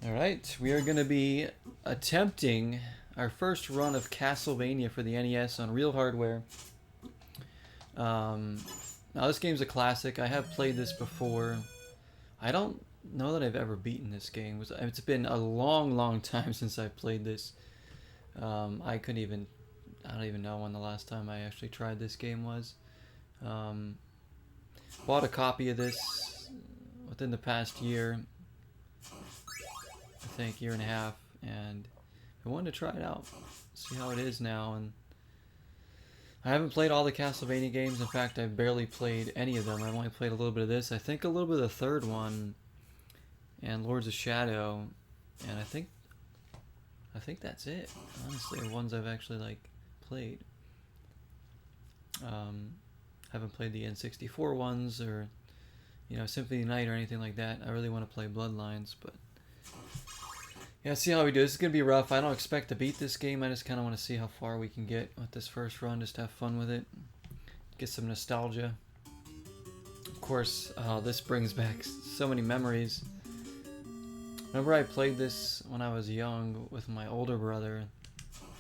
Alright, we are going to be attempting our first run of Castlevania for the NES on real hardware. Now this game's a classic. I have played this before. I don't know that I've ever beaten this game. It's been a long time since I played this. I don't even know when the last time I actually tried this game was. Bought a copy of this within the past year. I think year and a half, and I wanted to try it out, see how it is now. And I haven't played all the Castlevania games. In fact, I've barely played any of them. I've only played a little bit of this. I think a little bit of the third one, and Lords of Shadow, and I think that's it. Honestly, the ones I've actually played. Haven't played the N64 ones or Symphony of the Night or anything like that. I really want to play Bloodlines, but yeah, see how we do. This is going to be rough. I don't expect to beat this game. I just kind of want to see how far we can get with this first run. Just have fun with it. Get some nostalgia. Of course, this brings back so many memories. Remember I played this when I was young with my older brother,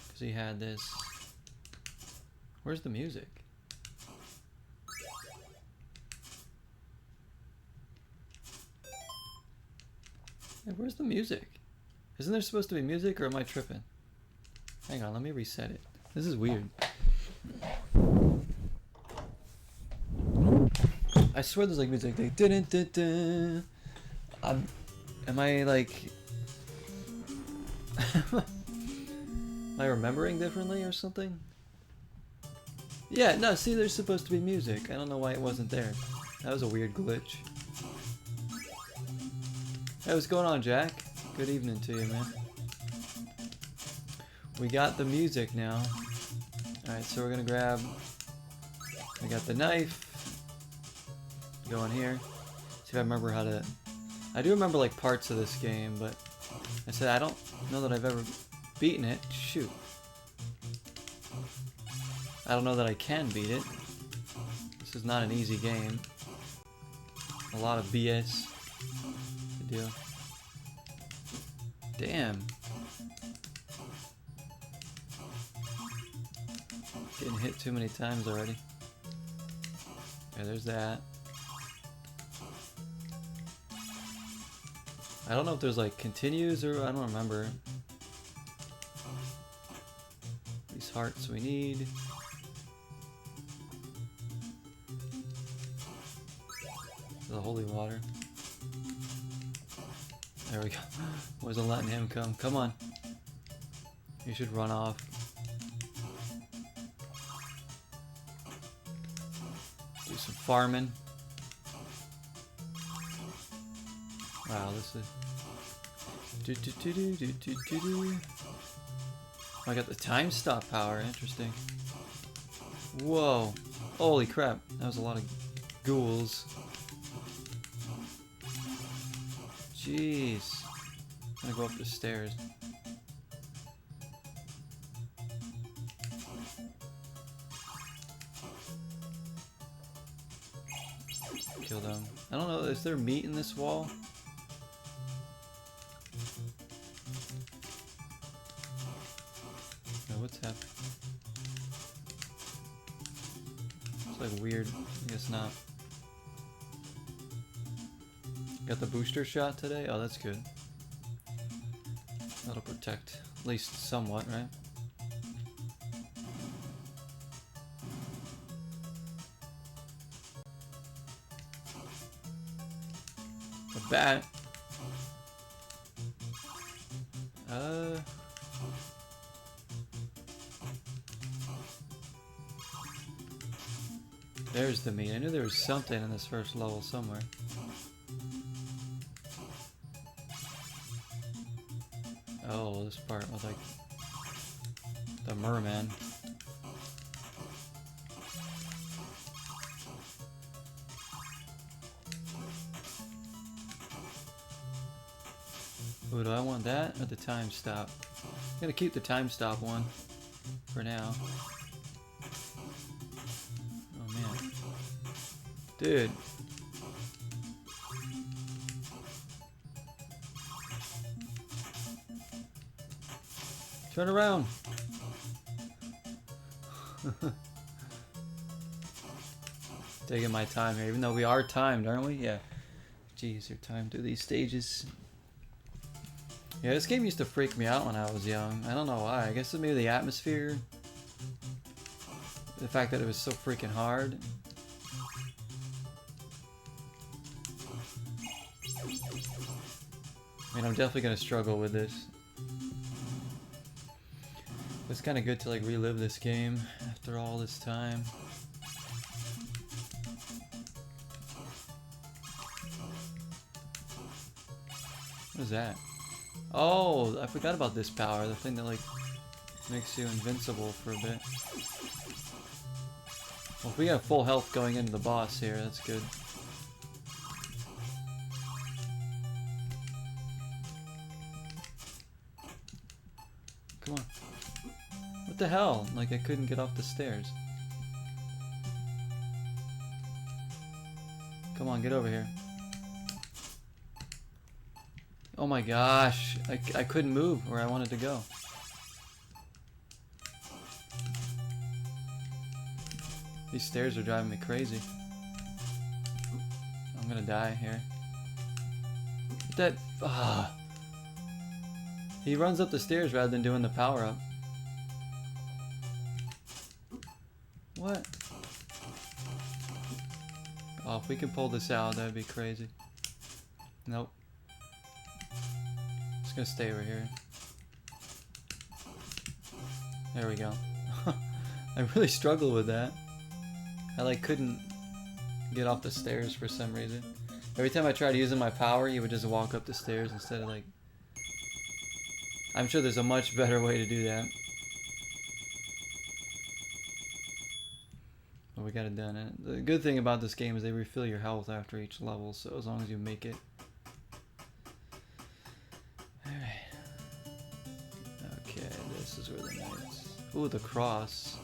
because he had this. Where's the music? Hey, where's the music? Isn't there supposed to be music, or am I tripping? Hang on, let me reset it. This is weird. I swear there's music. Am I am I remembering differently or something? Yeah, no, see, there's supposed to be music. I don't know why it wasn't there. That was a weird glitch. Hey, what's going on, Jack? Good evening to you, man. We got the music now. Alright, so we're gonna grab... I got the knife. Go in here. See if I remember how to... I do remember parts of this game, but... I said I don't know that I've ever beaten it. Shoot. I don't know that I can beat it. This is not an easy game. A lot of BS to do. Damn. Getting hit too many times already. Okay, there's that. I don't know if there's continues or I don't remember. These hearts we need. The holy water. There we go. Wasn't letting him come. Come on. You should run off. Do some farming. Wow, this is... I got the time stop power. Interesting. Whoa. Holy crap. That was a lot of ghouls. Jeez. I'm gonna go up the stairs. Kill them. I don't know, is there meat in this wall? No, what's happening? It's weird. I guess not. Got the booster shot today? Oh, that's good. That'll protect, at least somewhat, right? A bat? There's the meat. I knew there was something in this first level somewhere. Oh, this part was the merman. Ooh, do I want that or the time stop? I'm gonna keep the time stop one for now. Oh man. Dude. Turn around. Taking my time here, even though we are timed, aren't we? Yeah. Jeez, you're timed through these stages. Yeah, this game used to freak me out when I was young. I don't know why. I guess it's maybe the atmosphere. The fact that it was so freaking hard. I mean, I'm definitely gonna struggle with this. It's kind of good to like relive this game after all this time. What is that? Oh, I forgot about this power. The thing that like makes you invincible for a bit. Well, if we have full health going into the boss here, that's good. Come on. What the hell? Like I couldn't get off the stairs. Come on, get over here. Oh my gosh, I couldn't move where I wanted to go. These stairs are driving me crazy. I'm gonna die here. That, he runs up the stairs rather than doing the power up. What? Oh, if we can pull this out, that'd be crazy. Nope. Just gonna stay over here. There we go. I really struggled with that. I like couldn't get off the stairs for some reason. Every time I tried using my power, he would just walk up the stairs instead of like... I'm sure there's a much better way to do that. But we got it done. And the good thing about this game is they refill your health after each level, so as long as you make it. Alright. Okay, this is where the knights... Ooh, the cross.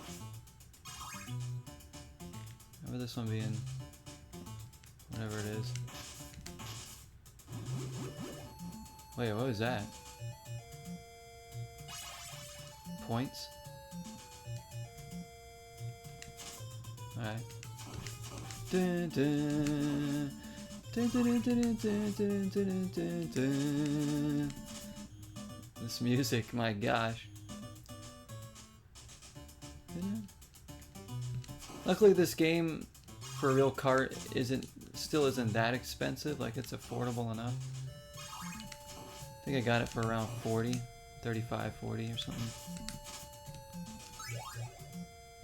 Remember this one being... whatever it is. Wait, what was that? Points? Alright. Dun, dun. Dun, dun, dun, dun, dun, dun, dun, dun, dun. This music, my gosh. Luckily this game for a real cart still isn't that expensive, like it's affordable enough. I think I got it for around 40, 35, 40 or something.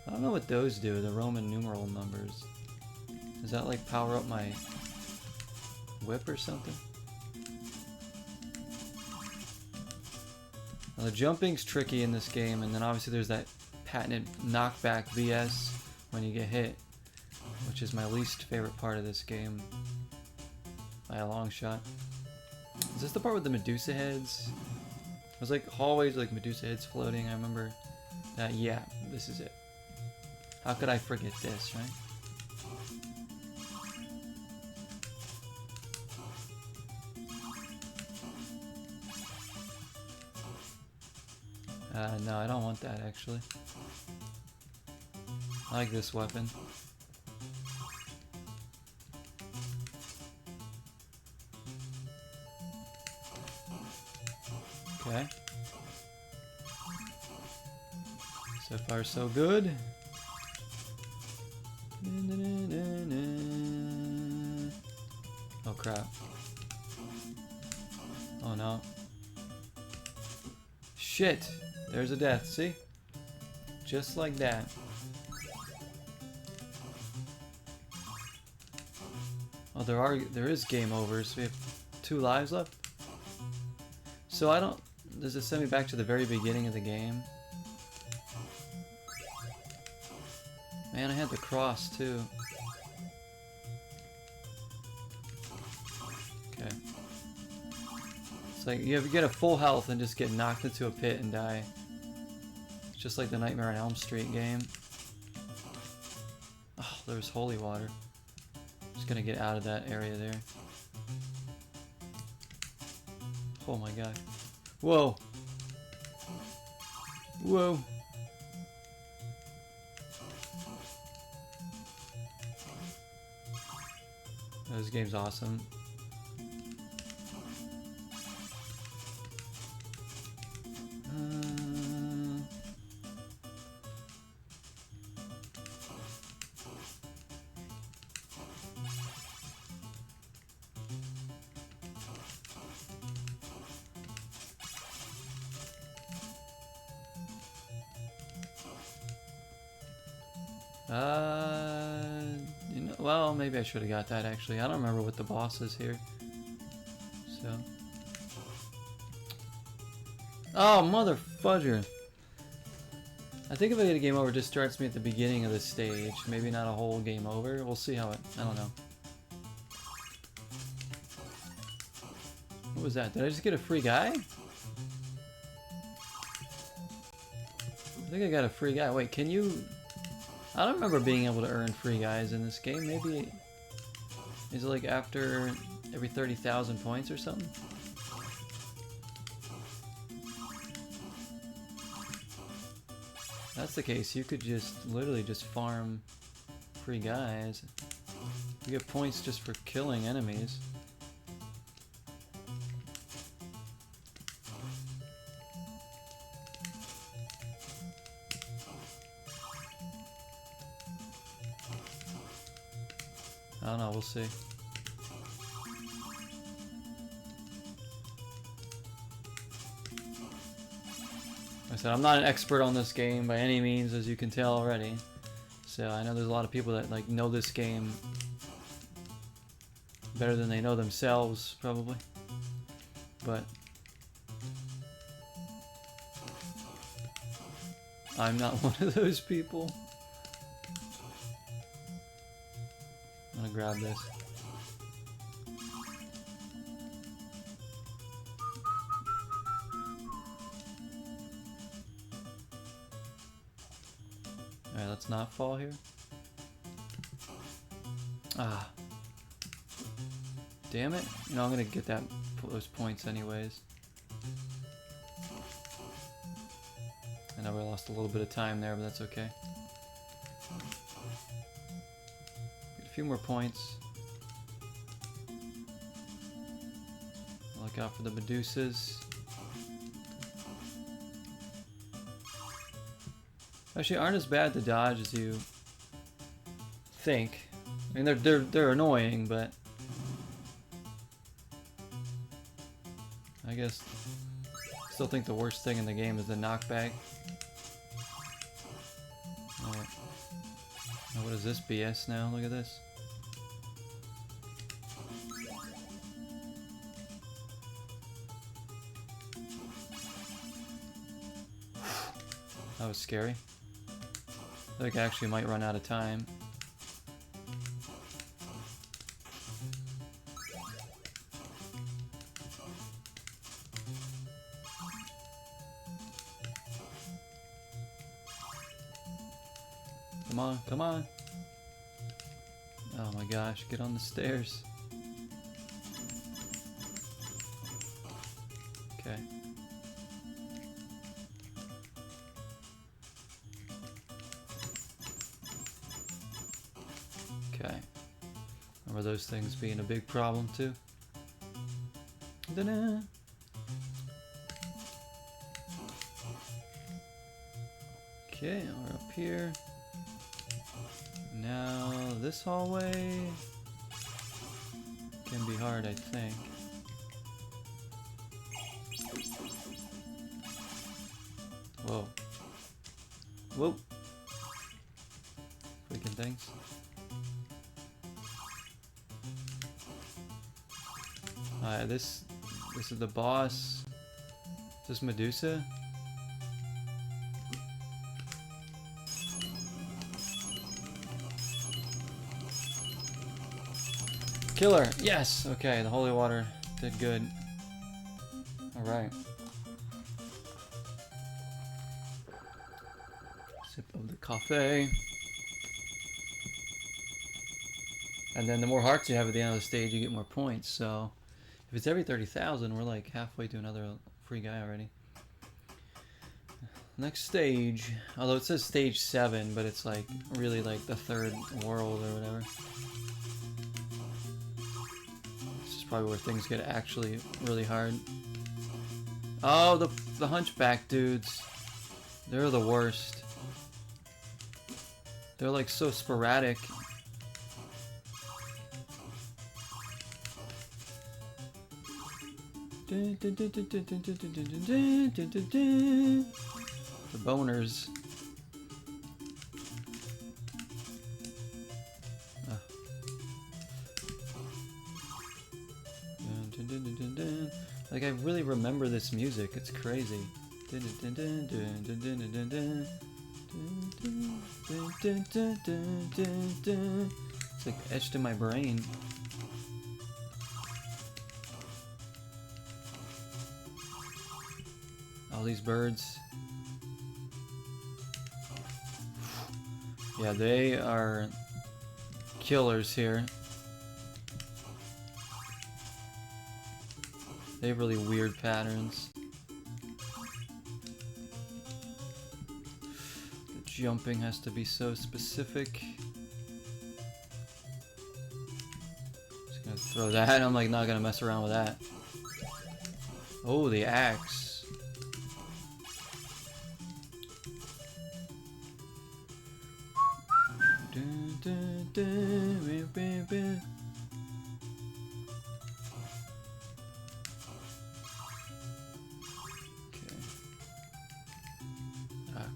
I don't know what those do, the Roman numeral numbers. Does that like power up my whip or something? Now, the jumping's tricky in this game, and then obviously there's that patented knockback BS when you get hit, which is my least favorite part of this game by a long shot. Is this the part with the Medusa heads? There's like hallways like Medusa heads floating. I remember that. Yeah, this is it. How could I forget this, right? No, I don't want that actually. I like this weapon. Okay. So far so good. Oh crap. Oh no. Shit! There's a death, see? Just like that. Oh, there is game overs. We have 2 lives left. So I don't... Does it send me back to the very beginning of the game? Man, I had the cross too. Okay. It's like you get a full health and just get knocked into a pit and die. It's just like the Nightmare on Elm Street game. Oh, there's holy water. Just gonna get out of that area there. Oh my god. Whoa! Whoa. This game's awesome. You know, well, maybe I should have got that actually. I don't remember what the boss is here. So. Oh, mother fudger. I think if I get a game over, it just starts me at the beginning of the stage. Maybe not a whole game over. We'll see how it, I don't know. What was that? Did I just get a free guy? I think I got a free guy. Wait, can you... I don't remember being able to earn free guys in this game. Maybe... Is it like after every 30,000 points or something? If that's the case, you could just literally just farm free guys. You get points just for killing enemies. I don't know, we'll see. Like I said, I'm not an expert on this game by any means, as you can tell already. So I know there's a lot of people that like know this game better than they know themselves, probably. But I'm not one of those people. I'm gonna grab this. Alright, let's not fall here. Ah. Damn it. You know, I'm gonna get those points anyways. I know we lost a little bit of time there, but that's okay. Get a few more points. Look out for the Medusas. Actually, aren't as bad to dodge as you think. I mean, they're annoying, but I guess still think the worst thing in the game is the knockback. Alright. Now what is this BS now? Look at this. That was scary. I think I actually might run out of time. Come on, come on. Oh my gosh, get on the stairs. Okay. Okay. Remember those things being a big problem too? Da-da. Okay, we're up here. Now this hallway can be hard, I think. Whoa. Whoa. Freaking things. Alright, this is the boss. Is this Medusa? Killer! Yes! Okay, the holy water did good. Alright. Sip of the coffee. And then the more hearts you have at the end of the stage, you get more points. So if it's every 30,000, we're like halfway to another free guy already. Next stage, although it says stage 7, but it's like really like the third world or whatever. This is probably where things get actually really hard. Oh, the hunchback dudes. They're the worst. They're like so sporadic. The boners. Like I really remember this music. It's crazy. It's like etched in my brain. All these birds. Yeah, they are killers here. They have really weird patterns. The jumping has to be so specific. Just gonna throw that. I'm like not gonna mess around with that. Oh, the axe.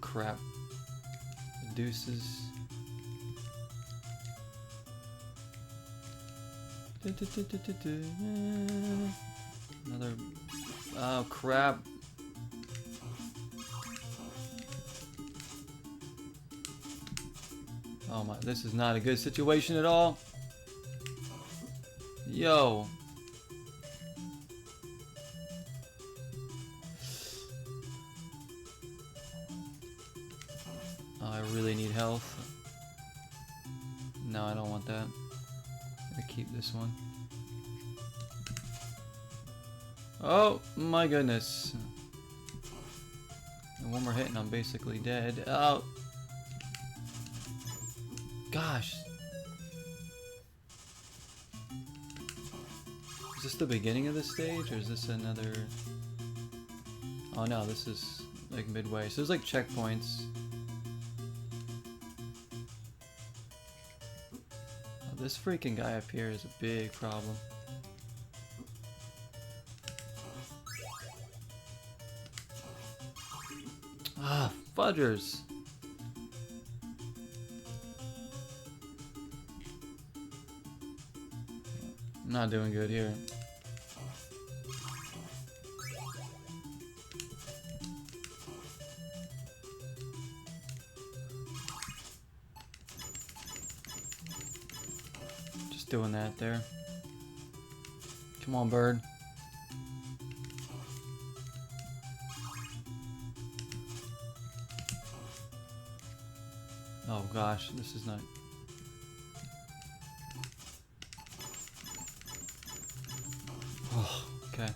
Crap. The deuces. Another. Oh crap. Oh my, this is not a good situation at all. Yo. I really need health. No, I don't want that. I'm gonna keep this one. Oh my goodness. And one more hit and I'm basically dead. Oh. Gosh. Is this the beginning of the stage or is this another... Oh no, this is like midway. So there's like checkpoints. This freaking guy up here is a big problem. Ah, fudgers! I'm not doing good here. Doing that there. Come on, bird. Oh gosh, this is not... Oh, okay.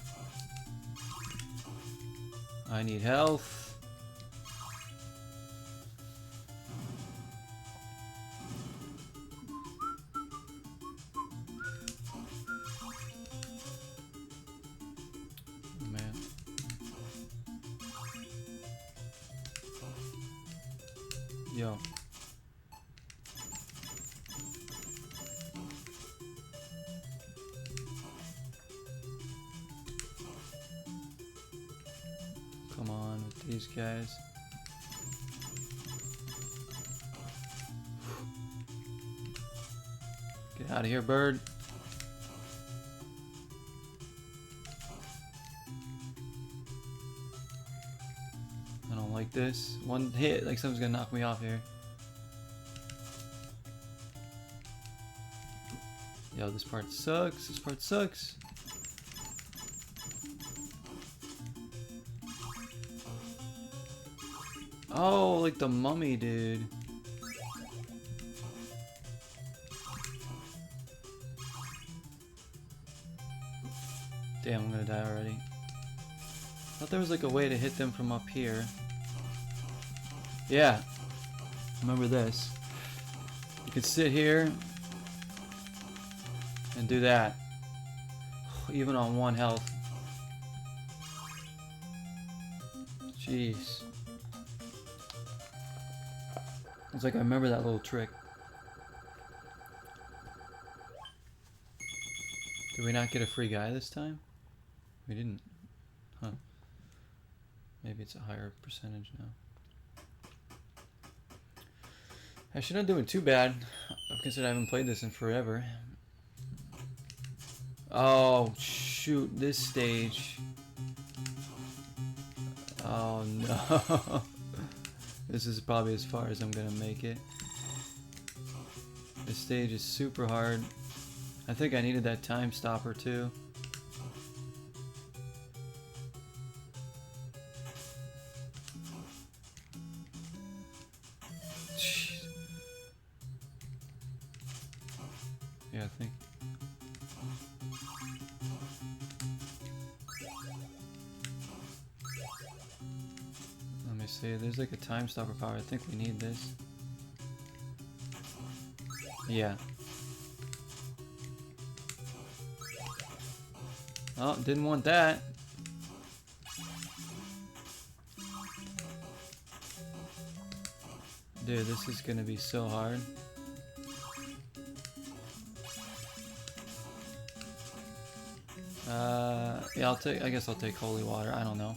I need health. Yo. Come on with these guys. Get out of here, bird. I don't like this. One hit, like someone's gonna knock me off here. Yo, this part sucks. This part sucks. Oh, like the mummy, dude. Damn, I'm gonna die already. Thought there was like a way to hit them from up here. Yeah. Remember this. You can sit here and do that. Even on 1 health. Jeez. It's like I remember that little trick. Did we not get a free guy this time? We didn't. Huh. Maybe it's a higher percentage now. Actually, not doing too bad. Considering I haven't played this in forever. Oh, shoot. This stage. Oh, no. This is probably as far as I'm gonna make it. This stage is super hard. I think I needed that time stopper too. Jeez. Yeah, I think. Let me see, there's like a time stopper power. I think we need this. Yeah. Oh, didn't want that. Dude, this is gonna be so hard. Yeah, I guess I'll take holy water. I don't know.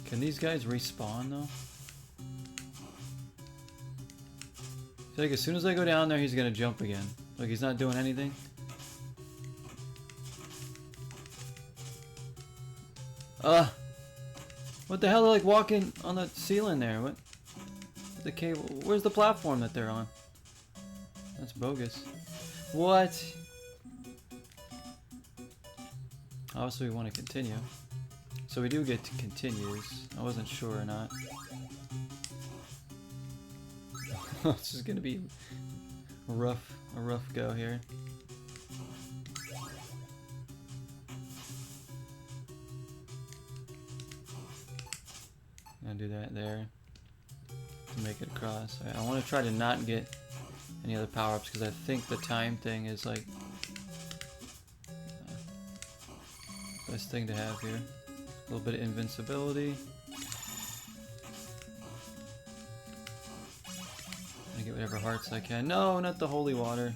Can these guys respawn though? I feel like as soon as I go down there, he's gonna jump again. Like he's not doing anything. What the hell? They're like walking on the ceiling there. What? The cable? Where's the platform that they're on? That's bogus. What? Obviously, we want to continue. So we do get to continues. I wasn't sure or not. This is gonna be a rough go here. I'm gonna do that there to make it across. I want to try to not get any other power-ups because I think the time thing is like best thing to have here. A little bit of invincibility. I get whatever hearts I can. No, not the holy water.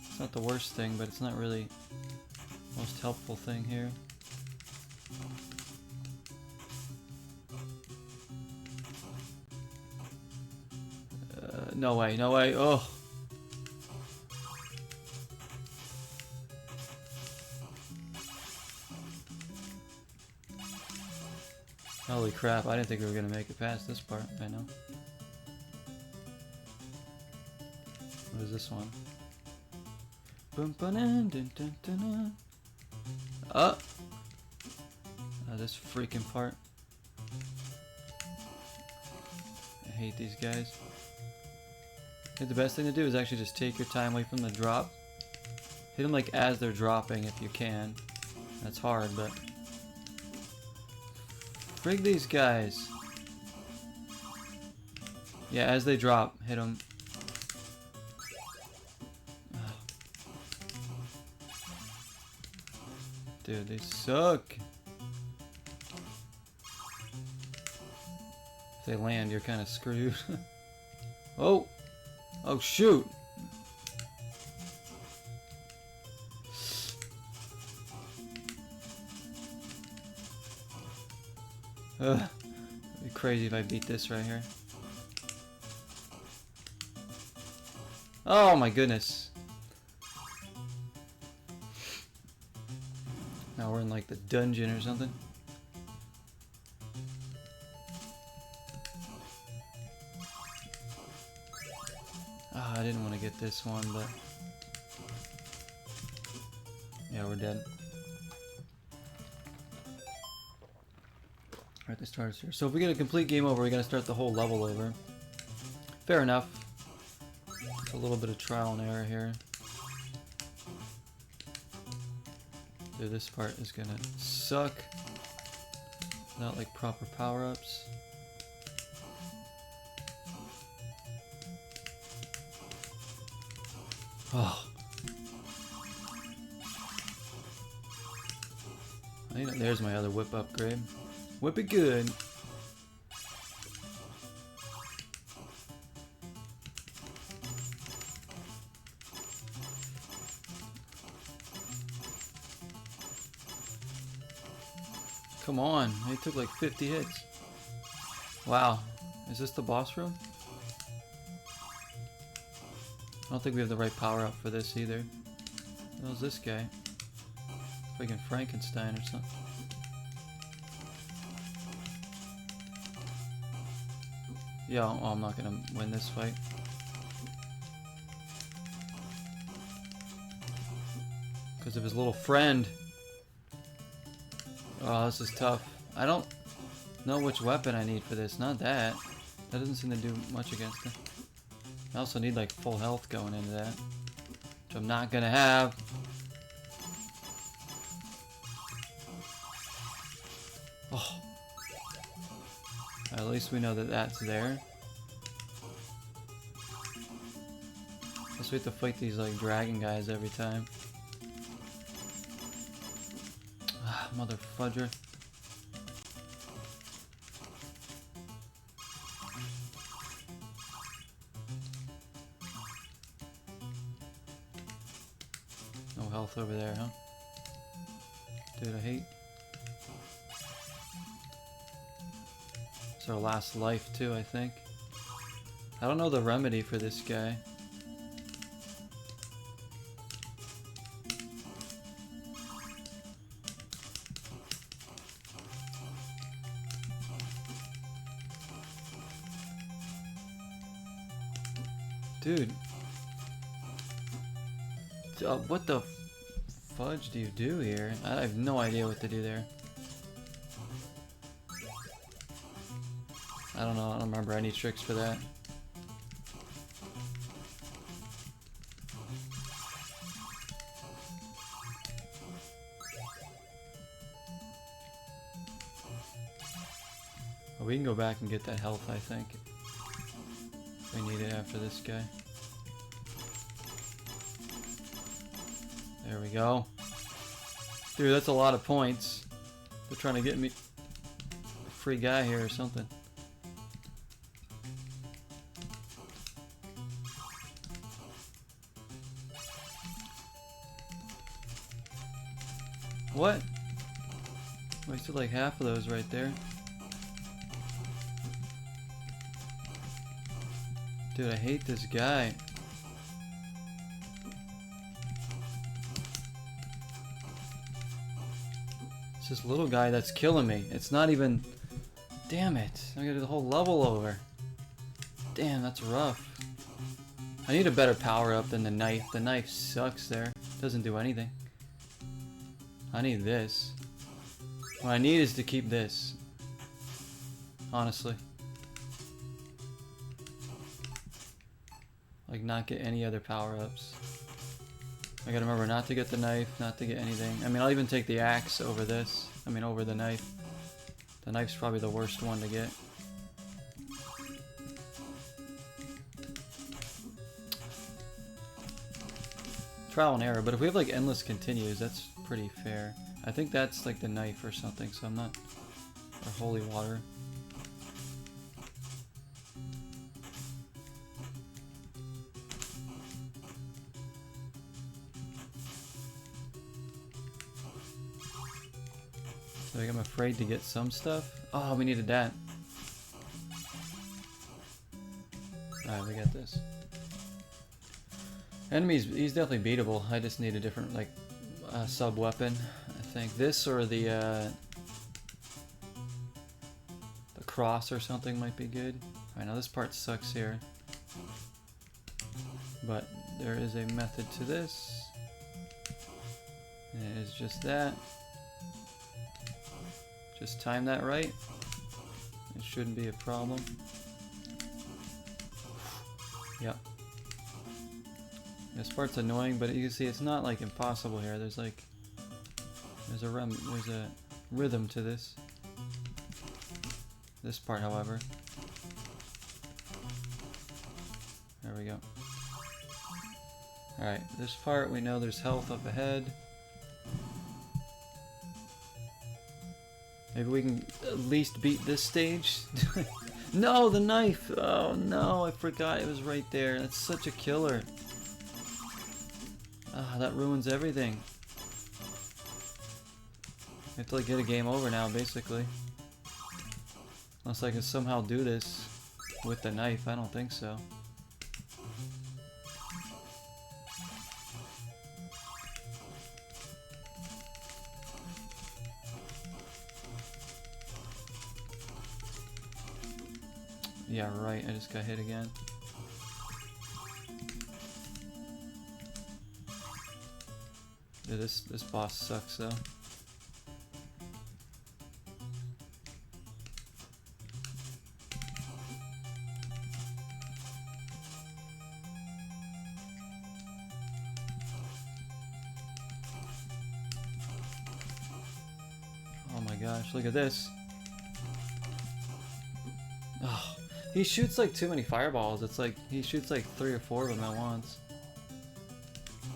It's not the worst thing, but it's not really the most helpful thing here. No way, no way. Oh. Holy crap, I didn't think we were gonna make it past this part. I know. What is this one? Oh! This freaking part. I hate these guys. I think the best thing to do is actually just take your time away from the drop. Hit them like as they're dropping if you can. That's hard, but... Frig these guys. Yeah, as they drop, hit them. Dude, they suck. If they land, you're kind of screwed. Oh! Oh, shoot! It'd be crazy if I beat this right here. Oh my goodness. Now we're in like the dungeon or something. Ah, I didn't want to get this one, but... Yeah, we're dead. Alright, they start us here. So if we get a complete game over, we gotta start the whole level over. Fair enough. It's a little bit of trial and error here. Dude, this part is gonna suck. without like proper power-ups. Oh. There's my other whip upgrade. Whip it good. Come on, he took like 50 hits. Wow, is this the boss room? I don't think we have the right power up for this either. How's this guy? Freaking Frankenstein or something. Yeah, oh, I'm not gonna win this fight. Because of his little friend. Oh, this is tough. I don't know which weapon I need for this. Not that. That doesn't seem to do much against it. I also need like full health going into that. Which I'm not gonna have. Oh. At least we know that that's there. Guess we have to fight these like dragon guys every time. Ah, mother fudger. No health over there, huh? Dude, I hate. It's our last life too, I think. I don't know the remedy for this guy. Dude. What the fudge do you do here? I have no idea what to do there. I don't know, I don't remember any tricks for that. Oh, we can go back and get that health, I think. We need it after this guy. There we go. Dude, that's a lot of points. They're trying to get me a free guy here or something. What? Wasted like half of those right there. Dude, I hate this guy. It's this little guy that's killing me. It's not even... Damn it. I gotta do the whole level over. Damn, that's rough. I need a better power up than the knife. The knife sucks there. Doesn't do anything. I need this. What I need is to keep this. Honestly. Like, not get any other power-ups. I gotta remember not to get the knife, not to get anything. I mean, I'll even take the axe over this. I mean, over the knife. The knife's probably the worst one to get. Trial and error, but if we have like endless continues, that's pretty fair. I think that's like the knife or something, so I'm not... Or holy water. Like, I'm afraid to get some stuff. Oh, we needed that. Alright, we got this. Enemies, he's definitely beatable. I just need a different, like, sub-weapon. I think this or the cross or something might be good. I know this part sucks here. But there is a method to this. And it is just that. Just time that right. It shouldn't be a problem. Yep. This part's annoying, but you can see it's not like impossible here. There's like there's a rhythm to this. This part, however. There we go. Alright, this part we know there's health up ahead. Maybe we can at least beat this stage. No, the knife! Oh no, I forgot it was right there. That's such a killer. Ah, that ruins everything. I have to like get a game over now, basically. Unless I can somehow do this with the knife. I don't think so. Yeah, right, I just got hit again. Yeah, this boss sucks though. Oh my gosh, look at this. Oh, he shoots like too many fireballs. It's like he shoots like 3 or 4 of them at once.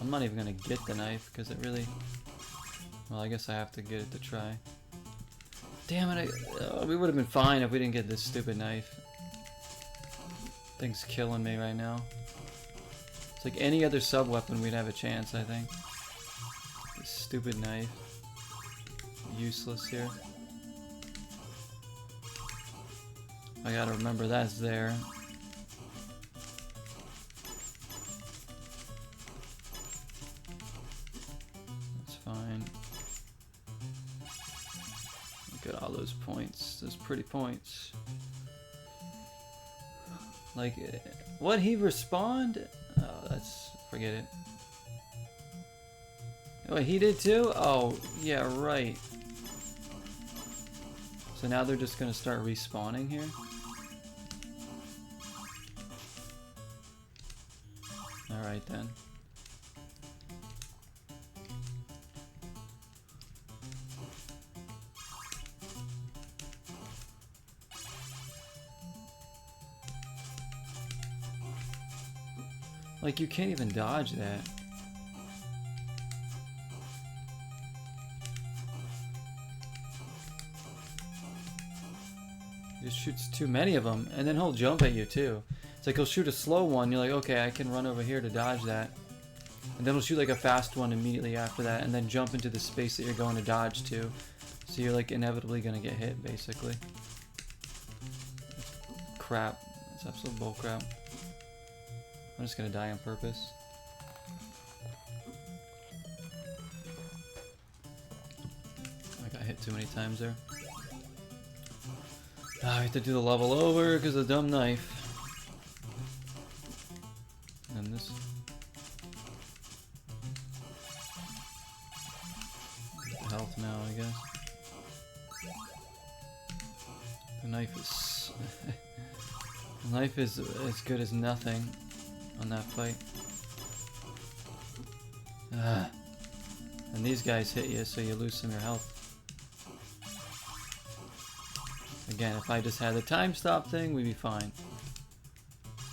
I'm not even gonna get the knife because it really... Well, I guess I have to get it to try. Damn it, we would have been fine if we didn't get this stupid knife. Thing's killing me right now. It's like any other sub-weapon we'd have a chance, I think. This stupid knife. Useless here. I gotta remember that's there. That's fine. Look at all those points. Those pretty points. Like, what? He respawned? Oh, that's... forget it. Wait, he did too? Oh, yeah, right. So now they're just gonna start respawning here? Alright then. Like, you can't even dodge that. He just shoots too many of them, and then he'll jump at you too. It's like he'll shoot a slow one, you're like, okay, I can run over here to dodge that. And then he'll shoot like a fast one immediately after that, and then jump into the space that you're going to dodge to. So you're like inevitably gonna get hit, basically. Crap. It's absolute bullcrap. I'm just gonna die on purpose. I got hit too many times there. I have to do the level over because of the dumb knife. And this. Get the health now, I guess. The knife is... the knife is as good as nothing on that fight. And these guys hit you, so you lose some of your health. Again, if I just had the time stop thing, we'd be fine.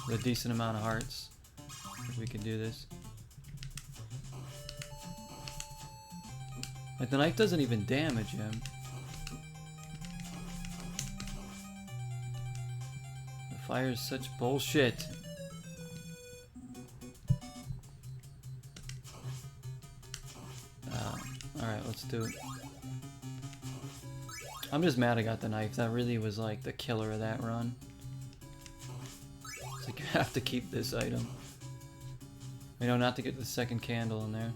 With a decent amount of hearts, if we could do this. Like, the knife doesn't even damage him. The fire is such bullshit. Alright, let's do it. I'm just mad I got the knife. That really was like the killer of that run. It's like you have to keep this item. You know, not to get the second candle in there.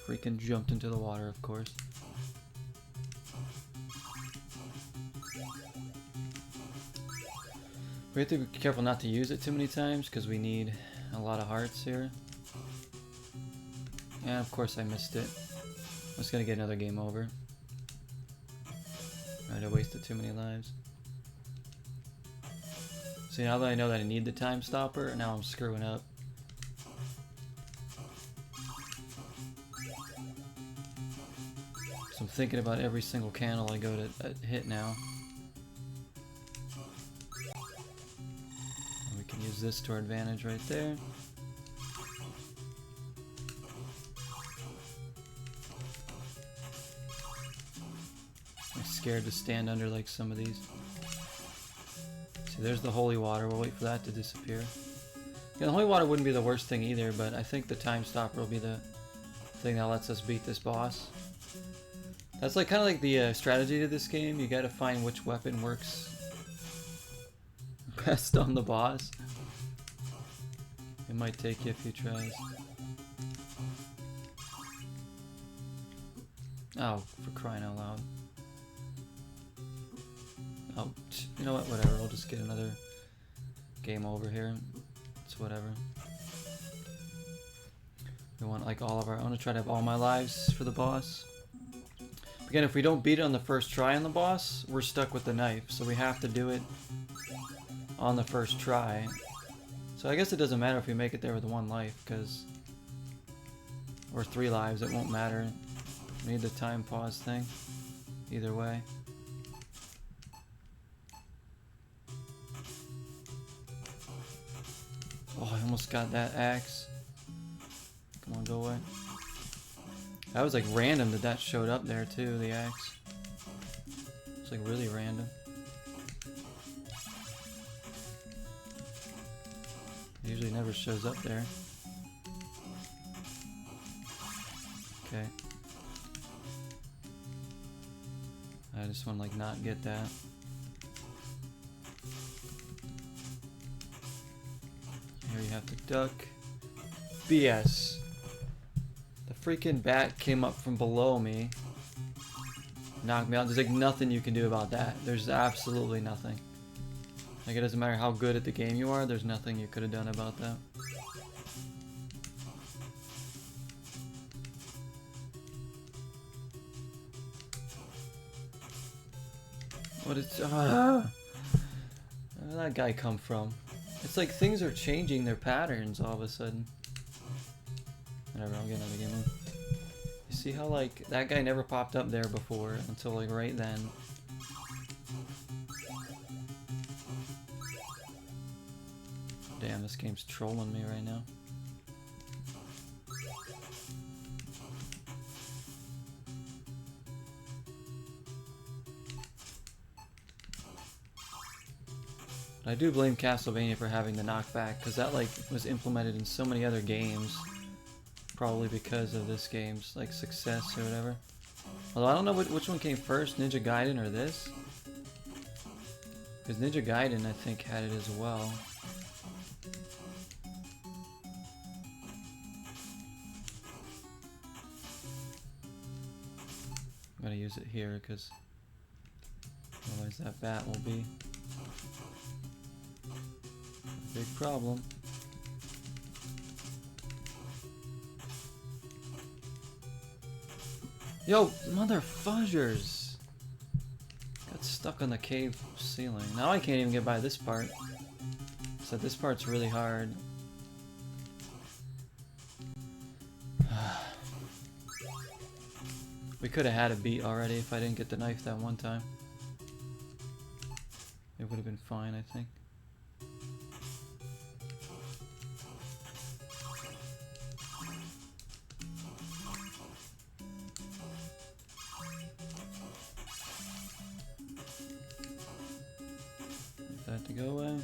Freaking jumped into the water, of course. We have to be careful not to use it too many times because we need a lot of hearts here. And of course I missed it. I'm just gonna get another game over. Alright, I wasted too many lives. See, now that I know that I need the time stopper, now I'm screwing up. So I'm thinking about every single candle I go to hit now. And we can use this to our advantage right there. I'm scared to stand under like some of these. See, there's the holy water. We'll wait for that to disappear. Yeah, the holy water wouldn't be the worst thing either, but I think the time stopper will be the thing that lets us beat this boss. That's like kind of like the strategy to this game. You gotta find which weapon works best on the boss. It might take you a few tries. Oh, for crying out loud. Oh, you know what? Whatever. We'll just get another game over here. It's whatever. We want like all of our... I want to try to have all my lives for the boss. Again, if we don't beat it on the first try on the boss, we're stuck with the knife. So we have to do it on the first try. So I guess it doesn't matter if we make it there with one life, because... Or 3 lives, it won't matter. We need the time pause thing. Either way. Oh, I almost got that axe. Come on, go away. That was like random that showed up there too, the axe. It's like really random. It usually never shows up there. Okay. I just want to like not get that. Here you have to duck. BS. The freaking bat came up from below me. Knocked me out. There's like nothing you can do about that. There's absolutely nothing. Like it doesn't matter how good at the game you are, there's nothing you could have done about that. What is... Where did that guy come from? It's like things are changing their patterns all of a sudden. Whatever, I'll get another game on. You see how like that guy never popped up there before until like right then. Damn, this game's trolling me right now. I do blame Castlevania for having the knockback, because that like was implemented in so many other games. Probably because of this game's like success or whatever. Although I don't know which one came first, Ninja Gaiden or this. Because Ninja Gaiden I think had it as well. I'm gonna use it here because otherwise that bat will be a big problem. Yo, mother fudgers! Got stuck on the cave ceiling. Now I can't even get by this part. So this part's really hard. We could have had a beat already if I didn't get the knife that one time. It would have been fine, I think. Get that to go away.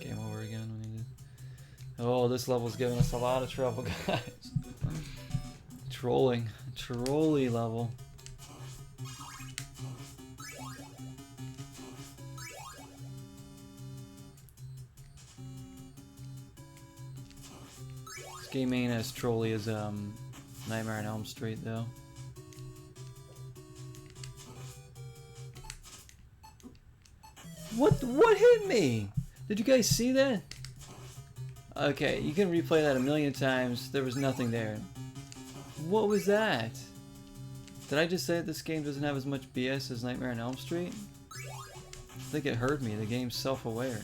Game over again. We need to... Oh, this level's giving us a lot of trouble, guys. Trolling. Trolly level. This game ain't as trolly as Nightmare on Elm Street, though. What hit me? Did you guys see that? Okay, you can replay that a million times. There was nothing there. What was that? Did I just say that this game doesn't have as much BS as Nightmare on Elm Street? I think it heard me. The game's self-aware.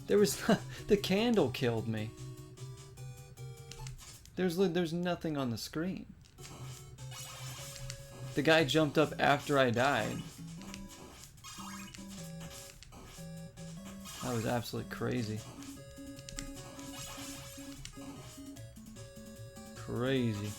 There was the candle killed me. There's nothing on the screen. The guy jumped up after I died. That was absolutely crazy. Crazy.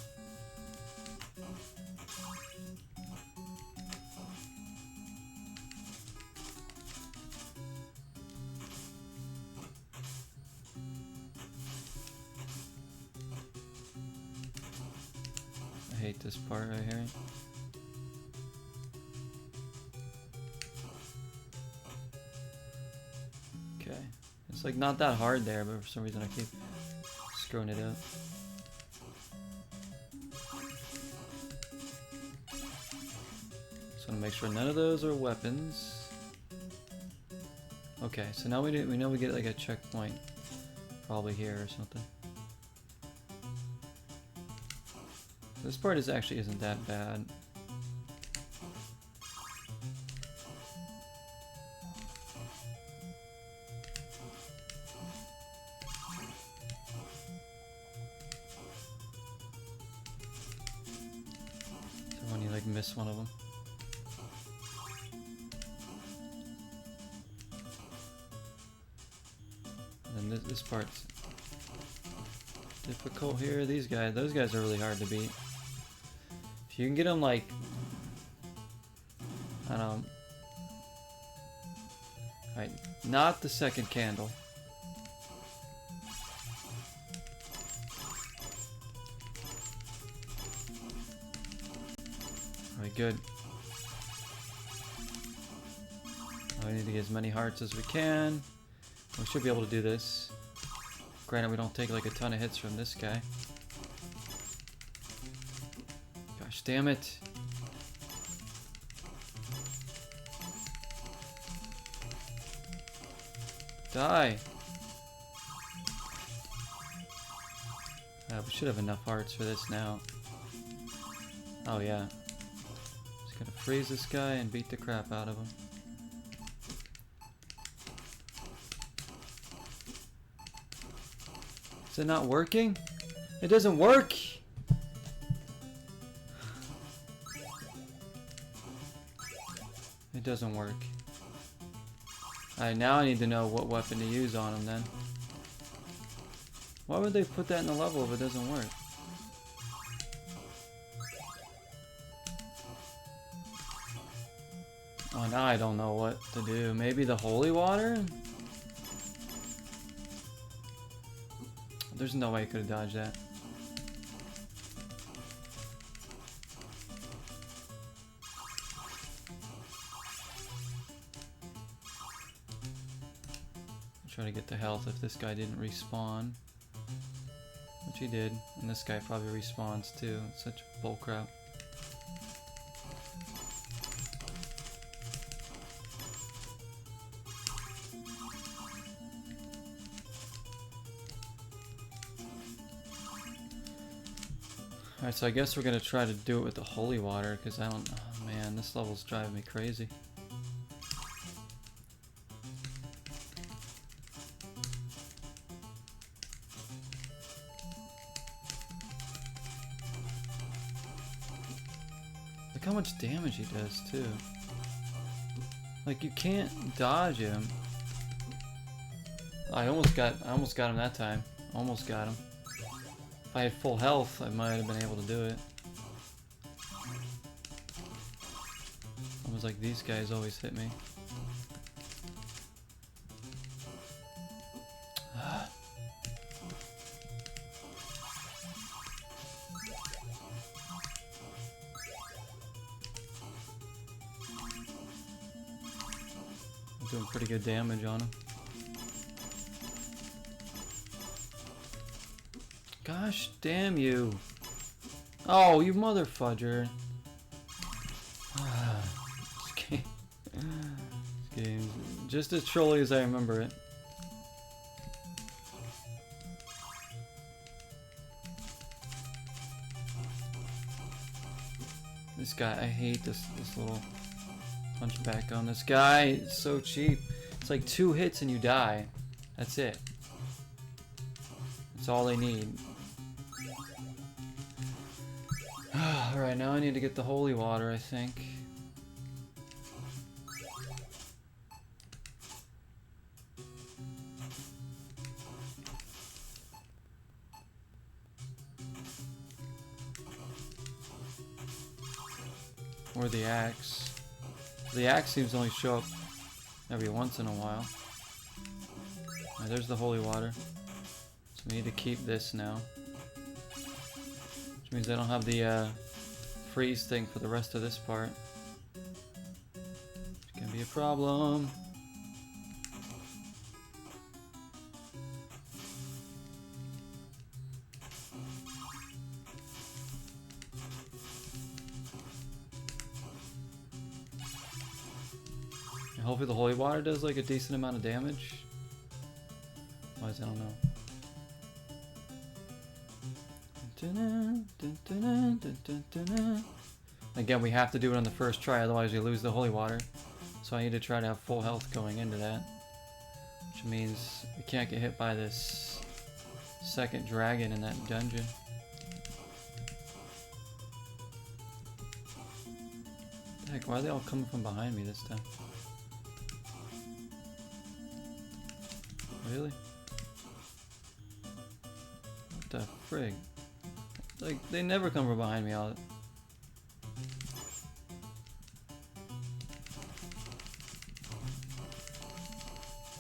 I hate this part right here. Okay. It's like not that hard there, but for some reason I keep screwing it up. Just want to make sure none of those are weapons. Okay, so now we know we get like a checkpoint, probably here or something. This part actually isn't that bad. So when you like miss one of them. And then this part's difficult here. Those guys are really hard to beat. If you can get them like, I don't know. Alright, not the second candle. Alright, good. Now we need to get as many hearts as we can. We should be able to do this. Granted, we don't take like a ton of hits from this guy. Gosh damn it. Die. We should have enough hearts for this now. Oh yeah. Just gonna freeze this guy and beat the crap out of him. Is it not working? It doesn't work! It doesn't work. Alright, now I need to know what weapon to use on him then. Why would they put that in the level if it doesn't work? Oh, now I don't know what to do. Maybe the holy water? There's no way I could have dodged that. Try to get the health if this guy didn't respawn. Which he did. And this guy probably respawns too. It's such bullcrap. Alright, so I guess we're gonna try to do it with the holy water, because I don't... Oh man, this level's driving me crazy. Look how much damage he does, too. Like, you can't dodge him. I almost got him that time. Almost got him. If I had full health, I might have been able to do it. Almost like these guys always hit me. I'm doing pretty good damage on him. Gosh damn you. Oh, you mother fudger. This game's just as trolly as I remember it. This guy, I hate this little hunchback on this guy. It's so cheap. It's like 2 hits and you die. That's it. That's all they need. Alright, now I need to get the holy water, I think. Or the axe. The axe seems to only show up every once in a while. Alright, there's the holy water. So we need to keep this now. Which means I don't have the freeze thing for the rest of this part. It's gonna be a problem. Hopefully the holy water does like a decent amount of damage. Otherwise, I don't know. Again, we have to do it on the first try, otherwise we lose the holy water. So I need to try to have full health going into that. Which means we can't get hit by this second dragon in that dungeon. Heck, why are they all coming from behind me this time? Really? What the frig? Like, they never come from behind me.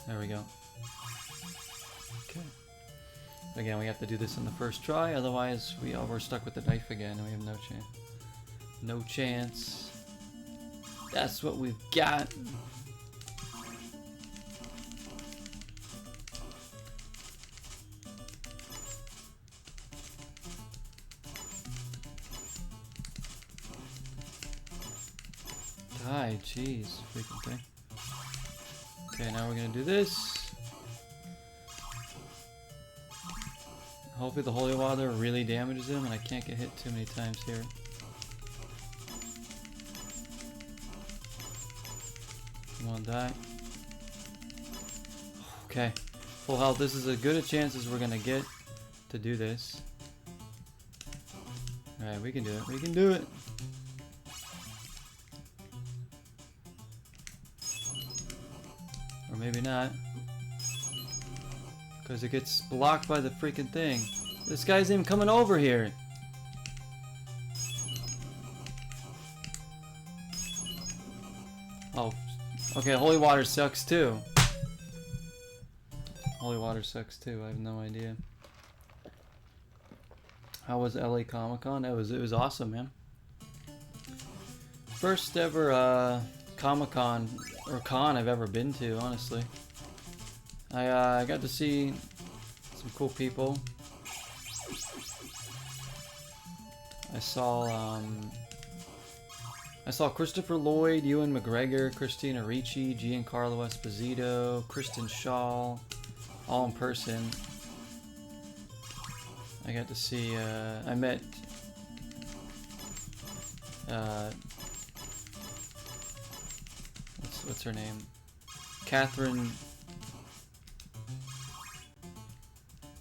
There we go. Okay. Again, we have to do this in the first try, otherwise we're stuck with the knife again and we have no chance. No chance. That's what we've got. Die, jeez, freaking thing. Okay, now we're gonna do this. Hopefully the holy water really damages him and I can't get hit too many times here. Come on, die. Okay, full health. This is as good a chance as we're gonna get to do this. Alright, we can do it. We can do it. Or maybe not. Because it gets blocked by the freaking thing. This guy's even coming over here. Oh, okay, holy water sucks too. Holy water sucks too, I have no idea. How was LA Comic-Con? It was awesome, man. First ever Comic-Con or con I've ever been to, honestly. I got to see some cool people. I saw Christopher Lloyd, Ewan McGregor, Christina Ricci, Giancarlo Esposito, Kristen Shaw, all in person. I got to see, I met what's her name? Catherine.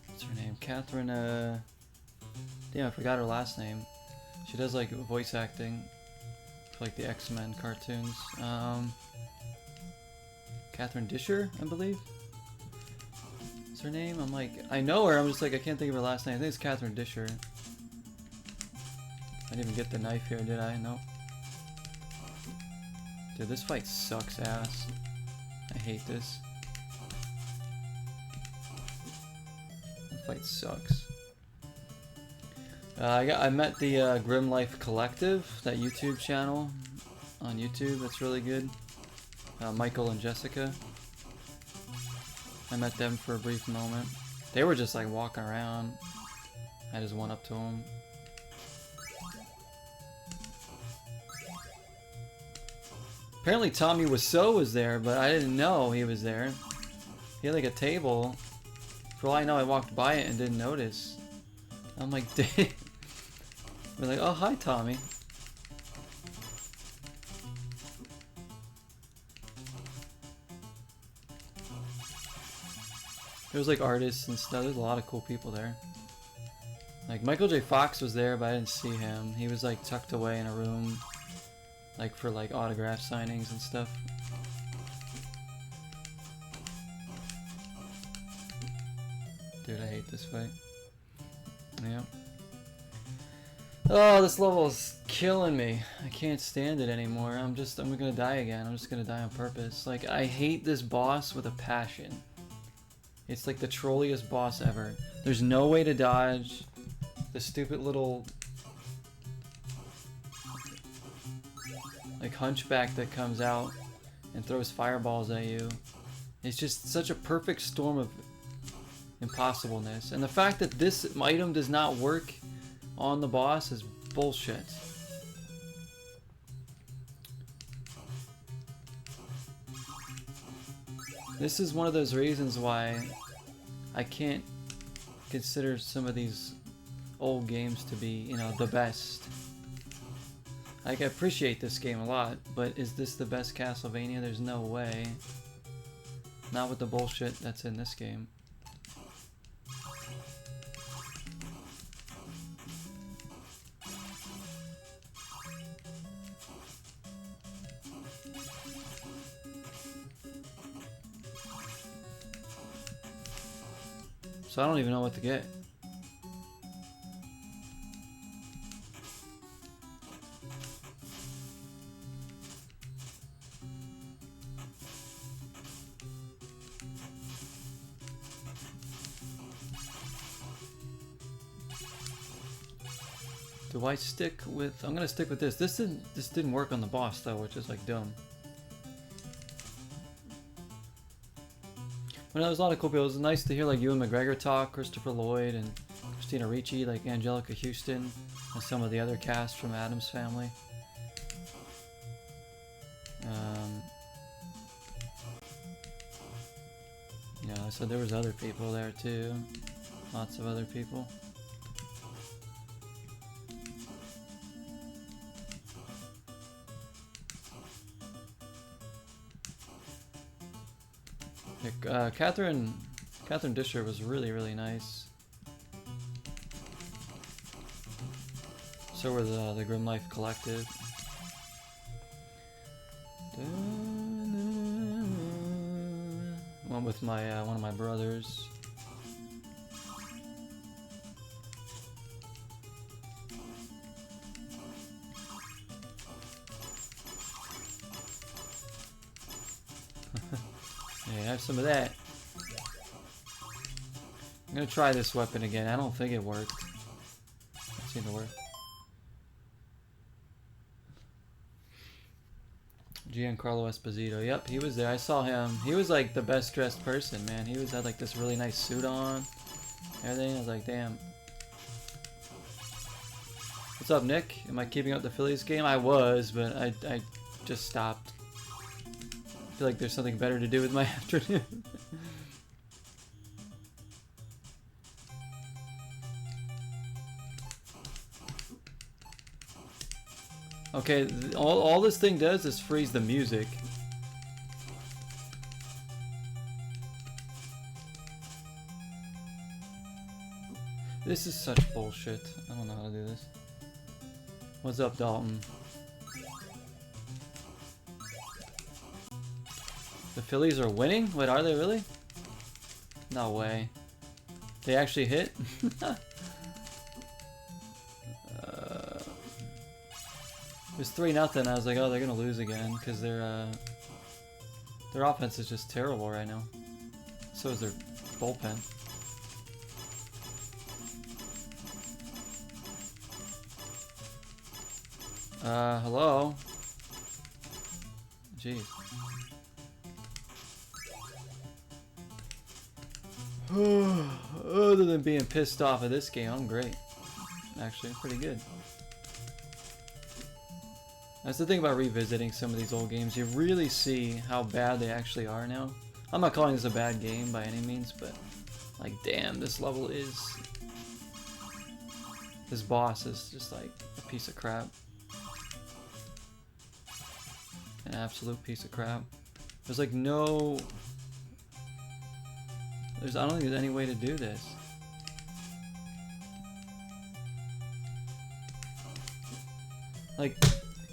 What's her name? Catherine, damn, I forgot her last name. She does like voice acting for like the X-Men cartoons. Catherine Disher, I believe. What's her name? I'm like, I know her, I'm just like, I can't think of her last name. I think it's Catherine Disher. I didn't even get the knife here, did I? Nope. Dude, this fight sucks ass. I hate this. That fight sucks. I met the Grim Life Collective, that YouTube channel on YouTube. That's really good. Michael and Jessica. I met them for a brief moment. They were just like walking around. I just went up to them. Apparently Tommy Wiseau was there, but I didn't know he was there. He had like a table. For all I know, I walked by it and didn't notice. I'm like, dang. We're like, oh, hi, Tommy. There was like artists and stuff. There's a lot of cool people there. Like Michael J. Fox was there, but I didn't see him. He was like tucked away in a room, like for like autograph signings and stuff. Dude, I hate this fight. Yeah. Oh, this level is killing me. I can't stand it anymore. I'm gonna die again. I'm just gonna die on purpose. Like, I hate this boss with a passion. It's like the trolliest boss ever. There's no way to dodge. The stupid little like hunchback that comes out and throws fireballs at you. It's just such a perfect storm of impossibleness. And the fact that this item does not work on the boss is bullshit. This is one of those reasons why I can't consider some of these old games to be, you know, the best. Like, I appreciate this game a lot, but is this the best Castlevania? There's no way. Not with the bullshit that's in this game. So I don't even know what to get. Do I stick with... I'm gonna stick with this. This didn't work on the boss though, which is like dumb. But no, there's a lot of cool people. It was nice to hear like Ewan McGregor talk, Christopher Lloyd, and Christina Ricci, like Angelica Houston, and some of the other cast from Addams Family. Yeah, so there was other people there too. Lots of other people. Catherine Disher was really nice. So were the Grim Life Collective. Went with my one of my brothers. Yeah, have some of that. I'm gonna try this weapon again. I don't think it worked. It seemed to work. Giancarlo Esposito. Yep, he was there. I saw him. He was like the best dressed person, man. He had like this really nice suit on. Everything. I was like, damn. What's up, Nick? Am I keeping up the Phillies game? I was, but I just stopped. I feel like there's something better to do with my afternoon. Okay, all this thing does is freeze the music. This is such bullshit. I don't know how to do this. What's up, Dalton? The Phillies are winning? Wait, are they really? No way. They actually hit? It was 3-0. I was like, oh, they're gonna lose again because their offense is just terrible right now. So is their bullpen. Hello? Jeez. Other than being pissed off at this game, I'm great. Actually, pretty good. That's the thing about revisiting some of these old games. You really see how bad they actually are now. I'm not calling this a bad game by any means, but like, damn, this level is... This boss is just like a piece of crap. An absolute piece of crap. There's like no... I don't think there's any way to do this. Like,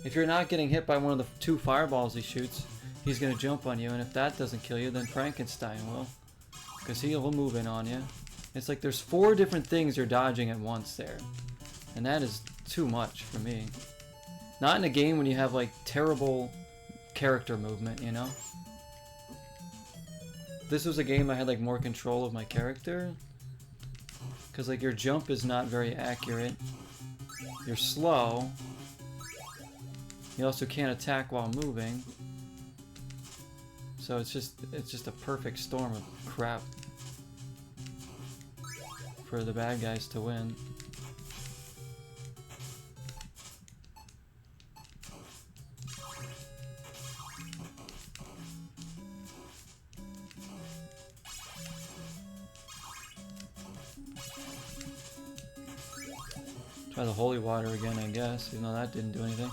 if you're not getting hit by one of the 2 fireballs he shoots, he's gonna jump on you, and if that doesn't kill you, then Frankenstein will. Because he'll move in on you. It's like there's 4 different things you're dodging at once there. And that is too much for me. Not in a game when you have, like, terrible character movement, you know? If this was a game I had, like, more control of my character. Because, like, your jump is not very accurate. You're slow. You also can't attack while moving. So it's just a perfect storm of crap for the bad guys to win. Try the holy water again, I guess, even though that didn't do anything.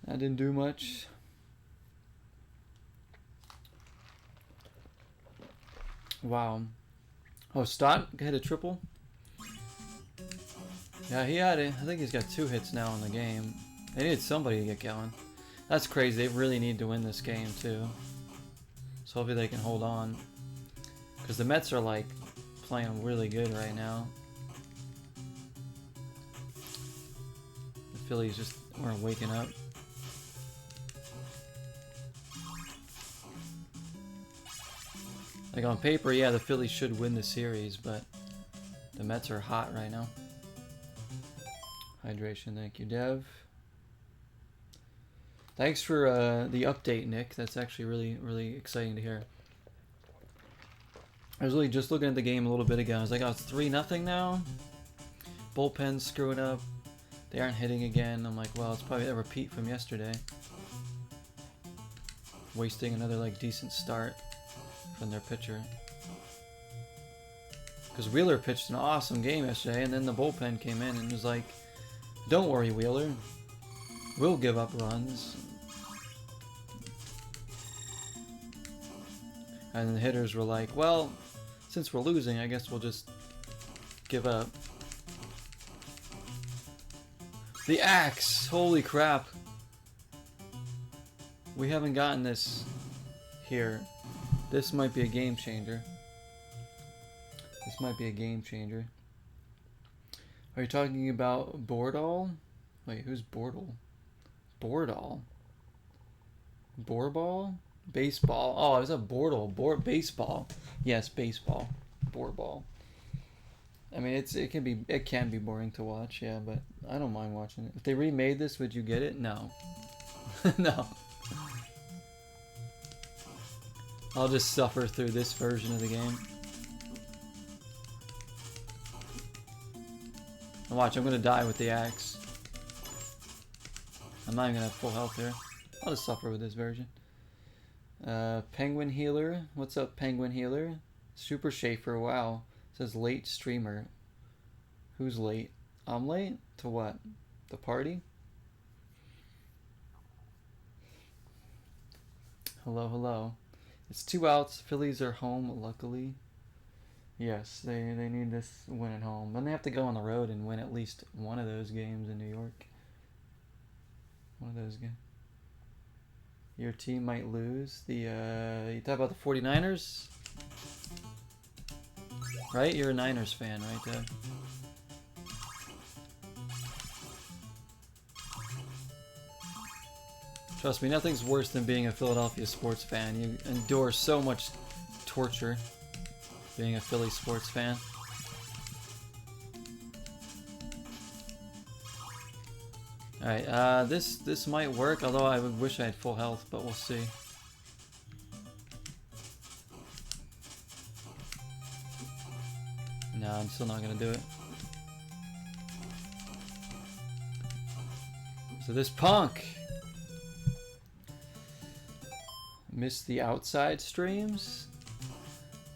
That didn't do much. Wow. Oh, Stott hit a triple? Yeah, he had it. I think he's got 2 hits now in the game. They needed somebody to get going. That's crazy. They really need to win this game, too. So hopefully they can hold on. Because the Mets are, like, playing really good right now. The Phillies just weren't waking up. Like, on paper, yeah, the Phillies should win the series, but the Mets are hot right now. Hydration, thank you, Dev. Thanks for the update, Nick. That's actually really, really exciting to hear. I was really just looking at the game a little bit ago. I was like, oh, it's 3-0 now? Bullpen's screwing up. They aren't hitting again. I'm like, well, it's probably a repeat from yesterday. Wasting another, like, decent start from their pitcher. Because Wheeler pitched an awesome game yesterday, and then the bullpen came in and was like, don't worry, Wheeler. We'll give up runs. And then the hitters were like, well, since we're losing, I guess we'll just give up. The axe! Holy crap. We haven't gotten this here. This might be a game changer. This might be a game changer. Are you talking about Bordall? Wait, who's Bordall? Bordall? Borball? Baseball. Oh, it was a Bordall. Baseball. Yes, baseball. Borball. I mean, it can be boring to watch, yeah, but I don't mind watching it. If they remade this, would you get it? No. No. I'll just suffer through this version of the game. And watch, I'm gonna die with the axe. I'm not even gonna have full health here. I'll just suffer with this version. Penguin Healer. What's up, Penguin Healer? Super Schaefer, wow. It says late streamer. Who's late? I'm late? To what? The party? Hello, hello. It's 2 outs. Phillies are home, luckily. Yes, they need this win at home. Then they have to go on the road and win at least one of those games in New York. One of those games. Your team might lose. You talk about the 49ers? Right? You're a Niners fan, right, Deb? Trust me, nothing's worse than being a Philadelphia sports fan. You endure so much torture being a Philly sports fan. Alright, this might work, although I would wish I had full health, but we'll see. No, I'm still not gonna do it. So this punk missed the outside streams.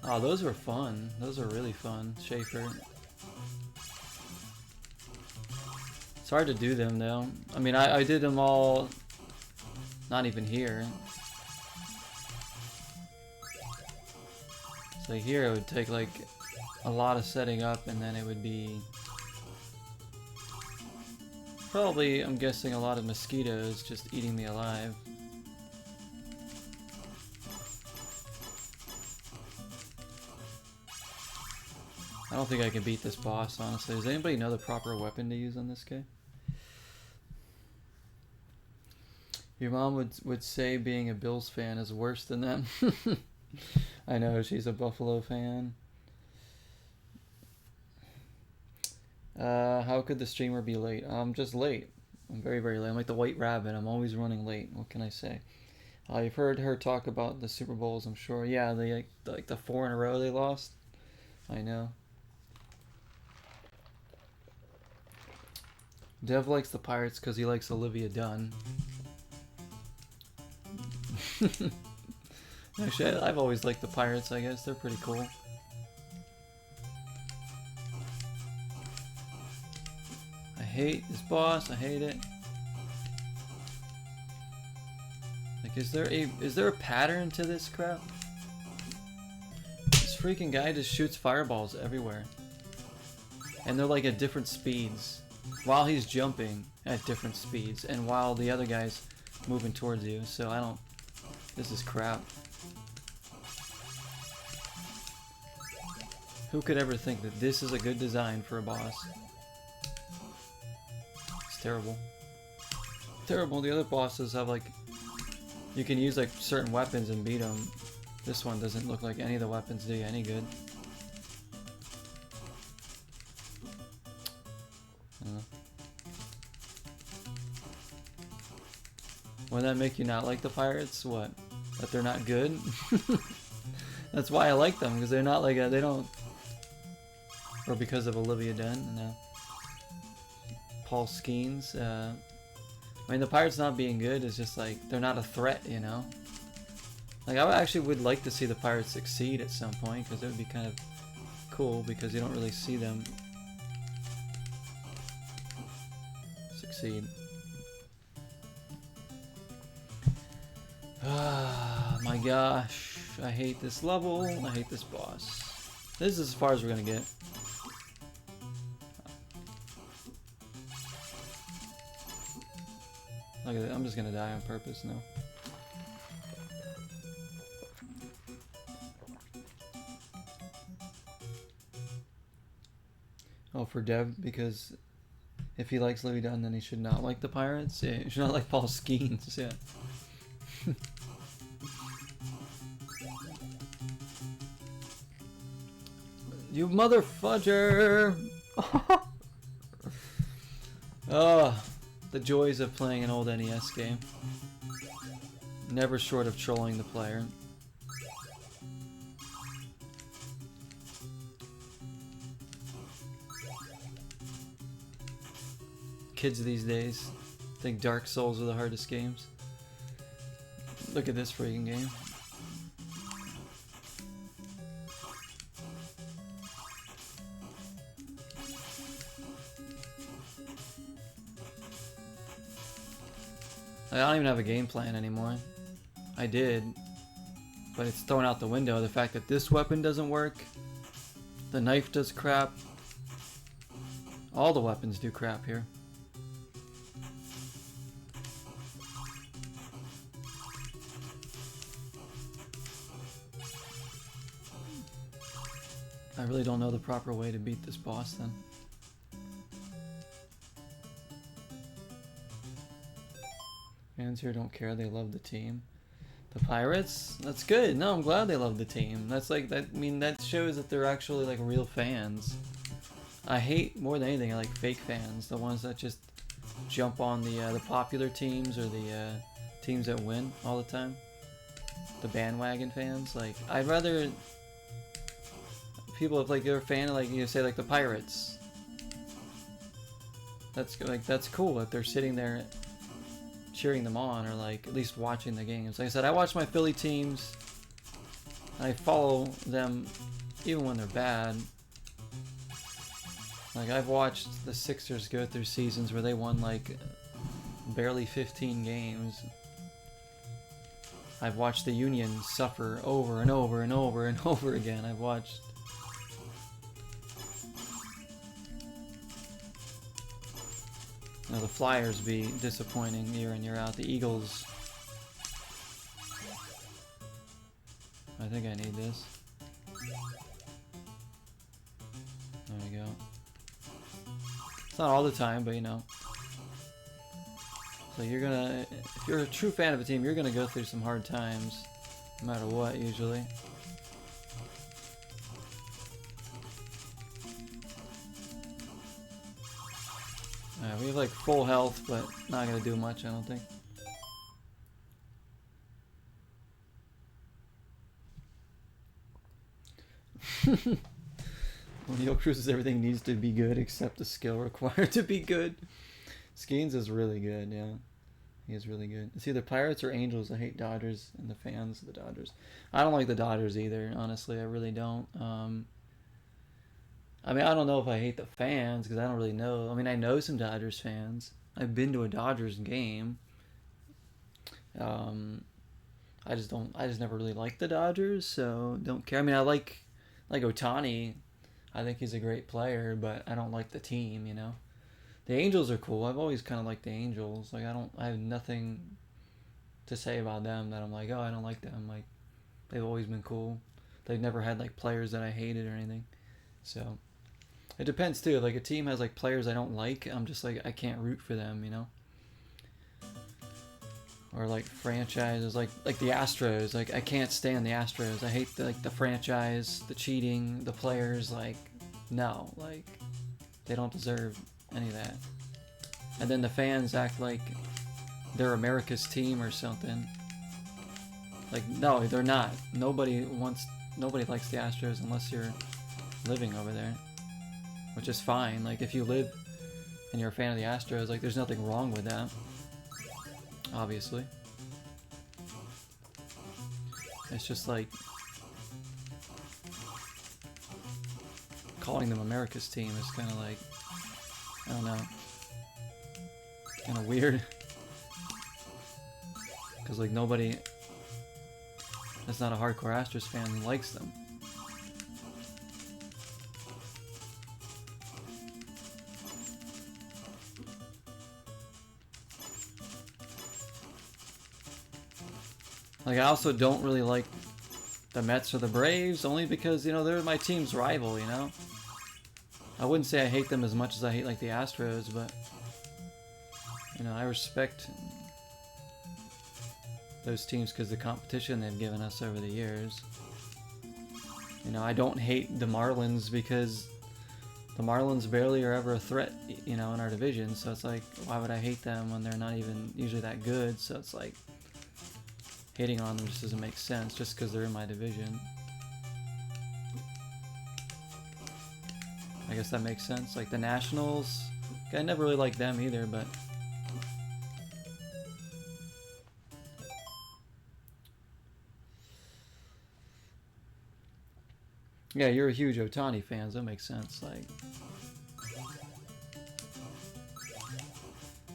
Oh, those were fun. Those are really fun. Schaefer. It's hard to do them though. I mean, I did them all not even here. Like here it would take like a lot of setting up, and then it would be probably, I'm guessing, a lot of mosquitoes just eating me alive. I don't think I can beat this boss, honestly. Does anybody know the proper weapon to use on this guy? Your mom would say being a Bills fan is worse than them. I know, she's a Buffalo fan. How could the streamer be late? I'm just late. I'm very, very late. I'm like the White Rabbit. I'm always running late. What can I say? You've heard her talk about the Super Bowls, I'm sure. Yeah, they like the 4 in a row they lost. I know. Dev likes the Pirates because he likes Olivia Dunn. Actually, I've always liked the Pirates, I guess. They're pretty cool. I hate this boss. I hate it. Like, is there a pattern to this crap? This freaking guy just shoots fireballs everywhere. And they're like at different speeds. While he's jumping at different speeds, and while the other guy's moving towards you, so I don't... This is crap. Who could ever think that this is a good design for a boss? It's terrible. Terrible. The other bosses have like... You can use like certain weapons and beat them. This one doesn't look like any of the weapons do you any good. Would that make you not like the Pirates? What? That they're not good? That's why I like them, because they're not like they don't... Or because of Olivia Dunn, no. Paul Skeens, I mean, the Pirates not being good is just like, they're not a threat, you know? Like, I actually would like to see the Pirates succeed at some point, because it would be kind of cool, because you don't really see them succeed. Ah, my gosh. I hate this level. I hate this boss. This is as far as we're gonna get. Look at that. I'm just gonna die on purpose now. Oh, for Dev, because if he likes Livy Dunn, then he should not like the Pirates. Yeah, he should not like Paul Skeens. Yeah. You mother fudger! Oh, the joys of playing an old NES game. Never short of trolling the player. Kids these days think Dark Souls are the hardest games. Look at this freaking game. I don't even have a game plan anymore. I did, but it's thrown out the window. The fact that this weapon doesn't work, the knife does crap, all the weapons do crap here. I really don't know the proper way to beat this boss then. Fans here don't care, they love the team. The Pirates? That's good. No, I'm glad they love the team. That's like, that. I mean, that shows that they're actually like real fans. I hate, more than anything, I like fake fans. The ones that just jump on the popular teams or the teams that win all the time. The bandwagon fans. Like, I'd rather people, if like you're a fan of, like, you say like the Pirates. That's like, that's cool if they're sitting there cheering them on, or like at least watching the games. Like I said, I watch my Philly teams. I follow them even when they're bad. Like, I've watched the Sixers go through seasons where they won like barely 15 games. I've watched the Union suffer over and over and over and over again. I've watched... You know, the Flyers be disappointing year in, year out. The Eagles... I think I need this. There we go. It's not all the time, but you know. So you're gonna... If you're a true fan of a team, you're gonna go through some hard times. No matter what, usually. Alright, we have like full health, but not gonna do much, I don't think. O'Neal Cruz's everything needs to be good except the skill required to be good. Skeens is really good, yeah. He is really good. It's either Pirates or Angels. I hate Dodgers and the fans of the Dodgers. I don't like the Dodgers either, honestly. I really don't. I mean, I don't know if I hate the fans because I don't really know. I mean, I know some Dodgers fans. I've been to a Dodgers game. I just never really liked the Dodgers, so don't care. I mean, I like Ohtani. I think he's a great player, but I don't like the team, you know. The Angels are cool. I've always kind of liked the Angels. Like, I have nothing to say about them that I'm like, oh, I don't like them. Like, they've always been cool. They've never had like players that I hated or anything. So it depends too. Like, a team has like players I don't like, I'm just like, I can't root for them, you know. Or like franchises, like the Astros. Like, I can't stand the Astros. I hate the franchise, the cheating, the players. Like, no, like they don't deserve any of that. And then the fans act like they're America's team or something. Like, no, they're not. Nobody likes the Astros unless you're living over there, which is fine. Like, if you live and you're a fan of the Astros, like, there's nothing wrong with that, obviously. It's just like calling them America's team is kind of like, I don't know, kind of weird. Because like nobody that's not a hardcore Astros fan likes them. Like, I also don't really like the Mets or the Braves, only because, you know, they're my team's rival, you know? I wouldn't say I hate them as much as I hate, like, the Astros, but, you know, I respect those teams because the competition they've given us over the years. You know, I don't hate the Marlins because the Marlins barely are ever a threat, you know, in our division, so it's like, why would I hate them when they're not even usually that good? So it's like, hating on them just doesn't make sense just because they're in my division. I guess that makes sense. Like the Nationals, I never really liked them either, but yeah, you're a huge Ohtani fan, so that makes sense. Like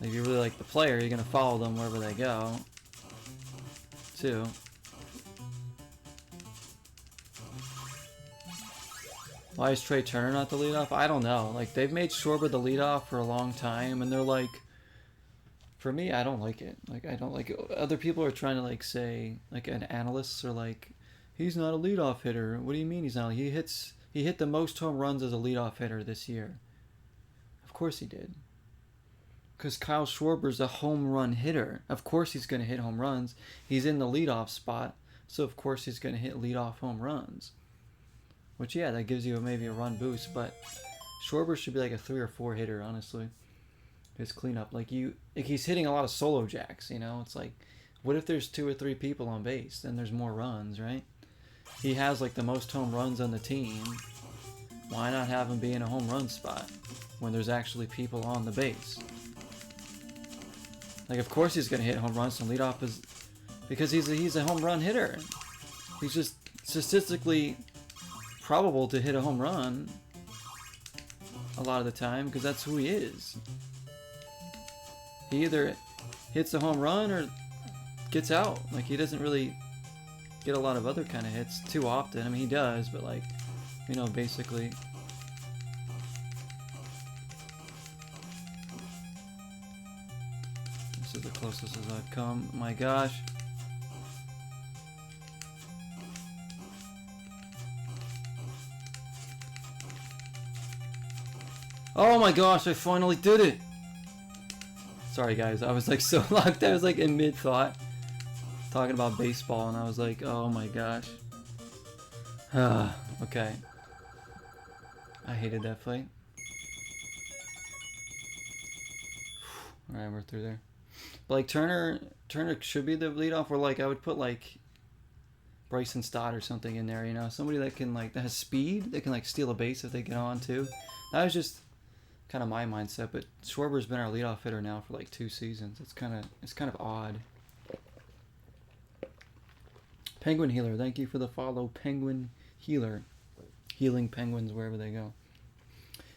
if you really like the player, you're gonna follow them wherever they go too. Why is Trey Turner not the leadoff? I don't know. Like, they've made Schwarber the leadoff for a long time, and they're like, for me, I don't like it. Like, I don't like it. Other people are trying to, like, say, like, analysts are like, he's not a leadoff hitter. What do you mean he's not? He hit the most home runs as a leadoff hitter this year. Of course he did. Because Kyle Schwarber's a home run hitter. Of course he's going to hit home runs. He's in the leadoff spot, so of course he's going to hit leadoff home runs. Which, yeah, that gives you maybe a run boost, but Schwarber should be like a 3 or 4 hitter, honestly. His cleanup. Like, he's hitting a lot of solo jacks, you know? It's like, what if there's 2 or 3 people on base? Then there's more runs, right? He has, like, the most home runs on the team. Why not have him be in a home run spot when there's actually people on the base? Like, of course he's going to hit home runs and leadoff is because he's a home run hitter. He's just statistically probable to hit a home run a lot of the time because that's who he is. He either hits a home run or gets out. Like, he doesn't really get a lot of other kind of hits too often. I mean, he does, but like, you know, basically. This is the closest as I've come. My gosh. Oh my gosh, I finally did it! Sorry guys, I was like so locked, I was like in mid-thought talking about baseball and I was like, oh my gosh. Okay. I hated that fight. Alright, we're through there. But like Turner should be the leadoff, or like I would put like Bryson Stott or something in there, you know, somebody that can like, that has speed, that can like steal a base if they get on too. That was just kind of my mindset, but Schwarber's been our leadoff hitter now for like 2 seasons. It's kind of odd. Penguin Healer, thank you for the follow. Penguin Healer, healing penguins wherever they go.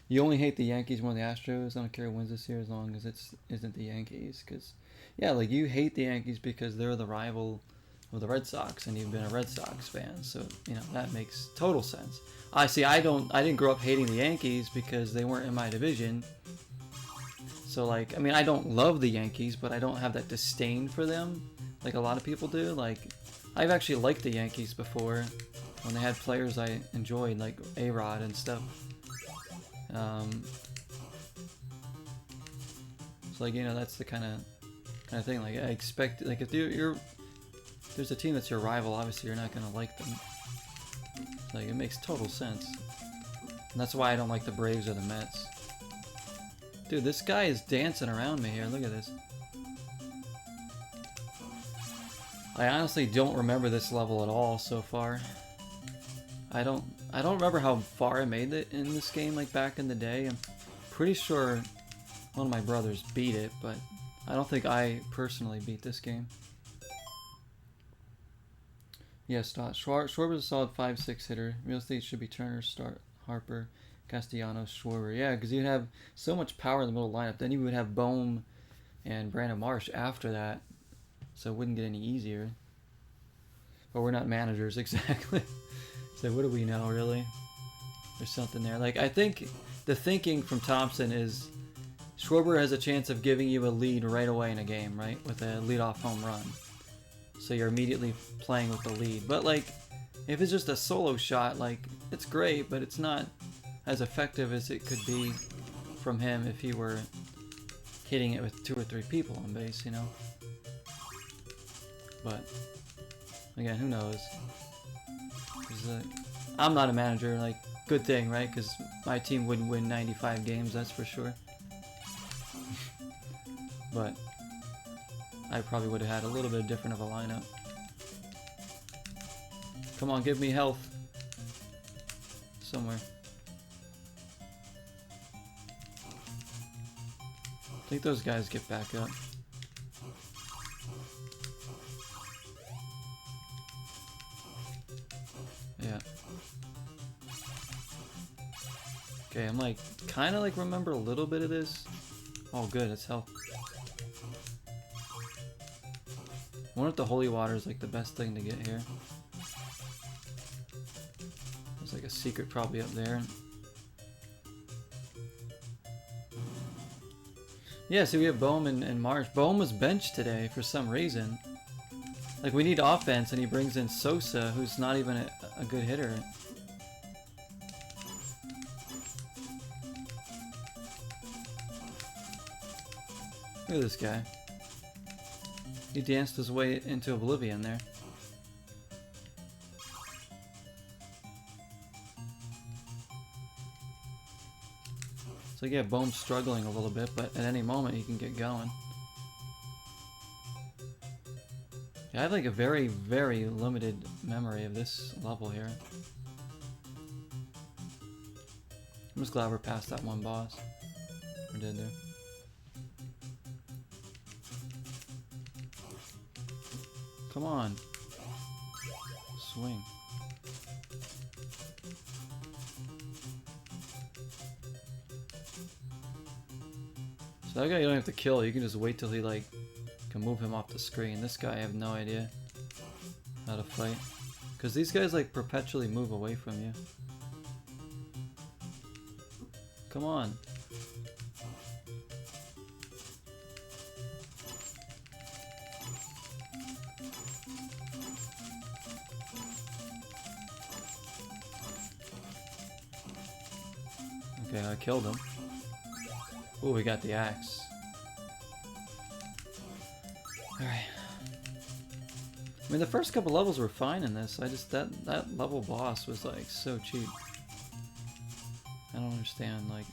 You only hate the Yankees more than the Astros. I don't care who wins this year as long as it isn't the Yankees. Because yeah, like you hate the Yankees because they're the rival of the Red Sox, and you've been a Red Sox fan, so you know that makes total sense. I didn't grow up hating the Yankees because they weren't in my division. So like, I mean, I don't love the Yankees, but I don't have that disdain for them like a lot of people do. Like, I've actually liked the Yankees before when they had players I enjoyed, like A-Rod and stuff. So like, you know, that's the kind of thing. Like, I expect, like, if there's a team that's your rival, obviously you're not gonna like them. Like, it makes total sense. And that's why I don't like the Braves or the Mets. Dude, this guy is dancing around me here. Look at this. I honestly don't remember this level at all so far. I don't remember how far I made it in this game, like back in the day. I'm pretty sure one of my brothers beat it, but I don't think I personally beat this game. Yes, Schwarber's a solid 5-6 hitter. Real estate should be Turner, Start, Harper, Castellanos, Schwarber. Yeah, because you'd have so much power in the middle lineup. Then you would have Bohm and Brandon Marsh after that, so it wouldn't get any easier. But we're not managers exactly. So what do we know, really? There's something there. Like, I think the thinking from Thompson is Schwarber has a chance of giving you a lead right away in a game, right? With a leadoff home run. So you're immediately playing with the lead. But like, if it's just a solo shot, like, it's great, but it's not as effective as it could be from him if he were hitting it with 2 or 3 people on base, you know? But again, who knows? I'm not a manager, like, good thing, right? Because my team wouldn't win 95 games, that's for sure. But I probably would have had a little bit different of a lineup. Come on, give me health. Somewhere. I think those guys get back up. Yeah. Okay, I'm like, kind of like remember a little bit of this. Oh good, it's health. I wonder if the holy water is like the best thing to get here. There's like a secret probably up there. Yeah, so we have Bohm and Marsh. Bohm was benched today for some reason. Like, we need offense, and he brings in Sosa, who's not even a good hitter. Look at this guy. He danced his way into oblivion there. So yeah, Bohm's struggling a little bit, but at any moment he can get going. Yeah, I have like a very, very limited memory of this level here. I'm just glad we're past that one boss. We did there. Come on. Swing. So that guy you don't have to kill, you can just wait till he like can move him off the screen. This guy I have no idea how to fight. Because these guys like perpetually move away from you. Come on. Okay, I killed him. Ooh, we got the axe. Alright. I mean, the first couple levels were fine in this. I just, that level boss was like so cheap. I don't understand, like.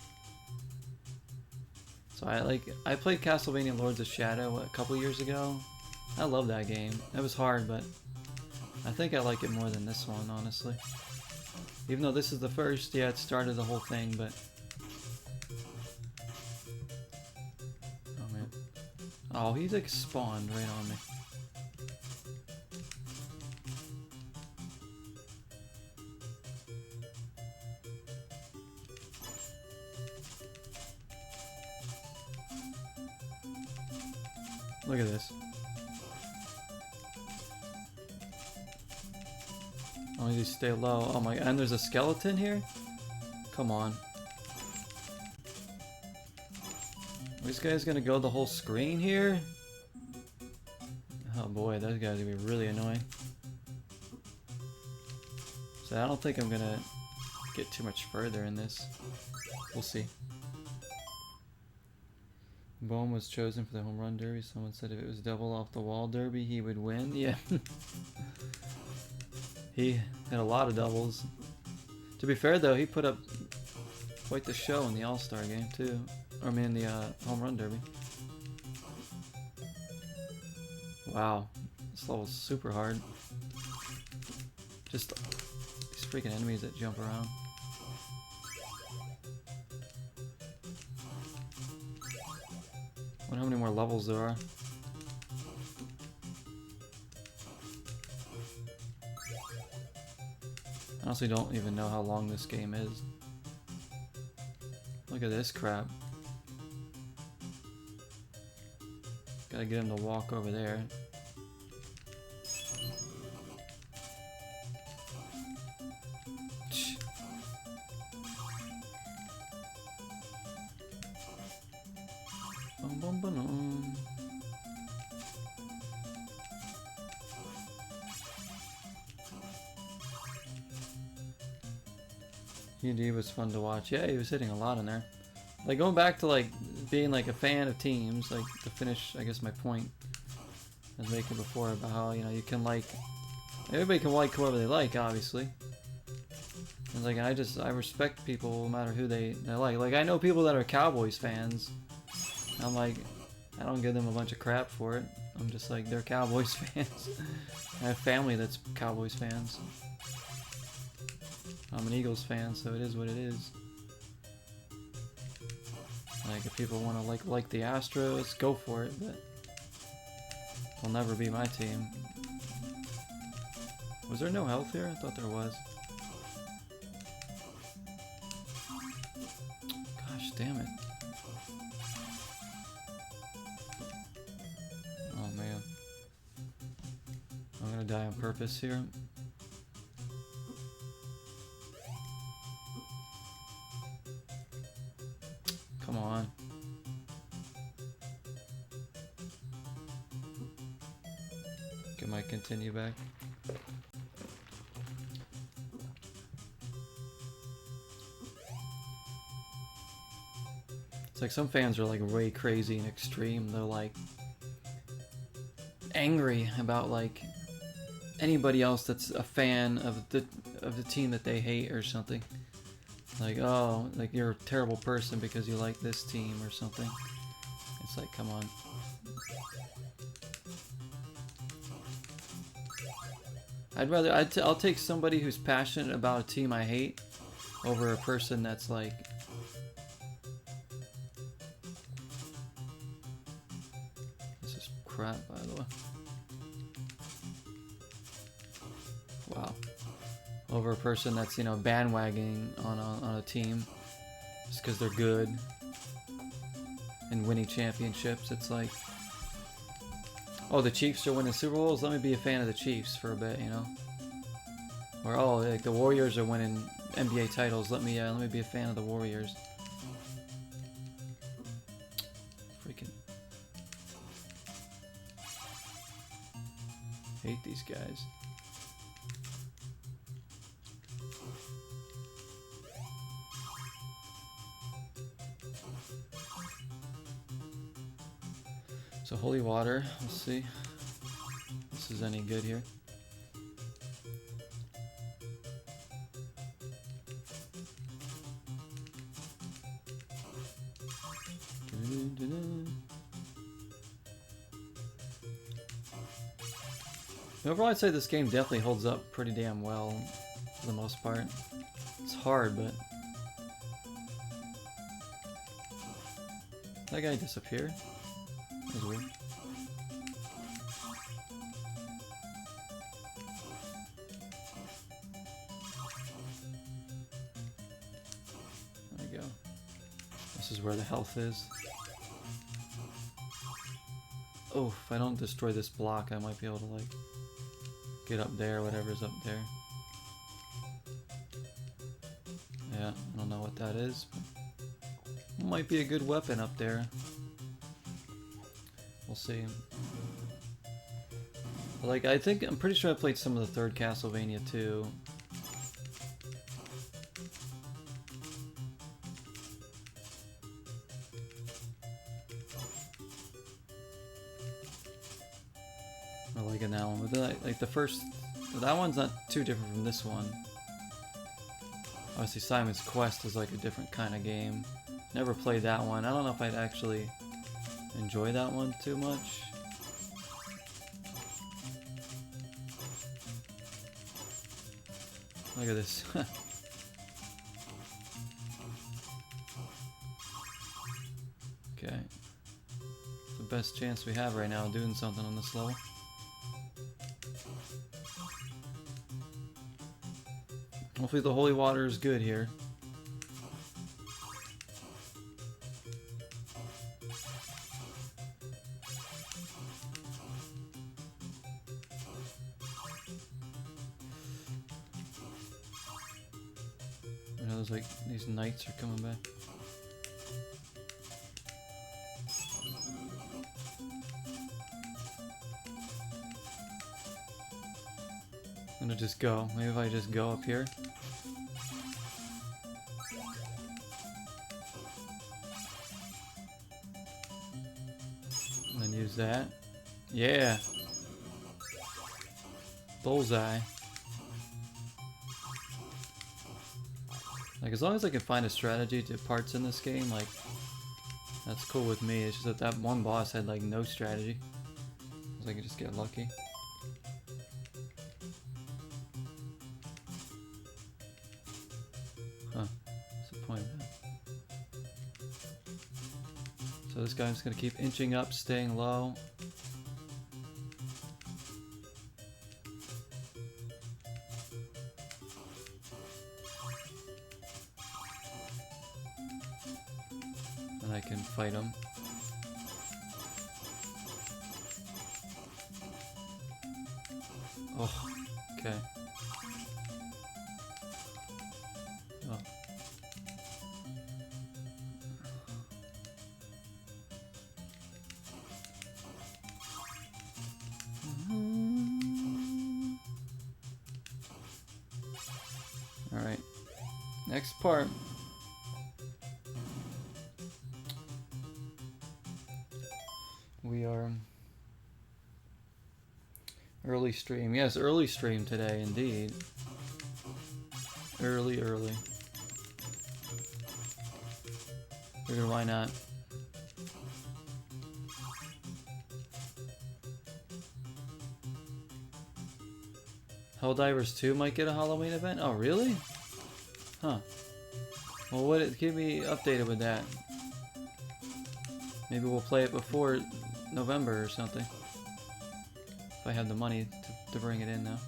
So I played Castlevania Lords of Shadow a couple years ago. I love that game. It was hard, but I think I like it more than this one, honestly. Even though this is the first, yeah, it started the whole thing, but... Oh, man. Oh, he's like spawned right on me. Look at this. Oh, you stay low. Oh my, and there's a skeleton here? Come on. This guy's gonna go the whole screen here? Oh boy, those guys are gonna be really annoying. So I don't think I'm gonna get too much further in this. We'll see. Bohm was chosen for the home run derby. Someone said if it was double off the wall derby, he would win. Yeah. He had a lot of doubles. To be fair though, he put up quite the show in the All-Star game too. Or I mean the home run derby. Wow. This level's super hard. Just these freaking enemies that jump around. I wonder how many more levels there are. I honestly don't even know how long this game is. Look at this crap. Gotta get him to walk over there. Bum, bum, ba-dum. D&D was fun to watch. Yeah, he was hitting a lot in there. Like going back to like being like a fan of teams, like to finish, I guess my point I was making before about how, you know, you can like, everybody can like whoever they like, obviously. And like I respect people no matter who they like. Like I know people that are Cowboys fans. I'm like, I don't give them a bunch of crap for it. I'm just like, they're Cowboys fans. I have family that's Cowboys fans. I'm an Eagles fan, so it is what it is. Like, if people want to like the Astros, go for it, but they'll never be my team. Was there no health here? I thought there was. Gosh, damn it. Oh, man. I'm gonna die on purpose here. Come on. Get my continue back. It's like some fans are like way crazy and extreme. They're like angry about like anybody else that's a fan of the team that they hate or something. Like, oh, like you're a terrible person because you like this team or something. It's like, come on. I'll take somebody who's passionate about a team I hate over a person that's like... This is crap, by the way. Wow. Over a person that's, you know, bandwagoning on a team just because they're good and winning championships. It's like, oh, the Chiefs are winning Super Bowls? Let me be a fan of the Chiefs for a bit, you know? Or oh, like the Warriors are winning NBA titles. Let me be a fan of the Warriors. Freaking hate these guys. So holy water, let's see if this is any good here. Overall, I'd say this game definitely holds up pretty damn well for the most part. It's hard, but... That guy disappeared? That was weird. There we go. This is where the health is. Oh, if I don't destroy this block, I might be able to, like, get up there, whatever's up there. Yeah, I don't know what that is, but might be a good weapon up there. We'll see. But, like, I'm pretty sure I played some of the third Castlevania too. I like it that one, but then, like the first, that one's not too different from this one. Obviously, Simon's Quest is like a different kind of game. Never played that one. I don't know if I'd actually enjoy that one too much. Look at this. Okay. It's the best chance we have right now doing something on this level. Hopefully the holy water is good here. You know, there's like these knights are coming back. I'm gonna just go. Maybe if I just go up here. And then use that. Yeah! Bullseye. Like, as long as I can find a strategy to parts in this game, like, that's cool with me. It's just that one boss had, like, no strategy. So I could just get lucky. Huh. What's the point of that? So this guy's gonna keep inching up, staying low. And I can fight him. Oh, okay. Oh. Alright. Next part. We are early stream. Yes, early stream today, indeed. Early. Figured why not? Helldivers 2 might get a Halloween event? Oh, really? Huh. Well, keep me updated with that. Maybe we'll play it before November or something. If I have the money to bring it in now.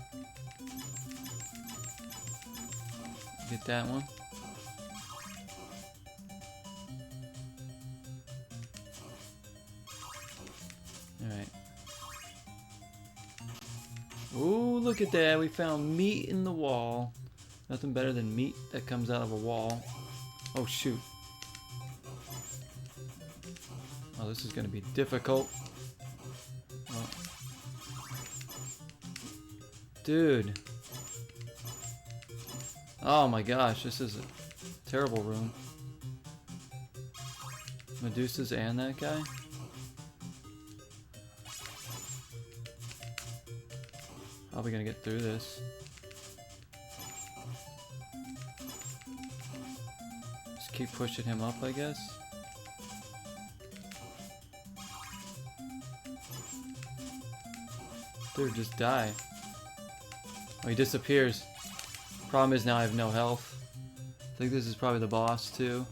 Get that one. Alright. Ooh, look at that. We found meat in the wall. Nothing better than meat that comes out of a wall. Oh, shoot. Oh, this is going to be difficult. Oh. Dude. Oh my gosh, this is a terrible room. Medusas and that guy? How are we gonna get through this? Just keep pushing him up, I guess. Dude, just die. Oh, he disappears. Problem is now I have no health. I think this is probably the boss too.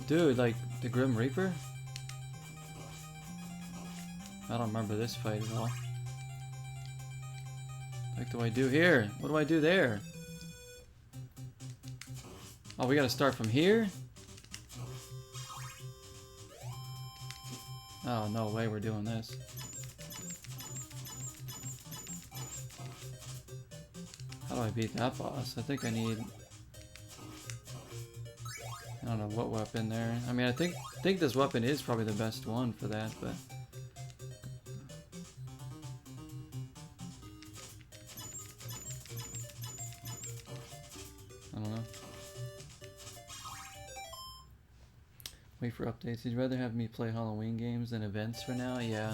Dude, like the Grim Reaper? I don't remember this fight at all. What do I do here? What do I do there? Oh, we gotta start from here? Oh, no way we're doing this. How do I beat that boss? I think I need... I don't know what weapon there. I mean, I think this weapon is probably the best one for that, but... I don't know. Wait for updates. Would you rather have me play Halloween games than events for now? Yeah.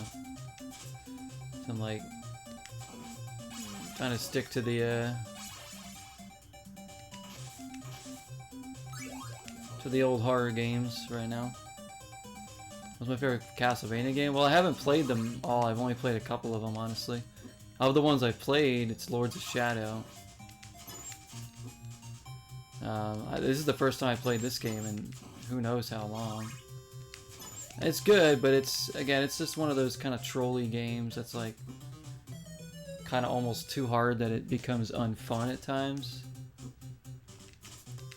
So I'm like... trying to stick to the old horror games right now. What's my favorite Castlevania game? Well, I haven't played them all. I've only played a couple of them, honestly. Of the ones I've played, it's Lords of Shadow. This is the first time I played this game in who knows how long. It's good, but it's just one of those kind of trolly games that's like kind of almost too hard that it becomes unfun at times.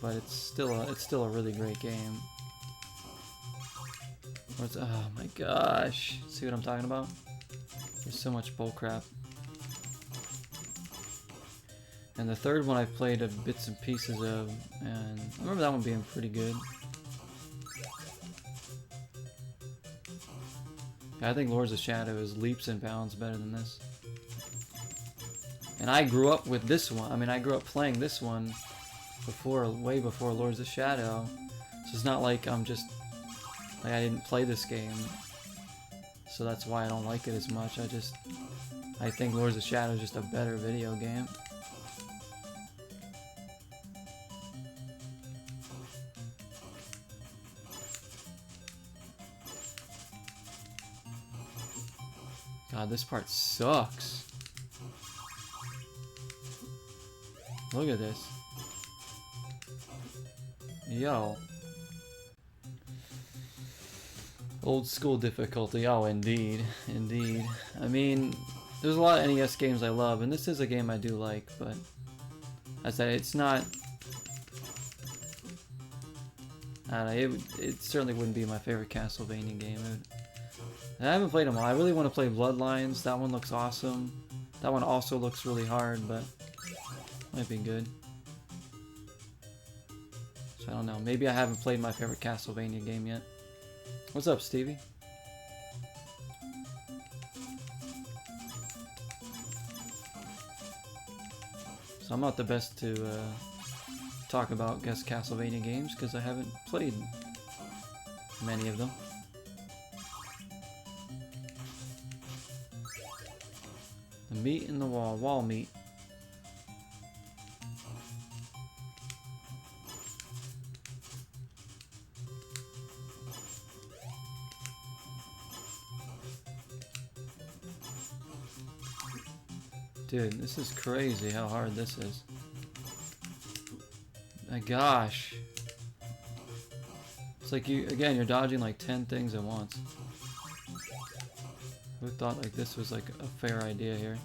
But it's still a really great game. Oh my gosh! See what I'm talking about? There's so much bullcrap. And the third one I've played bits and pieces of, and I remember that one being pretty good. I think Lords of Shadow is leaps and bounds better than this. And I grew up with this one. I mean, I grew up playing this one way before Lords of Shadow. So it's not like I'm just, like I didn't play this game. So that's why I don't like it as much. I think Lords of Shadow is just a better video game. God, this part sucks. Look at this. Yo. Old school difficulty. Oh, indeed. Indeed. I mean, there's a lot of NES games I love, and this is a game I do like, but I said it's not... I don't know, it certainly wouldn't be my favorite Castlevania game. I haven't played them all. I really want to play Bloodlines. That one looks awesome. That one also looks really hard, but might be good. So I don't know. Maybe I haven't played my favorite Castlevania game yet. What's up, Stevie? So I'm not the best to talk about Castlevania games because I haven't played many of them. The meat in the wall meat. Dude, this is crazy how hard this is. My gosh. It's like you're dodging like 10 things at once. Who thought like this was like a fair idea here?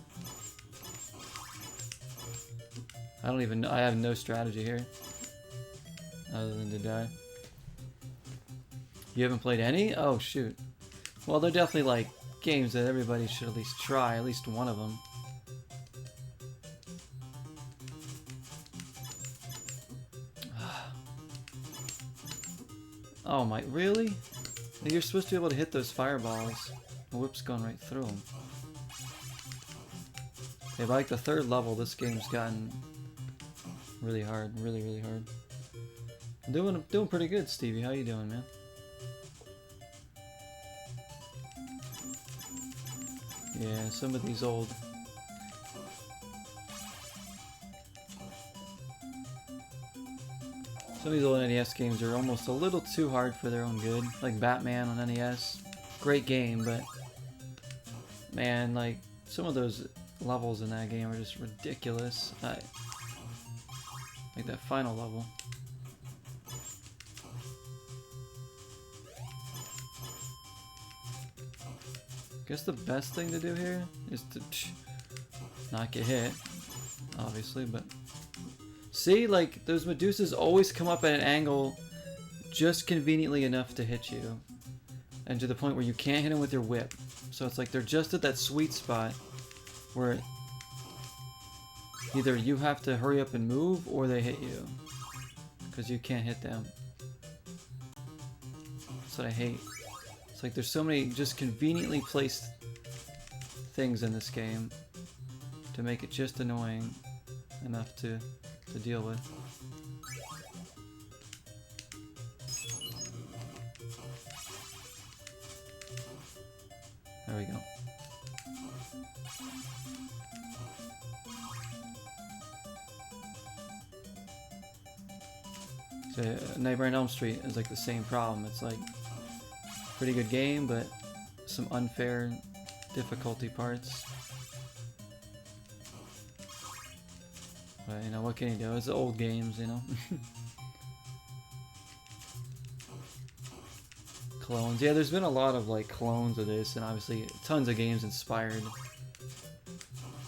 I have no strategy here. Other than to die. You haven't played any? Oh shoot. Well, they're definitely like games that everybody should at least try, at least one of them. Oh my, really? You're supposed to be able to hit those fireballs. The whip's going right through them. Okay, by like the third level, this game's gotten really hard, really, really hard. I'm doing pretty good, Stevie. How you doing, man? Yeah, some of these old... Some of these old NES games are almost a little too hard for their own good. Like Batman on NES. Great game, but... Man, like, some of those levels in that game are just ridiculous. Like that final level. Guess the best thing to do here is to not get hit, obviously, but... See, like, those Medusas always come up at an angle just conveniently enough to hit you. And to the point where you can't hit them with your whip. So it's like they're just at that sweet spot where either you have to hurry up and move or they hit you. Because you can't hit them. That's what I hate. It's like there's so many just conveniently placed things in this game to make it just annoying enough to deal with. There we go. So, Nightmare on Elm Street is like the same problem. It's like pretty good game, but some unfair difficulty parts. But, you know, what can you do? It's old games, you know. Clones. Yeah, there's been a lot of like clones of this, and obviously tons of games inspired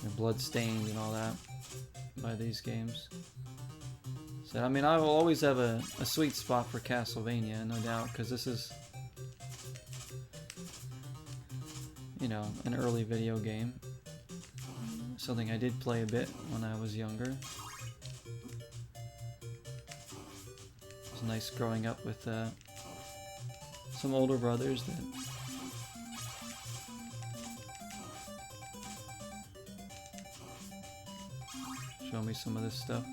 and Bloodstained and all that by these games. So I mean, I will always have a sweet spot for Castlevania, no doubt, because this is, you know, an early video game. Something I did play a bit when I was younger. It was nice growing up with some older brothers that show me some of this stuff.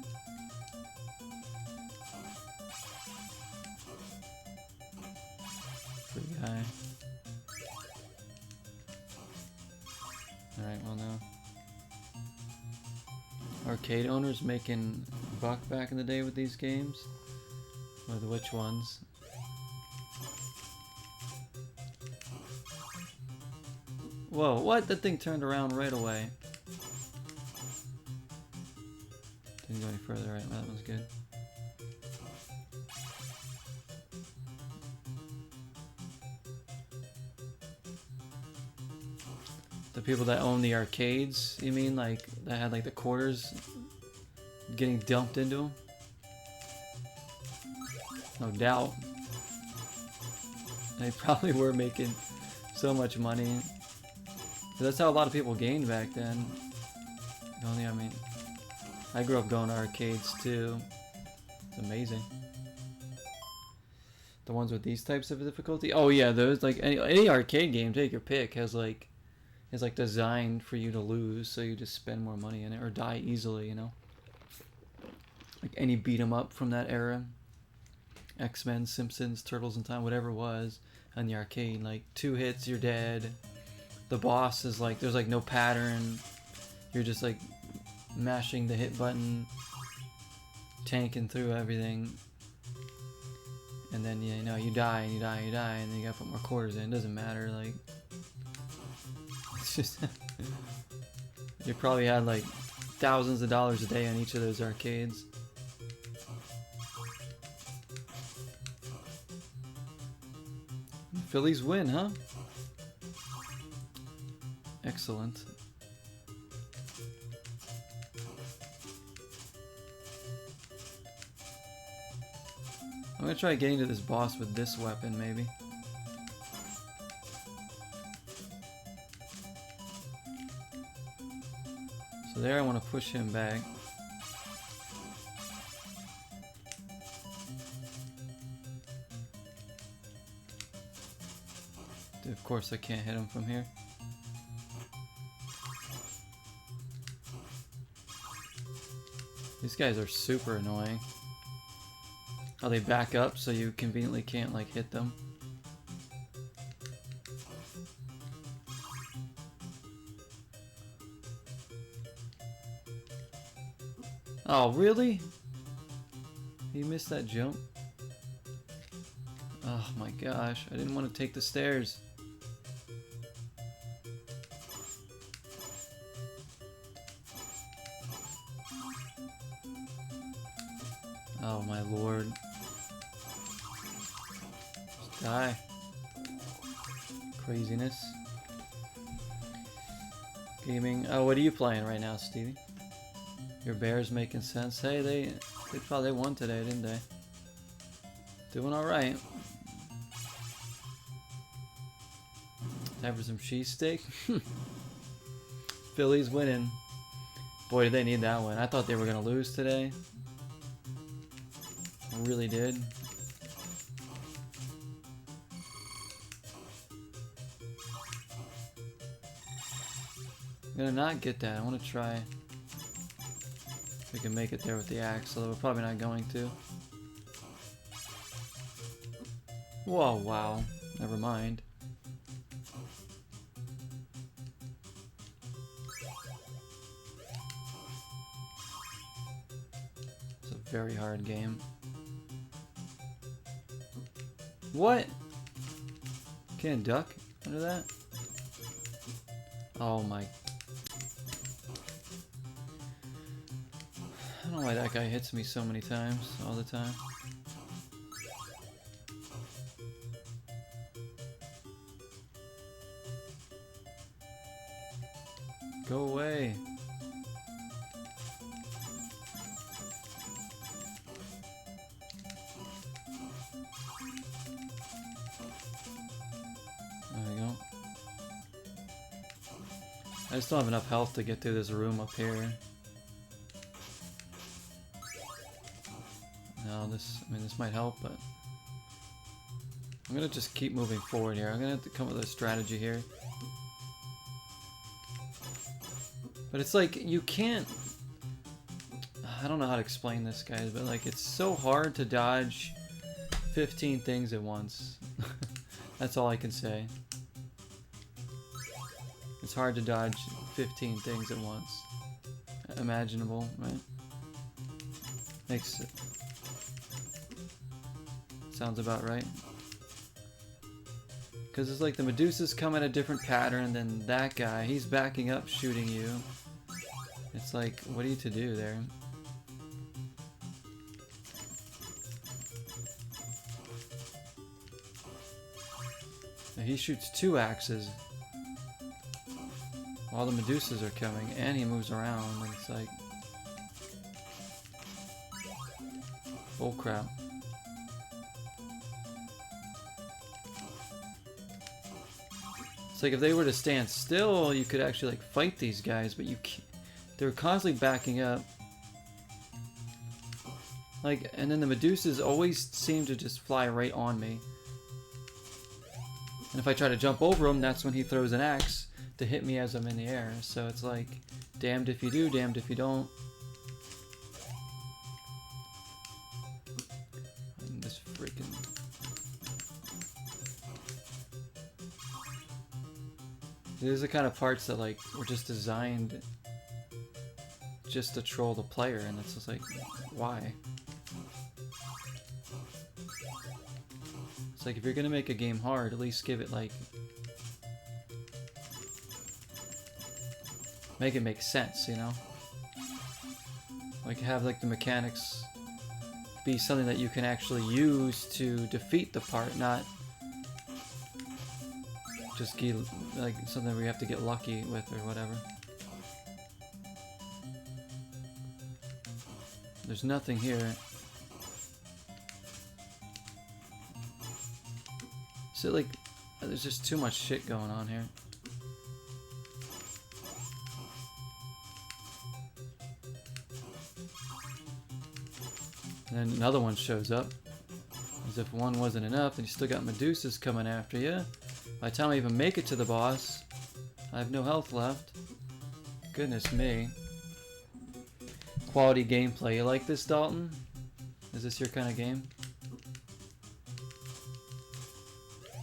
Free guy. Alright, well now. Arcade owners making buck back in the day with these games? With which ones? Whoa, what? That thing turned around right away. Didn't go any further, right? That one's good. The people that own the arcades, you mean? Like, that had like the quarters getting dumped into them? No doubt. They probably were making so much money. That's how a lot of people gained back then. Only, I mean, I grew up going to arcades too. It's amazing. The ones with these types of difficulty. Oh yeah, those like any arcade game, take your pick, is like designed for you to lose, so you just spend more money in it or die easily, you know. Like any beat 'em up from that era, X-Men, Simpsons, Turtles in Time, whatever it was, on the arcade, like 2 hits, you're dead. The boss is like, there's like no pattern. You're just like mashing the hit button, tanking through everything. And then, you know, you die and you die and you die, and then you gotta put more quarters in. It doesn't matter, like, it's just, you probably had like thousands of dollars a day on each of those arcades. Phillies win, huh? Excellent. I'm gonna try getting to this boss with this weapon, maybe. So there I want to push him back. Of course I can't hit him from here. These guys are super annoying. How they back up so you conveniently can't like hit them. Oh, really? He missed that jump? Oh my gosh, I didn't want to take the stairs. Oh my lord. Just die. Craziness. Gaming. Oh, what are you playing right now, Stevie? Your Bears making sense. Hey, they probably won today, didn't they? Doing alright. Time for some cheesesteak? Phillies winning. Boy, did they need that one. I thought they were going to lose today. I really did. I'm going to not get that. I want to try if we can make it there with the axe, although we're probably not going to. Whoa, wow. Never mind. It's a very hard game. What? Can't duck under that? Oh my. I don't know why that guy hits me so many times all the time. Go away. There we go. I just don't have enough health to get through this room up here. No, this might help, but I'm gonna just keep moving forward here. I'm gonna have to come up with a strategy here. But it's like, you can't... I don't know how to explain this, guys, but like, it's so hard to dodge 15 things at once. That's all I can say. It's hard to dodge 15 things at once. Imaginable, right? Makes it... Sounds about right. Because it's like the Medusas come at a different pattern than that guy. He's backing up, shooting you. It's like, what are you to do there? Now he shoots 2 axes while the Medusas are coming, and he moves around, and it's like... bull crap. It's like if they were to stand still, you could actually like fight these guys, but you can't. They're constantly backing up. Like, and then the Medusas always seem to just fly right on me. And if I try to jump over him, that's when he throws an axe to hit me as I'm in the air. So it's like, damned if you do, damned if you don't. And this freaking... These are the kind of parts that like were just designed just to troll the player, and it's just like, why? It's like, if you're gonna make a game hard, at least give it like... make it make sense, you know? Like, have like the mechanics be something that you can actually use to defeat the part, not just get, like, something where you have to get lucky with or whatever. There's nothing here. So like, there's just too much shit going on here. then another one shows up. As if one wasn't enough, and you still got Medusas coming after you. By the time I even make it to the boss, I have no health left. Goodness me. Quality gameplay. You like this, Dalton? Is this your kind of game?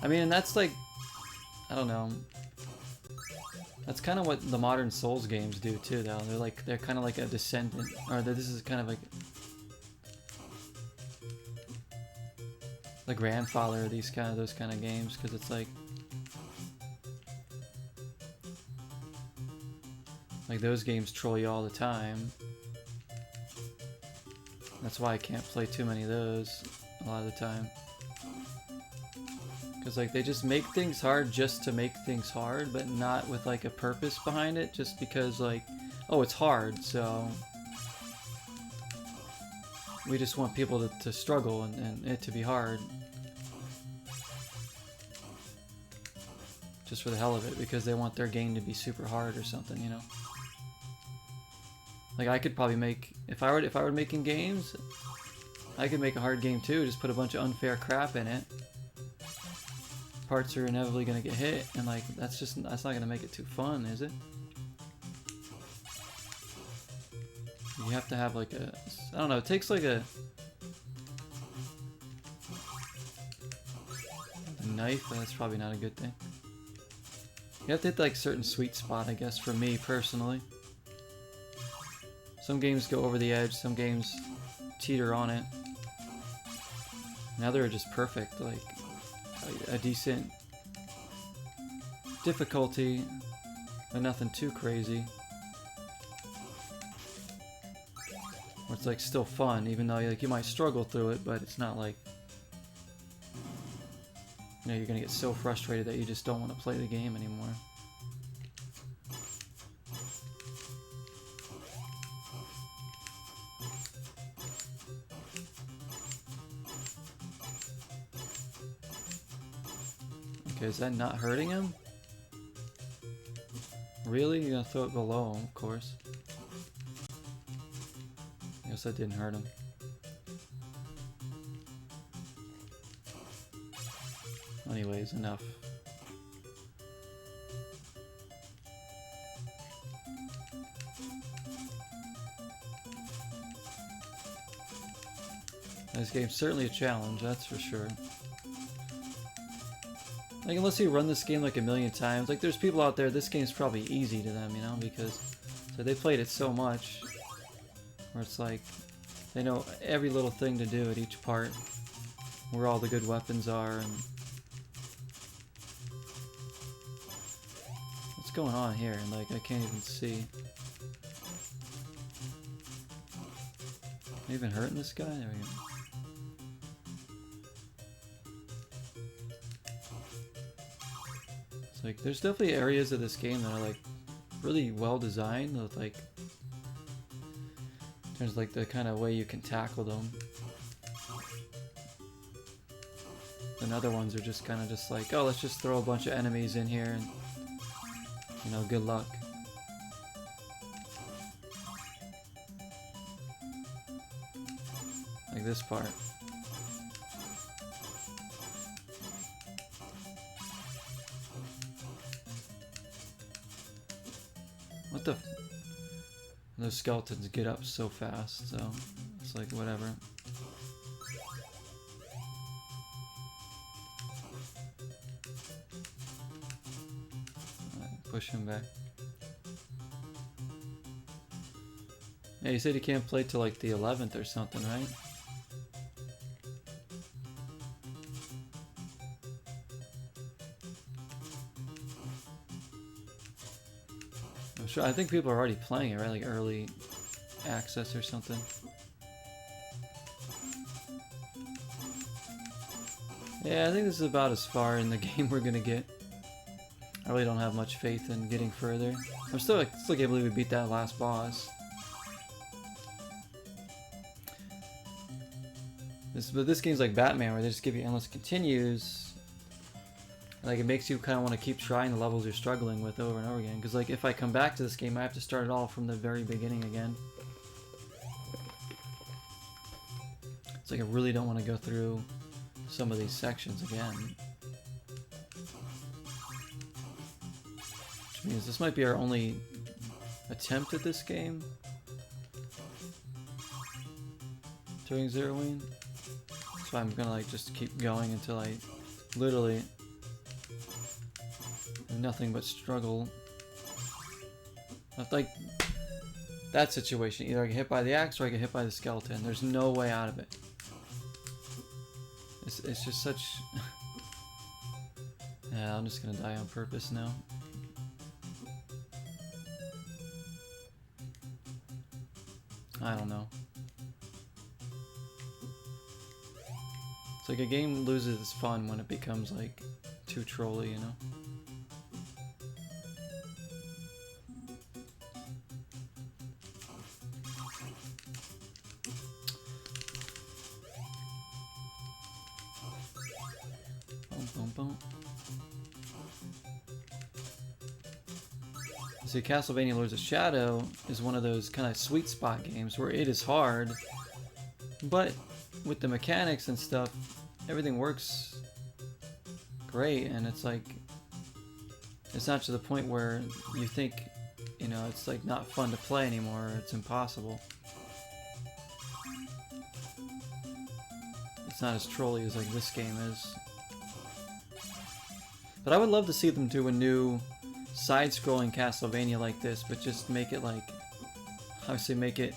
I mean, that's like, I don't know. That's kind of what the modern Souls games do too, though. They're kind of like a descendant, or this is kind of like the grandfather of those kind of games, because it's like those games troll you all the time. That's why I can't play too many of those a lot of the time. Because like they just make things hard just to make things hard, but not with like a purpose behind it, just because like, oh, it's hard, so we just want people to struggle and it to be hard. Just for the hell of it, because they want their game to be super hard or something, you know? Like I could probably make, if I were making games, I could make a hard game too, just put a bunch of unfair crap in it. Parts are inevitably gonna get hit, and like that's not gonna make it too fun, is it? You have to have like a, I don't know, it takes like a knife, but that's probably not a good thing. You have to hit like a certain sweet spot, I guess, for me personally. Some games go over the edge, some games teeter on it. Now they're just perfect, like a decent difficulty, but nothing too crazy. Where it's like still fun, even though like you might struggle through it, but it's not like, you know, you're gonna get so frustrated that you just don't want to play the game anymore. Okay, is that not hurting him? Really? You're gonna throw it below him, of course. I guess that didn't hurt him. Anyways, enough. This game's certainly a challenge, that's for sure. Like, unless you run this game like a million times, like there's people out there, this game's probably easy to them, you know, because so they played it so much, where it's like, they know every little thing to do at each part, where all the good weapons are, and what's going on here, and like, I can't even see. Am I even hurting this guy? There we go. Like, there's definitely areas of this game that are like really well designed with like, there's like the kind of way you can tackle them. And other ones are just kind of just like, oh, let's just throw a bunch of enemies in here and, you know, good luck. Like this part. What the f— those skeletons get up so fast, so it's like whatever. Push him back. Yeah, you said you can't play till like the 11th or something, right? Sure, I think people are already playing it, right? Like early access or something. Yeah, I think this is about as far in the game we're gonna get. I really don't have much faith in getting further. I still can't believe we beat that last boss. But this game's like Batman, where they just give you endless continues. Like, it makes you kind of want to keep trying the levels you're struggling with over and over again. Because, like, if I come back to this game, I have to start it all from the very beginning again. It's like I really don't want to go through some of these sections again. Which means this might be our only attempt at this game during Zeroing. So I'm gonna like just keep going until I literally have nothing but struggle. Like that situation, either I get hit by the axe or I get hit by the skeleton. There's no way out of it. It's just such... Yeah, I'm just gonna die on purpose now. I don't know. It's like a game loses its fun when it becomes like too trolly, you know? Boom, boom. See, Castlevania Lords of Shadow is one of those kind of sweet spot games where it is hard, but with the mechanics and stuff, everything works great, and it's like, it's not to the point where you think, you know, it's like not fun to play anymore, it's impossible. It's not as trolly as like this game is. But I would love to see them do a new side-scrolling Castlevania like this, but just make it like, how would I say, make it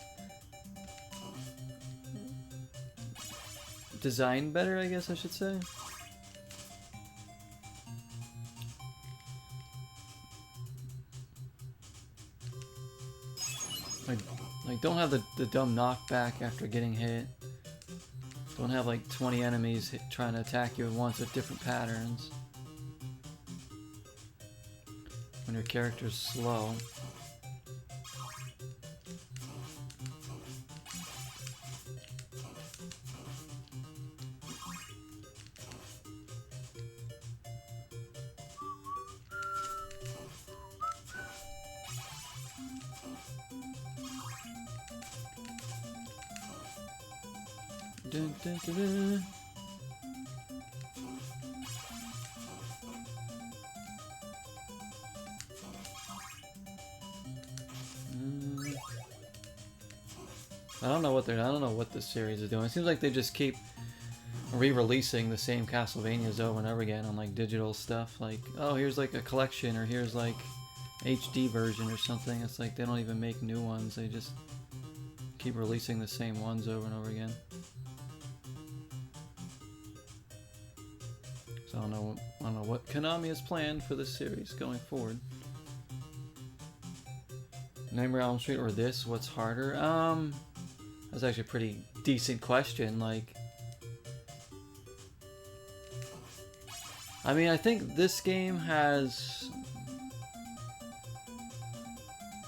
designed better, I guess I should say. Like don't have the dumb knockback after getting hit. Don't have like 20 enemies trying to attack you at once with different patterns. When your character's slow. Dun, dun, dun, dun. I don't know what this series is doing. It seems like they just keep re-releasing the same Castlevanias over and over again on like digital stuff. Like, oh, here's like a collection, or here's like HD version or something. It's like they don't even make new ones. They just keep releasing the same ones over and over again. So I don't know what Konami has planned for this series going forward. Nightmare on Elm Street or this? What's harder? That's actually a pretty decent question. Like, I mean, I think this game has...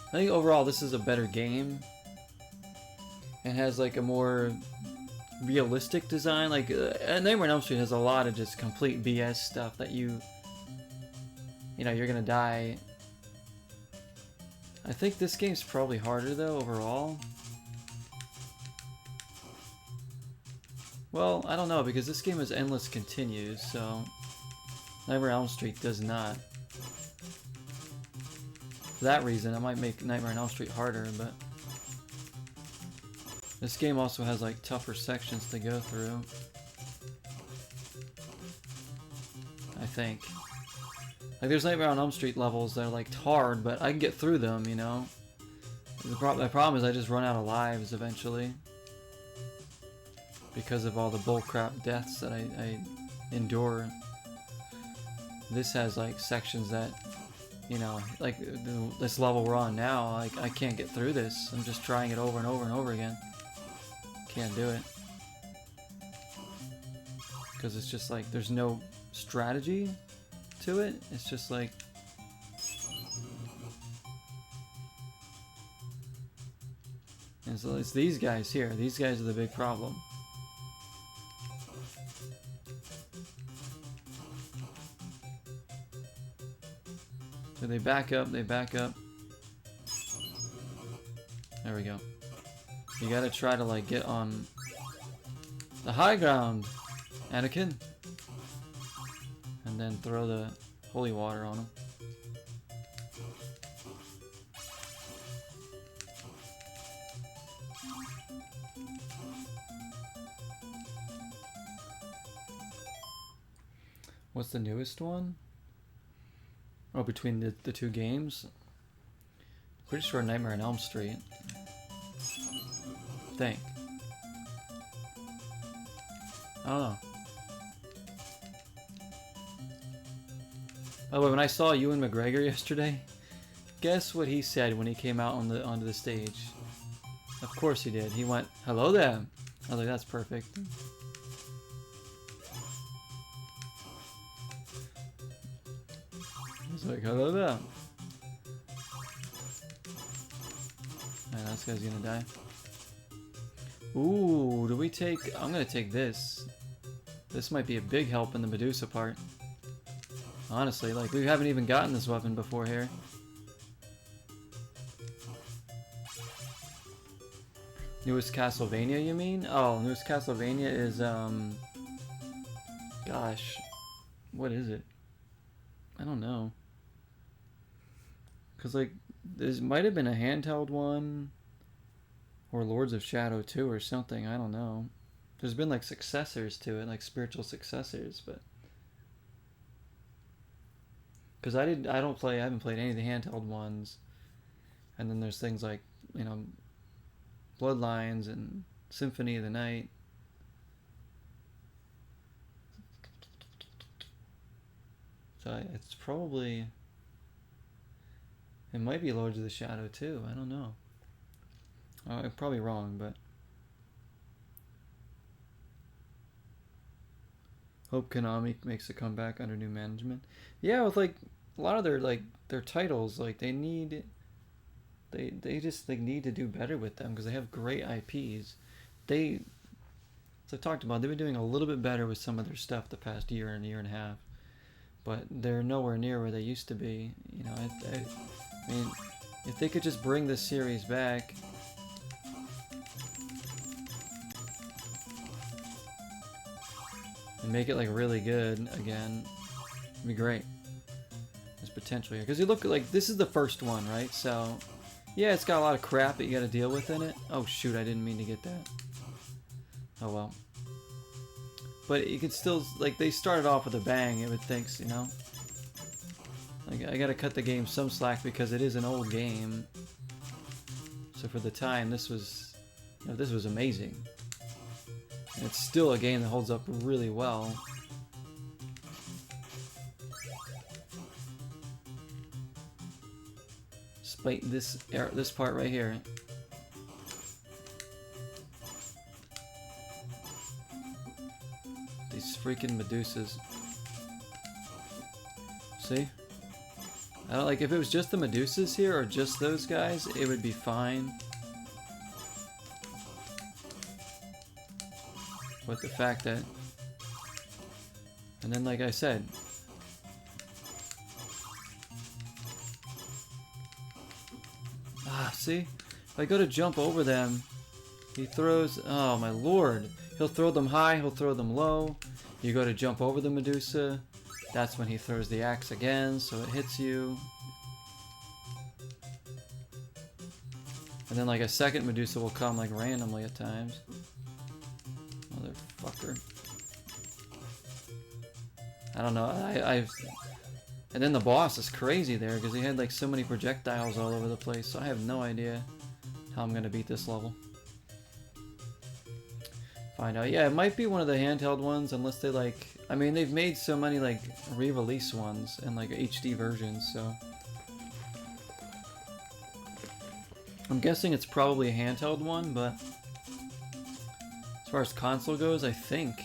I think overall this is a better game. And has like a more realistic design. Like, Nightmare on Elm Street has a lot of just complete BS stuff that you know, you're gonna die. I think this game's probably harder though, overall. Well, I don't know, because this game has endless continues, so Nightmare on Elm Street does not. For that reason, I might make Nightmare on Elm Street harder, but this game also has like tougher sections to go through. I think. Like, there's Nightmare on Elm Street levels that are like hard, but I can get through them, you know? The problem is I just run out of lives eventually. Because of all the bullcrap deaths that I endure. This has like sections that, you know, like this level we're on now, like I can't get through this. I'm just trying it over and over and over again. Can't do it. Because it's just like, there's no strategy to it. It's just like, and so it's these guys here. These guys are the big problem. So they back up, they back up. There we go. You gotta try to like get on The high ground, Anakin. And then throw the holy water on him. What's the newest one? Oh, between the two games? Pretty sure Nightmare on Elm Street. Think. I don't know. By the way, when I saw Ewan McGregor yesterday, guess what he said when he came out onto the stage? Of course he did. He went, "Hello there." I was like, that's perfect. He's like, "Hello there." Man, this guy's gonna die. Ooh, do we take... I'm gonna take this. This might be a big help in the Medusa part. Honestly, like, we haven't even gotten this weapon before here. Newest Castlevania, you mean? Oh, newest Castlevania is, gosh. What is it? I don't know. Because, like, there might have been a handheld one. Or Lords of Shadow 2 or something, I don't know. There's been, like, successors to it, like spiritual successors, but... Because I haven't played any of the handheld ones. And then there's things like, you know, Bloodlines and Symphony of the Night. So it's probably... It might be Lords of the Shadow too, I don't know. I'm probably wrong, but... Hope Konami makes a comeback under new management. Yeah, with like a lot of their titles, like they just need to do better with them because they have great IPs. As I talked about, they've been doing a little bit better with some of their stuff the past year and a half, but they're nowhere near where they used to be. You know, I mean, if they could just bring this series back. And make it like really good again, it'd be great. There's potential here because you look like this is the first one, right? So yeah, it's got a lot of crap that you got to deal with in it. Oh shoot, I didn't mean to get that. Oh well. But you could still, like, they started off with a bang, it would think, you know. Like, I got to cut the game some slack because it is an old game. So for the time, this was amazing. And it's still a game that holds up really well. Despite this part right here. These freaking Medusas. See? I don't like if it was just the Medusas here or just those guys, it would be fine. But the fact that, and then like I said, see, if I go to jump over them, he throws, oh my lord, he'll throw them high, he'll throw them low. You go to jump over the Medusa, that's when he throws the axe again, so it hits you. And then like a second Medusa will come like randomly at times. Motherfucker. I don't know, and then the boss is crazy there because he had like so many projectiles all over the place, so I have no idea how I'm gonna beat this level. Find out. Yeah, it might be one of the handheld ones unless they like, I mean they've made so many like re-release ones and like HD versions, so I'm guessing it's probably a handheld one, but as far as console goes, I think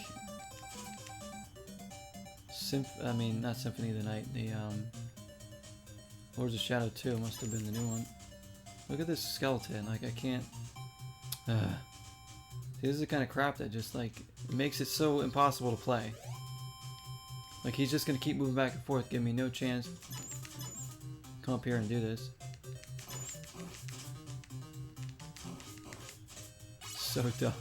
not Symphony of the Night, the Lords of Shadow 2 must have been the new one. Look at this skeleton, like I can't See, this is the kind of crap that just like makes it so impossible to play. Like he's just gonna keep moving back and forth, give me no chance. Come up here and do this. So dumb.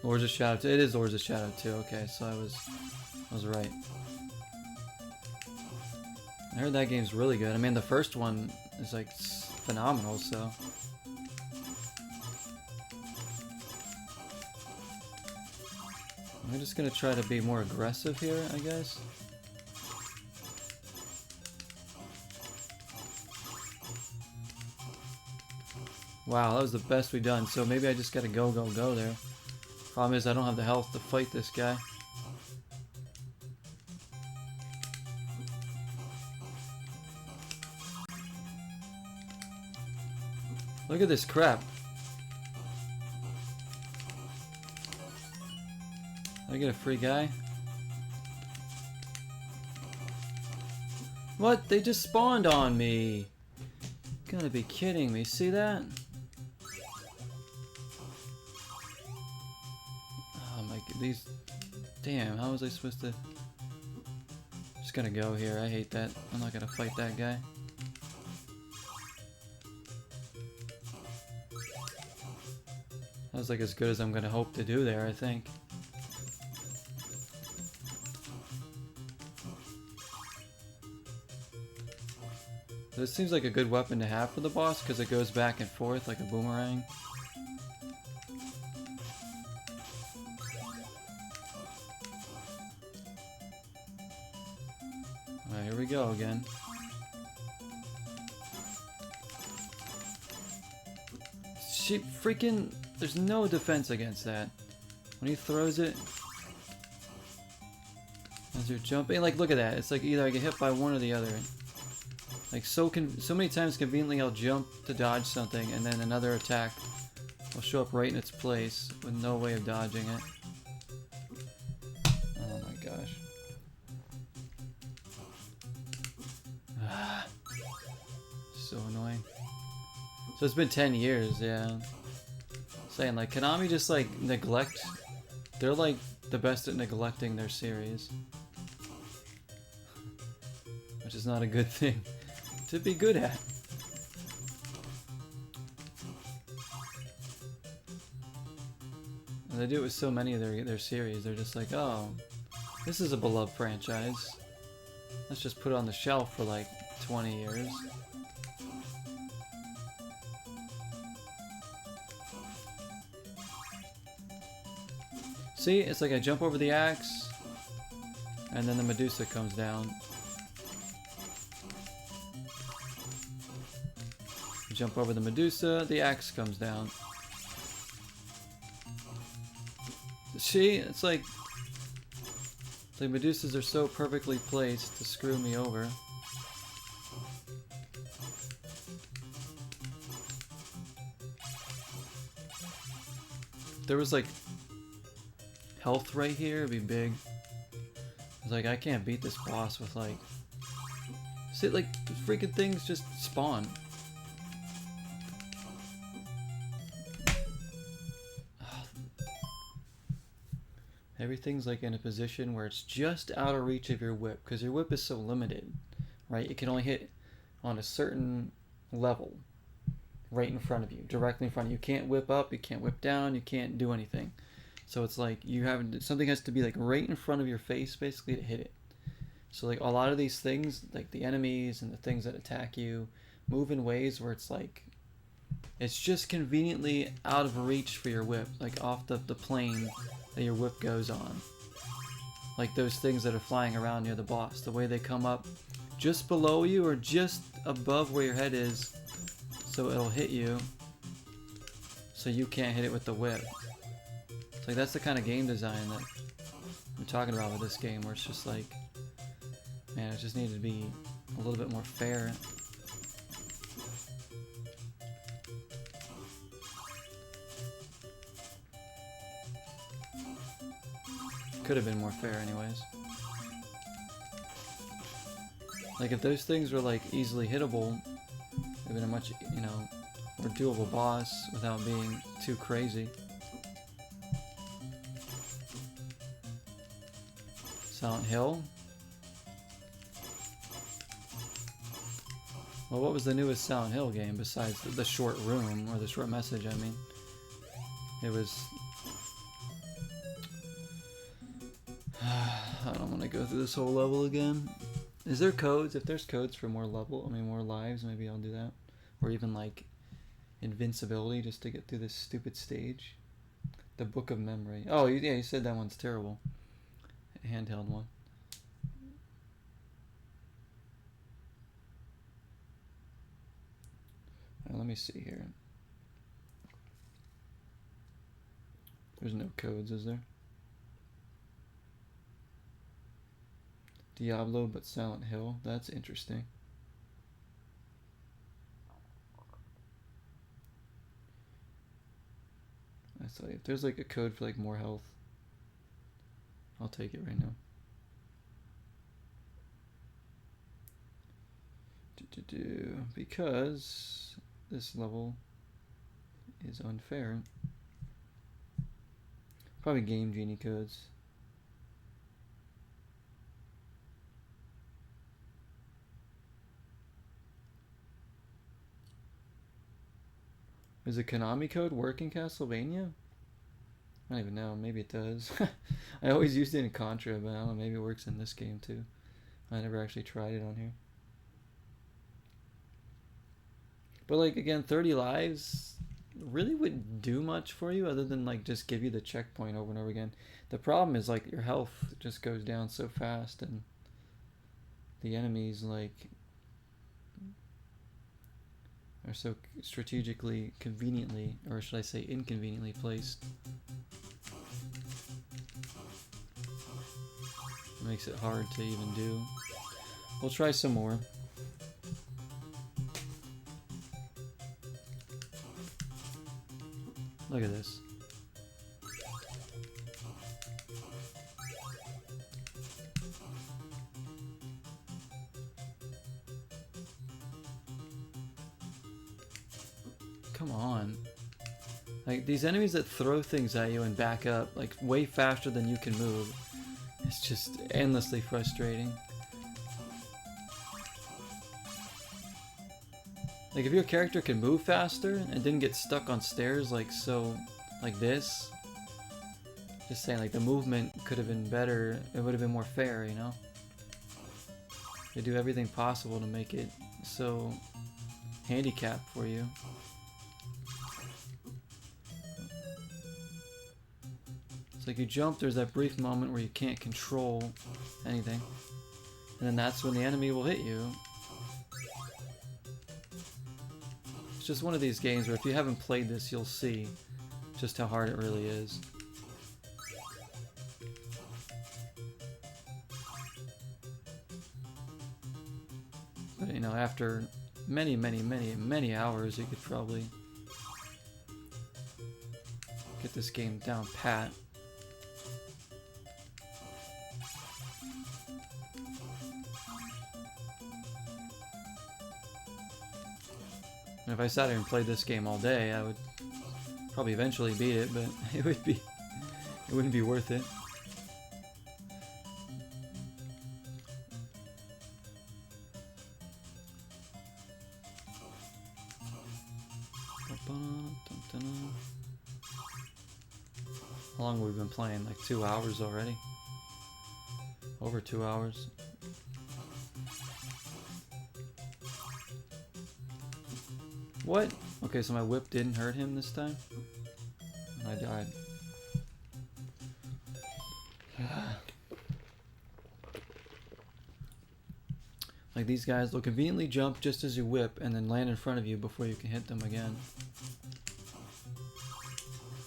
Lords of Shadow 2. It is Lords of Shadow 2. Okay, so I was right. I heard that game's really good. I mean, the first one is like phenomenal, so. I'm just gonna try to be more aggressive here, I guess. Wow, that was the best we've done. So maybe I just gotta go there. Problem is I don't have the health to fight this guy. Look at this crap. Did I get a free guy? What? They just spawned on me. Gotta be kidding me. See that? Oh my god, these... Damn, how was I supposed to... Just gonna go here. I hate that. I'm not gonna fight that guy. That was like as good as I'm gonna hope to do there, I think. This seems like a good weapon to have for the boss because it goes back and forth like a boomerang. Alright, here we go again. She freaking... There's no defense against that. When he throws it... As you're jumping... Like, look at that. It's like either I get hit by one or the other. Like, so many times conveniently I'll jump to dodge something and then another attack will show up right in its place with no way of dodging it. Oh my gosh. So annoying. So it's been 10 years, yeah. Saying, like, Konami just, like, neglect... They're, like, the best at neglecting their series. Which is not a good thing to be good at. And they do it with so many of their series. They're just like, oh, this is a beloved franchise. Let's just put it on the shelf for like 20 years. See, it's like I jump over the axe, and then the Medusa comes down. Jump over the Medusa, the axe comes down. See, it's like the Medusas are so perfectly placed to screw me over. If there was like health right here, it'd be big. It's like I can't beat this boss with like... See, like the freaking things just spawn. Everything's like in a position where it's just out of reach of your whip, because your whip is so limited, right? It can only hit on a certain level right in front of you, directly in front of you. You can't whip up, you can't whip down, you can't do anything. So it's like you have something has to be like right in front of your face basically to hit it. So like a lot of these things, like the enemies and the things that attack you, move in ways where it's like it's just conveniently out of reach for your whip, like off the plane that your whip goes on. Like those things that are flying around near the boss, the way they come up just below you or just above where your head is, so it'll hit you, so you can't hit it with the whip. It's like that's the kind of game design that I'm talking about with this game, where it's just like, man, it just needed to be a little bit more fair. Could have been more fair anyways. Like if those things were like easily hittable, it would have been a much, you know, more doable boss without being too crazy. Silent Hill? Well, what was the newest Silent Hill game besides the short room, or the short message, I mean? It was go through this whole level again. Is there codes? If there's codes for more more lives, maybe I'll do that. Or even like invincibility just to get through this stupid stage. The Book of Memory. Oh, yeah, you said that one's terrible. Handheld one. Let me see here. There's no codes, is there? Diablo, but Silent Hill. That's interesting. That's like, if there's like a code for like more health, I'll take it right now. Because this level is unfair. Probably Game Genie codes. Does a Konami code work in Castlevania? I don't even know. Maybe it does. I always used it in Contra, but I don't know. Maybe it works in this game too. I never actually tried it on here. But like again, 30 lives really wouldn't do much for you other than like just give you the checkpoint over and over again. The problem is like your health just goes down so fast, and the enemies like are so strategically, conveniently, or should I say inconveniently placed. It makes it hard to even do. We'll try some more. Look at this. Come on. Like, these enemies that throw things at you and back up, like, way faster than you can move. It's just endlessly frustrating. Like, if your character can move faster and didn't get stuck on stairs like this, just saying, like, the movement could have been better, it would have been more fair, you know? They do everything possible to make it so handicapped for you. It's like you jump, there's that brief moment where you can't control anything, and then that's when the enemy will hit you. It's just one of these games where if you haven't played this, you'll see just how hard it really is. But you know, after many hours, you could probably get this game down pat. And if I sat here and played this game all day, I would probably eventually beat it, but it wouldn't be worth it. How long have we been playing? Like 2 hours already? Over 2 hours. What? Okay, so my whip didn't hurt him this time? I died. Like these guys, they'll conveniently jump just as you whip and then land in front of you before you can hit them again.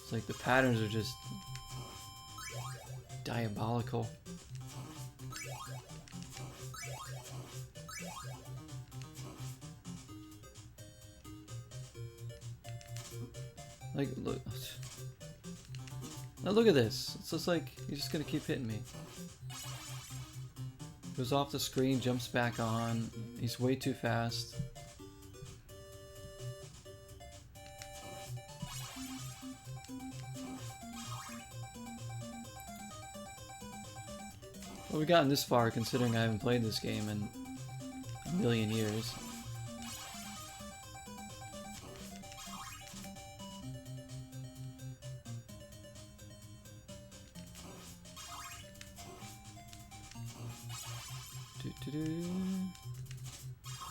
It's like the patterns are just diabolical. Like, look. Now look at this. It's just like, he's just gonna keep hitting me. Goes off the screen, jumps back on. He's way too fast. Well, we've gotten this far considering I haven't played this game in a million years.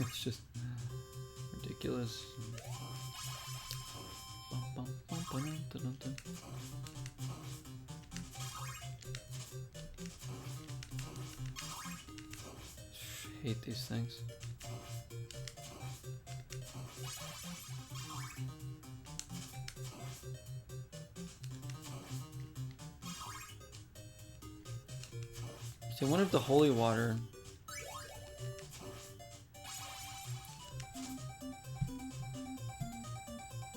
It's just ridiculous. Hate these things. See, I wonder if the holy water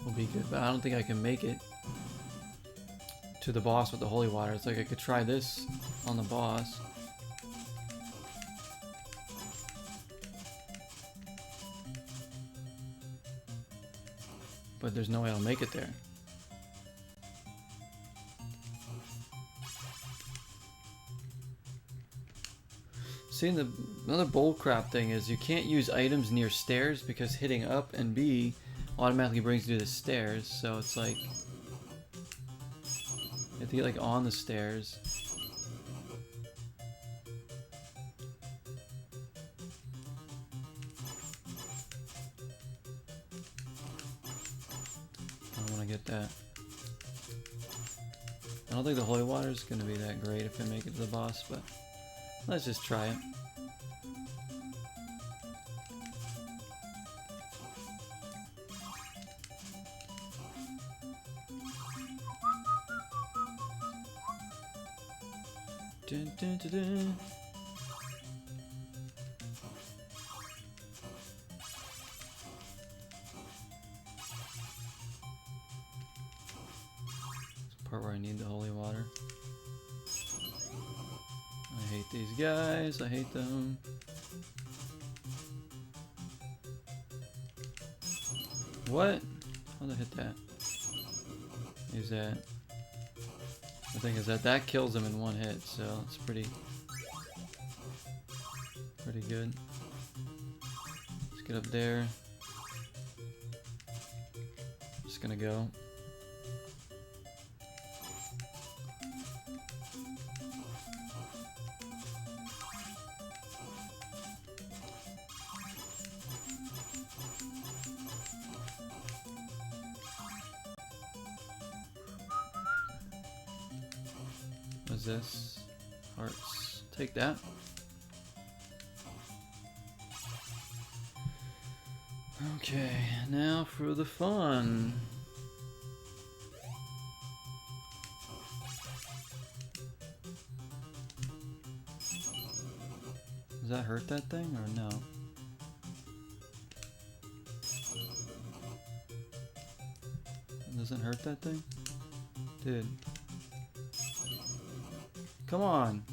will be good, but I don't think I can make it to the boss with the holy water. It's like I could try this on the boss. But there's no way I'll make it there. See, another bullcrap thing is you can't use items near stairs because hitting up and B automatically brings you to the stairs. So it's like you have to get like on the stairs. Get that. I don't think the holy water is going to be that great if I make it to the boss, but let's just try it. Dun, dun, dun, dun. Where I need the holy water. I hate these guys. I hate them. What? How did I hit that? Use that. The thing is that kills them in one hit, so it's pretty good. Let's get up there. Just gonna go. What's this? Hearts. Take that. Okay, now for the fun. Does that hurt that thing or no? It doesn't hurt that thing? Dude. Come on.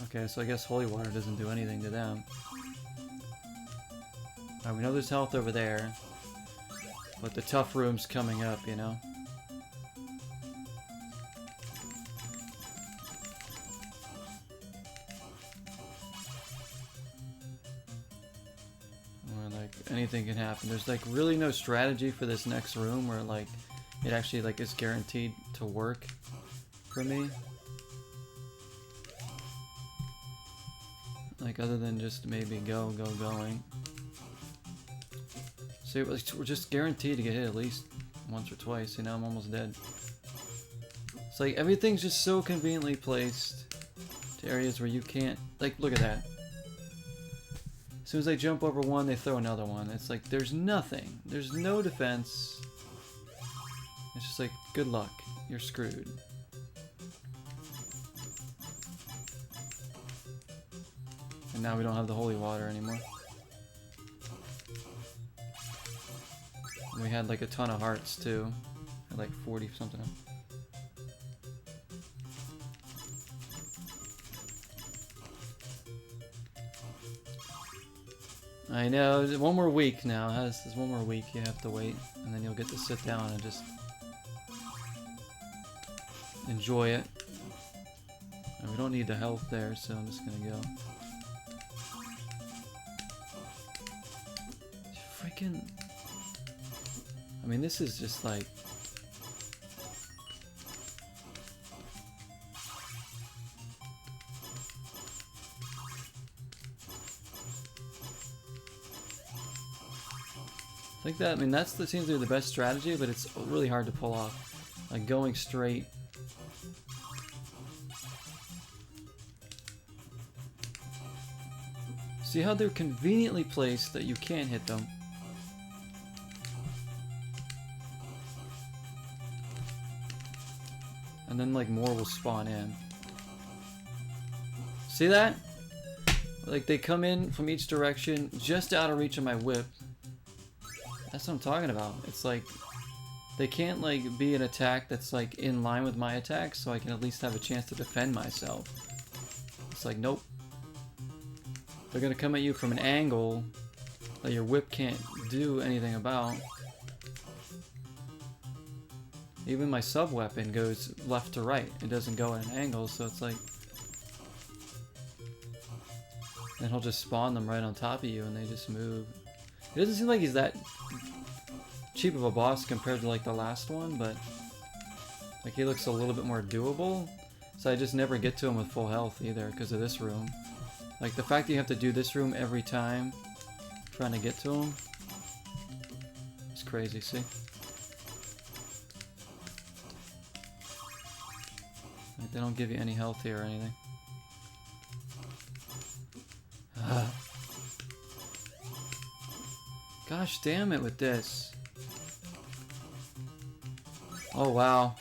Okay, so I guess holy water doesn't do anything to them. Alright, we know there's health over there. But the tough room's coming up, you know? Anything can happen. There's like really no strategy for this next room where like it actually like is guaranteed to work for me. Like other than just maybe going. So we're just guaranteed to get hit at least once or twice. You know, I'm almost dead. It's like everything's just so conveniently placed to areas where you can't. Like, look at that. As soon as I jump over one, they throw another one. It's like, there's nothing. There's no defense. It's just like, good luck. You're screwed. And now we don't have the holy water anymore. And we had like a ton of hearts too. Had like 40 something. I know, one more week now. There's one more week you have to wait, and then you'll get to sit down and just enjoy it. And we don't need the health there, so I'm just gonna go. Freaking... I mean, this is just like... I think that, I mean, that's the seems to be the best strategy, but it's really hard to pull off. Like going straight. See how they're conveniently placed that you can't hit them. And then like more will spawn in. See that? Like they come in from each direction, just out of reach of my whip. That's what I'm talking about. It's like they can't like be an attack that's like in line with my attack, so I can at least have a chance to defend myself. It's like, nope. They're gonna come at you from an angle that your whip can't do anything about. Even my sub weapon goes left to right. It doesn't go at an angle, so it's like, then he'll just spawn them right on top of you and they just move. It doesn't seem like he's that cheap of a boss compared to like the last one, but like he looks a little bit more doable. So I just never get to him with full health either because of this room. Like the fact that you have to do this room every time trying to get to him, it's crazy, see? Like they don't give you any health here or anything. Gosh damn it with this. Oh wow.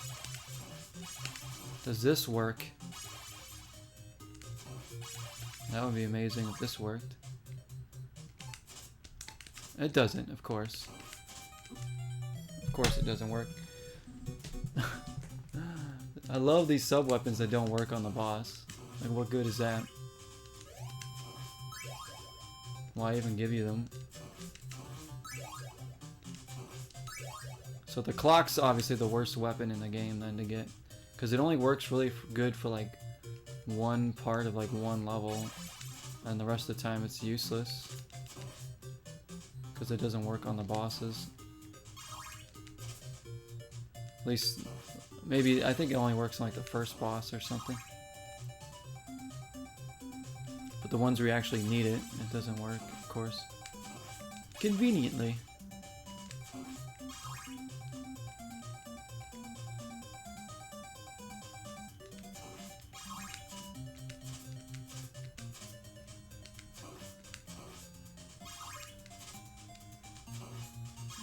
Does this work? That would be amazing if this worked. It doesn't, of course. Of course it doesn't work. I love these sub-weapons that don't work on the boss. Like, what good is that? Why even give you them? So the clock's obviously the worst weapon in the game then to get. Because it only works really good for like one part of like one level. And the rest of the time it's useless. Because it doesn't work on the bosses. At least, maybe, I think it only works on like the first boss or something. But the ones where you actually need it, it doesn't work, of course. Conveniently.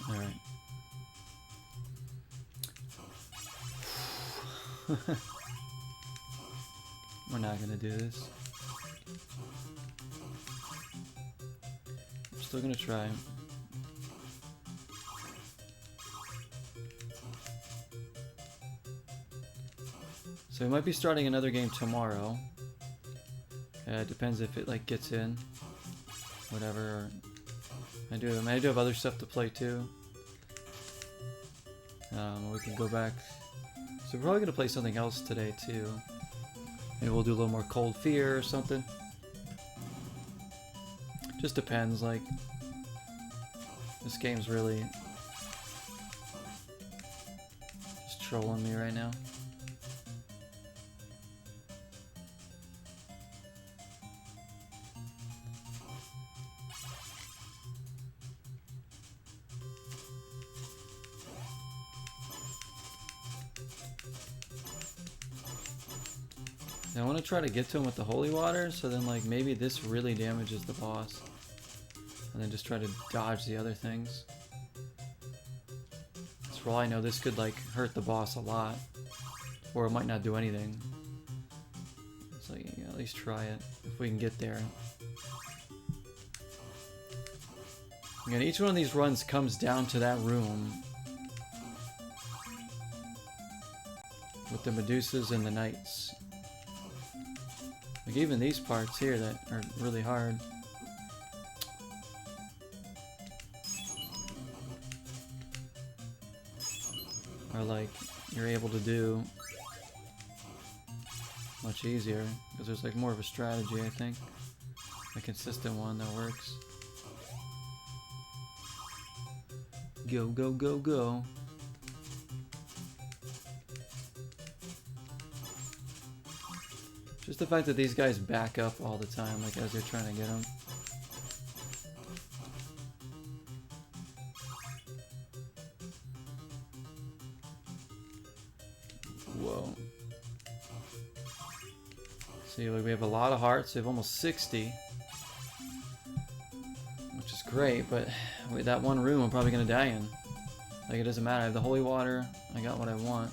Alright. We're not gonna do this. I'm still gonna try. So we might be starting another game tomorrow. It depends if it like gets in. Whatever. I do have other stuff to play too. We can go back. So we're probably gonna play something else today too. Maybe we'll do a little more Cold Fear or something. Just depends, like, this game's really just trolling me right now. I want to try to get to him with the holy water, so then like maybe this really damages the boss. And then just try to dodge the other things. Because for all I know, this could like hurt the boss a lot. Or it might not do anything. So you can at least try it, if we can get there. Again, each one of these runs comes down to that room. With the Medusas and the Knights. Like even these parts here that are really hard. Are like, you're able to do much easier. Because there's like more of a strategy, I think. A consistent one that works. Go, go, go, go. Just the fact that these guys back up all the time, like as they're trying to get them. See, like we have a lot of hearts. We have almost 60. Which is great, but with that one room I'm probably going to die in. Like, it doesn't matter. I have the holy water. I got what I want.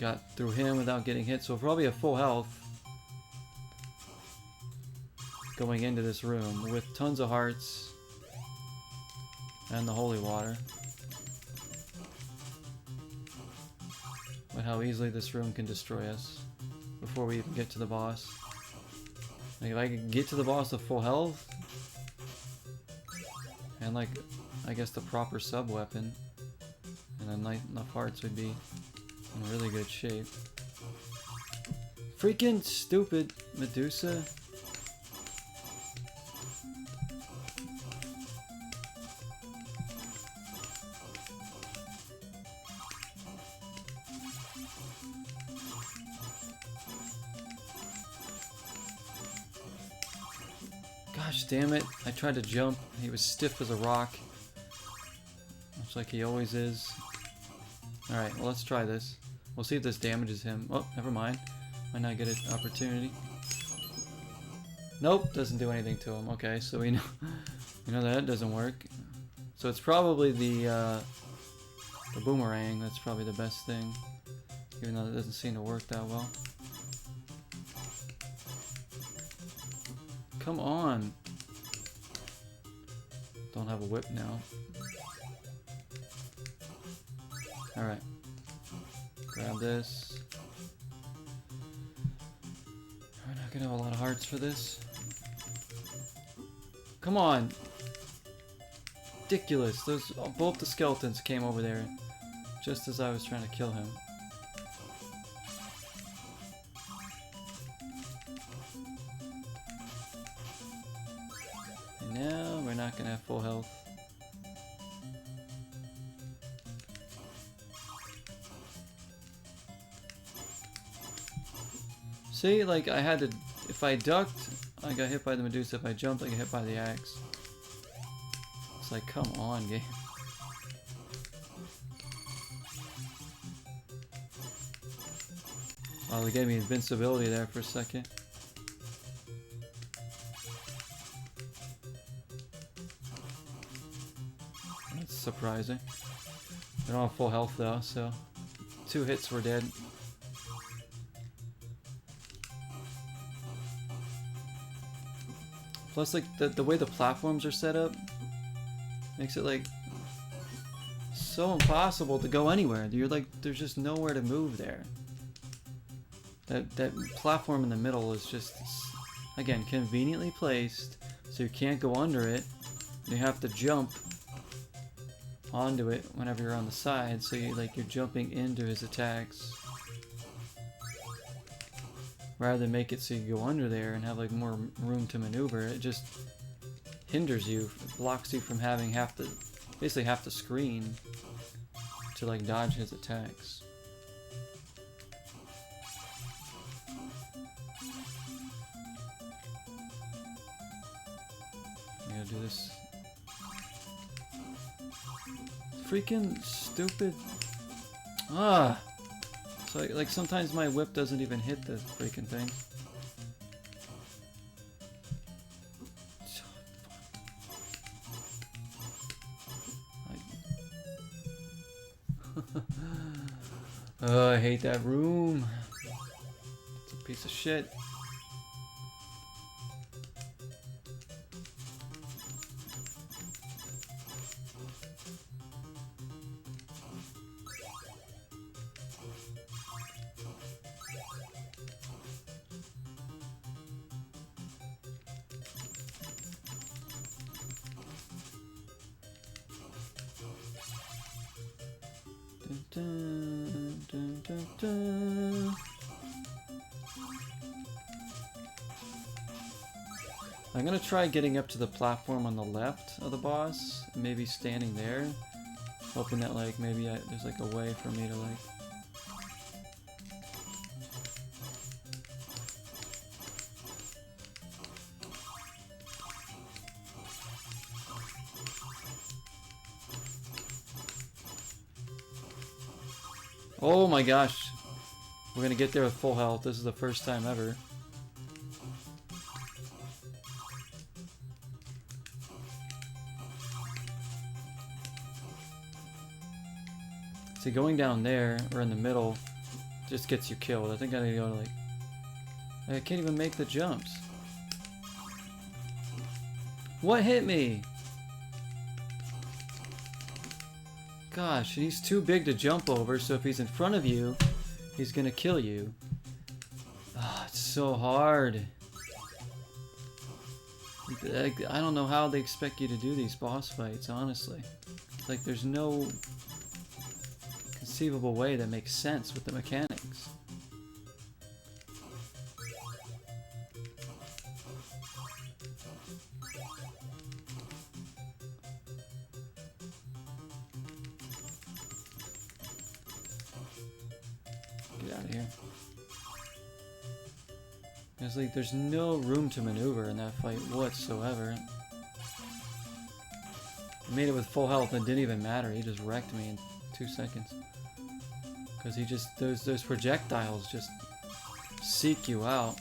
Got through him without getting hit, so we'll probably have full health going into this room with tons of hearts and the holy water. But how easily this room can destroy us before we even get to the boss. Like, if I could get to the boss with full health and, like, I guess the proper sub weapon and enough hearts, would be in really good shape. Freaking stupid Medusa. Gosh damn it. I tried to jump. He was stiff as a rock. Looks like he always is. Alright, well, let's try this. We'll see if this damages him. Oh, never mind. Might not get an opportunity. Nope, doesn't do anything to him. Okay, so we know that doesn't work. So it's probably the boomerang. That's probably the best thing. Even though it doesn't seem to work that well. Come on. Don't have a whip now. Alright. Grab this. We're not gonna have a lot of hearts for this. Come on! Ridiculous. Those both the skeletons came over there just as I was trying to kill him. And now we're not gonna have full health. See, like, I had to, if I ducked, I got hit by the Medusa. If I jumped, I got hit by the axe. It's like, come on, game. Wow, they gave me invincibility there for a second. That's surprising. They don't have full health though, so 2 hits were dead. Plus, like, the way the platforms are set up makes it, like, so impossible to go anywhere. You're like, there's just nowhere to move there. That platform in the middle is just, again, conveniently placed, so you can't go under it. You have to jump onto it whenever you're on the side, so you're jumping into his attacks. Rather than make it so you go under there and have, like, more room to maneuver, it just hinders you, it blocks you from having basically half the screen to, like, dodge his attacks. I gotta do this. Freaking stupid. Ah! So, like, sometimes my whip doesn't even hit the freaking thing. Oh, I hate that room. It's a piece of shit. Dun, dun, dun, dun. I'm gonna try getting up to the platform on the left of the boss, maybe standing there, hoping that, like, maybe there's, like, a way for me to, like, Oh my gosh. We're gonna get there with full health. This is the first time ever. See, going down there, or in the middle, just gets you killed. I think I need to go to, like... I can't even make the jumps. What hit me? Gosh, he's too big to jump over, so if he's in front of you, he's gonna kill you. Ah, it's so hard. I don't know how they expect you to do these boss fights, honestly. Like, there's no conceivable way that makes sense with the mechanics. Get out of here. It's like there's no room to maneuver in that fight whatsoever. I made it with full health and it didn't even matter. He just wrecked me in 2 seconds. Because he just, those projectiles just seek you out.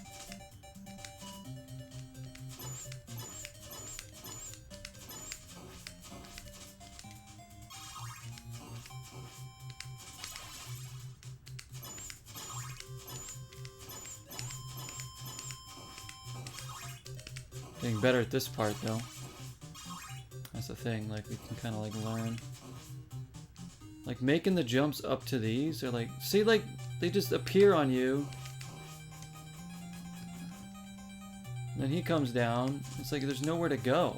Getting better at this part though. That's the thing, like we can kind of like learn. Like making the jumps up to these, they're like, see, like they just appear on you. And then he comes down. It's like there's nowhere to go.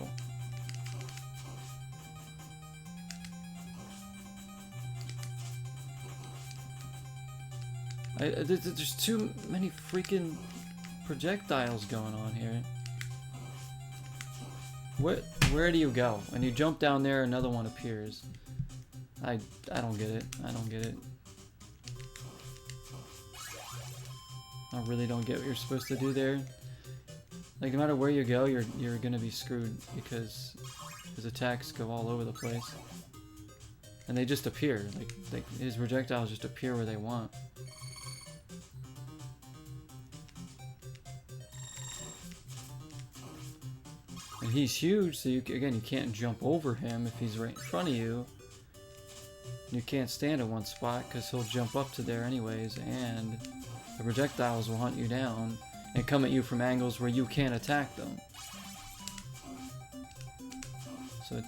There's too many freaking projectiles going on here. Where do you go? When you jump down there, another one appears. I don't get it. I don't get it. I really don't get what you're supposed to do there. Like no matter where you go, you're gonna be screwed because his attacks go all over the place, and they just appear. Like his projectiles just appear where they want. And he's huge, so you can't jump over him if he's right in front of you. You can't stand at one spot because he'll jump up to there anyways, and the projectiles will hunt you down and come at you from angles where you can't attack them. So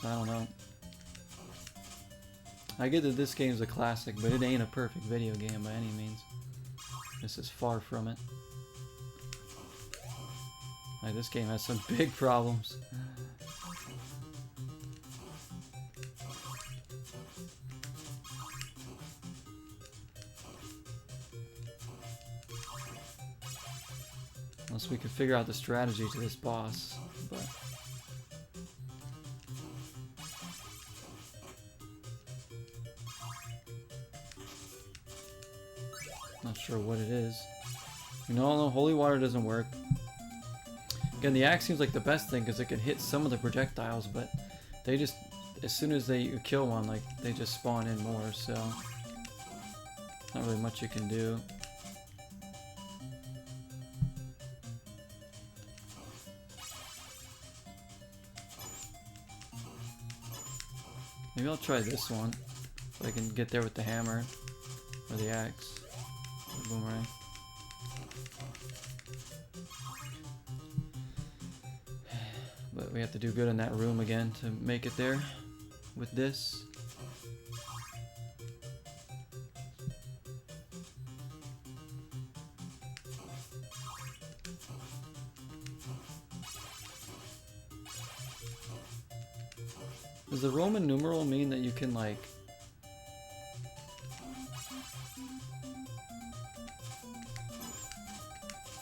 I don't know. I get that this game's a classic, but it ain't a perfect video game by any means. This is far from it. Like, this game has some big problems. Unless we can figure out the strategy to this boss, but... Not sure what it is. You know, no, holy water doesn't work. Again, the axe seems like the best thing because it can hit some of the projectiles, but they just, as soon as you kill one, like, they just spawn in more, so... Not really much you can do. Maybe I'll try this one, so I can get there with the hammer, or the axe, or the boomerang. But we have to do good in that room again to make it there with this. Does the Roman numeral mean that you can, like,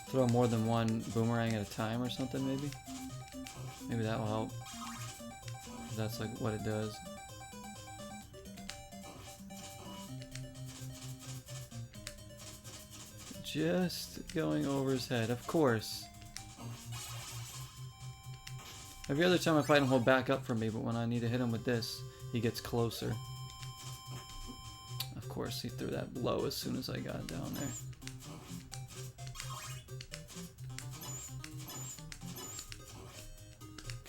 throw more than one boomerang at a time or something, maybe? Maybe that will help. That's like what it does. Just going over his head, of course. Every other time I fight him, he'll back up from me, but when I need to hit him with this, he gets closer. Of course, he threw that blow as soon as I got down there.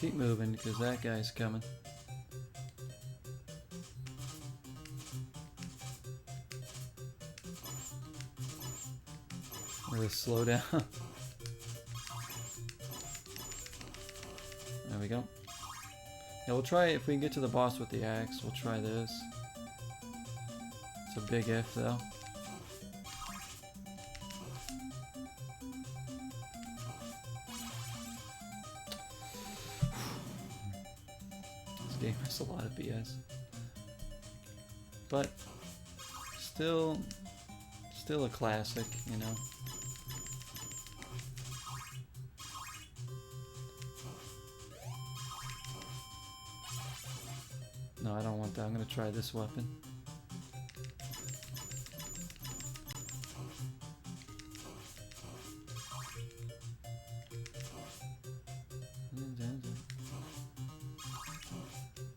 Keep moving, because that guy's coming. Really slow down. There we go. Yeah, we'll try, if we can get to the boss with the axe, we'll try this. It's a big if, though. This game has a lot of BS. But, still a classic, you know. No, I don't want that. I'm gonna try this weapon.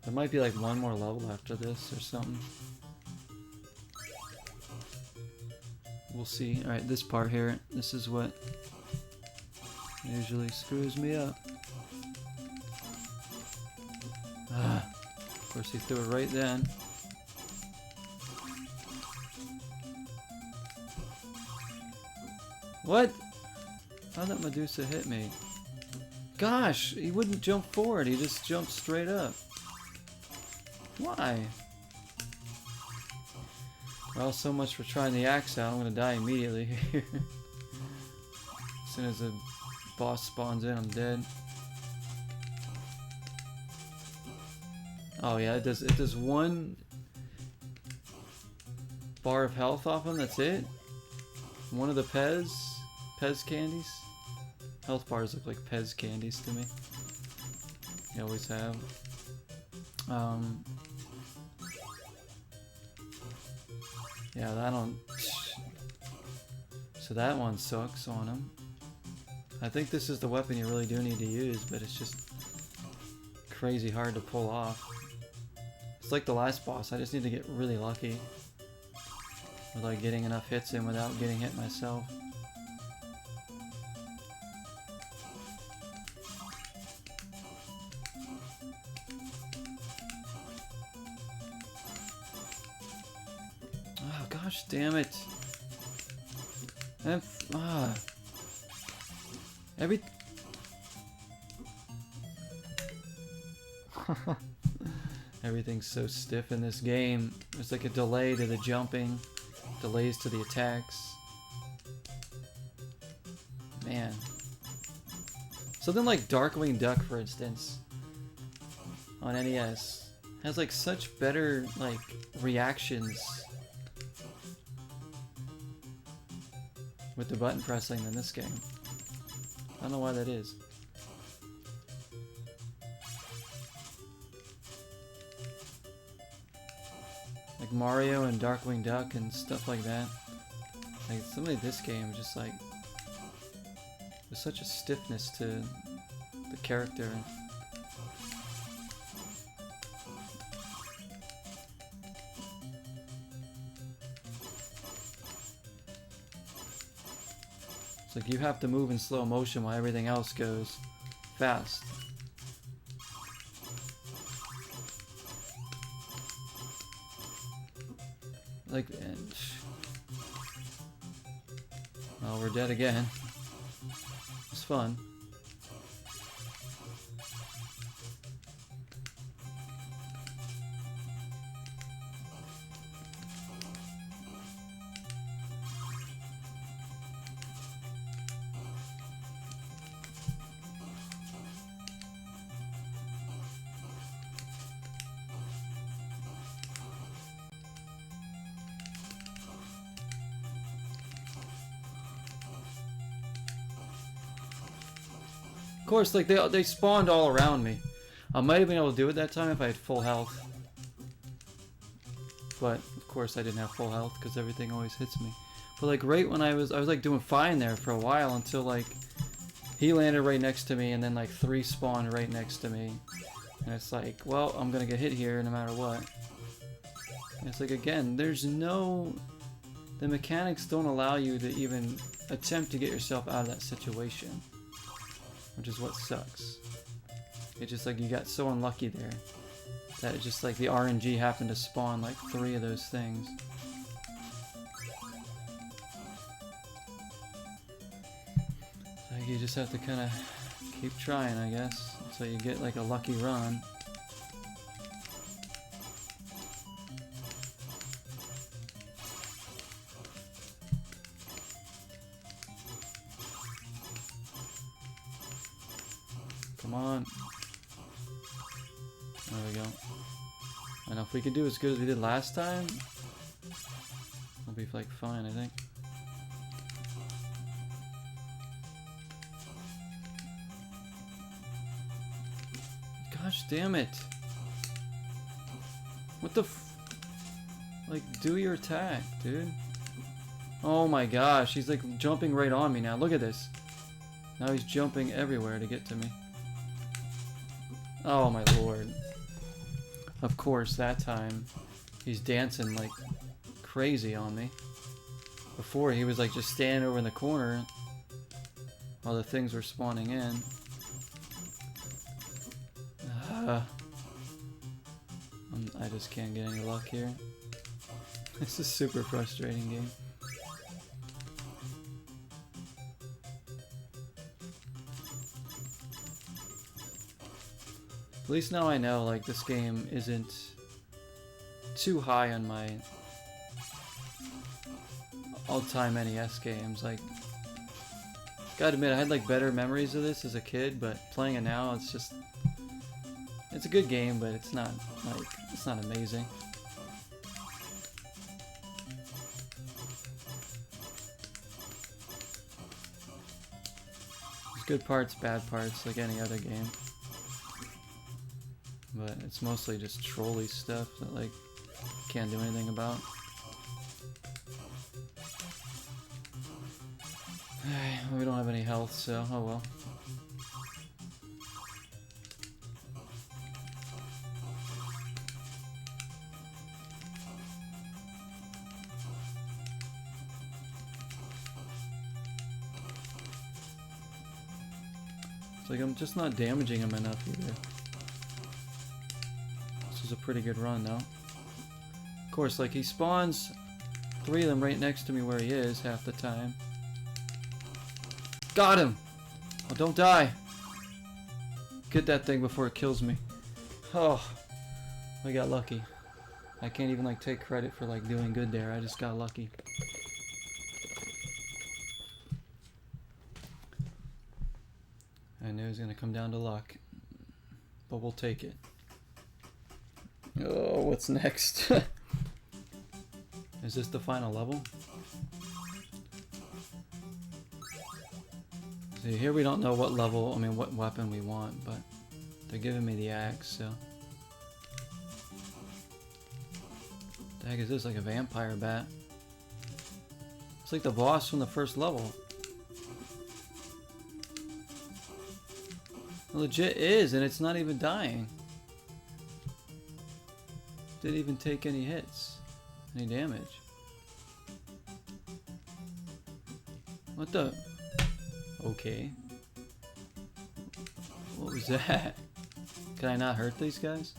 There might be like one more level after this or something. We'll see. Alright, this part here, this is what usually screws me up. Ah. Of course, he threw it right then. What? How'd that Medusa hit me? Gosh, he wouldn't jump forward, he just jumped straight up. Why? Well, so much for trying the axe out. I'm gonna die immediately here. As soon as the boss spawns in, I'm dead. Oh yeah, it does one bar of health off him, that's it? One of the Pez candies? Health bars look like Pez candies to me. They always have. Yeah, that don't... So that one sucks on him. I think this is the weapon you really do need to use, but it's just crazy hard to pull off. It's like the last boss, I just need to get really lucky with like getting enough hits in without getting hit myself. Oh gosh damn it. Every... Everything's so stiff in this game. There's like a delay to the jumping, delays to the attacks. Man. Something like Darkwing Duck, for instance, on NES, has like such better like reactions with the button pressing than this game. I don't know why that is. Like Mario and Darkwing Duck and stuff like that. Like something like this game just like there's such a stiffness to the character. It's like you have to move in slow motion while everything else goes fast. Like, well, we're dead again. It's fun. Of course, like they spawned all around me. I might have been able to do it that time if I had full health. But of course I didn't have full health because everything always hits me. But like right when I was like doing fine there for a while until like he landed right next to me, and then like 3 spawned right next to me. And it's like, well, I'm gonna get hit here no matter what. And it's like, again, there's no... The mechanics don't allow you to even attempt to get yourself out of that situation. Which is what sucks. It's just like you got so unlucky there. That it's just like the RNG happened to spawn like 3 of those things. Like you just have to kind of keep trying, I guess, until you get like a lucky run. Come on. There we go. And if we can do as good as we did last time, we'll be like fine, I think. Gosh damn it. What the like, do your attack, dude. Oh my gosh, he's like jumping right on me now. Look at this. Now he's jumping everywhere to get to me. Oh my lord. Of course, that time he's dancing like crazy on me. Before he was like just standing over in the corner while the things were spawning in. I just can't get any luck here. This is a super frustrating game. At least now I know, like, this game isn't too high on my all-time NES games. Like, gotta admit, I had like better memories of this as a kid, but playing it now, it's just... It's a good game, but it's not, like, it's not amazing. There's good parts, bad parts, like any other game. But it's mostly just trolly stuff that, like, can't do anything about. We don't have any health, so oh well. It's like I'm just not damaging him enough either. This is a pretty good run though. Of course, like he spawns 3 of them right next to me where he is half the time. Got him! Oh, don't die! Get that thing before it kills me. Oh, I got lucky. I can't even like take credit for like doing good there. I just got lucky. I knew it was gonna come down to luck, but we'll take it. Oh, what's next? Is this the final level? See, here we don't know what level, I mean what weapon we want, but they're giving me the axe, so. What the heck is this, like a vampire bat? It's like the boss from the first level. It legit is, and it's not even dying. Didn't even take any hits, any damage. What the? Okay. What was that? Can I not hurt these guys?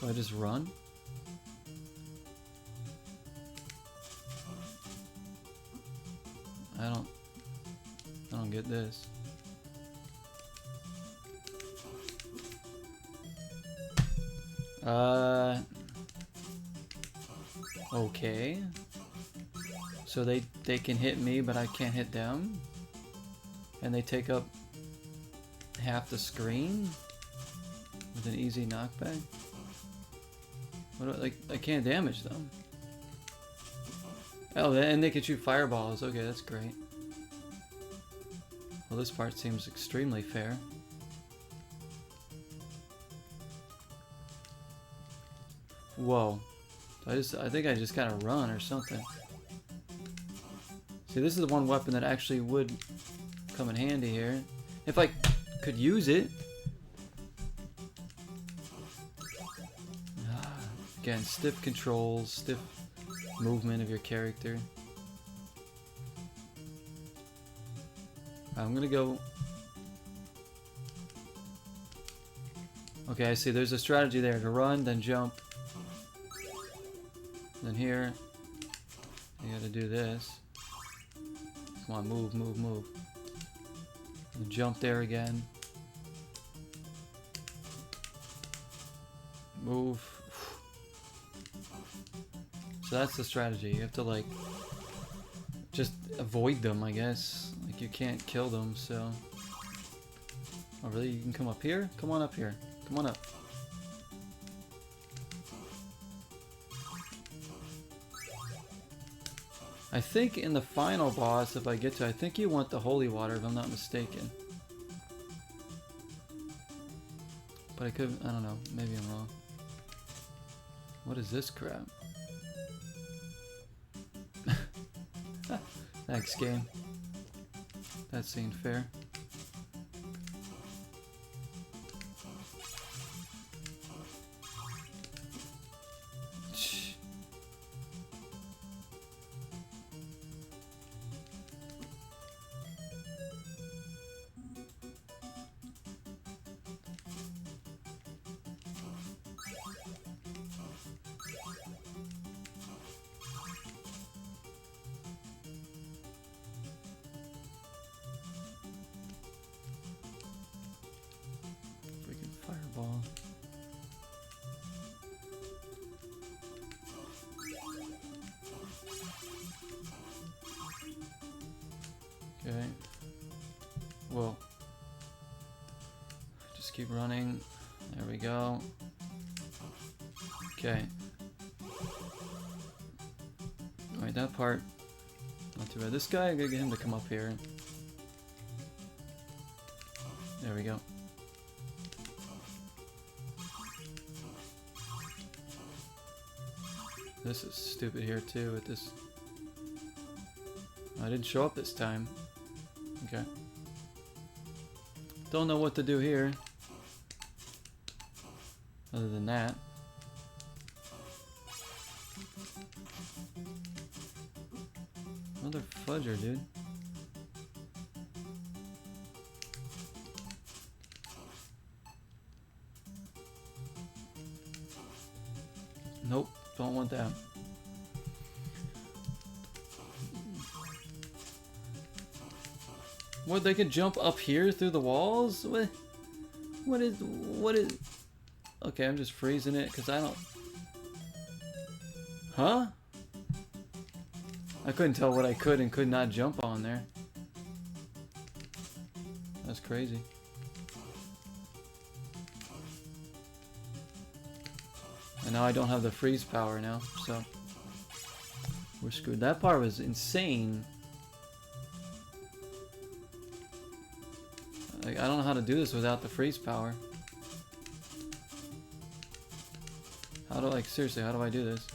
Do I just run? I don't get this. Okay. So they can hit me, but I can't hit them? And they take up half the screen? With an easy knockback? What do I, like, I can't damage them. Oh, and they can shoot fireballs. Okay, that's great. Well, this part seems extremely fair. Whoa. I think I just gotta run or something. See, this is the one weapon that actually would come in handy here. If I could use it. Again, stiff controls, stiff movement of your character. I'm gonna go... Okay, I see. There's a strategy there. To run, then jump. Then here, you gotta do this. Come on, move, move, move. And jump there again. Move. So that's the strategy. You have to, like, just avoid them, I guess. Like, you can't kill them, so... Oh, really? You can come up here? Come on up here. Come on up. I think in the final boss, if I get to, I think you want the holy water, if I'm not mistaken. But I could, I don't know. Maybe I'm wrong. What is this crap? Thanks, game. That seemed fair. Fireball. Okay. Whoa. Just keep running. There we go. Okay. Alright, that part. Not too bad. This guy, I gotta get him to come up here. There we go. This is stupid here too with this. I didn't show up this time. Okay. Don't know what to do here. Other than that. Another fudger, dude. Nope. Don't want that. What, they could jump up here through the walls? What is... Okay, I'm just freezing it because I don't... Huh? I couldn't tell what I could and could not jump on there. That's crazy. And now I don't have the freeze power now, so we're screwed. That part was insane. Like, I don't know how to do this without the freeze power. How do, like, seriously, how do I do this?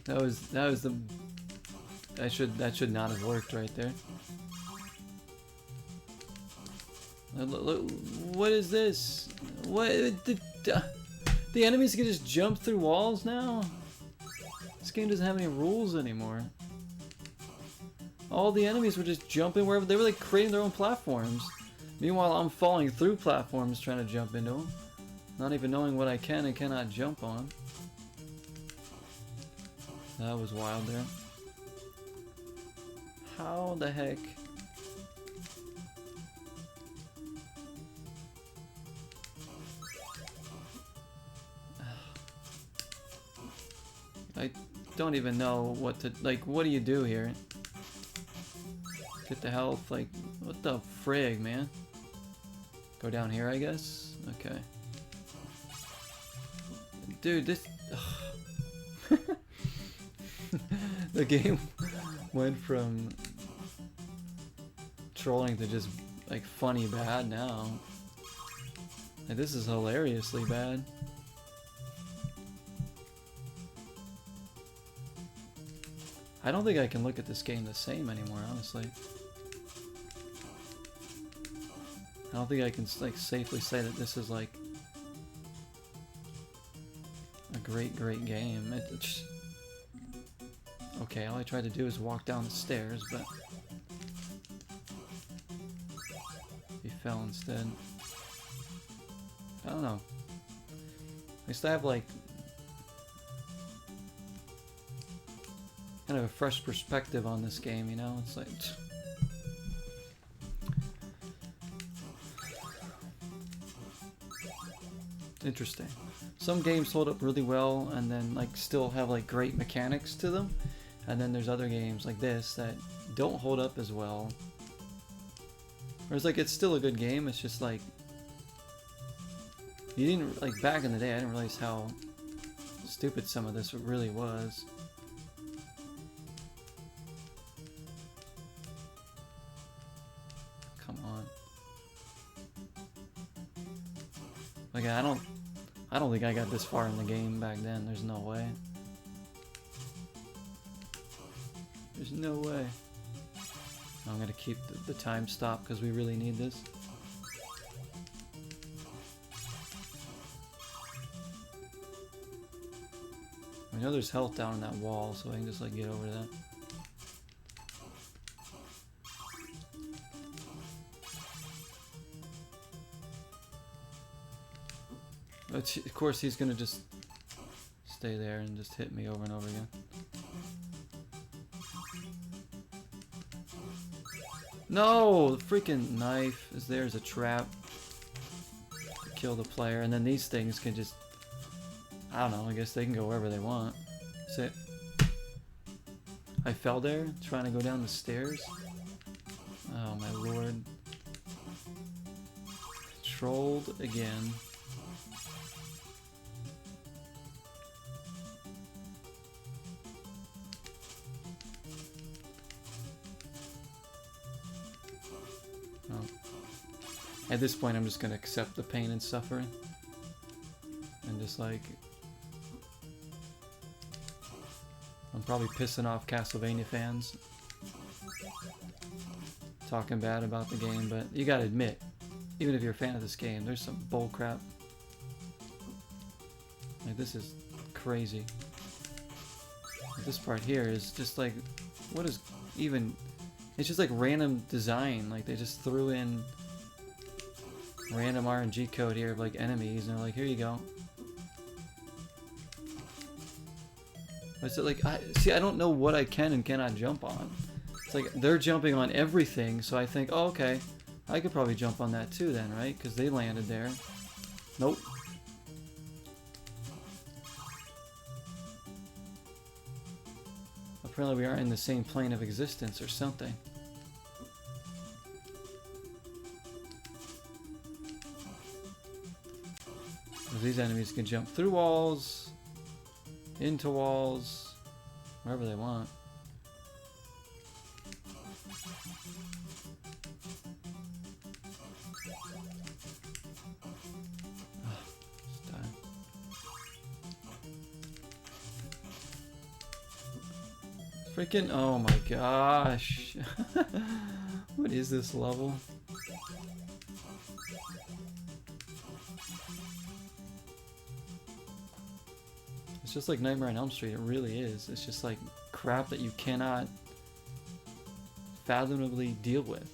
that was the... that should not have worked right there. Look, what is this? What the enemies can just jump through walls now? This game doesn't have any rules anymore. All the enemies were just jumping wherever they were, like creating their own platforms. Meanwhile, I'm falling through platforms trying to jump into them, not even knowing what I can and cannot jump on. That was wild there. How the heck? I don't even know what to, like, what do you do here? Get the health, like, what the frig, man? Go down here, I guess? Okay. Dude, this... The game went from trolling to just, like, funny bad now. Like, this is hilariously bad. I don't think I can look at this game the same anymore, honestly. I don't think I can like safely say that this is like a great game. It's okay, all I tried to do is walk down the stairs, but he fell instead. I don't know. At least I have like kind of a fresh perspective on this game, you know? It's like interesting. Some games hold up really well and then like still have like great mechanics to them, and then there's other games like this that don't hold up as well. Whereas like it's still a good game, it's just like you didn't like back in the day I didn't realize how stupid some of this really was. Come on. Like I don't think I got this far in the game back then. There's no way. There's no way. I'm gonna keep the time stop because we really need this. I know there's health down in that wall, so I can just like get over that. But of course he's gonna just stay there and just hit me over and over again. No! The freaking knife is there as a trap to kill the player, and then these things can just, I don't know, I guess they can go wherever they want. That's it. I fell there trying to go down the stairs. Oh my lord. Trolled again. At this point, I'm just gonna accept the pain and suffering, and just like, I'm probably pissing off Castlevania fans, talking bad about the game, but you gotta admit, even if you're a fan of this game, there's some bullcrap. Like, this is crazy. This part here is just like, what is even, it's just like random design, like they just threw in random RNG code here of like enemies, and they're like, here you go. It's like, I don't know what I can and cannot jump on. It's like they're jumping on everything, so I think, oh, okay, I could probably jump on that too then, right? Because they landed there. Nope. Apparently we aren't in the same plane of existence or something. These enemies can jump through walls, into walls, wherever they want. Just die. Freaking, oh my gosh. What is this level? Just like Nightmare on Elm Street, it really is. It's just like crap that you cannot fathomably deal with.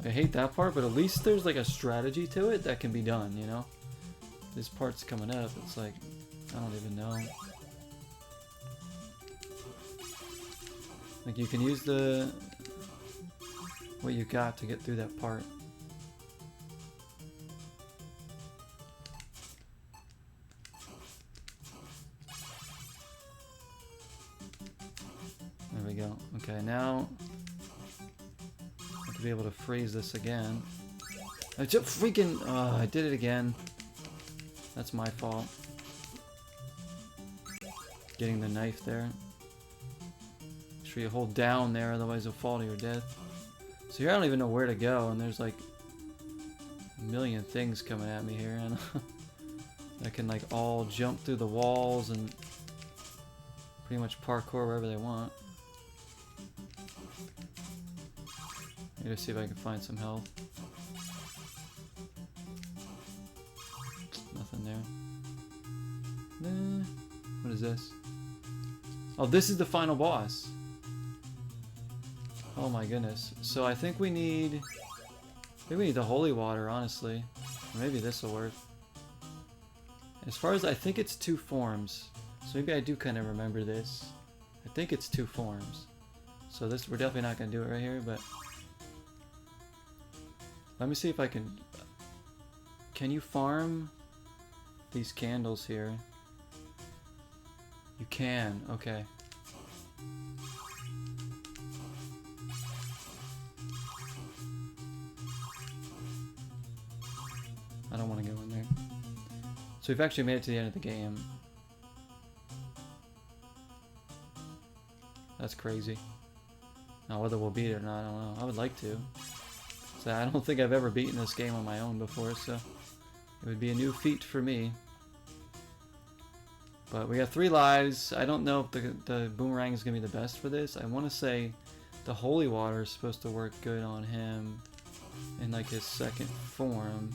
I hate that part, but at least there's like a strategy to it that can be done, you know? This part's coming up, it's like, I don't even know. Like you can use the what you got to get through that part. There we go. Okay, now I could be able to freeze this again. I just freaking... I did it again. That's my fault. Getting the knife there. Make sure you hold down there, otherwise you'll fall to your death. So here I don't even know where to go, and there's like a million things coming at me here, and I can like all jump through the walls and pretty much parkour wherever they want. Need to see if I can find some health. Nothing there. Nah. What is this? Oh, this is the final boss. Oh my goodness. So I think we need... Maybe we need the holy water, honestly. Or maybe this will work. As far as I think it's 2 forms. So maybe I do kind of remember this. I think it's 2 forms. So this, we're definitely not going to do it right here, but... Let me see if I can... Can you farm these candles here? You can, okay. I don't want to go in there. So we've actually made it to the end of the game. That's crazy. Now whether we'll beat it or not, I don't know. I would like to. So I don't think I've ever beaten this game on my own before, so it would be a new feat for me. But we got 3 lives. I don't know if the boomerang is going to be the best for this. I want to say the holy water is supposed to work good on him in like his second form.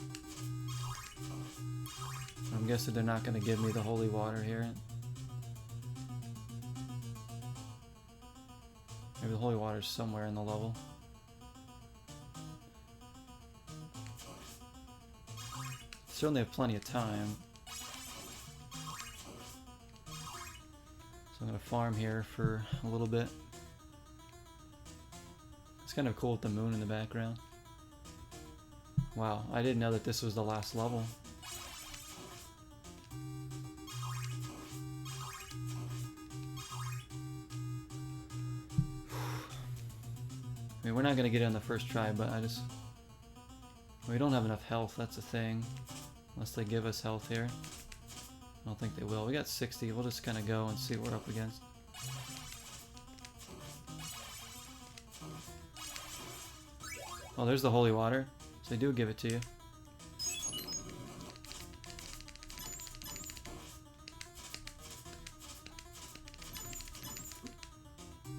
I'm guessing they're not going to give me the holy water here. Maybe the holy water is somewhere in the level. Certainly have plenty of time. So I'm going to farm here for a little bit. It's kind of cool with the moon in the background. Wow, I didn't know that this was the last level. I mean, we're not going to get it on the first try, but we don't have enough health, that's the thing. Unless they give us health here. I don't think they will. We got 60. We'll just kind of go and see what we're up against. Oh, there's the holy water. So they do give it to you.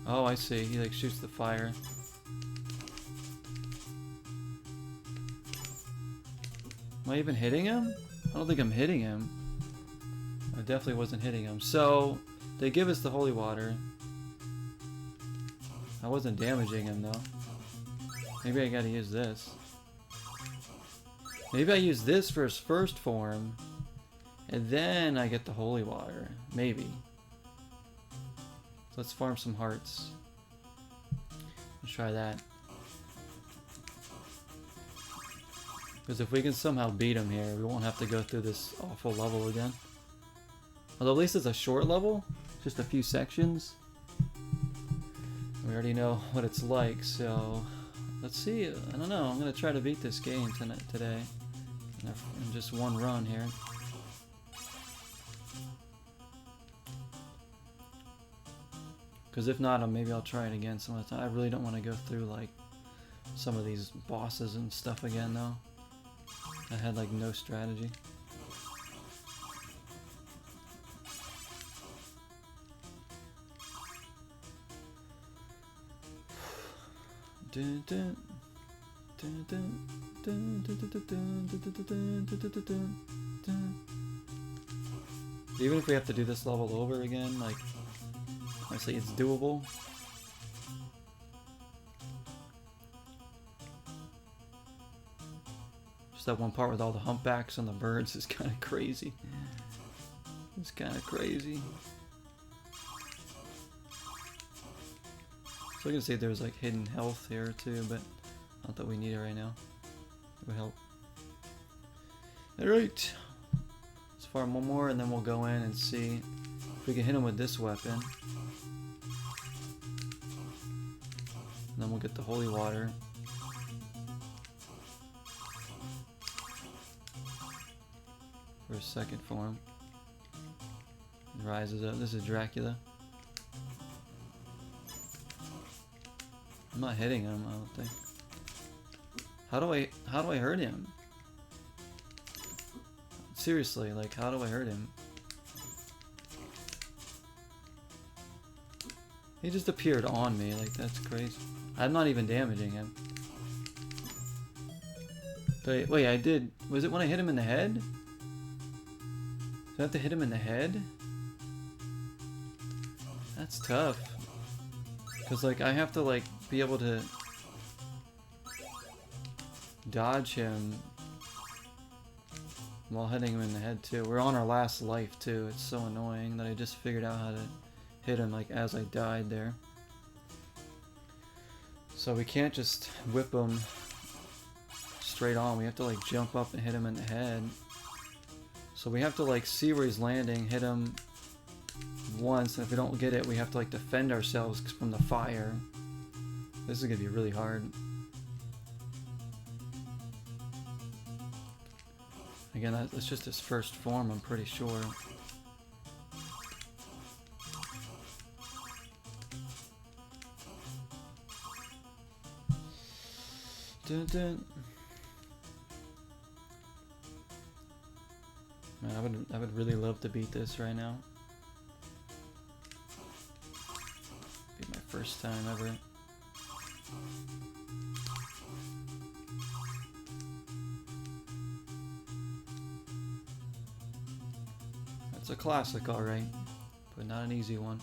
Oh, I see. He like shoots the fire. Am I even hitting him? I don't think I'm hitting him. I definitely wasn't hitting him. So, they give us the holy water. I wasn't damaging him though. Maybe I gotta use this. Maybe I use this for his first form, and then I get the holy water. Maybe. So let's farm some hearts. Let's try that. Because if we can somehow beat him here, we won't have to go through this awful level again. Although at least it's a short level, just a few sections. We already know what it's like, so let's see. I don't know. I'm gonna try to beat this game today in just one run here. Because if not, maybe I'll try it again some other time. I really don't want to go through like some of these bosses and stuff again, though. I had like no strategy. Even if we have to do this level over again, like, honestly, it's doable. Just that one part with all the humpbacks and the birds is kind of crazy. It's kind of crazy. So I can see there's like hidden health here too, but not that we need it right now. It would help. Alright. Let's farm one more and then we'll go in and see if we can hit him with this weapon. And then we'll get the holy water. his second form. He rises up. This is Dracula. I'm not hitting him, I don't think. How do I hurt him? Seriously, like, how do I hurt him? He just appeared on me, like, that's crazy. I'm not even damaging him. But wait, I did. Was it when I hit him in the head? Did I have to hit him in the head? That's tough. Because, like, I have to, like, be able to dodge him while hitting him in the head, too. We're on our last life, too. It's so annoying that I just figured out how to hit him, like, as I died there. So we can't just whip him straight on. We have to, like, jump up and hit him in the head. So we have to, like, see where he's landing, hit him once, and if we don't get it, we have to, like, defend ourselves from the fire. This is gonna be really hard. Again, that's just his first form, I'm pretty sure. Dun, dun. Man, I would really love to beat this right now. Be my first time ever. It's a classic, alright, but not an easy one.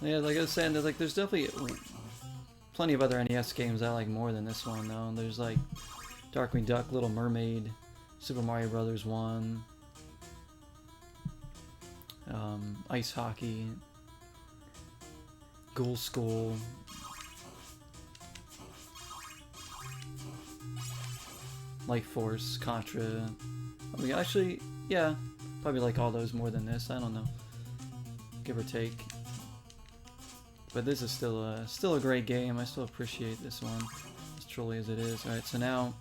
Yeah, like I was saying, there's definitely plenty of other NES games I like more than this one, though. There's like Darkwing Duck, Little Mermaid, Super Mario Brothers 1, Ice Hockey, Ghoul School, Life Force, Contra. I mean, actually, yeah, probably like all those more than this. I don't know, give or take. But this is still a great game. I still appreciate this one, as truly as it is. All right, so now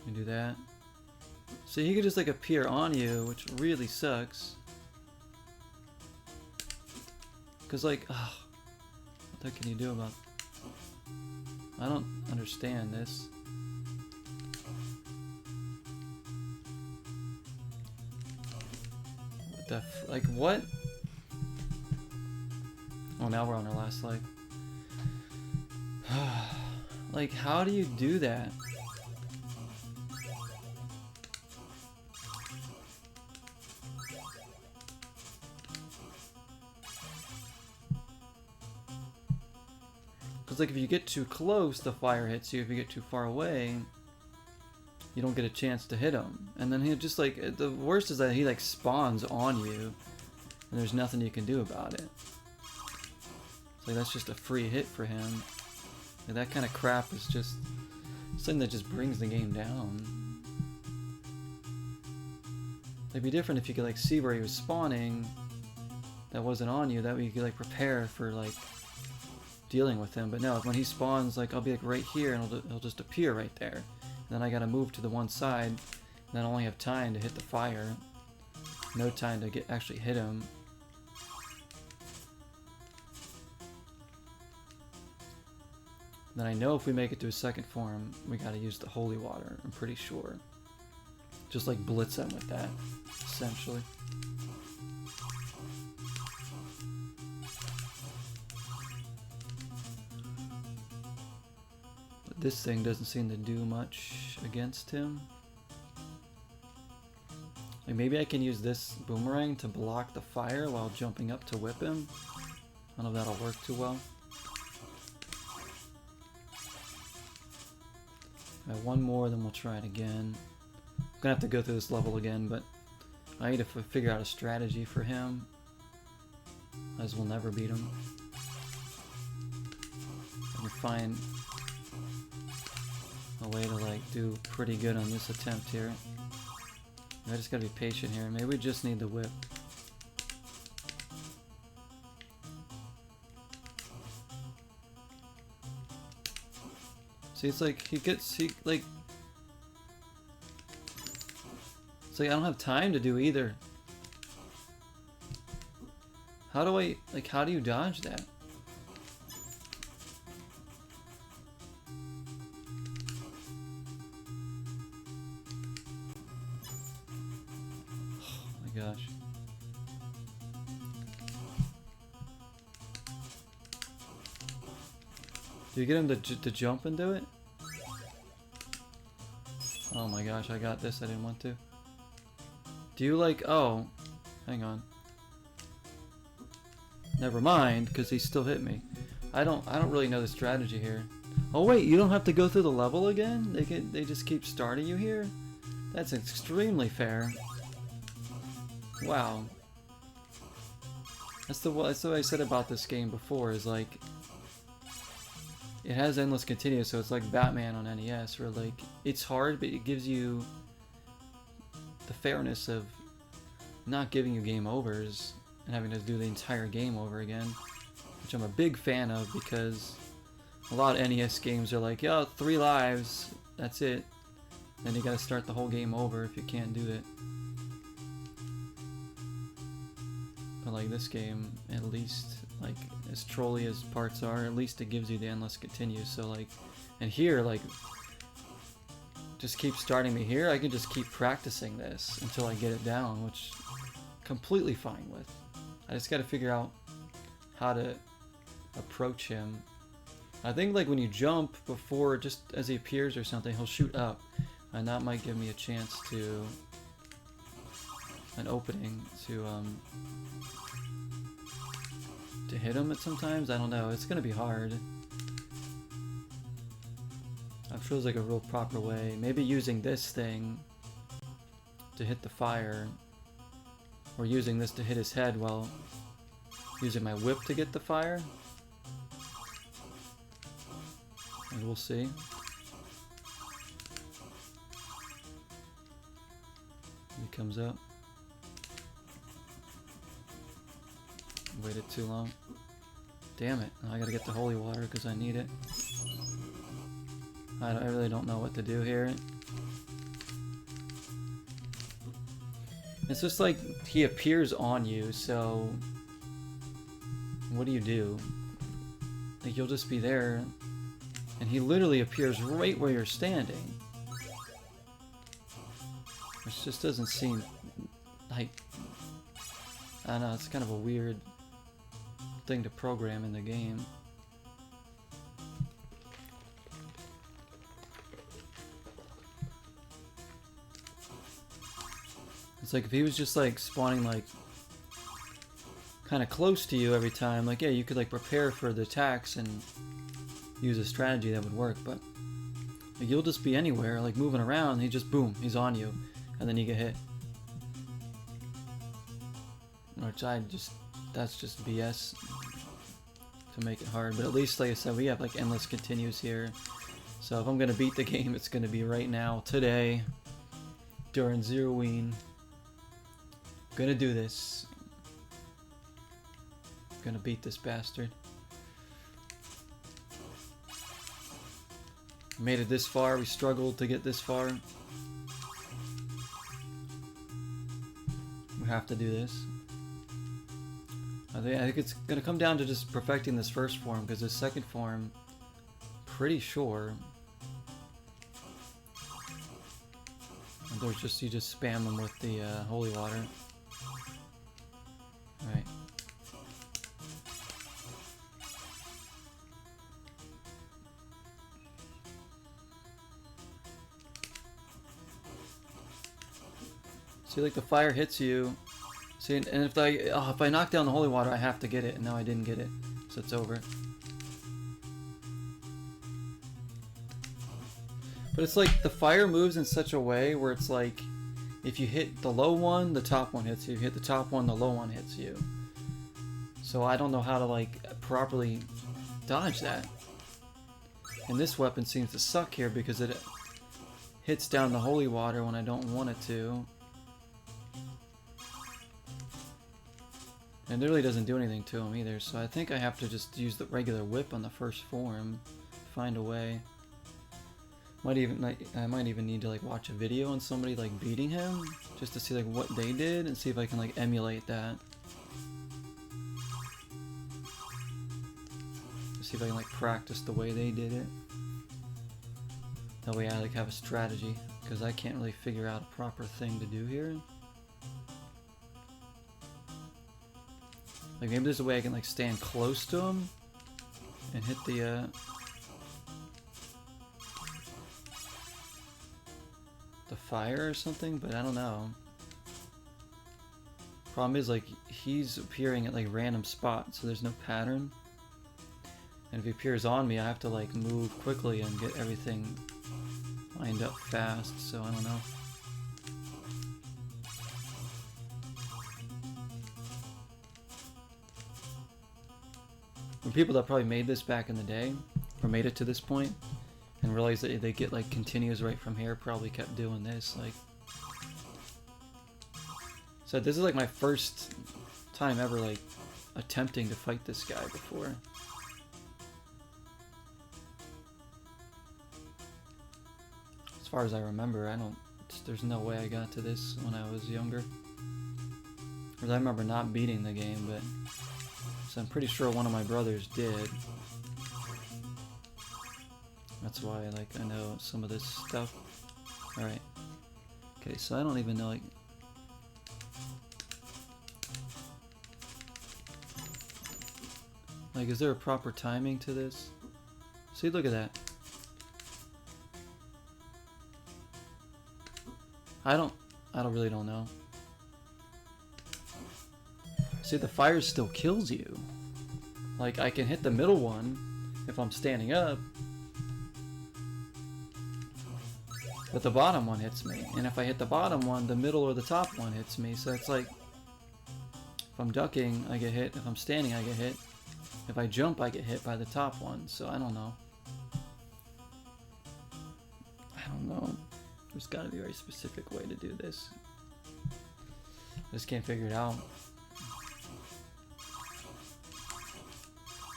you do that. So he could just like appear on you, which really sucks. Cause like, what can you do about? I don't understand this. Like what? Oh, now we're on our last life. Like, how do you do that? Because like if you get too close, the fire hits you. If you get too far away, you don't get a chance to hit him. And then he just like, the worst is that he like spawns on you and there's nothing you can do about it. So that's just a free hit for him. And that kind of crap is just something that just brings the game down. It'd be different if you could like see where he was spawning that wasn't on you. That way you could like prepare for like dealing with him. But no, when he spawns, like I'll be like right here and he'll just appear right there. Then I gotta move to the one side, and then I only have time to hit the fire. No time to actually hit him. Then I know if we make it to a second form, we gotta use the holy water, I'm pretty sure. Just like blitz him with that, essentially. This thing doesn't seem to do much against him. Like maybe I can use this boomerang to block the fire while jumping up to whip him. I don't know if that'll work too well. Alright, one more, then we'll try it again. I'm gonna have to go through this level again, but I need to figure out a strategy for him, as we'll never beat him. I can find a way to like do pretty good on this attempt here. I just gotta be patient here. Maybe we just need the whip. See, it's like like it's like I don't have time to do either. How do I, like, how do you dodge that? Oh my gosh. Do you get him to jump and do it? Oh my gosh, I got this. I didn't want to. Do you like... Oh, hang on. Never mind, because he still hit me. I don't really know the strategy here. Oh wait, you don't have to go through the level again? They just keep starting you here? That's extremely fair. Wow. That's what I said about this game before, is like... It has endless continuous, so it's like Batman on NES, where like, it's hard, but it gives you the fairness of not giving you game overs and having to do the entire game over again, which I'm a big fan of, because a lot of NES games are like, yeah, 3 lives, that's it. Then you gotta start the whole game over if you can't do it. But like this game, at least, like, as trolly as parts are, at least it gives you the endless continue. So like, and here, like, just keep starting me here. I can just keep practicing this until I get it down, which I'm completely fine with. I just gotta figure out how to approach him. I think like when you jump before, just as he appears or something, he'll shoot up, and that might give me a chance to, an opening to hit him at sometimes. I don't know, it's gonna be hard. I'm sure there's like a real proper way. Maybe using this thing to hit the fire, or using this to hit his head while using my whip to get the fire. And we'll see. He comes up. Waited too long. Damn it. Now I gotta get the holy water because I need it. I really don't know what to do here. It's just like he appears on you, so what do you do? Like, you'll just be there, and he literally appears right where you're standing. Which just doesn't seem like... I don't know, it's kind of a weird thing to program in the game. It's like if he was just like spawning like kind of close to you every time, like, yeah, you could like prepare for the attacks and use a strategy that would work, but like, you'll just be anywhere, like moving around, and he just boom, he's on you, and then you get hit. Which that's just BS to make it hard, but at least, like I said, we have like endless continues here. So if I'm gonna beat the game, it's gonna be right now, today, during Zeroween. Gonna do this. Gonna beat this bastard. Made it this far, we struggled to get this far. We have to do this. I think it's gonna come down to just perfecting this first form, because this second form, pretty sure. And there's just, you just spam them with the holy water. Right. See, like the fire hits you. See, and if I knock down the holy water, I have to get it, and now I didn't get it, so it's over. But it's like the fire moves in such a way where it's like, if you hit the low one, the top one hits you. If you hit the top one, the low one hits you. So I don't know how to like properly dodge that. And this weapon seems to suck here because it hits down the holy water when I don't want it to. And it really doesn't do anything to him either, so I think I have to just use the regular whip on the first form. Find a way. I might even need to like watch a video on somebody like beating him just to see like what they did and see if I can like emulate that. See if I can like practice the way they did it. That way I like have a strategy, because I can't really figure out a proper thing to do here. Like maybe there's a way I can like stand close to him and hit the fire or something, but I don't know. Problem is like he's appearing at like random spots, so there's no pattern. And if he appears on me, I have to like move quickly and get everything lined up fast, so I don't know. For people that probably made this back in the day, or made it to this point, and realized that they get like continues right from here, probably kept doing this. Like, so this is like my first time ever like attempting to fight this guy before. As far as I remember, there's no way I got to this when I was younger. Because I remember not beating the game, but so I'm pretty sure one of my brothers did. That's why like I know some of this stuff. Alright. Okay, so I don't even know like is there a proper timing to this? See, look at that. I really don't know. See, the fire still kills you. Like, I can hit the middle one if I'm standing up, but the bottom one hits me. And if I hit the bottom one, the middle or the top one hits me. So it's like, if I'm ducking, I get hit. If I'm standing, I get hit. If I jump, I get hit by the top one. So I don't know. I don't know. There's got to be a very specific way to do this. I just can't figure it out.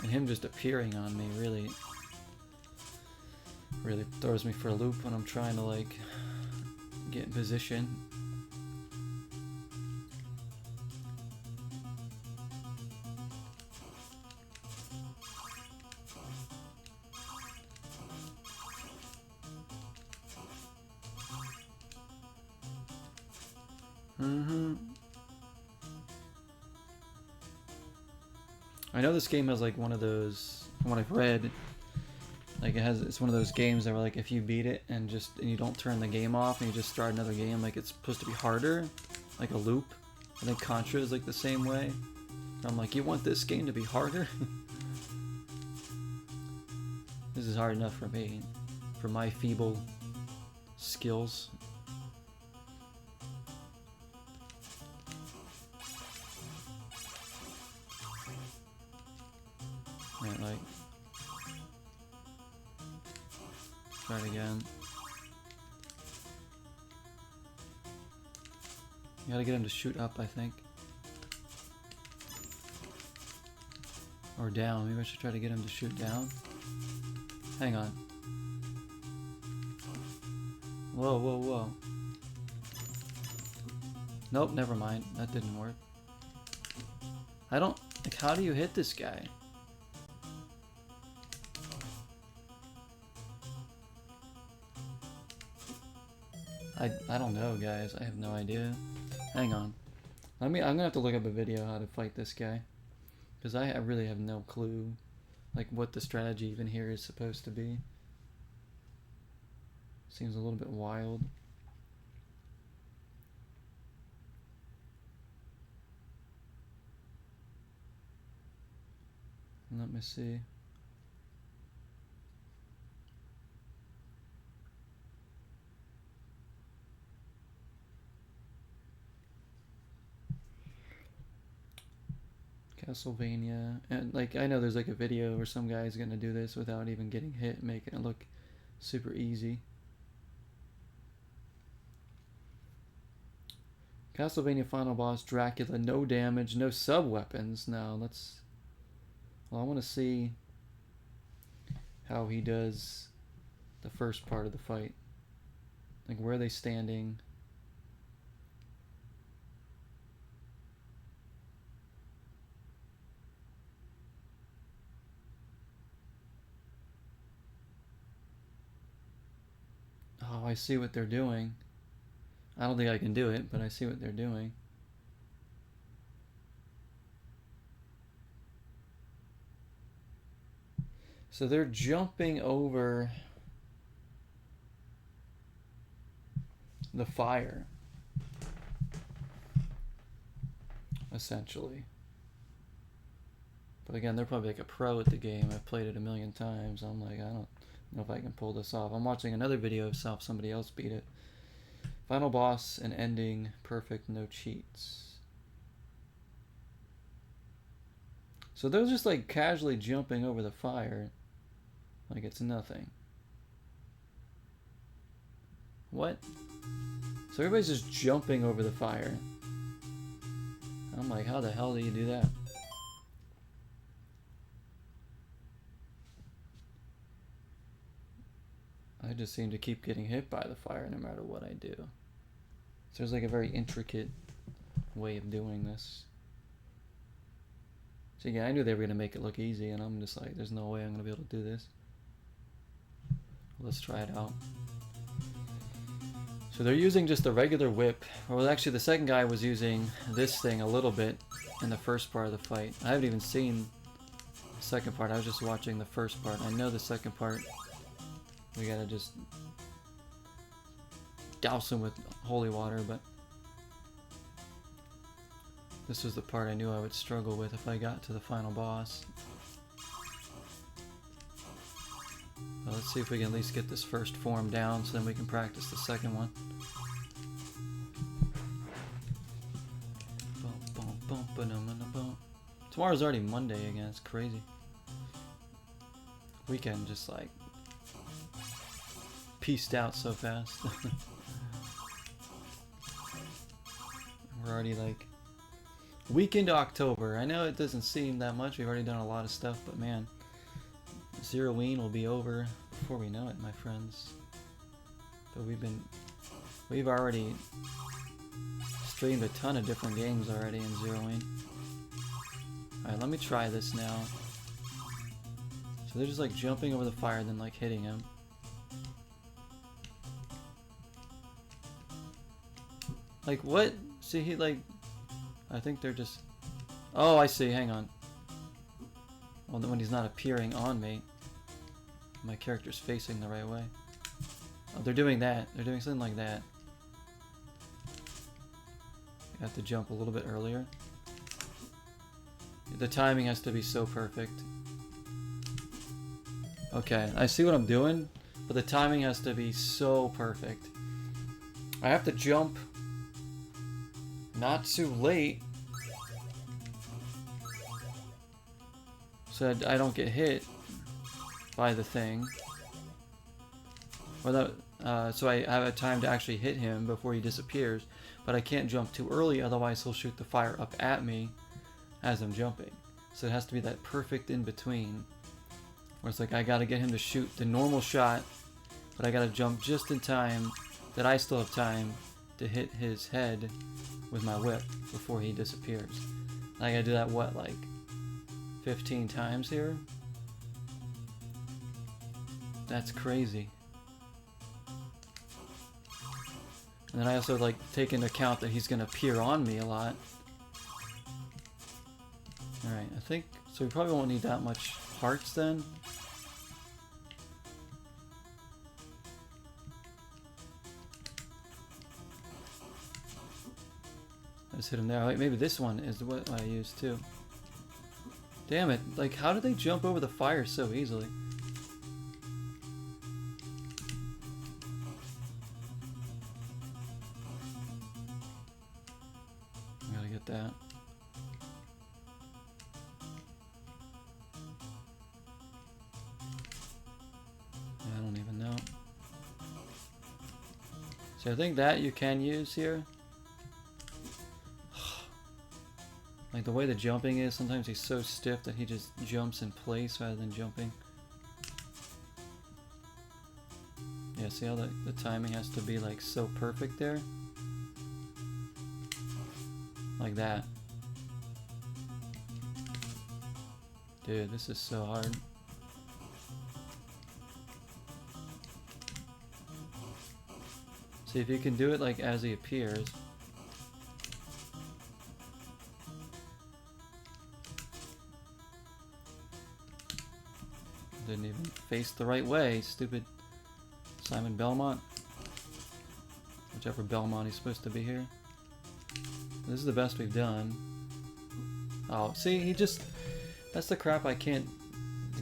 And him just appearing on me really throws me for a loop when I'm trying to like get in position. I know this game has like one of those, from what I've read, like it's one of those games that were like if you beat it and you don't turn the game off and you just start another game, like it's supposed to be harder, like a loop. I think Contra is like the same way. I'm like, you want this game to be harder? This is hard enough for me, for my feeble skills. Right, like, try it again. You gotta get him to shoot up, I think. Or down. Maybe I should try to get him to shoot down. Hang on. Whoa, whoa, whoa. Nope, never mind. That didn't work. I don't... Like, how do you hit this guy? I don't know, guys. I have no idea. Hang on. I'm gonna have to look up a video how to fight this guy. Because I really have no clue, like, what the strategy even here is supposed to be. Seems a little bit wild. Let me see. Castlevania, and like I know there's like a video where some guy's gonna do this without even getting hit, making it look super easy. Castlevania final boss Dracula, no damage, no sub weapons. Now let's. Well, I want to see how he does the first part of the fight. Like, where are they standing? Oh, I see what they're doing. I don't think I can do it, but I see what they're doing. So they're jumping over the fire, essentially. But again, they're probably like a pro at the game. I've played it a million times. I'm like, I don't know if I can pull this off. I'm watching another video of somebody else beat it. Final boss and ending, perfect, no cheats. So they're just like casually jumping over the fire like it's nothing. What? So everybody's just jumping over the fire. I'm like, how the hell do you do that? I just seem to keep getting hit by the fire no matter what I do. So there's like a very intricate way of doing this. So yeah, I knew they were going to make it look easy, and I'm just like, there's no way I'm going to be able to do this. Let's try it out. So they're using just a regular whip. Well, actually the second guy was using this thing a little bit in the first part of the fight. I haven't even seen the second part. I was just watching the first part. I know the second part, we gotta just douse him with holy water, but this was the part I knew I would struggle with if I got to the final boss. Well, let's see if we can at least get this first form down so then we can practice the second one. Tomorrow's already Monday again, it's crazy. Weekend just like pieced out so fast. We're already like week into October. I know it doesn't seem that much, we've already done a lot of stuff, but man, Zeroween will be over before we know it, my friends. But we've already streamed a ton of different games already in Zeroween. Alright, let me try this now. So they're just like jumping over the fire and then like hitting him. Like what? See, he like, I think they're just, oh I see, hang on. Well, then when he's not appearing on me, my character's facing the right way. Oh, they're doing that. They're doing something like that. You have to jump a little bit earlier. The timing has to be so perfect. Okay, I see what I'm doing, but the timing has to be so perfect. I have to jump not too late so I don't get hit by the thing. Or that, so I have a time to actually hit him before he disappears, but I can't jump too early, otherwise he'll shoot the fire up at me as I'm jumping. So it has to be that perfect in between, where it's like I gotta get him to shoot the normal shot, but I gotta jump just in time that I still have time to hit his head with my whip before he disappears. I gotta do that, what, like 15 times here? That's crazy. And then I also like take into account that he's gonna appear on me a lot. Alright, I think, so we probably won't need that much hearts then. I just hit him there. Like, maybe this one is what I use too. Damn it, like how did they jump over the fire so easily? I gotta get that. I don't even know. So I think that you can use here. Like the way the jumping is, sometimes he's so stiff that he just jumps in place rather than jumping. see how the timing has to be like so perfect there? Like that. Dude, this is so hard. See if you can do it like as he appears. Didn't even face the right way, stupid Simon Belmont. Whichever Belmont he's supposed to be here. This is the best we've done. Oh, see, he just... That's the crap I can't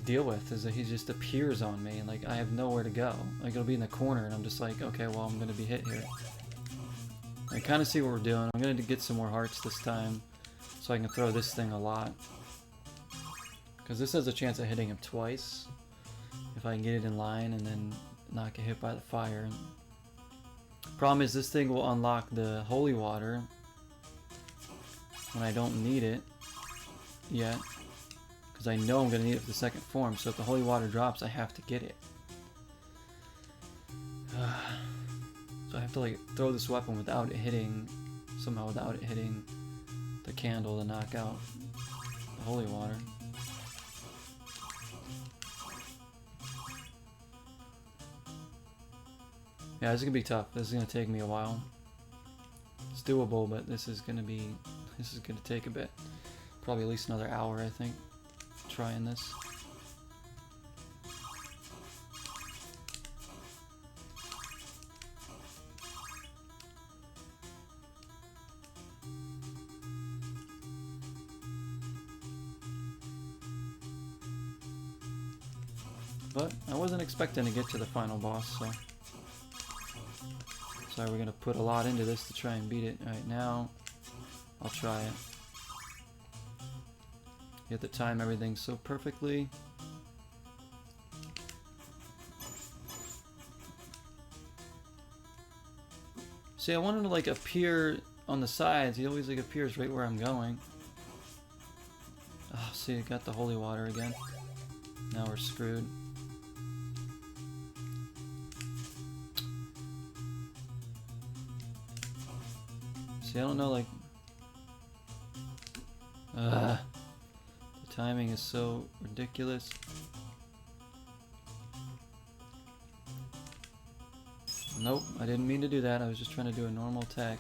deal with, is that he just appears on me and like I have nowhere to go. Like it'll be in the corner and I'm just like, okay, well I'm gonna be hit here. I kind of see what we're doing. I'm gonna get some more hearts this time so I can throw this thing a lot. Because this has a chance of hitting him twice. If I can get it in line and then not get hit by the fire. Problem is this thing will unlock the holy water when I don't need it yet. Because I know I'm going to need it for the second form, so if the holy water drops, I have to get it. So I have to like throw this weapon without it hitting, somehow without it hitting the candle to knock out the holy water. Yeah, this is going to be tough. This is going to take me a while. It's doable, but this is going to take a bit. Probably at least another hour, I think. Trying this. But I wasn't expecting to get to the final boss, so we're gonna put a lot into this to try and beat it. Alright, now I'll try it. You have to time everything so perfectly. See, I want him to like appear on the sides. He always like appears right where I'm going. Oh, see, I got the holy water again. Now we're screwed. See, I don't know, like... the timing is so ridiculous. Nope, I didn't mean to do that. I was just trying to do a normal attack.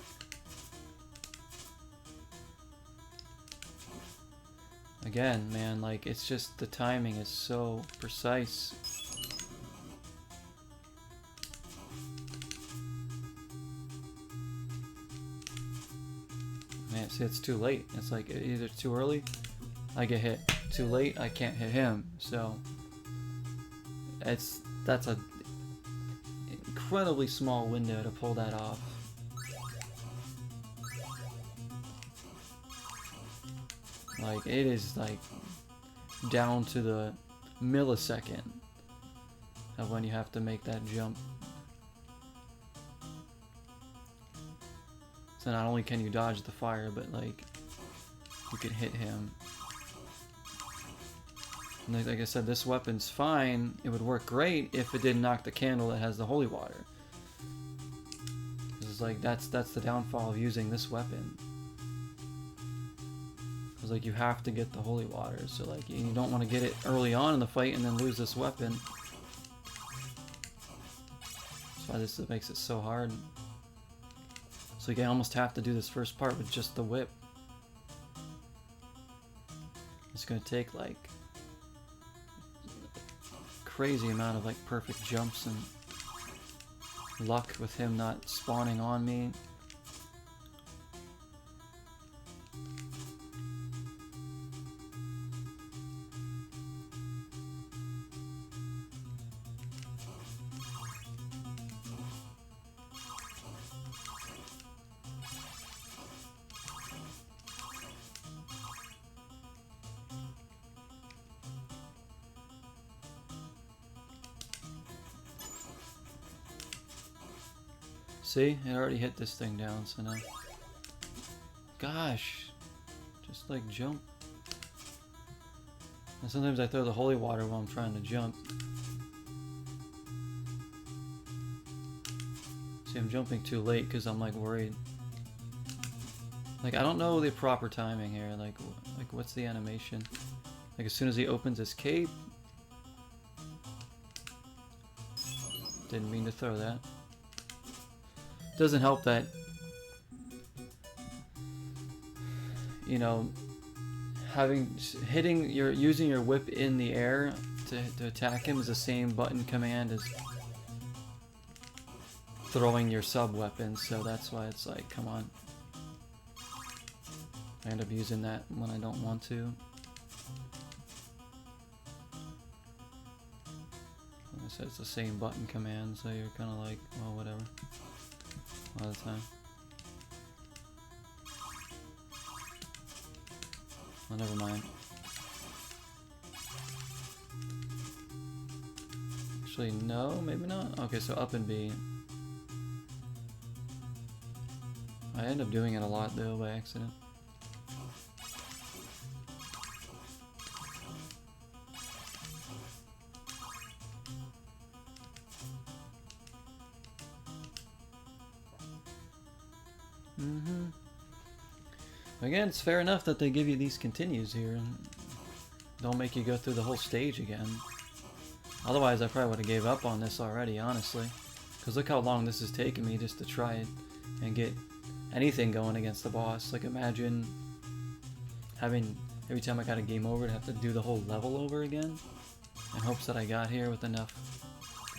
Again, man, like, it's just the timing is so precise. Man, see, it's too late. It's like either too early, I get hit. Too late, I can't hit him. So that's a incredibly small window to pull that off. Like, it is like down to the millisecond of when you have to make that jump. So not only can you dodge the fire, but like you can hit him. And like I said, this weapon's fine. It would work great if it didn't knock the candle that has the holy water. It's like that's the downfall of using this weapon. It's like you have to get the holy water, so like you don't want to get it early on in the fight and then lose this weapon. That's why this makes it so hard. So you almost have to do this first part with just the whip. It's gonna take like a crazy amount of like perfect jumps and luck with him not spawning on me. See, it already hit this thing down, so now... Gosh! Just like jump. And sometimes I throw the holy water while I'm trying to jump. See, I'm jumping too late because I'm like worried. Like, I don't know the proper timing here. Like what's the animation? Like, as soon as he opens his cape. Didn't mean to throw that. Doesn't help that, you know, using your whip in the air to attack him is the same button command as throwing your sub weapon, so that's why it's like, come on. I end up using that when I don't want to. Like I said, it's the same button command, so you're kind of like, well, whatever. A lot of the time. Oh, never mind. Actually, no, maybe not. Okay, so up and B. I end up doing it a lot though by accident. Again, it's fair enough that they give you these continues here and don't make you go through the whole stage again. Otherwise, I probably would have gave up on this already, honestly. Because look how long this has taken me just to try it and get anything going against the boss. Like, imagine having, every time I got a game over, to have to do the whole level over again in hopes that I got here with enough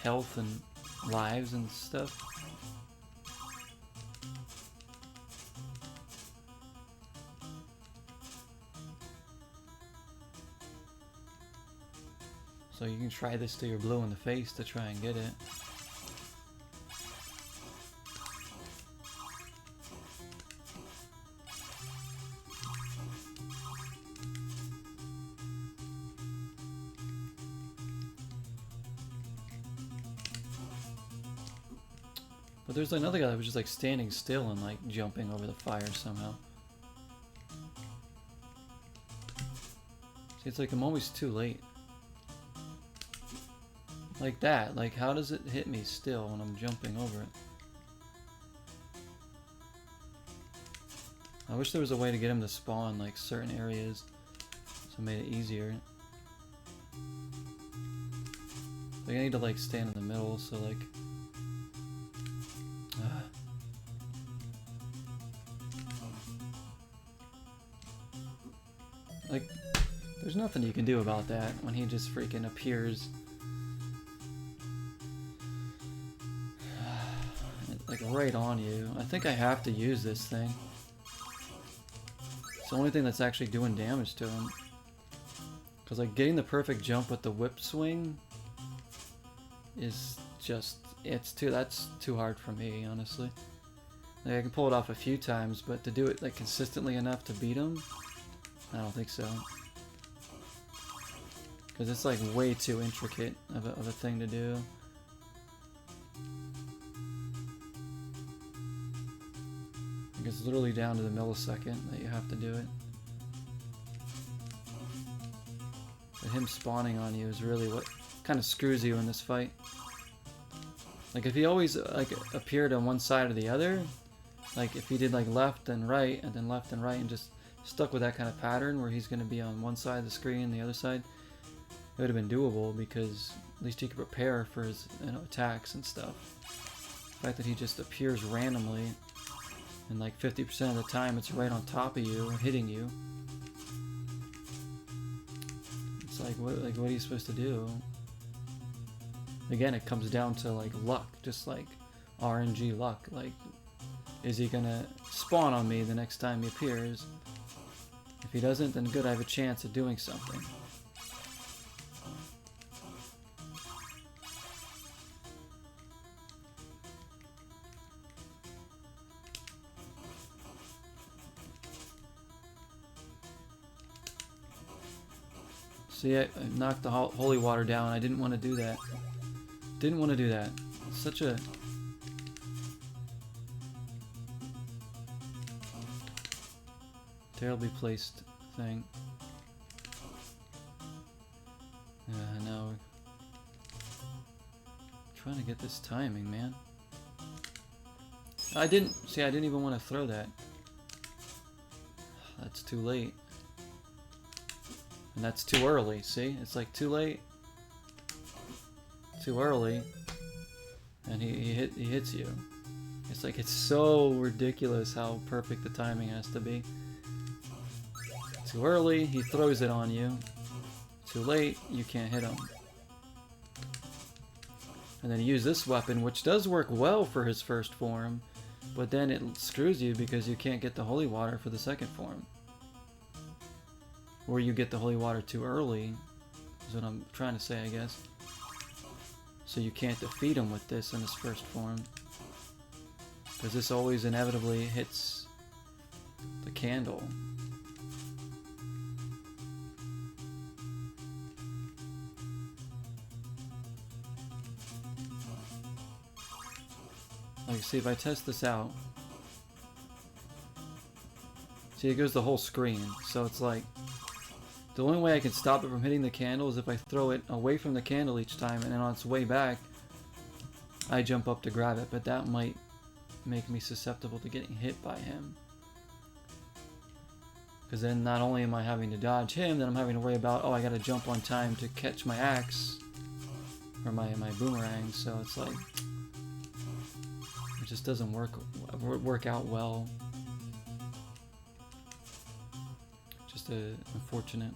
health and lives and stuff. So you can try this till you're blue in the face to try and get it. But there's another guy that was just like standing still and like jumping over the fire somehow. See, it's like I'm always too late. Like that, like how does it hit me still when I'm jumping over it? I wish there was a way to get him to spawn like certain areas so it made it easier. Like I need to like stand in the middle so like like there's nothing you can do about that when he just freaking appears like right on you. I think I have to use this thing. It's the only thing that's actually doing damage to him. Because like getting the perfect jump with the whip swing is just, that's too hard for me, honestly. Like I can pull it off a few times, but to do it like consistently enough to beat him, I don't think so. Because it's like way too intricate of a thing to do. It's literally down to the millisecond that you have to do it. But him spawning on you is really what kind of screws you in this fight. Like if he always like appeared on one side or the other, like if he did like left and right and then left and right and just stuck with that kind of pattern where he's going to be on one side of the screen and the other side, it would have been doable because at least he could prepare for his attacks and stuff. The fact that he just appears randomly and like 50% of the time it's right on top of you, hitting you. It's like what are you supposed to do? Again, it comes down to like luck, just like RNG luck. Like, is he gonna spawn on me the next time he appears? If he doesn't, then good, I have a chance of doing something. See, I knocked the holy water down. I didn't want to do that. Didn't want to do that. It's such a... terribly placed thing. Now we're trying to get this timing, man. I didn't even want to throw that. That's too late. And that's too early, see? It's like too late. Too early. And he hits you. It's like, it's so ridiculous how perfect the timing has to be. Too early, he throws it on you. Too late, you can't hit him. And then you use this weapon, which does work well for his first form, but then it screws you because you can't get the holy water for the second form. Or you get the holy water too early, is what I'm trying to say, I guess. So you can't defeat him with this in his first form. Because this always inevitably hits the candle. Like, see, if I test this out, see, it goes the whole screen. So it's like, the only way I can stop it from hitting the candle is if I throw it away from the candle each time, and then on its way back, I jump up to grab it. But that might make me susceptible to getting hit by him. Because then not only am I having to dodge him, then I'm having to worry about, oh, I gotta jump on time to catch my axe, or my boomerang, so it's like, it just doesn't work out well. Just unfortunate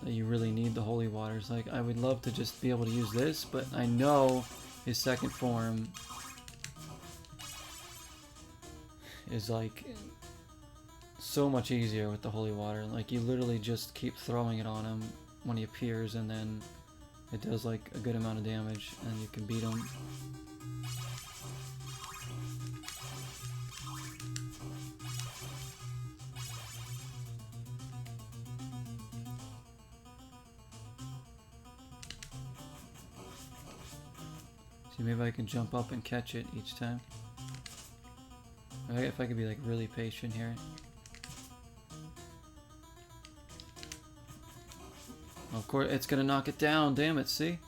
that you really need the holy waters. Like, I would love to just be able to use this, but I know his second form is like so much easier with the holy water. Like, you literally just keep throwing it on him when he appears, and then it does like a good amount of damage, and you can beat him. See, maybe I can jump up and catch it each time. If I could be like really patient here. Of course, it's gonna knock it down, damn it, see?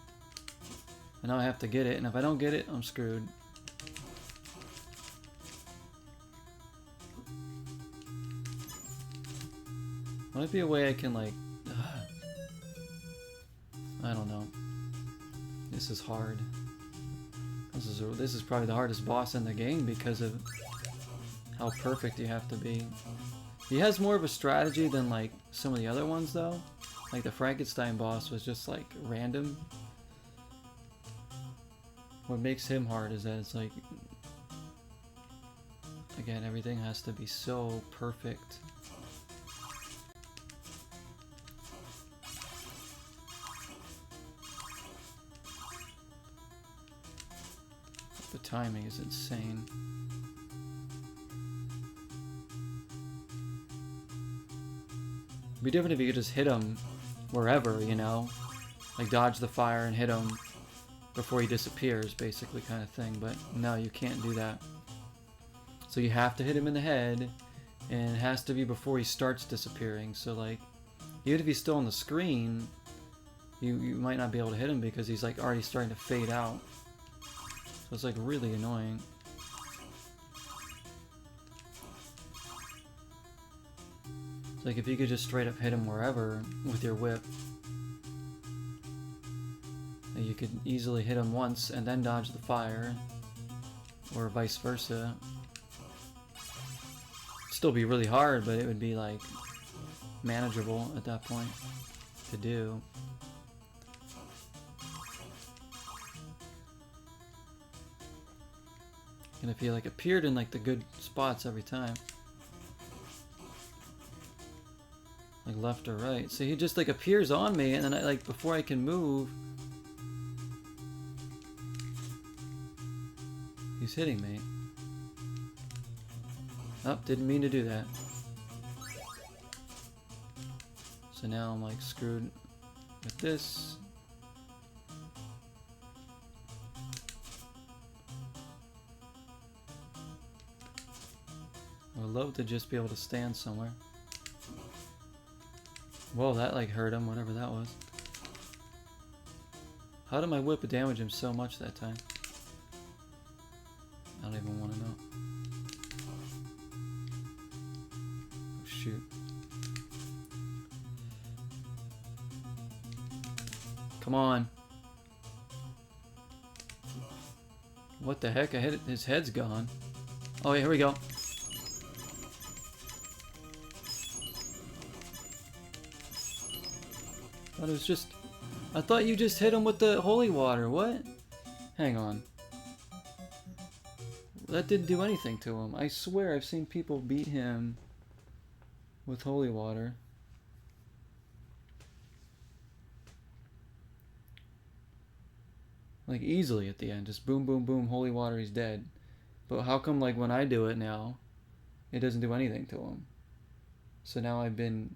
And now I have to get it, and if I don't get it, I'm screwed. Might be a way I can like... I don't know. This is hard. This is probably the hardest boss in the game because of how perfect you have to be. He has more of a strategy than like some of the other ones though. Like the Frankenstein boss was just like random. What makes him hard is that it's like, again, everything has to be so perfect. The timing is insane. It'd be different if you could just hit him wherever, you know? Like dodge the fire and hit him before he disappears, basically, kind of thing. But no, you can't do that. So you have to hit him in the head, and it has to be before he starts disappearing. So like, even if he's still on the screen, you might not be able to hit him because he's like already starting to fade out. So it's like really annoying. It's like if you could just straight up hit him wherever with your whip, you could easily hit him once and then dodge the fire, or vice versa. It'd still be really hard, but it would be like manageable at that point to do. And if he like appeared in like the good spots every time, like left or right, so he just like appears on me, and then I like before I can move, he's hitting me. Oh, didn't mean to do that. So now I'm like screwed with this. I would love to just be able to stand somewhere. Whoa, that like hurt him, whatever that was. How did my whip damage him so much that time? Come on. What the heck? I hit it. His head's gone. Oh, yeah, here we go. Thought it was just... I thought you just hit him with the holy water. What? Hang on. That didn't do anything to him. I swear I've seen people beat him with holy water. Like easily at the end. Just boom, boom, boom, holy water, he's dead. But how come like when I do it now, it doesn't do anything to him? So now I've been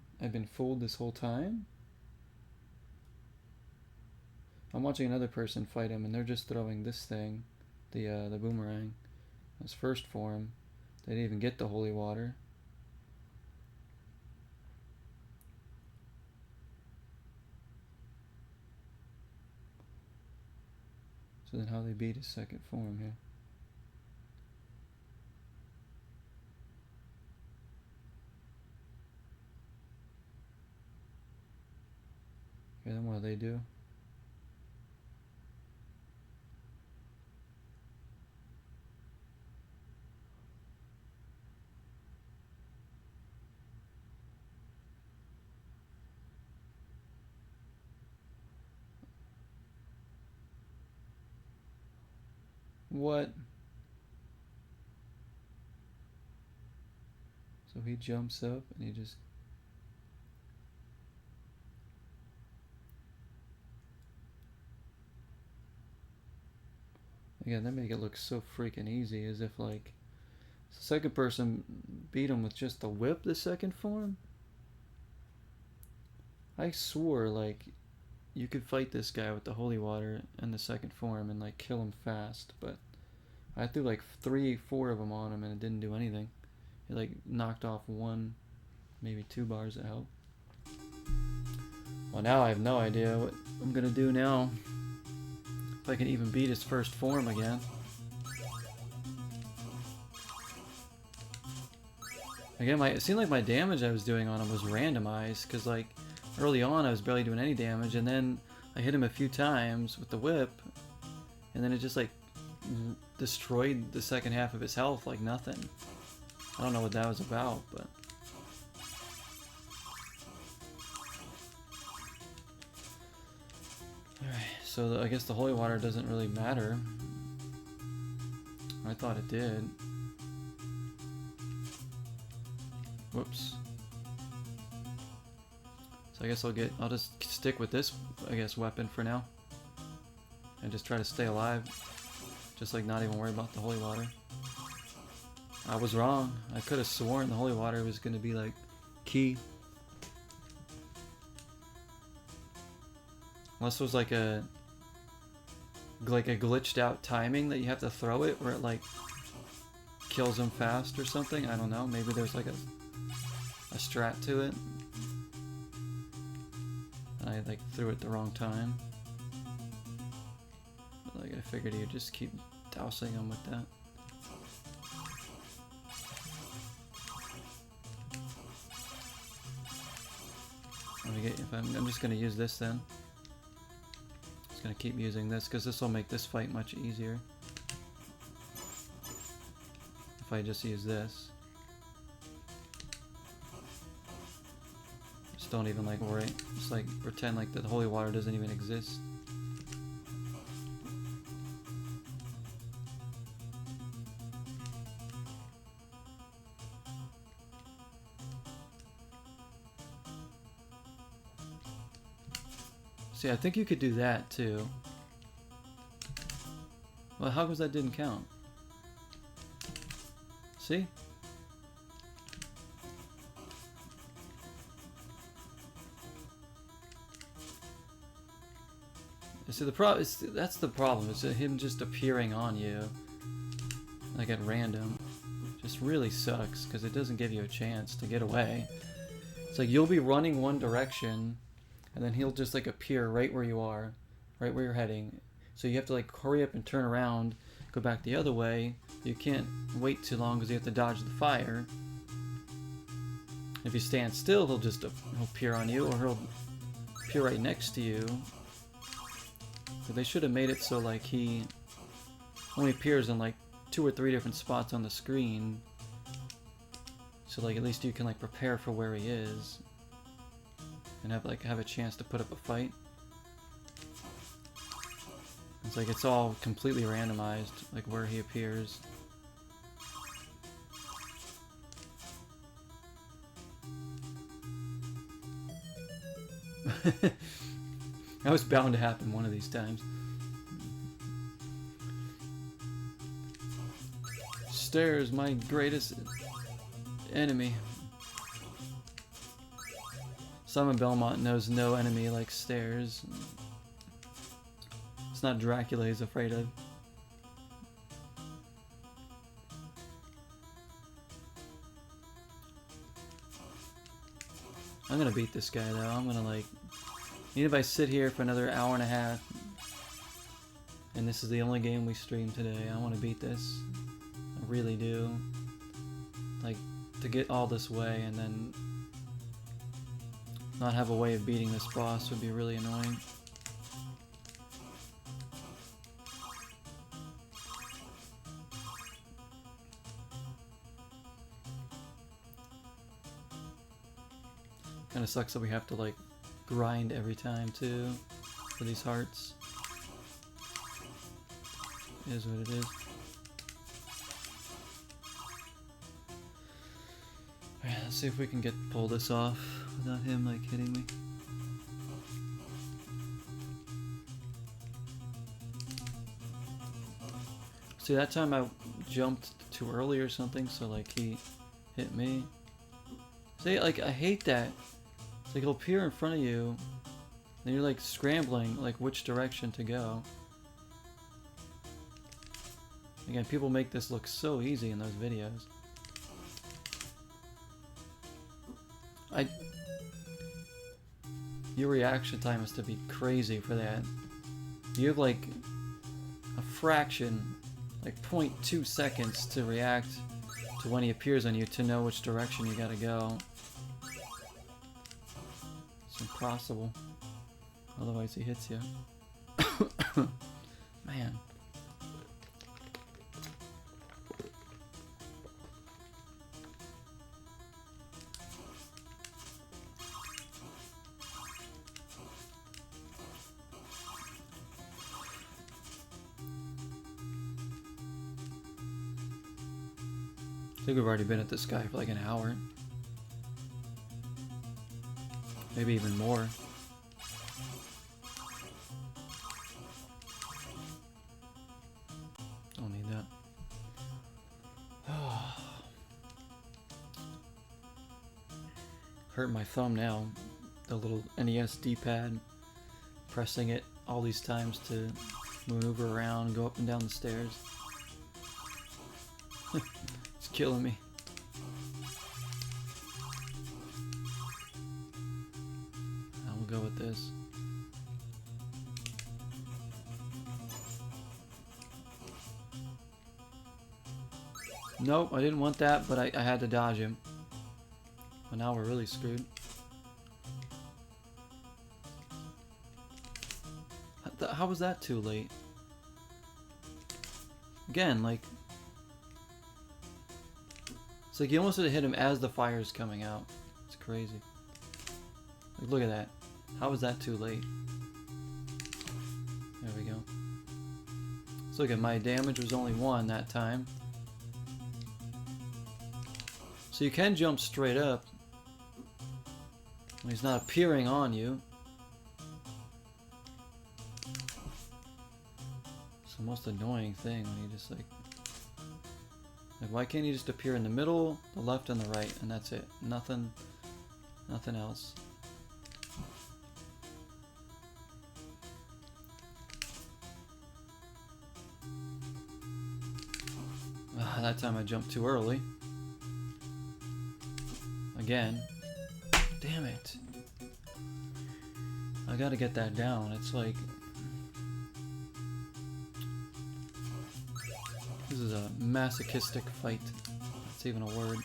fooled this whole time? I'm watching another person fight him and they're just throwing this thing, the boomerang. His first form. They didn't even get the holy water. So then how they beat his second form here? Okay, then what do they do? What? So he jumps up and he just... Again, that make it look so freaking easy, as if like the second person beat him with just the whip, the second form. I swore like you could fight this guy with the holy water and the second form and like kill him fast, but I threw like 3-4 of them on him and it didn't do anything. It like knocked off 1, maybe 2 bars of health. Well, now I have no idea what I'm gonna do now. If I can even beat his first form again. Again, it seemed like my damage I was doing on him was randomized, because like early on I was barely doing any damage, and then I hit him a few times with the whip, and then it just like destroyed the second half of his health like nothing. I don't know what that was about, but... Alright, so I guess the holy water doesn't really matter. I thought it did. Whoops. So I guess I'll just stick with this, I guess, weapon for now. And just try to stay alive. Just like not even worry about the holy water. I was wrong. I could have sworn the holy water was going to be like key. Unless it was like a glitched out timing that you have to throw it where it like kills them fast or something. I don't know. Maybe there's like a strat to it. And I like threw it the wrong time. But like I figured you'd just keep dousing them with that. I'm just gonna use this then. Just gonna keep using this because this will make this fight much easier. If I just use this. Just don't even like worry. Just like pretend like the holy water doesn't even exist. See, I think you could do that too. Well, how come that didn't count? See? See, the problem is that's the problem. Is him just appearing on you, like at random, just really sucks because it doesn't give you a chance to get away. It's like you'll be running one direction. And then he'll just like appear right where you are, right where you're heading. So you have to like hurry up and turn around, go back the other way. You can't wait too long because you have to dodge the fire. If you stand still, he'll appear on you, or he'll appear right next to you. But they should have made it so like he only appears in like 2 or 3 different spots on the screen. So like at least you can like prepare for where he is and have a chance to put up a fight. It's like it's all completely randomized, like where he appears. That was bound to happen one of these times. Stairs, my greatest enemy. Someone Belmont knows no enemy like stairs. It's not Dracula he's afraid of. I'm gonna beat this guy though. I'm gonna like... Even if I sit here for another hour and a half, and this is the only game we stream today, I want to beat this. I really do. Like, to get all this way and then not have a way of beating this boss would be really annoying. Kinda sucks that we have to like grind every time too for these hearts. It is what it is. Alright, let's see if we can pull this off without him like hitting me. See, that time I jumped too early or something, so like he hit me. See, like I hate that. It's like he'll appear in front of you, and you're like scrambling like which direction to go. Again, people make this look so easy in those videos. Your reaction time has to be crazy for that. You have like a fraction, like 0.2 seconds to react to when he appears on you to know which direction you gotta go. It's impossible. Otherwise he hits you. Man. I think we've already been at this guy for like an hour. Maybe even more. Don't need that. Hurt my thumb now. The little NES D-pad. Pressing it all these times to maneuver around and go up and down the stairs. It's killing me. I will go with this. Nope, I didn't want that, but I had to dodge him. Well, now we're really screwed. How was that too late? Again, like... It's like you almost had to hit him as the fire's coming out. It's crazy. Like, look at that. How was that too late? There we go. So look at my damage was only 1 that time. So you can jump straight up when he's not appearing on you. It's the most annoying thing when you just like why can't he just appear in the middle, the left, and the right, and that's it? Nothing else. That time I jumped too early. Again. Damn it. I gotta get that down. It's like... This is a masochistic fight. That's even a word.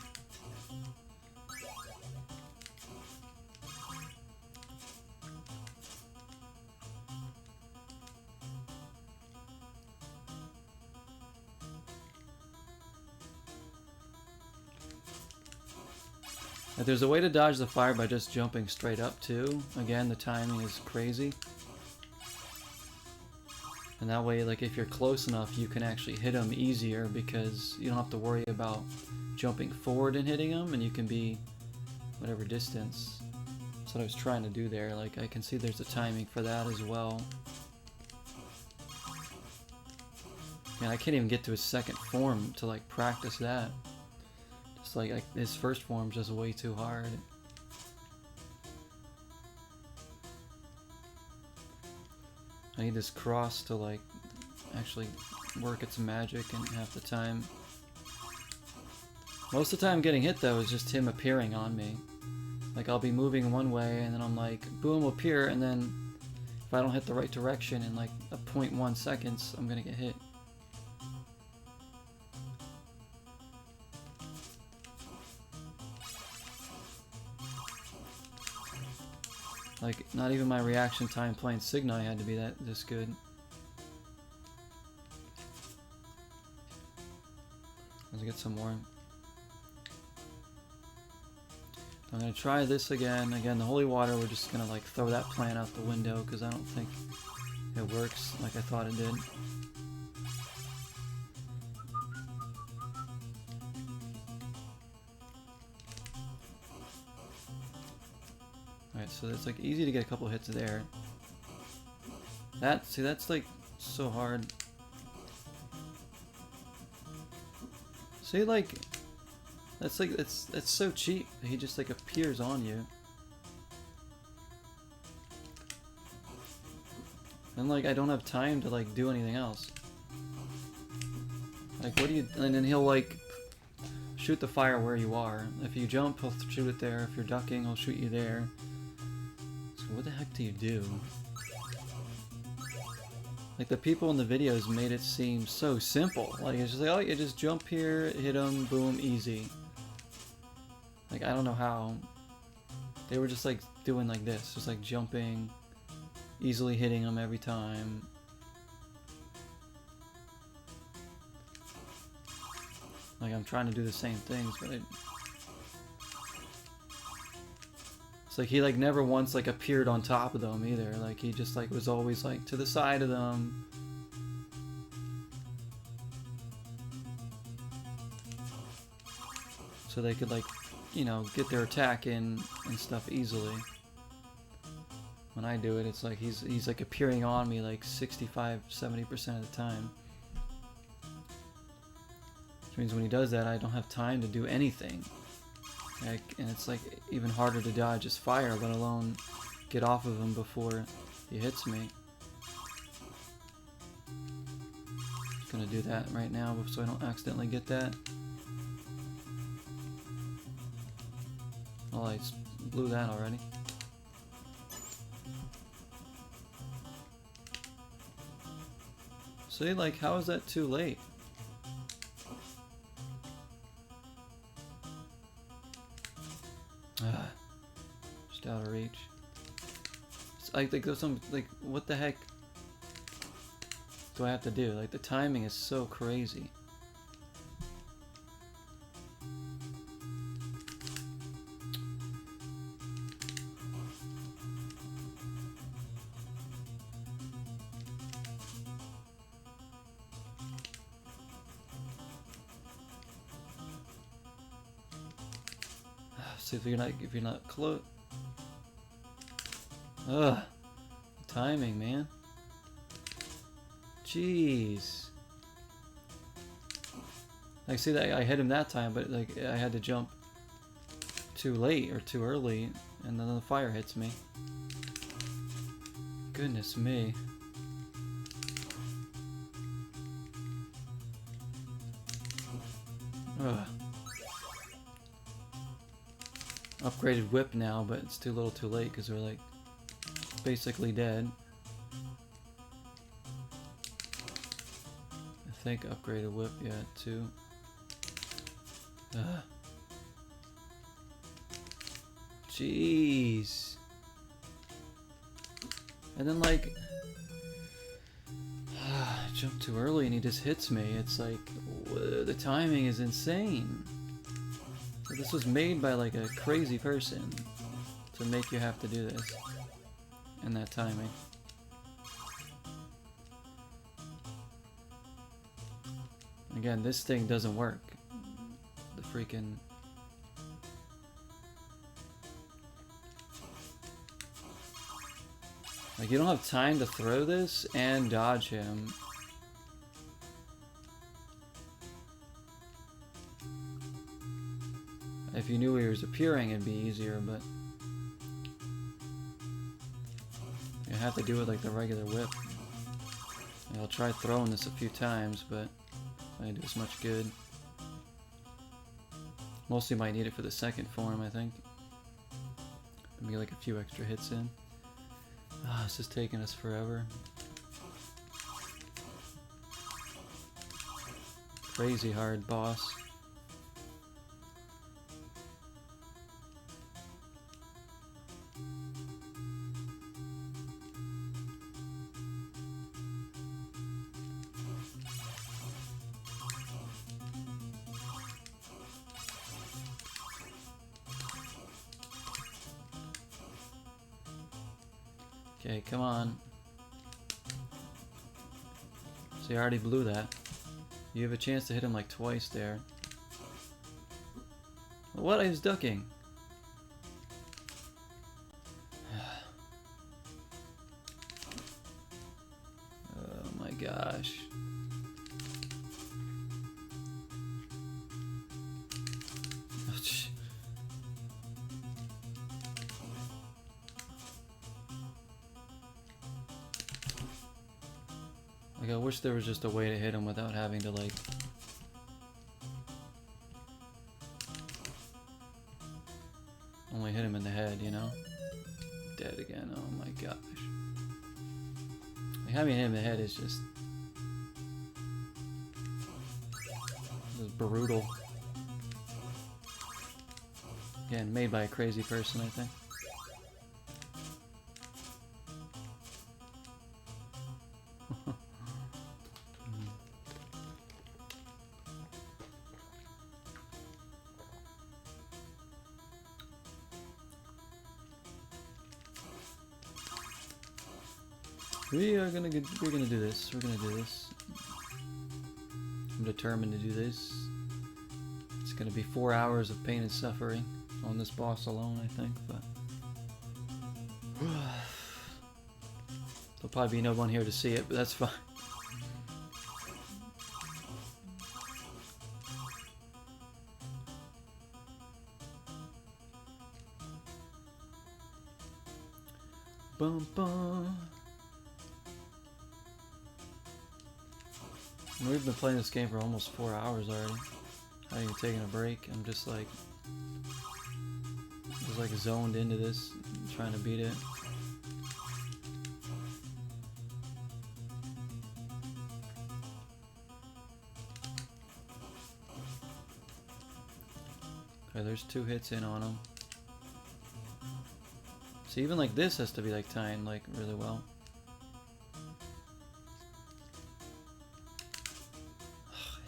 Like, there's a way to dodge the fire by just jumping straight up too. Again, the timing is crazy. And that way, like, if you're close enough, you can actually hit them easier because you don't have to worry about jumping forward and hitting them, and you can be whatever distance. That's what I was trying to do there. Like, I can see there's a timing for that as well. Man, I can't even get to his second form to, like, practice that. Just like his first form's just way too hard. I need this cross to, like, actually work its magic in half the time. Most of the time getting hit, though, is just him appearing on me. Like, I'll be moving one way, and then I'm like, boom, appear, and then if I don't hit the right direction in, like, a 0.1 seconds, I'm gonna get hit. Like, not even my reaction time playing Signai had to be this good. Let's get some more. I'm gonna try this again. Again, the holy water, we're just gonna, like, throw that plan out the window because I don't think it works like I thought it did. Alright, so it's, like, easy to get a couple hits there. See, that's, like, so hard. See, like, that's, like, it's so cheap. He just, like, appears on you. And, like, I don't have time to, like, do anything else. Like, what do you... And then he'll, like, shoot the fire where you are. If you jump, he'll shoot it there. If you're ducking, he'll shoot you there. So what the heck do you do? Like, the people in the videos made it seem so simple. Like, it's just like, oh, you just jump here, hit them, boom, easy. Like, I don't know how. They were just, like, doing like this. Just, like, jumping, easily hitting them every time. Like, I'm trying to do the same things, but it's like he, like, never once, like, appeared on top of them either. Like, he just, like, was always, like, to the side of them. So they could, like, you know, get their attack in and stuff easily. When I do it, it's like he's like appearing on me like 65-70% of the time. Which means when he does that, I don't have time to do anything. Like, and it's like even harder to dodge his fire, let alone get off of him before he hits me. Just gonna do that right now so I don't accidentally get that. Oh, I blew that already. See, like, how is that too late? Just out of reach. I think there's some, like, what the heck do I have to do? Like, the timing is so crazy. So if you're not close. Ugh. Timing, man. Jeez. Like, see that I hit him that time, but like I had to jump too late or too early, and then the fire hits me. Goodness me. Ugh. Upgraded whip now, but it's too little too late because we're like basically dead. I think upgraded whip, yeah, too. Jeez. And then like I jump too early and he just hits me. It's like the timing is insane. But this was made by like a crazy person to make you have to do this in that timing. Again, this thing doesn't work. The freaking... Like, you don't have time to throw this and dodge him. If you knew he was appearing, it'd be easier, but... You have to do it like the regular whip. I'll try throwing this a few times, but I didn't do as much good. Mostly might need it for the second form, I think. Maybe like a few extra hits in. Ah, this is taking us forever. Crazy hard boss. Okay, come on. So you already blew that. You have a chance to hit him like twice there. What? I was ducking. Oh my gosh. Like, I wish there was just a way to hit him without having to, like... only hit him in the head, you know? Dead again, oh my gosh. Like, having hit him in the head is just... brutal. Again, made by a crazy person, I think. We're gonna do this. We're gonna do this. I'm determined to do this. It's gonna be 4 hours of pain and suffering on this boss alone, I think, but there'll probably be no one here to see it, but that's fine. Bum bum. We've been playing this game for almost 4 hours already. Not even taking a break. I'm just like zoned into this, trying to beat it. Okay, there's 2 hits in on him. So even like this has to be like timed like really well.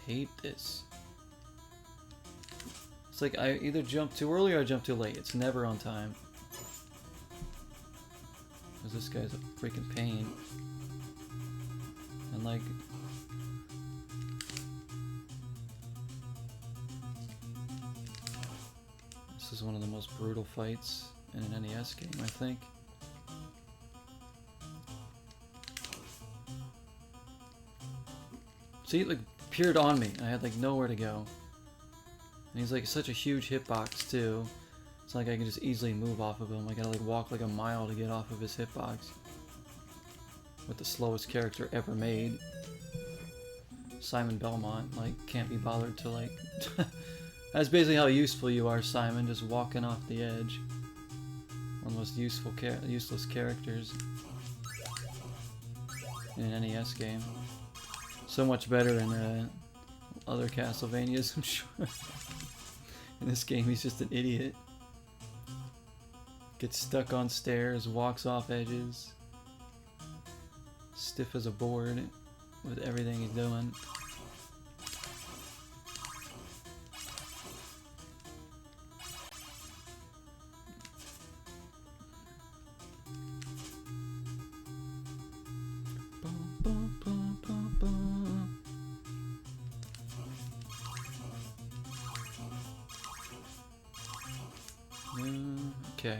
Hate this. It's like I either jump too early or I jump too late. It's never on time. Because this guy's a freaking pain. And like... This is one of the most brutal fights in an NES game, I think. See, like, appeared on me. I had like nowhere to go. And he's like such a huge hitbox too. It's like I can just easily move off of him. I gotta like walk like a mile to get off of his hitbox. With the slowest character ever made. Simon Belmont, like, can't be bothered to like... That's basically how useful you are, Simon, just walking off the edge. One of the most useless characters in an NES game. So much better in other Castlevanias, I'm sure. In this game, he's just an idiot. Gets stuck on stairs, walks off edges. Stiff as a board with everything he's doing. Okay.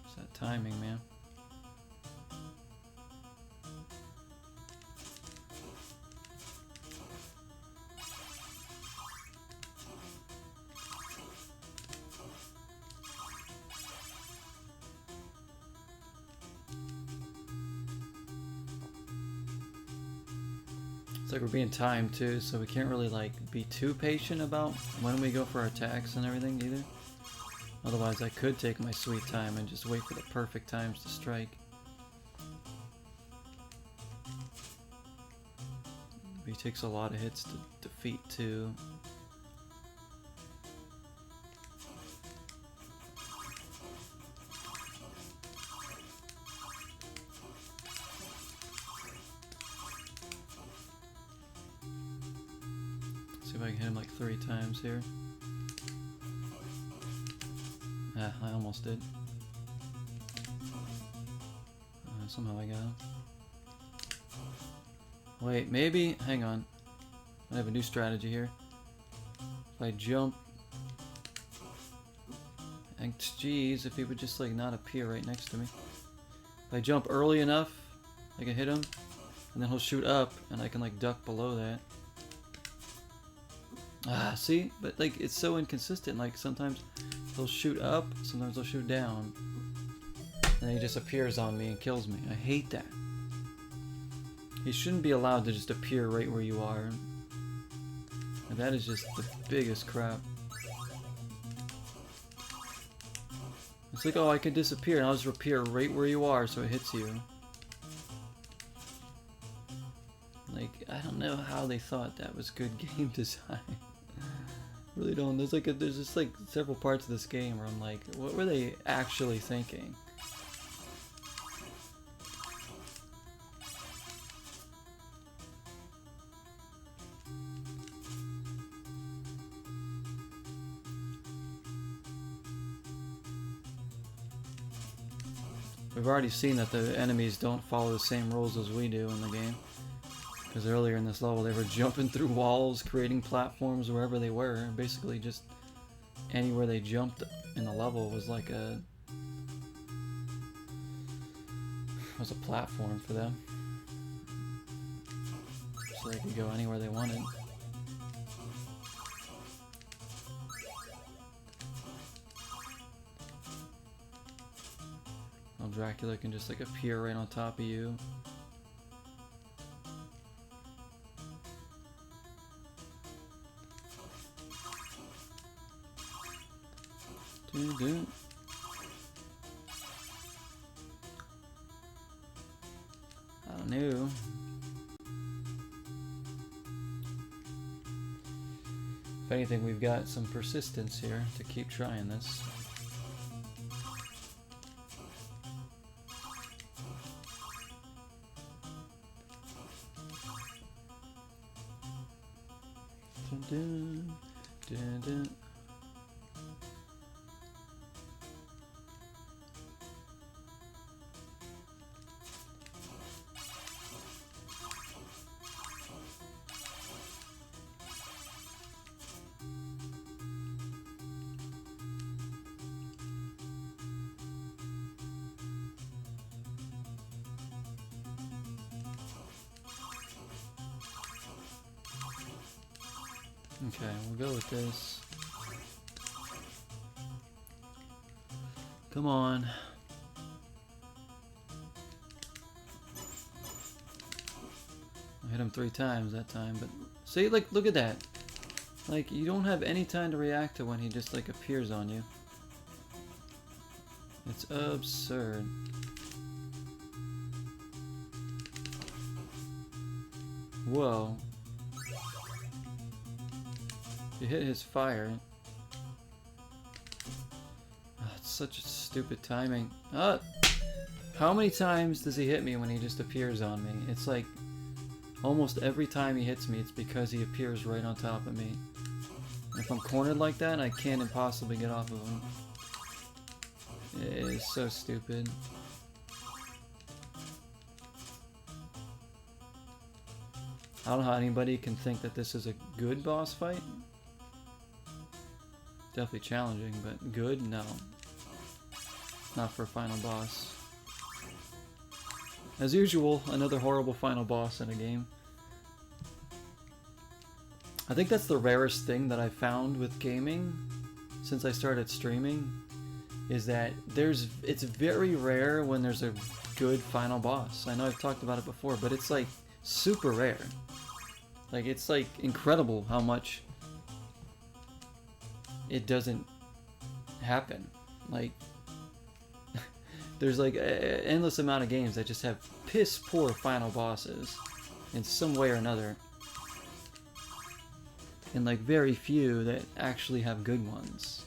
It's that timing, man. It's like we're being timed too, so we can't really like be too patient about when we go for our attacks and everything either. Otherwise I could take my sweet time and just wait for the perfect times to strike. He takes a lot of hits to defeat too. See if I can hit him like 3 times here. Ah, I almost did. Somehow I got him. Wait, maybe? Hang on. I have a new strategy here. If I jump... And geez, if he would just like not appear right next to me. If I jump early enough, I can hit him. And then he'll shoot up, and I can like duck below that. Ah, see? But like, it's so inconsistent. Like, sometimes he'll shoot up, sometimes he'll shoot down. And he just appears on me and kills me. I hate that. He shouldn't be allowed to just appear right where you are. And that is just the biggest crap. It's like, oh, I can disappear and I'll just appear right where you are so it hits you. Like, I don't know how they thought that was good game design. Really don't. There's just like several parts of this game where I'm like, what were they actually thinking? We've already seen that the enemies don't follow the same rules as we do in the game. Because earlier in this level they were jumping through walls, creating platforms wherever they were. Basically just anywhere they jumped in the level was like a platform for them. So they could go anywhere they wanted. Well, Dracula can just like appear right on top of you. I don't know. If anything, we've got some persistence here to keep trying this. Dun, dun, dun, dun. Okay, we'll go with this. Come on. I hit him 3 times that time, but see, like, look at that. Like, you don't have any time to react to when he just, like, appears on you. It's absurd. Whoa. You hit his fire. Oh, it's such a stupid timing. How many times does he hit me when he just appears on me? It's like almost every time he hits me, it's because he appears right on top of me. And if I'm cornered like that, I can't impossibly get off of him. It is so stupid. I don't know how anybody can think that this is a good boss fight. Definitely challenging, but good? No. Not for a final boss. As usual, another horrible final boss in a game. I think that's the rarest thing that I've found with gaming since I started streaming, is that it's very rare when there's a good final boss. I know I've talked about it before, but it's like super rare. Like, it's like incredible how much it doesn't happen. Like, there's like an endless amount of games that just have piss poor final bosses in some way or another, and like very few that actually have good ones.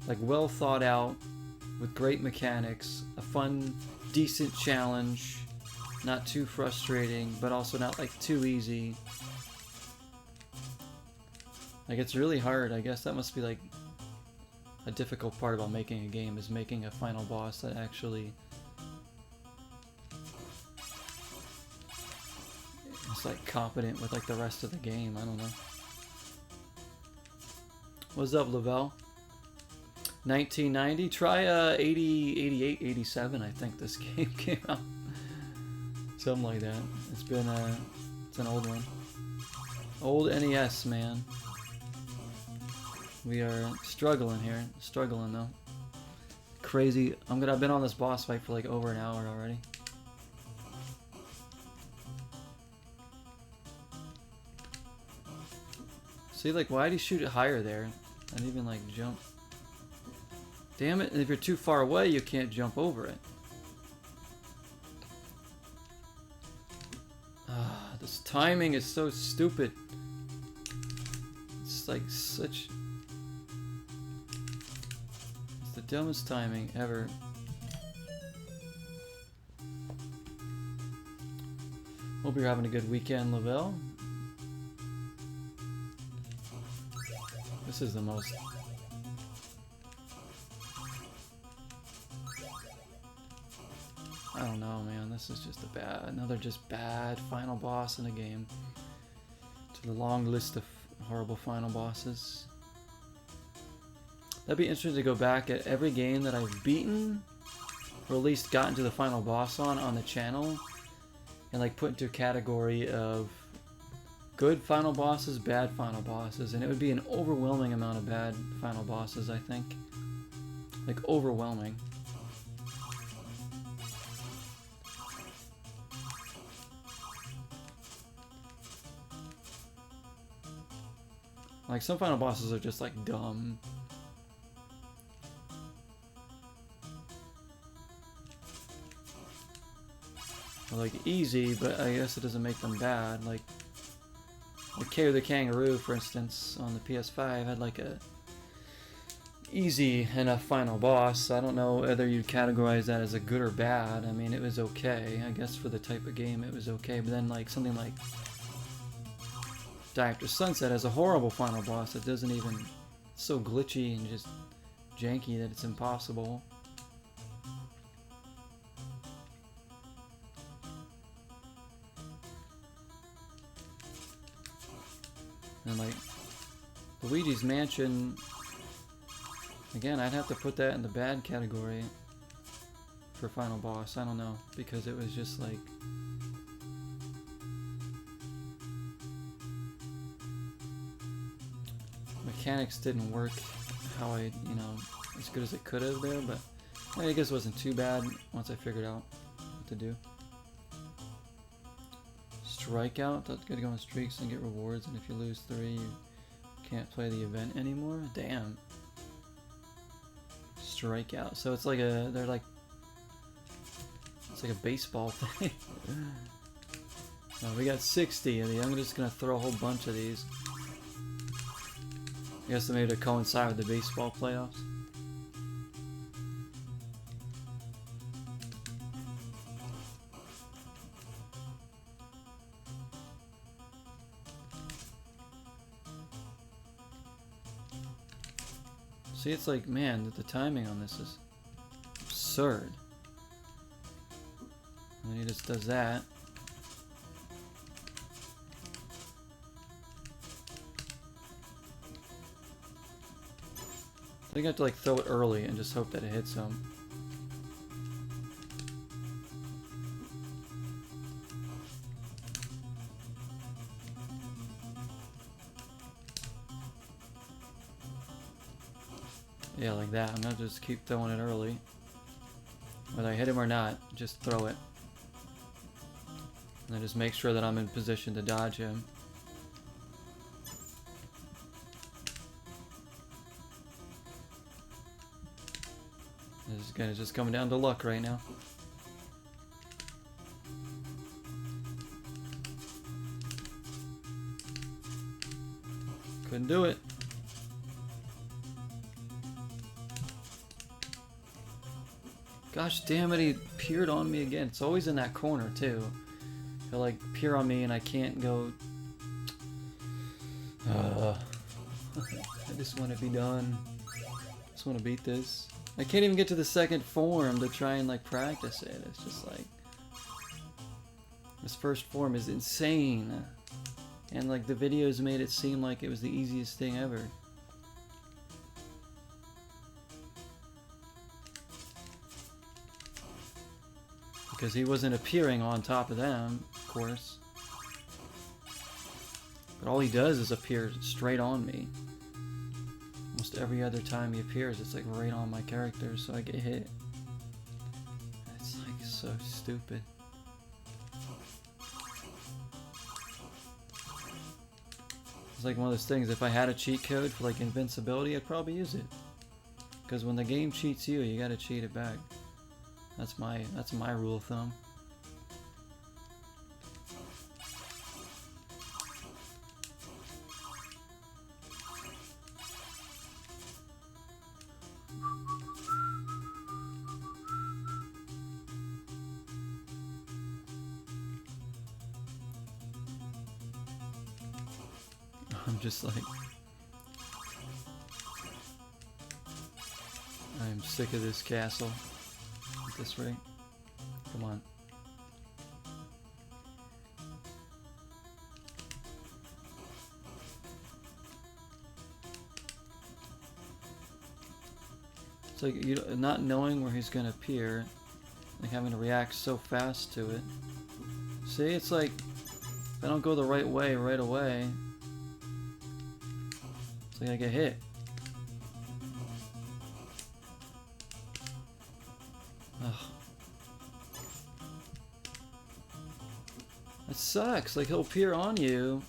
Like well thought out, with great mechanics, a fun, decent challenge, not too frustrating, but also not like too easy. Like, it's really hard. I guess that must be like a difficult part about making a game, is making a final boss that actually is like competent with like the rest of the game. I don't know. What's up, Lavelle? 1990? Try 80, 88, 87, I think this game came out. Something like that. It's an old one. Old NES, man. We are struggling here. Struggling though. Crazy. I've been on this boss fight for like over an hour already. See, like, why'd he shoot it higher there? I didn't even like jump. Damn it, and if you're too far away, you can't jump over it. Ah, this timing is so stupid. It's like such... It's the dumbest timing ever. Hope you're having a good weekend, Lavelle. This is the most... I don't know, man. This is just another just bad final boss in a game. To the long list of horrible final bosses. That'd be interesting to go back at every game that I've beaten, or at least gotten to the final boss on the channel, and like put into a category of good final bosses, bad final bosses, and it would be an overwhelming amount of bad final bosses, I think. Like, overwhelming. Like, some final bosses are just, like, dumb. Or, like, easy, but I guess it doesn't make them bad. Like K the Kangaroo, for instance, on the PS5 had, like, a easy enough final boss. I don't know whether you'd categorize that as a good or bad. I mean, it was okay. I guess for the type of game, it was okay. But then, like, something like Die After Sunset has a horrible final boss that doesn't even... It's so glitchy and just janky that it's impossible. And like Luigi's Mansion, again, I'd have to put that in the bad category for final boss. I don't know, because it was just like... Mechanics didn't work how I, as good as it could have there, but I guess it wasn't too bad once I figured out what to do. Strikeout, that's good to go on streaks and get rewards, and if you lose 3, you can't play the event anymore? Damn. Strikeout. So it's like it's like a baseball thing. We got 60 of these. I'm just gonna throw a whole bunch of these. I guess maybe to coincide with the baseball playoffs. See, it's like, man, the timing on this is absurd. And then he just does that. I think I have to like throw it early and just hope that it hits him. Yeah, like that. I'm gonna just keep throwing it early. Whether I hit him or not, just throw it. And then just make sure that I'm in position to dodge him. It's just coming down to luck right now. Couldn't do it. Gosh damn it, he appeared on me again. It's always in that corner too. He'll like appear on me and I can't go. I just want to be done. I just want to beat this. I can't even get to the second form to try and like practice it. It's just like this first form is insane. And like the videos made it seem like it was the easiest thing ever. Because he wasn't appearing on top of them, of course. But all he does is appear straight on me. Almost every other time he appears, it's like right on my character, so I get hit. It's like so stupid. It's like one of those things, if I had a cheat code for like invincibility, I'd probably use it. Because when the game cheats you, you gotta cheat it back. That's my rule of thumb. I'm just like, I'm sick of this castle. At this rate. Come on. It's like you not knowing where he's gonna appear, like having to react so fast to it. See, it's like if I don't go the right way right away, it's like I get hit. Ugh. That sucks. Like he'll appear on you.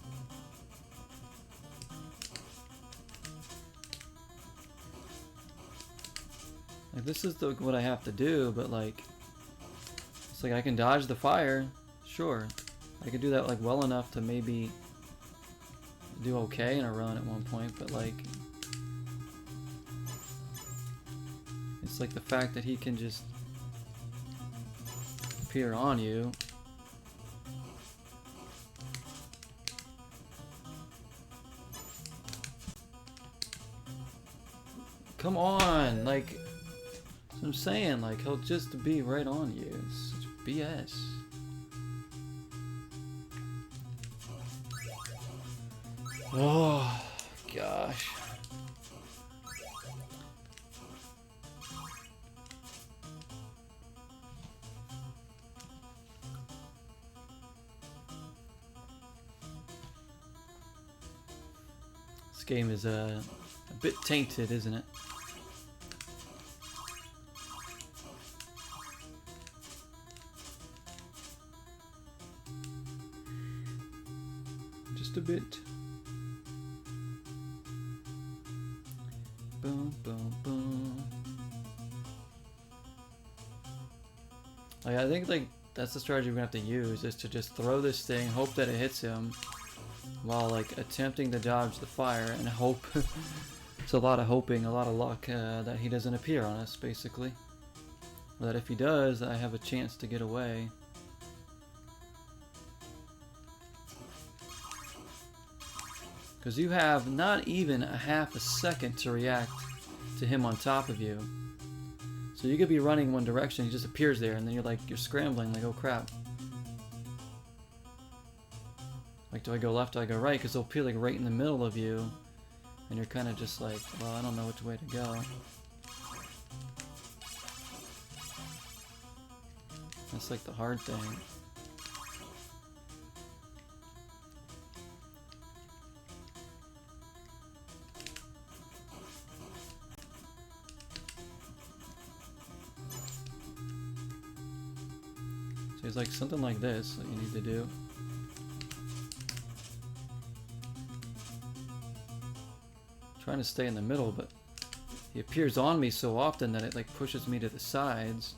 Like this is what I have to do, but like it's like I can dodge the fire. Sure. I could do that like well enough to maybe do okay in a run at one point, but like it's like the fact that he can just appear on you. Come on, like that's what I'm saying, like he'll just be right on you. It's such BS. Oh gosh. This game is a bit tainted, isn't it? Just a bit. Boom, boom, boom. Like, I think like that's the strategy we're gonna have to use, is to just throw this thing, hope that it hits him, while like attempting to dodge the fire, and hope. It's a lot of hoping, a lot of luck that he doesn't appear on us, basically. Or that if he does, I have a chance to get away. Because you have not even a half a second to react to him on top of you. So So you could be running one direction, he just appears there, and then you're scrambling, like, oh crap. Like, do I go left, do I go right? Because they'll appear like right in the middle of you, and you're kind of just like, well, I don't know which way to go. That's like the hard thing. So it's like something like this that you need to do. Trying to stay in the middle, but he appears on me so often that it like pushes me to the sides.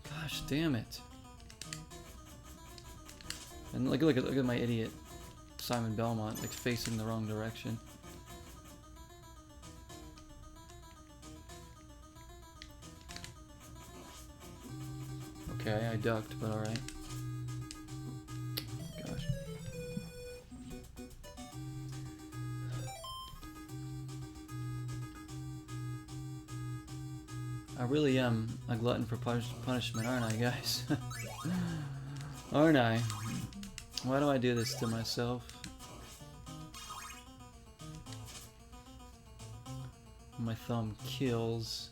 Gosh damn it. And look at my idiot Simon Belmont, like facing the wrong direction. Okay, I ducked, but alright. Gosh. I really am a glutton for punishment, aren't I, guys? Aren't I? Why do I do this to myself? My thumb kills.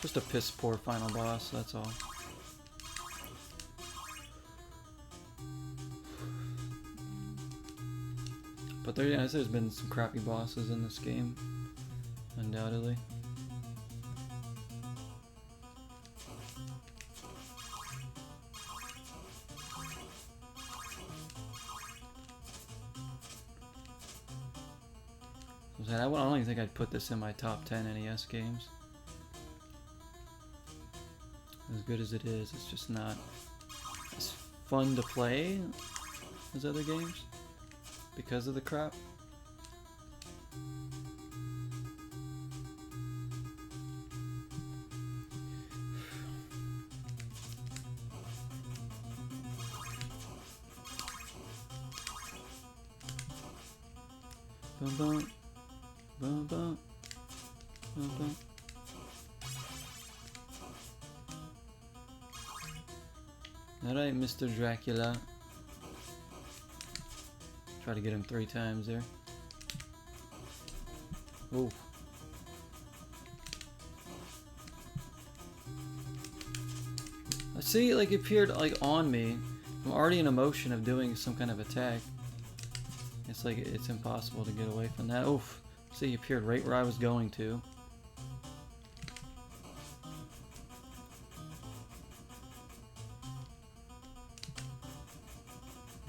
Just a piss poor final boss, that's all. But there's been some crappy bosses in this game, undoubtedly. I don't even think I'd put this in my top 10 NES games. As good as it is, it's just not as fun to play as other games because of the crap. Bum bum bum bum bum bum. Alright, Mr. Dracula. Try to get him 3 times there. Ooh. I see, like, it appeared like on me. I'm already in a motion of doing some kind of attack. It's like it's impossible to get away from that. Oof. See, he appeared right where I was going to.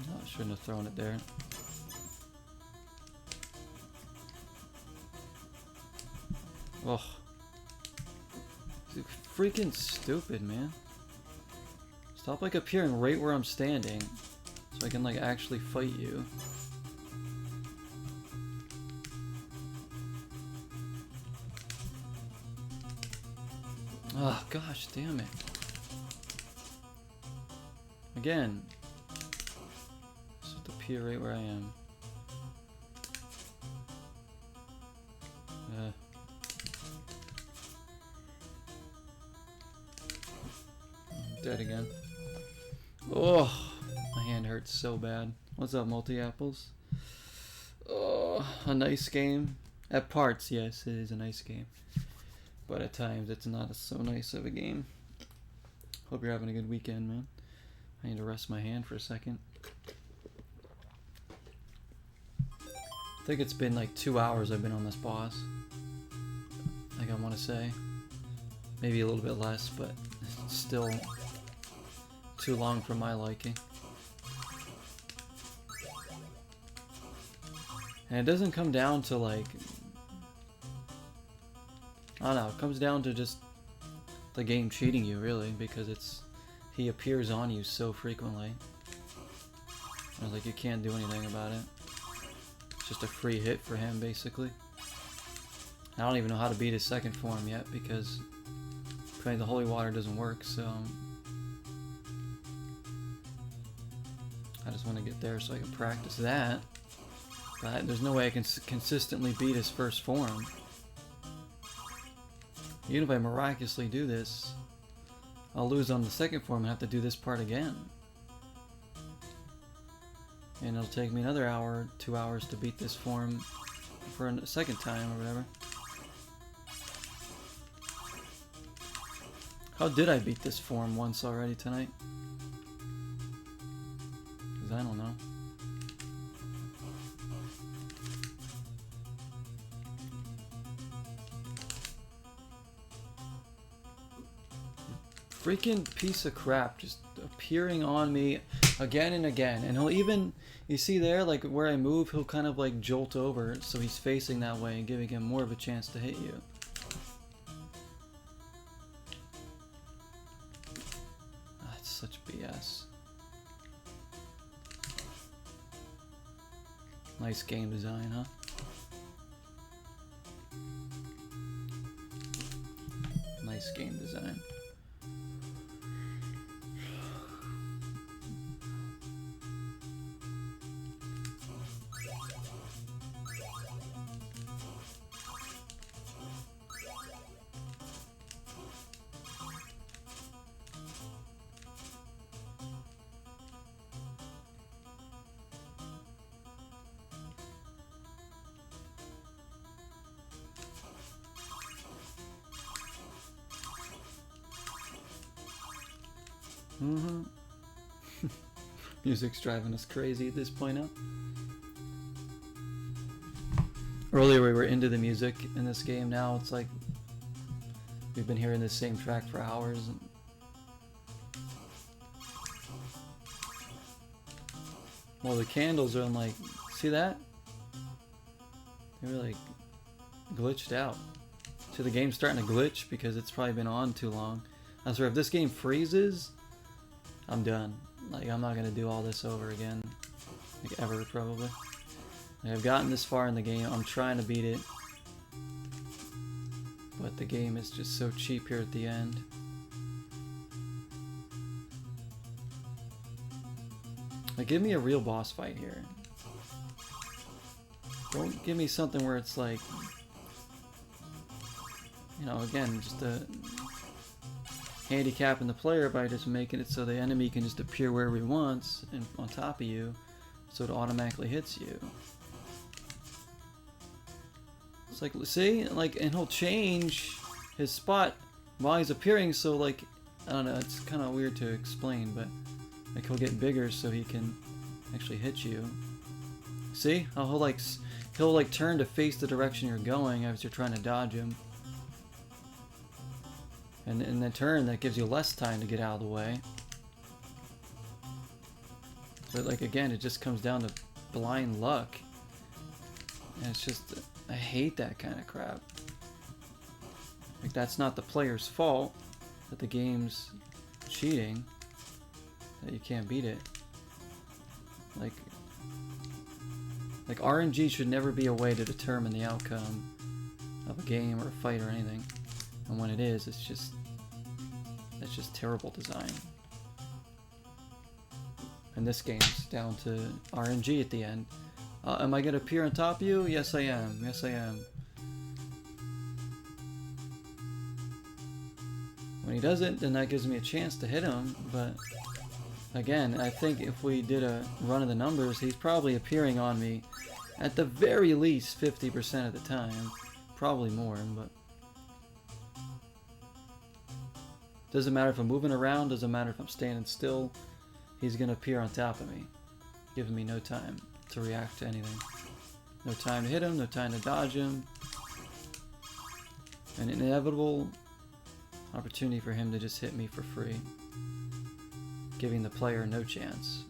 No, I shouldn't have thrown it there. Ugh. It's freaking stupid, man. Stop like appearing right where I'm standing so I can like actually fight you. Oh gosh, damn it. Again. Just appear right where I am. Dead again. Oh, my hand hurts so bad. What's up, multi-apples? Oh, a nice game. At parts, yes, it is a nice game. But at times, it's not so nice of a game. Hope you're having a good weekend, man. I need to rest my hand for a second. I think it's been like 2 hours I've been on this boss. Like I want to say. Maybe a little bit less, but it's still too long for my liking. And it doesn't come down to like, I don't know, it comes down to just the game cheating you really, because he appears on you so frequently. And like you can't do anything about it. It's just a free hit for him basically. I don't even know how to beat his second form yet because playing the holy water doesn't work, so I just want to get there so I can practice that. But there's no way I can consistently beat his first form. Even if I miraculously do this, I'll lose on the second form and have to do this part again. And it'll take me another hour, 2 hours to beat this form for a second time or whatever. How did I beat this form once already tonight? Because I don't know. Freaking piece of crap just appearing on me again and again. And he'll even, you see there, like where I move, he'll kind of like jolt over so he's facing that way and giving him more of a chance to hit you. That's such BS. Nice game design, huh? Nice game design. Music's driving us crazy at this point now. Earlier we were into the music in this game. Now it's like we've been hearing this same track for hours. Well, the candles are like, see that? They were like glitched out. So the game's starting to glitch because it's probably been on too long. I swear, if this game freezes, I'm done. Like, I'm not gonna do all this over again. Like, ever, probably. Like, I've gotten this far in the game. I'm trying to beat it. But the game is just so cheap here at the end. Like, give me a real boss fight here. Don't give me something where it's like, you know, again, just a handicapping the player by just making it so the enemy can just appear wherever he wants and on top of you, so it automatically hits you. It's like, see, like, and he'll change his spot while he's appearing, so like, I don't know, it's kind of weird to explain, but like he'll get bigger so he can actually hit you. See how he'll like turn to face the direction you're going as you're trying to dodge him. And in the turn, that gives you less time to get out of the way. But like, again, it just comes down to blind luck. And it's just, I hate that kind of crap. Like, that's not the player's fault that the game's cheating, that you can't beat it. Like RNG should never be a way to determine the outcome of a game or a fight or anything. And when it is, it's just terrible design. And this game's down to RNG at the end. Am I gonna appear on top of you? Yes, I am. Yes, I am. When he doesn't, then that gives me a chance to hit him, but again, I think if we did a run of the numbers, he's probably appearing on me at the very least 50% of the time. Probably more, but doesn't matter if I'm moving around, doesn't matter if I'm standing still, he's gonna appear on top of me, giving me no time to react to anything. No time to hit him, no time to dodge him. An inevitable opportunity for him to just hit me for free, giving the player no chance.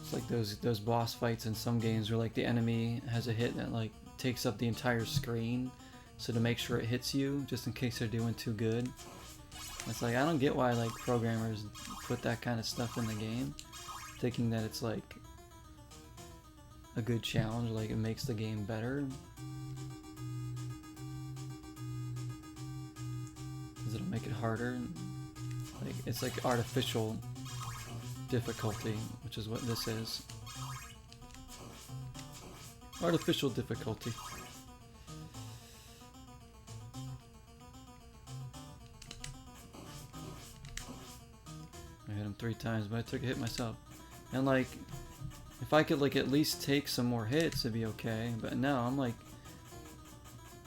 It's like those boss fights in some games where like the enemy has a hit that like takes up the entire screen, so to make sure it hits you, just in case they're doing too good. It's like, I don't get why like programmers put that kind of stuff in the game, thinking that it's like, a good challenge, like it makes the game better. Because it'll make it harder. Like it's like artificial difficulty, which is what this is. Artificial difficulty. I hit him 3 times, but I took a hit myself. And like, if I could like at least take some more hits, it'd be okay. But no, I'm like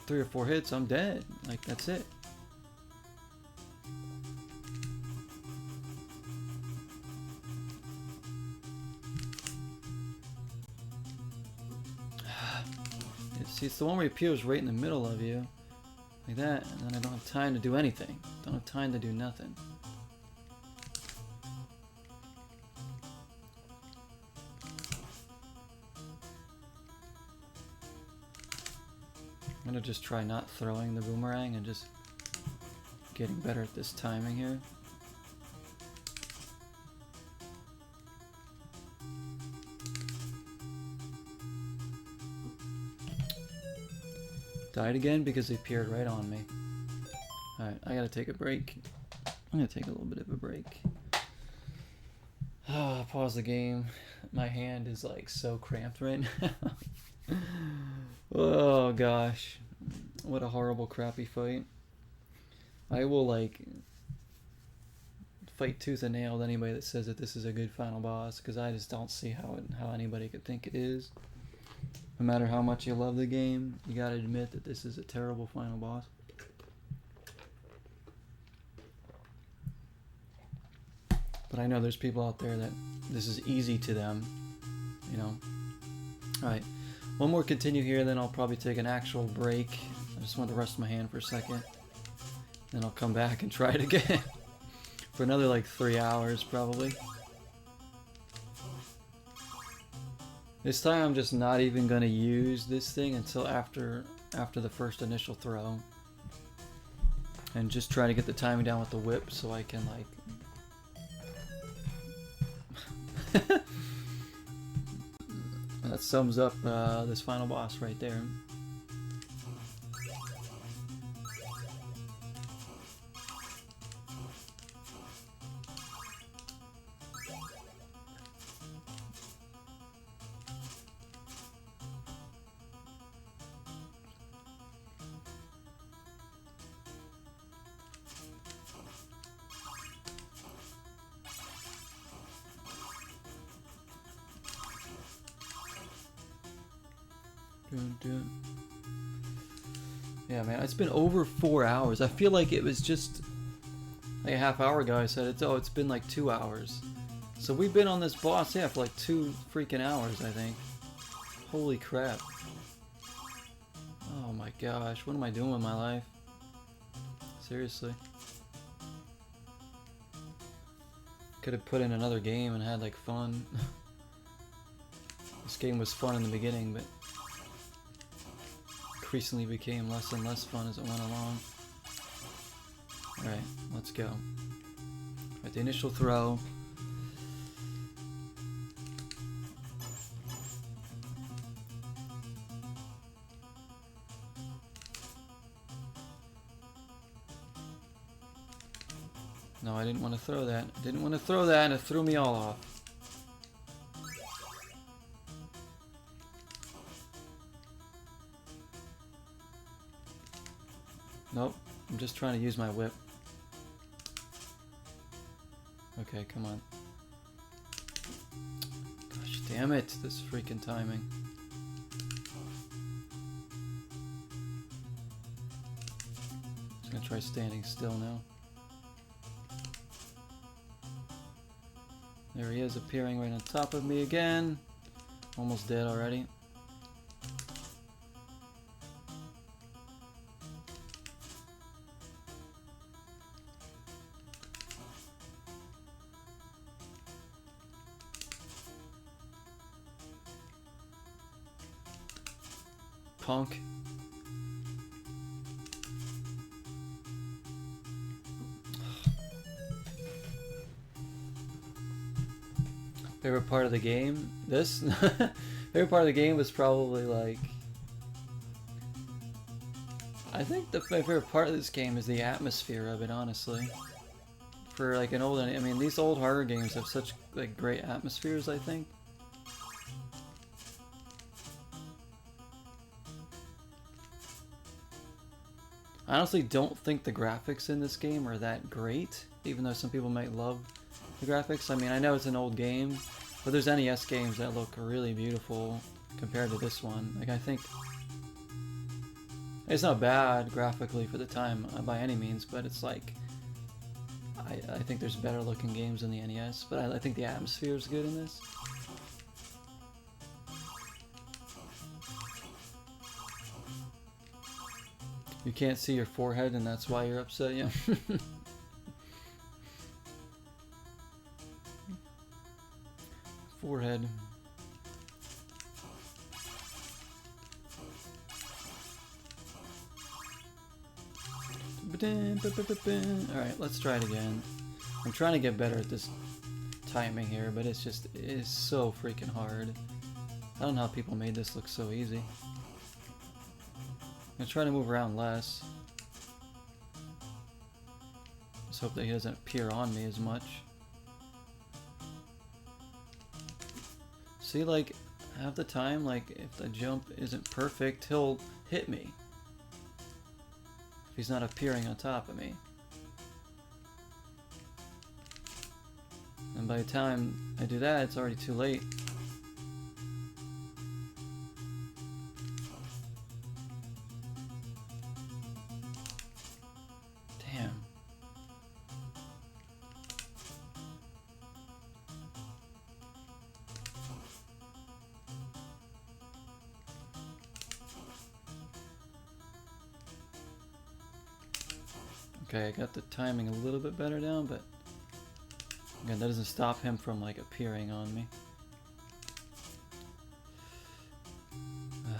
3 or 4 hits, I'm dead. Like that's it. See, it's the one where he appears right in the middle of you, like that, and then I don't have time to do anything. Don't have time to do nothing. I'm gonna just try not throwing the boomerang and just getting better at this timing here. Died again because they appeared right on me. Alright, I gotta take a break. I'm gonna take a little bit of a break. Oh, pause the game. My hand is like so cramped right now. Oh gosh. What a horrible, crappy fight. I will like fight tooth and nail with anybody that says that this is a good final boss, because I just don't see how anybody could think it is. No matter how much you love the game, you gotta admit that this is a terrible final boss. But I know there's people out there that this is easy to them, you know. Alright, one more continue here, then I'll probably take an actual break. I just want to rest my hand for a second. Then I'll come back and try it again. For another like 3 hours probably. This time I'm just not even gonna use this thing until after the first initial throw. And just try to get the timing down with the whip so I can like... That sums up this final boss right there. Yeah, man, it's been over 4 hours. I feel like it was just like a half hour ago I said it's been like 2 hours. So we've been on this boss, yeah, for like 2 freaking hours, I think. Holy crap. Oh my gosh, what am I doing with my life? Seriously. Could have put in another game and had like fun. This game was fun in the beginning, but increasingly became less and less fun as it went along. Alright, let's go. Alright, the initial throw. No, I didn't want to throw that. I didn't want to throw that, and it threw me all off. Nope, I'm just trying to use my whip. Okay, come on. Gosh damn it, this freaking timing. Just gonna try standing still now. There he is, appearing right on top of me again. Almost dead already. Punk. Favorite part of the game? This? Favorite part of the game was probably like, I think my favorite part of this game is the atmosphere of it, honestly. For like an old, I mean, these old horror games have such like great atmospheres, I think. I honestly don't think the graphics in this game are that great, even though some people might love the graphics. I mean, I know it's an old game, but there's NES games that look really beautiful compared to this one. Like, I think it's not bad graphically for the time by any means, but it's like, I think there's better looking games in the NES, but I think the atmosphere is good in this. You can't see your forehead and that's why you're upset, yeah. Forehead. Alright, let's try it again. I'm trying to get better at this timing here, but it is so freaking hard. I don't know how people made this look so easy. I'm gonna try to move around less. Just hope that he doesn't appear on me as much. See, like, half the time, like, if the jump isn't perfect, he'll hit me. If he's not appearing on top of me. And by the time I do that, it's already too late. Damn. Okay, I got the timing a little bit better down, but again, that doesn't stop him from like appearing on me. I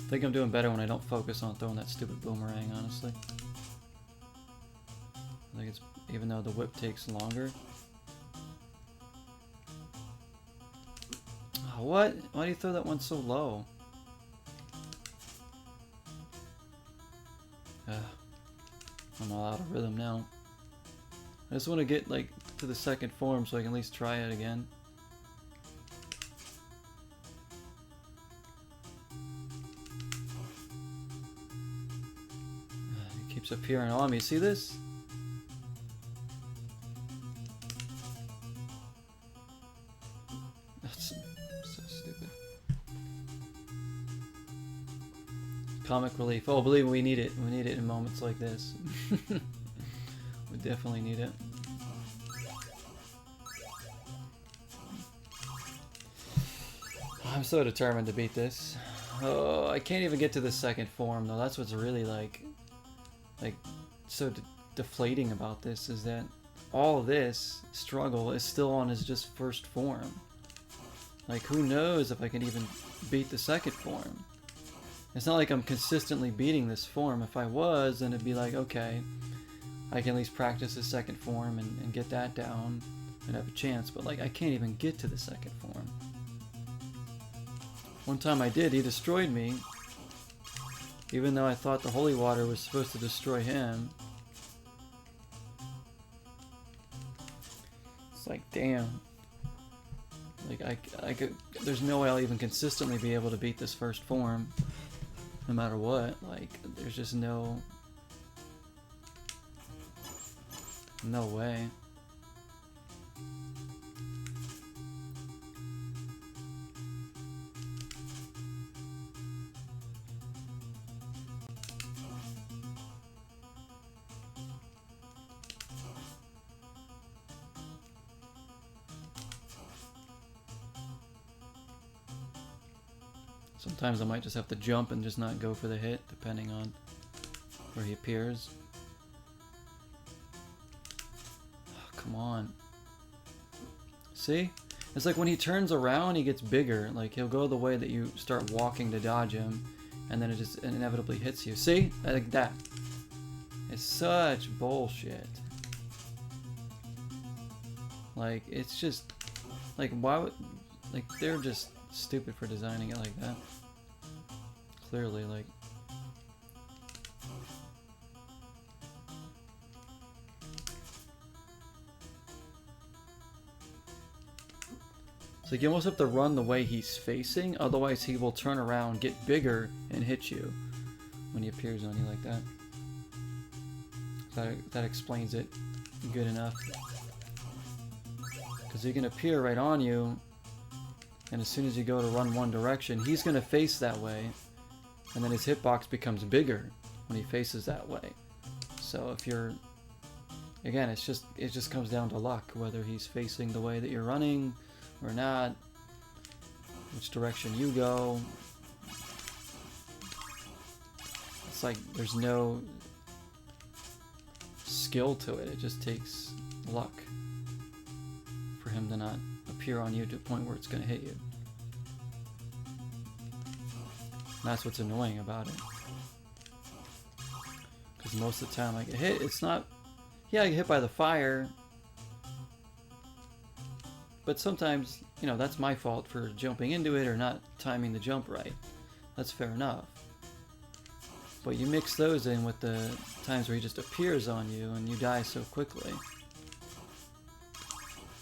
think I'm doing better when I don't focus on throwing that stupid boomerang, honestly. I think it's, even though the whip takes longer. Oh, what? Why do you throw that one so low? I'm all out of rhythm now. I just want to get like to the second form so I can at least try it again. It keeps appearing on me. See this? That's so stupid. Comic relief. Oh, believe me, we need it. We need it in moments like this. We definitely need it. I'm so determined to beat this. Oh, I can't even get to the second form though. That's what's really like so deflating about this, is that all this struggle is still on his just first form. Like, who knows if I can even beat the second form. It's not like I'm consistently beating this form. If I was, then it'd be like, okay, I can at least practice the second form and get that down and have a chance. But like, I can't even get to the second form. One time I did, he destroyed me. Even though I thought the holy water was supposed to destroy him. It's like, damn. Like, I could, there's no way I'll even consistently be able to beat this first form. No matter what, like, there's just no way. Sometimes I might just have to jump and just not go for the hit, depending on where he appears. Oh, come on. See? It's like when he turns around, he gets bigger. Like, he'll go the way that you start walking to dodge him, and then it just inevitably hits you. See? Like that. It's such bullshit. Like, it's just, like, why would, like, they're just stupid for designing it like that. Clearly, like. So you almost have to run the way he's facing, otherwise he will turn around, get bigger, and hit you when he appears on you like that. That explains it good enough. Because he can appear right on you, and as soon as you go to run one direction, he's going to face that way, and then his hitbox becomes bigger when he faces that way. So if you're, again, it just comes down to luck, whether he's facing the way that you're running or not, which direction you go. It's like there's no skill to it. It just takes luck for him to not appear on you to a point where it's going to hit you. And that's what's annoying about it. Because most of the time I get hit, it's not... Yeah, I get hit by the fire. But sometimes, you know, that's my fault for jumping into it or not timing the jump right. That's fair enough. But you mix those in with the times where he just appears on you and you die so quickly.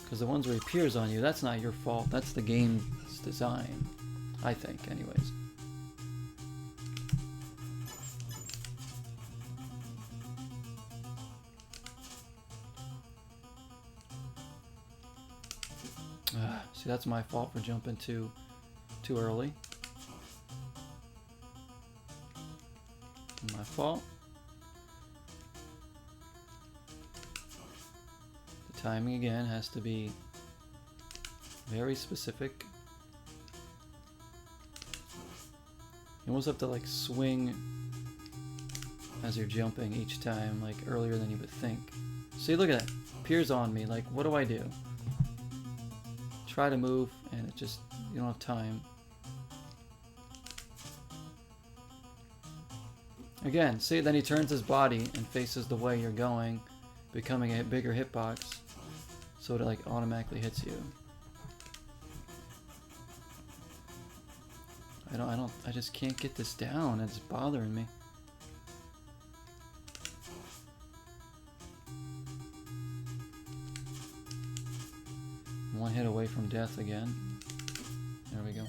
Because the ones where he appears on you, that's not your fault. That's the game's design. I think, anyways. See, that's my fault for jumping too early. My fault. The timing again has to be very specific. You almost have to like swing as you're jumping each time, like earlier than you would think. See, look at that. Appears on me. Like, what do I do? Try to move, and it just, you don't have time. Again, see, then he turns his body and faces the way you're going, becoming a bigger hitbox, so it like automatically hits you. I just can't get this down. It's bothering me. One hit away from death again. There we go.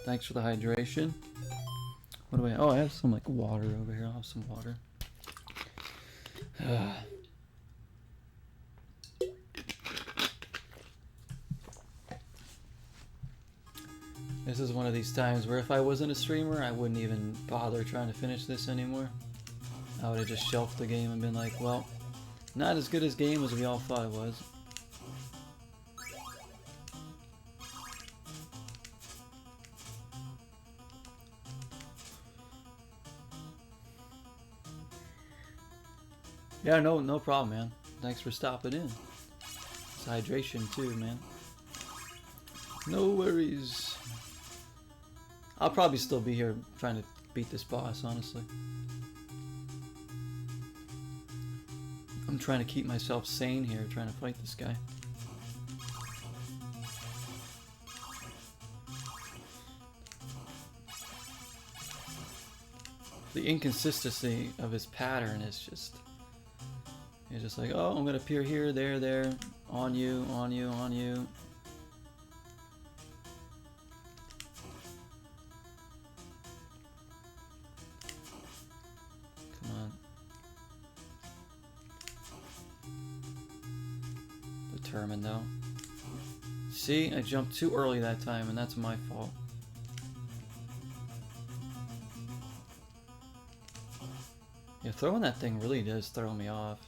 Thanks for the hydration. What do I... Oh, I have some like water over here. I'll have some water. This is one of these times where if I wasn't a streamer, I wouldn't even bother trying to finish this anymore. I would have just shelved the game and been like, well, not as good a game as we all thought it was. Yeah, no problem, man. Thanks for stopping in. It's hydration too, man. No worries. I'll probably still be here trying to beat this boss, honestly. I'm trying to keep myself sane here, trying to fight this guy. The inconsistency of his pattern is just... You're just like, oh, I'm gonna appear here, there, on you, on you, on you. Come on. Determined though. See, I jumped too early that time, and that's my fault. Yeah, throwing that thing really does throw me off.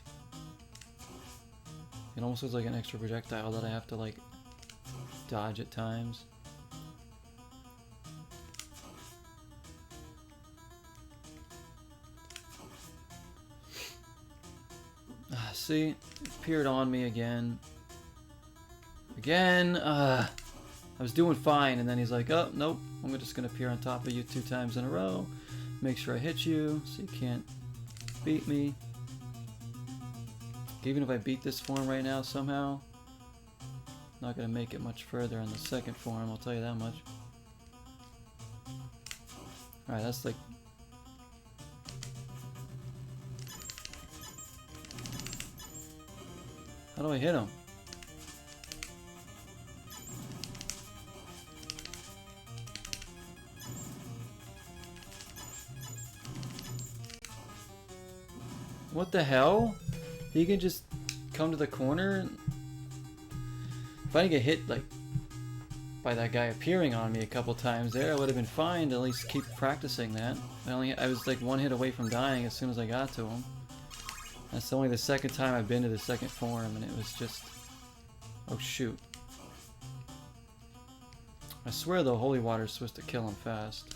It almost looks like an extra projectile that I have to like dodge at times. See, it appeared on me again. I was doing fine, and then he's like, oh, nope, I'm just gonna appear on top of you 2 times in a row. Make sure I hit you so you can't beat me. Even if I beat this form right now somehow, Not gonna make it much further on the second form, I'll tell you that much. Alright, that's like... How do I hit him? What the hell? He can just come to the corner? If I didn't get hit like by that guy appearing on me a couple times there, I would have been fine to at least keep practicing that. I was like one hit away from dying as soon as I got to him. That's only the second time I've been to the second form, and it was just... Oh shoot. I swear the holy water is supposed to kill him fast.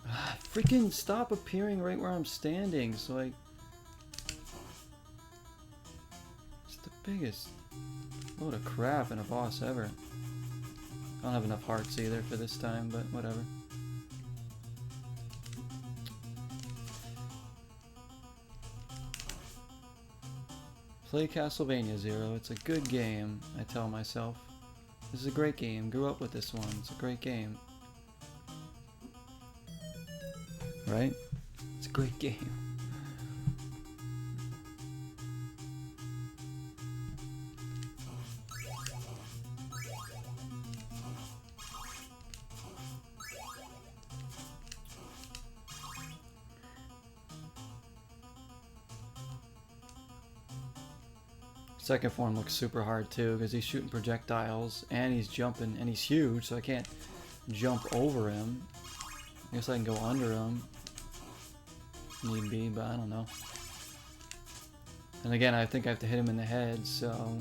Ah, freaking stop appearing right where I'm standing, so I... It's the biggest load of crap in a boss ever. I don't have enough hearts either for this time, but whatever. Play Castlevania Zero. It's a good game, I tell myself. This is a great game. Grew up with this one. It's a great game. Right? It's a great game. Second form looks super hard too because he's shooting projectiles and he's jumping and he's huge, so I can't jump over him. I guess I can go under him. Need be, but I don't know. And again, I think I have to hit him in the head, so...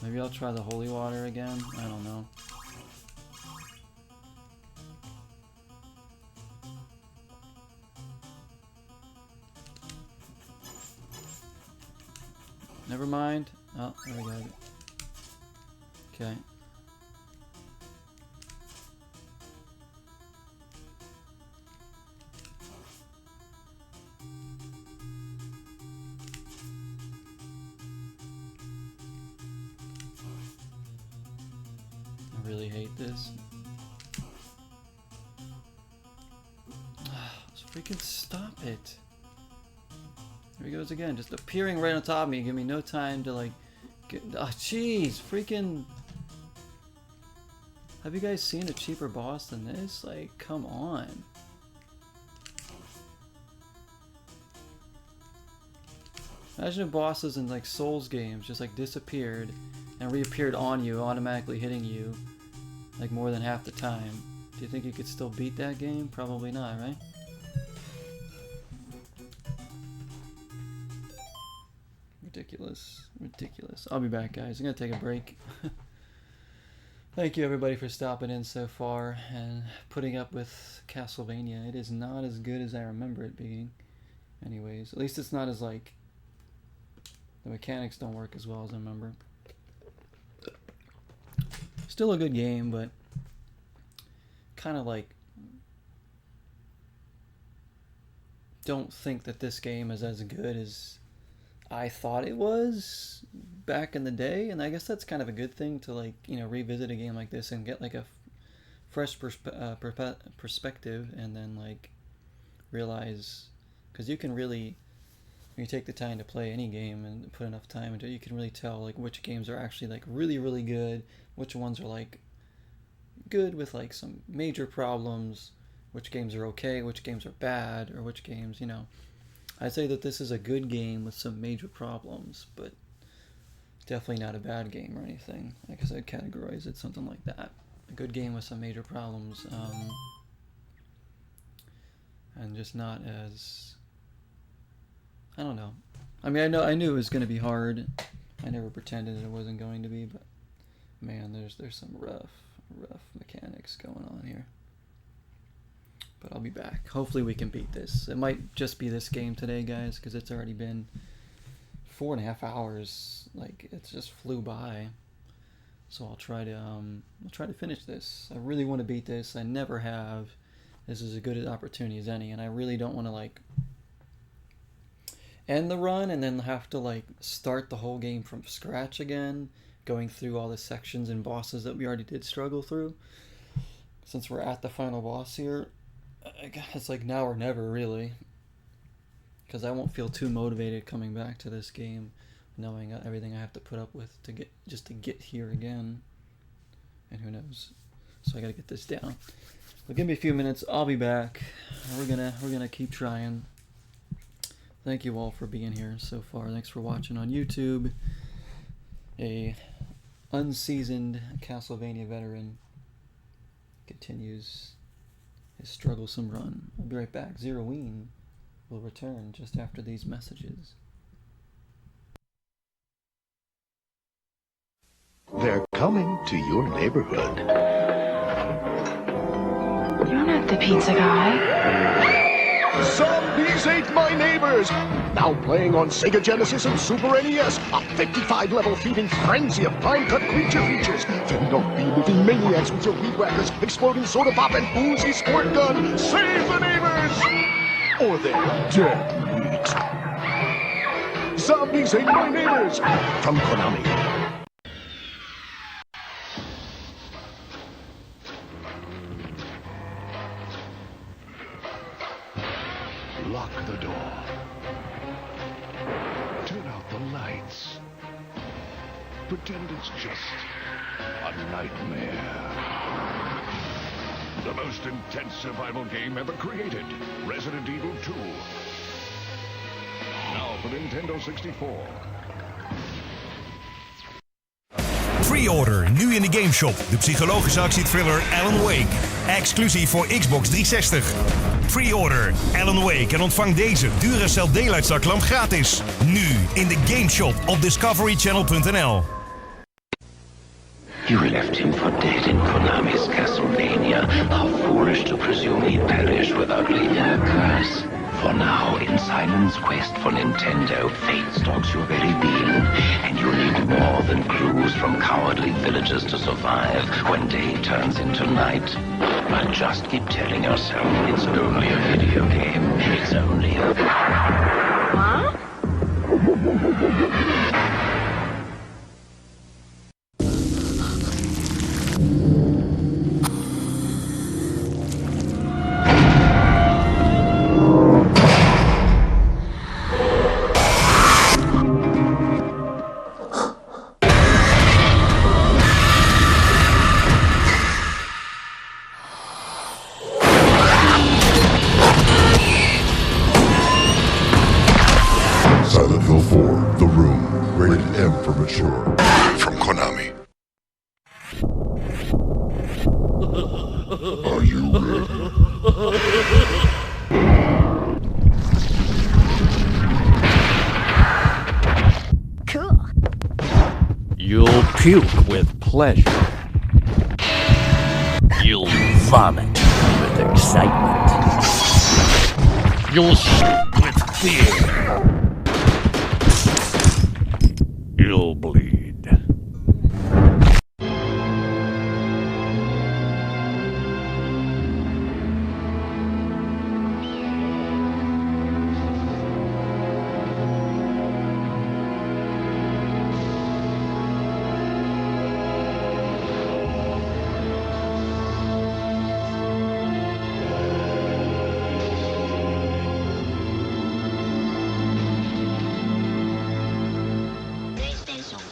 Maybe I'll try the holy water again? I don't know. Never mind. Oh, there we go. Okay. I really hate this. Let's freaking stop it. There he goes again, just appearing right on top of me, give me no time to like get... Oh jeez, freaking... Have you guys seen a cheaper boss than this? Like, come on. Imagine if bosses in like Souls games just like disappeared and reappeared on you, automatically hitting you like more than half the time. Do you think you could still beat that game? Probably not, right? Ridiculous. Ridiculous. I'll be back, guys. I'm gonna take a break. Thank you everybody for stopping in so far and putting up with Castlevania. It is not as good as I remember it being. Anyways, at least it's not as like... The mechanics don't work as well as I remember. Still a good game, but kind of like... Don't think that this game is as good as I thought it was back in the day, and I guess that's kind of a good thing to like, you know, revisit a game like this and get like a fresh perspective, and then like realize, because you can really, when you take the time to play any game and put enough time into it, you can really tell like which games are actually like really good, which ones are like good with like some major problems, which games are okay, which games are bad, or which games, you know. I'd say that this is a good game with some major problems, but definitely not a bad game or anything. I guess I'd categorize it something like that. A good game with some major problems, and just not as... I don't know. I mean, I knew it was going to be hard. I never pretended it wasn't going to be, but man, there's some rough mechanics going on here. But I'll be back. Hopefully we can beat this. It might just be this game today, guys, because it's already been 4.5 hours. Like, it just flew by. So I'll try to finish this. I really want to beat this. I never have. This is as good an opportunity as any, and I really don't want to like end the run and then have to like start the whole game from scratch again, going through all the sections and bosses that we already did struggle through. Since we're at the final boss here, I guess it's like now or never, really. Because I won't feel too motivated coming back to this game, knowing everything I have to put up with to get here again. And who knows? So I gotta get this down. Well, give me a few minutes. I'll be back. We're gonna keep trying. Thank you all for being here so far. Thanks for watching on YouTube. A unseasoned Castlevania veteran continues his strugglesome run. I'll be right back. Zeroween will return just after these messages. They're coming to your neighborhood. You're not the pizza guy. Zombies Ate My Neighbors! Now playing on Sega Genesis and Super NES. A 55-level feeding frenzy of time-cut creature features. Fending off bee-moving maniacs with your weed whackers, exploding soda pop, and boozy squirt gun. Save the neighbors! Or they're dead meat. Zombies Ate My Neighbors! From Konami. Lock the door. Turn out the lights. Pretend it's just a nightmare. The most intense survival game ever created. Resident Evil 2. Now for Nintendo 64. Pre-order nu in de gameshop. De psychologische actiethriller Alan Wake. Exclusief voor Xbox 360. Pre-order Alan Wake en ontvang deze Duracell deeluitzaklamp gratis. Nu in de gameshop op discoverychannel.nl. You left him for dead in Konami's Castlevania. How foolish to presume he'd perish without leaving a curse. For now, in Simon's quest for Nintendo, fate stalks your very being, and you need more than clues from cowardly villagers to survive when day turns into night. But just keep telling yourself it's only a video game. It's only a... Huh? Silent Hill 4, The Room, rated M for mature. From Konami. Are you ready? Cool. You'll puke with pleasure. You'll vomit with excitement. You'll shit with fear. You'll bleed. PlayStation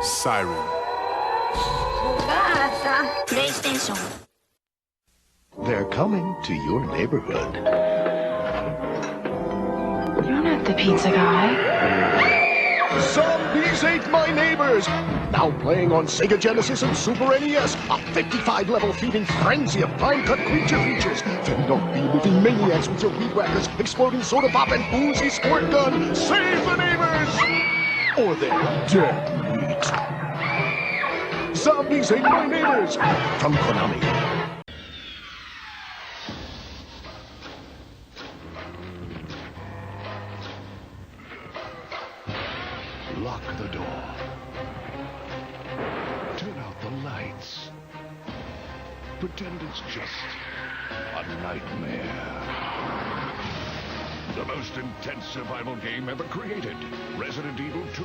Siren. PlayStation. They're coming to your neighborhood. You're not the pizza guy. Zombies ate my neighbors! Now playing on Sega Genesis and Super NES, a 55-level feeding frenzy of prime-cut creature features, fending off bee-moving maniacs with your weed whackers, exploding soda pop, and boozy squirt gun. Save the neighbors! Or they're dead meat. Zombies ate my neighbors! From Konami. Lock the door. Turn out the lights. Pretend it's just a nightmare. The most intense survival game ever created. Resident Evil 2.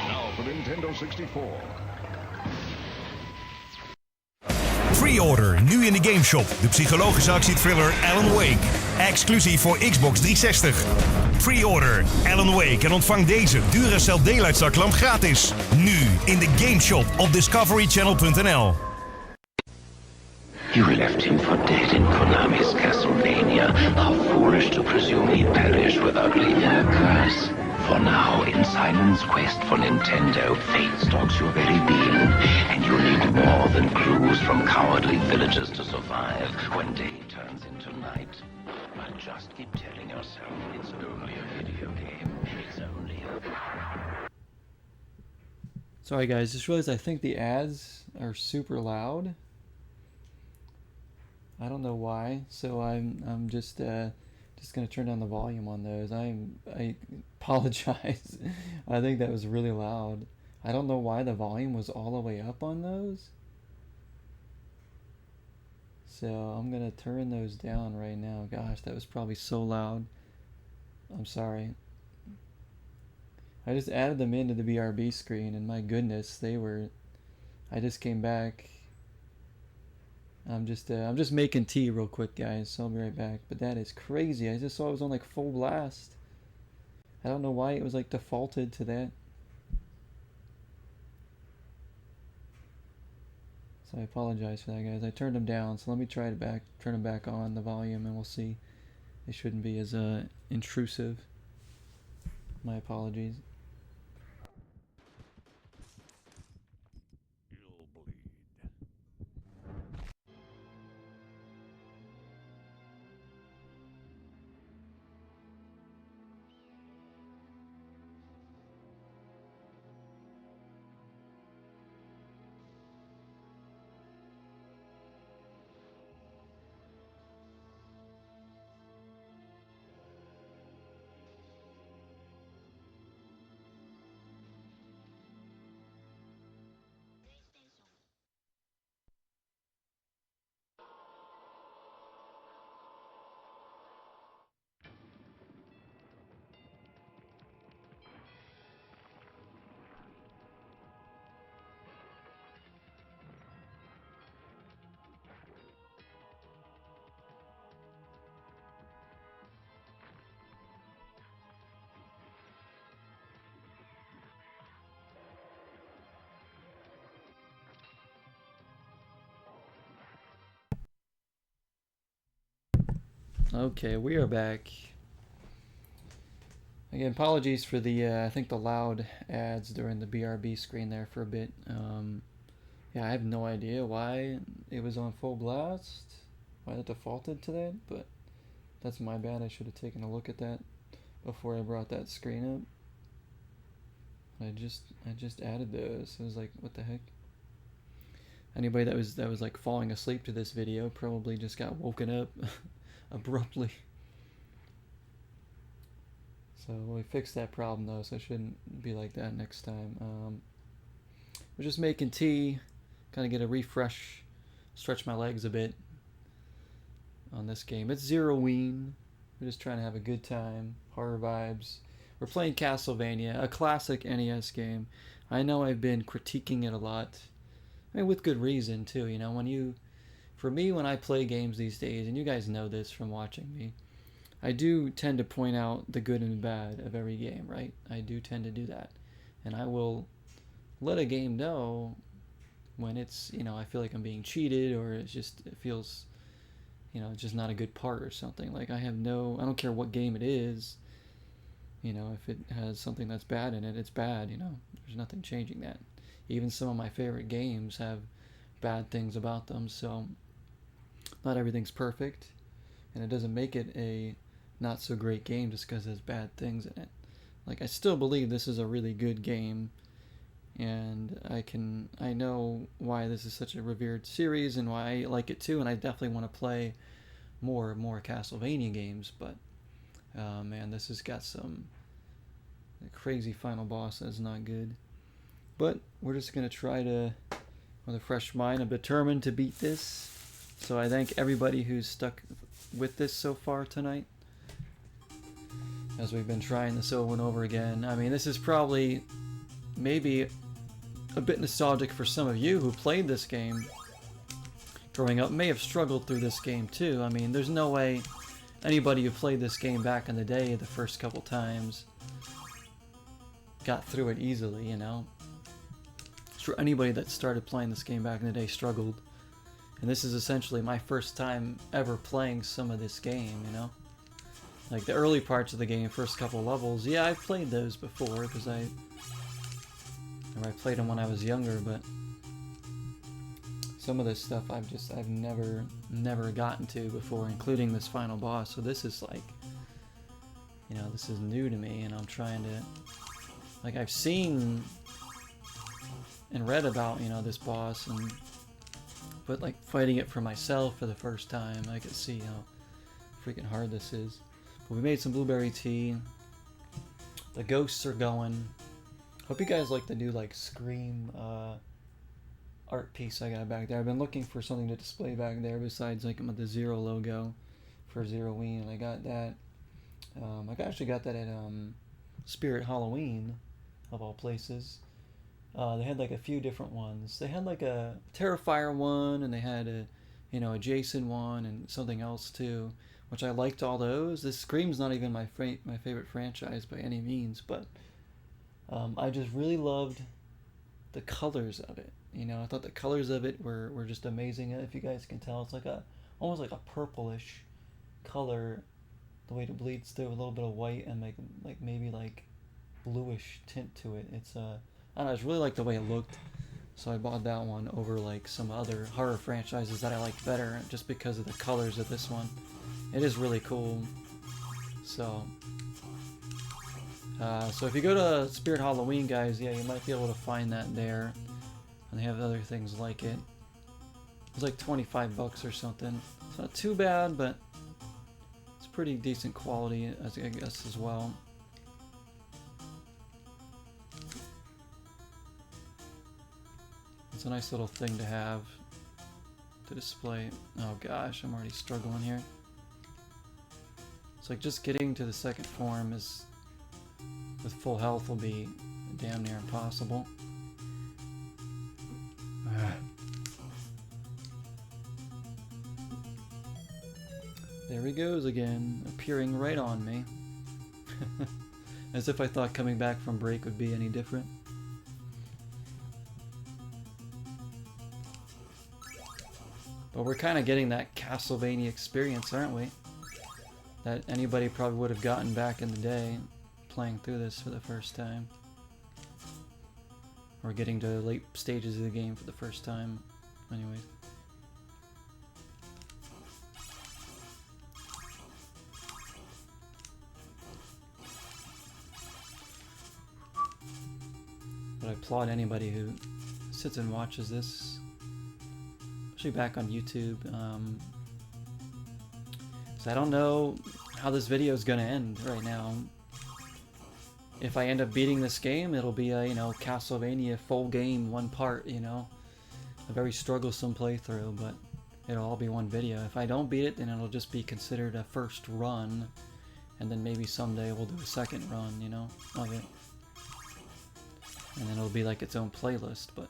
Now for Nintendo 64. Pre-order nu in de gameshop. De psychologische actiethriller Alan Wake. Exclusief voor Xbox 360. Pre-order Alan Wake en ontvang deze Duracell deeluitzaklamp gratis. Nu in de gameshop op discoverychannel.nl. You left him for dead in Konami's Castlevania. How foolish to presume he'd perish without leaving a curse. For now, in Simon's quest for Nintendo, fate stalks your very being, and you need more than clues from cowardly villagers to survive when day turns into night. But just keep telling yourself it's only a video game. It's only a... Sorry guys, just realized I think the ads are super loud. I don't know why, so I'm just gonna turn down the volume on those. I apologize. I think that was really loud. I don't know why the volume was all the way up on those. So I'm gonna turn those down right now. Gosh, that was probably so loud. I'm sorry. I just added them into the BRB screen, and my goodness, they were. I just came back. I'm just making tea real quick, guys, so I'll be right back. But that is crazy. I just saw it was on like full blast. I don't know why it was like defaulted to that. So I apologize for that, guys. I turned them down, so let me try to turn them back on the volume, and we'll see. It shouldn't be as intrusive. My apologies. Okay, we are back. Again, apologies for the, I think the loud ads during the BRB screen there for a bit. Yeah, I have no idea why it was on full blast, why it defaulted to that, but that's my bad. I should have taken a look at that before I brought that screen up. I just added those. It was like, what the heck? Anybody that was like falling asleep to this video probably just got woken up abruptly. So we fixed that problem though, so it shouldn't be like that next time. We're just making tea, kind of get a refresh, stretch my legs a bit on this game. It's Zeroween. We're just trying to have a good time, horror vibes. We're playing Castlevania, a classic NES game. I know I've been critiquing it a lot. I mean, with good reason too. You know, when you for me, when I play games these days, and you guys know this from watching me, I do tend to point out the good and bad of every game, right? I do tend to do that. And I will let a game know when it's, you know, I feel like I'm being cheated, or it feels, you know, it's just not a good part or something. Like, I don't care what game it is, you know, if it has something that's bad in it, it's bad, you know. There's nothing changing that. Even some of my favorite games have bad things about them, so not everything's perfect, and it doesn't make it a not so great game just because there's bad things in it. Like, I still believe this is a really good game, and I know why this is such a revered series and why I like it too, and I definitely want to play more Castlevania games, but man, this has got some crazy final boss that's not good. But we're just going to try to, with a fresh mind, I'm determined to beat this. So I thank everybody who's stuck with this so far tonight, as we've been trying this over and over again. I mean, this is probably maybe a bit nostalgic for some of you who played this game growing up, may have struggled through this game too. I mean, there's no way anybody who played this game back in the day, the first couple times, got through it easily, you know. For anybody that started playing this game back in the day struggled. And this is essentially my first time ever playing some of this game, you know. Like the early parts of the game, first couple levels, yeah, I've played those before because I played them when I was younger, but some of this stuff I've never gotten to before, including this final boss. So this is like, you know, this is new to me, and I'm trying to, like, I've seen and read about, you know, this boss, but like fighting it for myself for the first time, I could see how freaking hard this is. But we made some blueberry tea. The ghosts are going. Hope you guys like the new like Scream art piece I got back there. I've been looking for something to display back there besides like the Zero logo for Zeroween, and I got that. I actually got that at Spirit Halloween, of all places. They had like a few different ones. They had like a Terrifier one, and they had a, you know, a Jason one, and something else too, which I liked all those. This Scream's not even my favorite franchise by any means, but I just really loved the colors of it. You know, I thought the colors of it were just amazing. If you guys can tell, it's like almost like a purplish color, the way it bleeds through, a little bit of white and like maybe like bluish tint to it. It's I don't know, I just really like the way it looked, so I bought that one over like some other horror franchises that I liked better, just because of the colors of this one. It is really cool. So if you go to Spirit Halloween, guys, yeah, you might be able to find that there, and they have other things like it. It's like $25 or something. It's not too bad, but it's pretty decent quality, I guess, as well. It's a nice little thing to have to display. Oh gosh, I'm already struggling here. It's like just getting to the second form is, with full health, will be damn near impossible. There he goes again, appearing right on me. As if I thought coming back from break would be any different. But we're kind of getting that Castlevania experience, aren't we? That anybody probably would have gotten back in the day, playing through this for the first time. Or getting to late stages of the game for the first time. Anyways. But I applaud anybody who sits and watches this, especially back on YouTube. So I don't know how this video is going to end right now. If I end up beating this game, it'll be a, you know, Castlevania full game, one part, you know, a very strugglesome playthrough, but it'll all be one video. If I don't beat it, then it'll just be considered a first run, and then maybe someday we'll do a second run, you know, of it. And then it'll be like its own playlist, but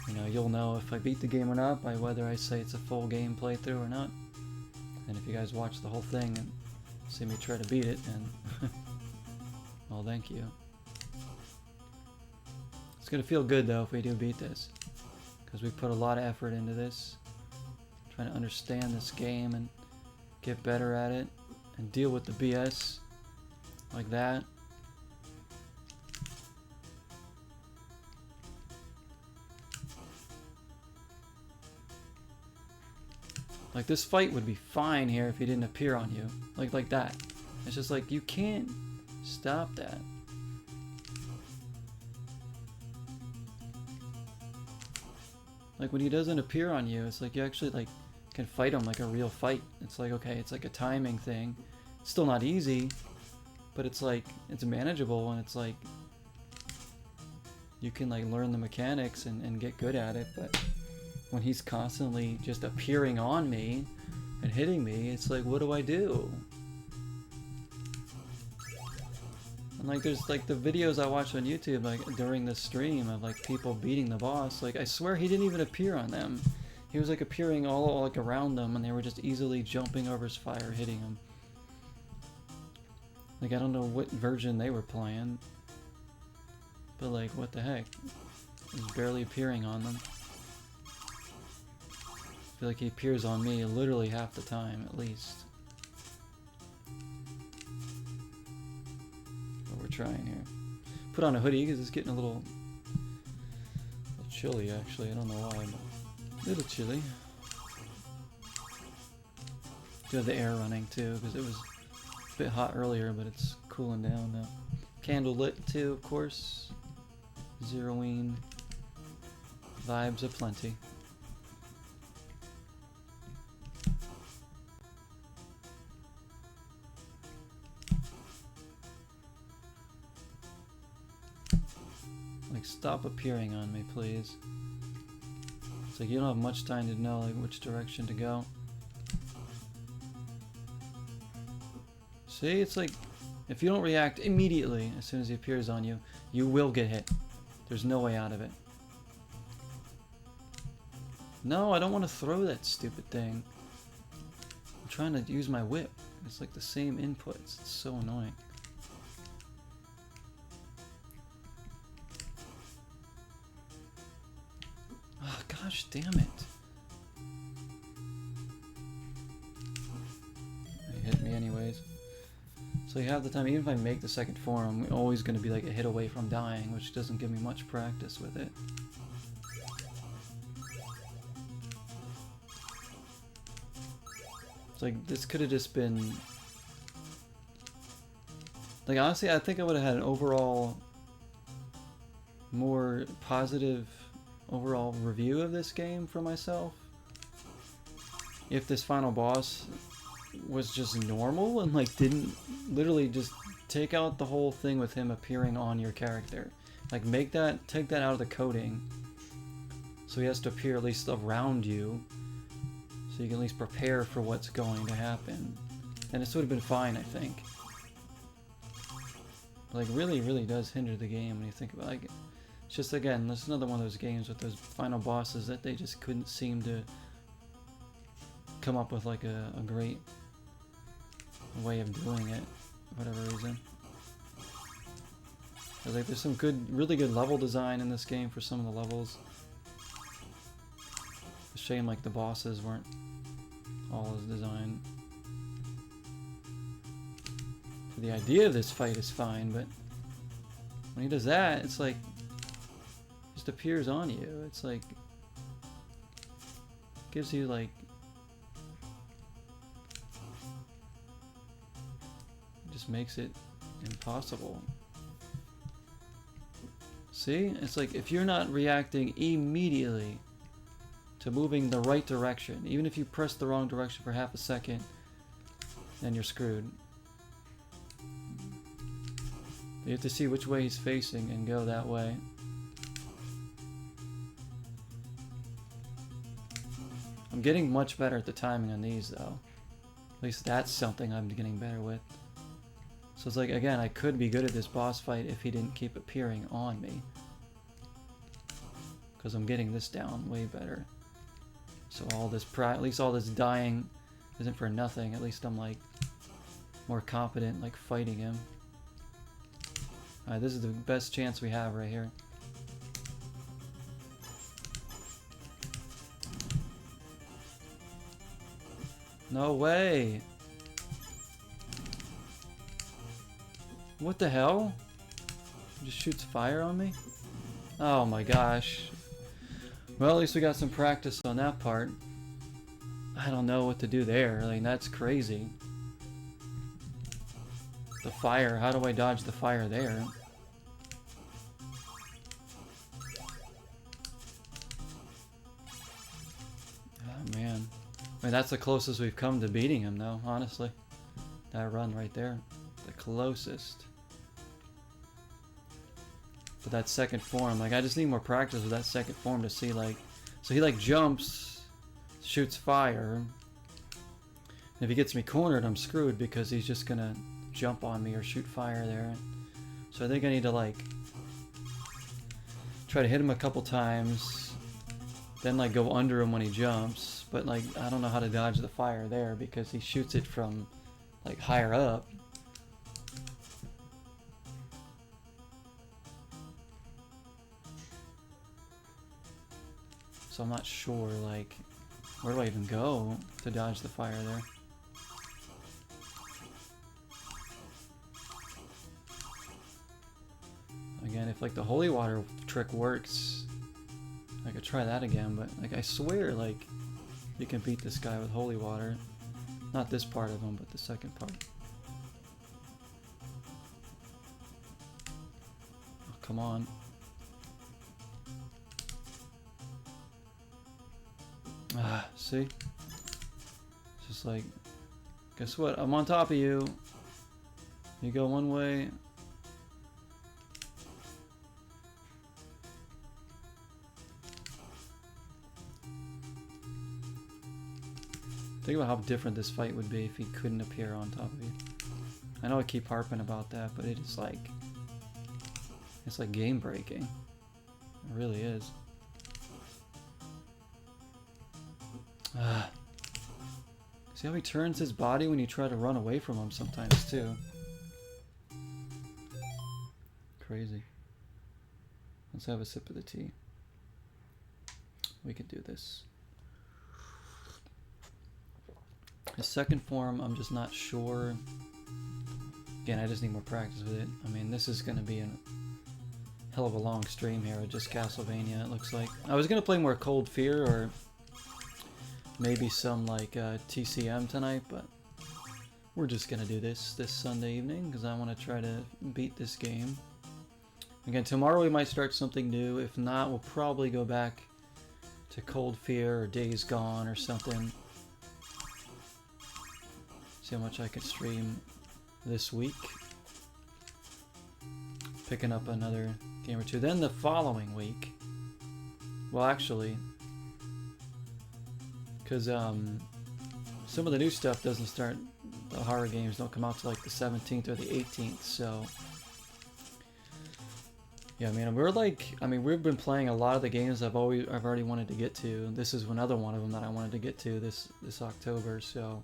You know, you'll know if I beat the game or not by whether I say it's a full game playthrough or not. And if you guys watch the whole thing and see me try to beat it, and well, thank you. It's gonna feel good though if we do beat this, because we put a lot of effort into this, trying to understand this game and get better at it and deal with the BS like that. Like, this fight would be fine here if he didn't appear on you. Like that. It's just like, you can't stop that. Like, when he doesn't appear on you, it's like you actually, like, can fight him like a real fight. It's like, okay, it's like a timing thing. It's still not easy, but it's like, it's manageable, and it's like, you can, like, learn the mechanics and get good at it, but when he's constantly just appearing on me and hitting me, it's like, what do I do? And like, there's like the videos I watch on YouTube, like during the stream of like people beating the boss, like I swear he didn't even appear on them. He was like appearing all like around them, and they were just easily jumping over his fire, hitting him. Like, I don't know what version they were playing, but like, what the heck? He was barely appearing on them. I feel like he appears on me literally half the time, at least. What we're trying here. Put on a hoodie because it's getting a little chilly, actually. I don't know why, but a little chilly. Do have the air running too, because it was a bit hot earlier, but it's cooling down now. Candle lit too, of course. Zeroing vibes aplenty. Like, stop appearing on me, please. It's like you don't have much time to know like which direction to go. See, it's like if you don't react immediately as soon as he appears on you, you will get hit. There's no way out of it. No, I don't want to throw that stupid thing. I'm trying to use my whip. It's like the same inputs. It's so annoying. Oh, gosh damn it. He hit me anyways. So you have the time, even if I make the second form, I'm always going to be like a hit away from dying, which doesn't give me much practice with it. It's like, this could have just been... Like, honestly, I think I would have had an overall more positive overall review of this game for myself if this final boss was just normal and like didn't literally just take out the whole thing with him appearing on your character. Like, take that out of the coding so he has to appear at least around you so you can at least prepare for what's going to happen, and this would have been fine, I think. Like, really does hinder the game when you think about it. Like, it's just, again, this is another one of those games with those final bosses that they just couldn't seem to come up with like a great way of doing it for whatever reason. Like, there's some really good level design in this game for some of the levels. It's a shame like the bosses weren't all as designed. The idea of this fight is fine, but when he does that, it's like just appears on you. It's like gives you like just makes it impossible. See? It's like if you're not reacting immediately to moving the right direction, even if you press the wrong direction for half a second, then you're screwed. You have to see which way he's facing and go that way. I'm getting much better at the timing on these though. At least that's something I'm getting better with. So it's like, again, I could be good at this boss fight if he didn't keep appearing on me. because I'm getting this down way better. So all this at least all this dying isn't for nothing. At least I'm like more confident like fighting him. Alright, this is the best chance we have right here. No way! What the hell? He just shoots fire on me? Oh my gosh. Well, at least we got some practice on that part. I don't know what to do there. Like, that's crazy. The fire. How do I dodge the fire there? Oh man. I mean, that's the closest we've come to beating him, though, honestly. That run right there. The closest. But that second form, like, I just need more practice with that second form to see, like... So he, like, jumps, shoots fire. And if he gets me cornered, I'm screwed because he's just gonna jump on me or shoot fire there. So I think I need to, like... try to hit him a couple times. Then, like, go under him when he jumps. But, like, I don't know how to dodge the fire there because he shoots it from, like, higher up. So I'm not sure, like, where do I even go to dodge the fire there? Again, if, like, the holy water trick works, I could try that again, but, like, I swear, like, you can beat this guy with holy water. Not this part of him, but the second part. Oh, come on. Ah, see? It's just like, guess what? I'm on top of you. You go one way. Think about how different this fight would be if he couldn't appear on top of you. I know I keep harping about that, but it is like... it's like game breaking. It really is. See how he turns his body when you try to run away from him sometimes too. Crazy. Let's have a sip of the tea. We can do this. His second form, I'm just not sure. Again, I just need more practice with it. I mean, this is going to be a hell of a long stream here with just Castlevania, it looks like. I was going to play more Cold Fear or maybe some like TCM tonight, but we're just going to do this Sunday evening because I want to try to beat this game. Again, tomorrow we might start something new. If not, we'll probably go back to Cold Fear or Days Gone or something. See how much I can stream this week. Picking up another game or two. Then the following week. Well, actually, because some of the new stuff doesn't start. The horror games don't come out till like the 17th or the 18th. So yeah, I mean, we've been playing a lot of the games I've already wanted to get to. This is another one of them that I wanted to get to this October. So.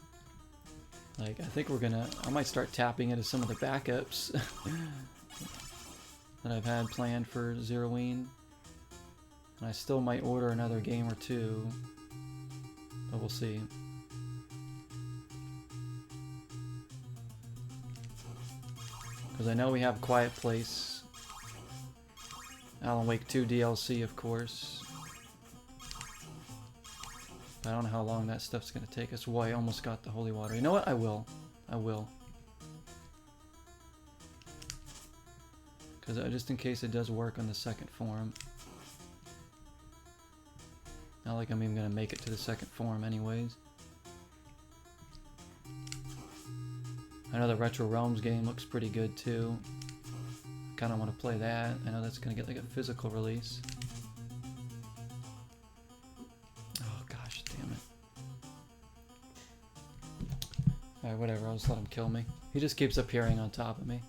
Like, I think I might start tapping into some of the backups that I've had planned for Zeroween. And I still might order another game or two, but we'll see. Because I know we have Quiet Place, Alan Wake 2 DLC, of course. I don't know how long that stuff's going to take us. Whoa, I almost got the holy water. You know what? I will. Because just in case it does work on the second form. Not like I'm even going to make it to the second form anyways. I know the Retro Realms game looks pretty good too. Kind of want to play that. I know that's going to get like a physical release. Alright, whatever, I'll just let him kill me. He just keeps appearing on top of me.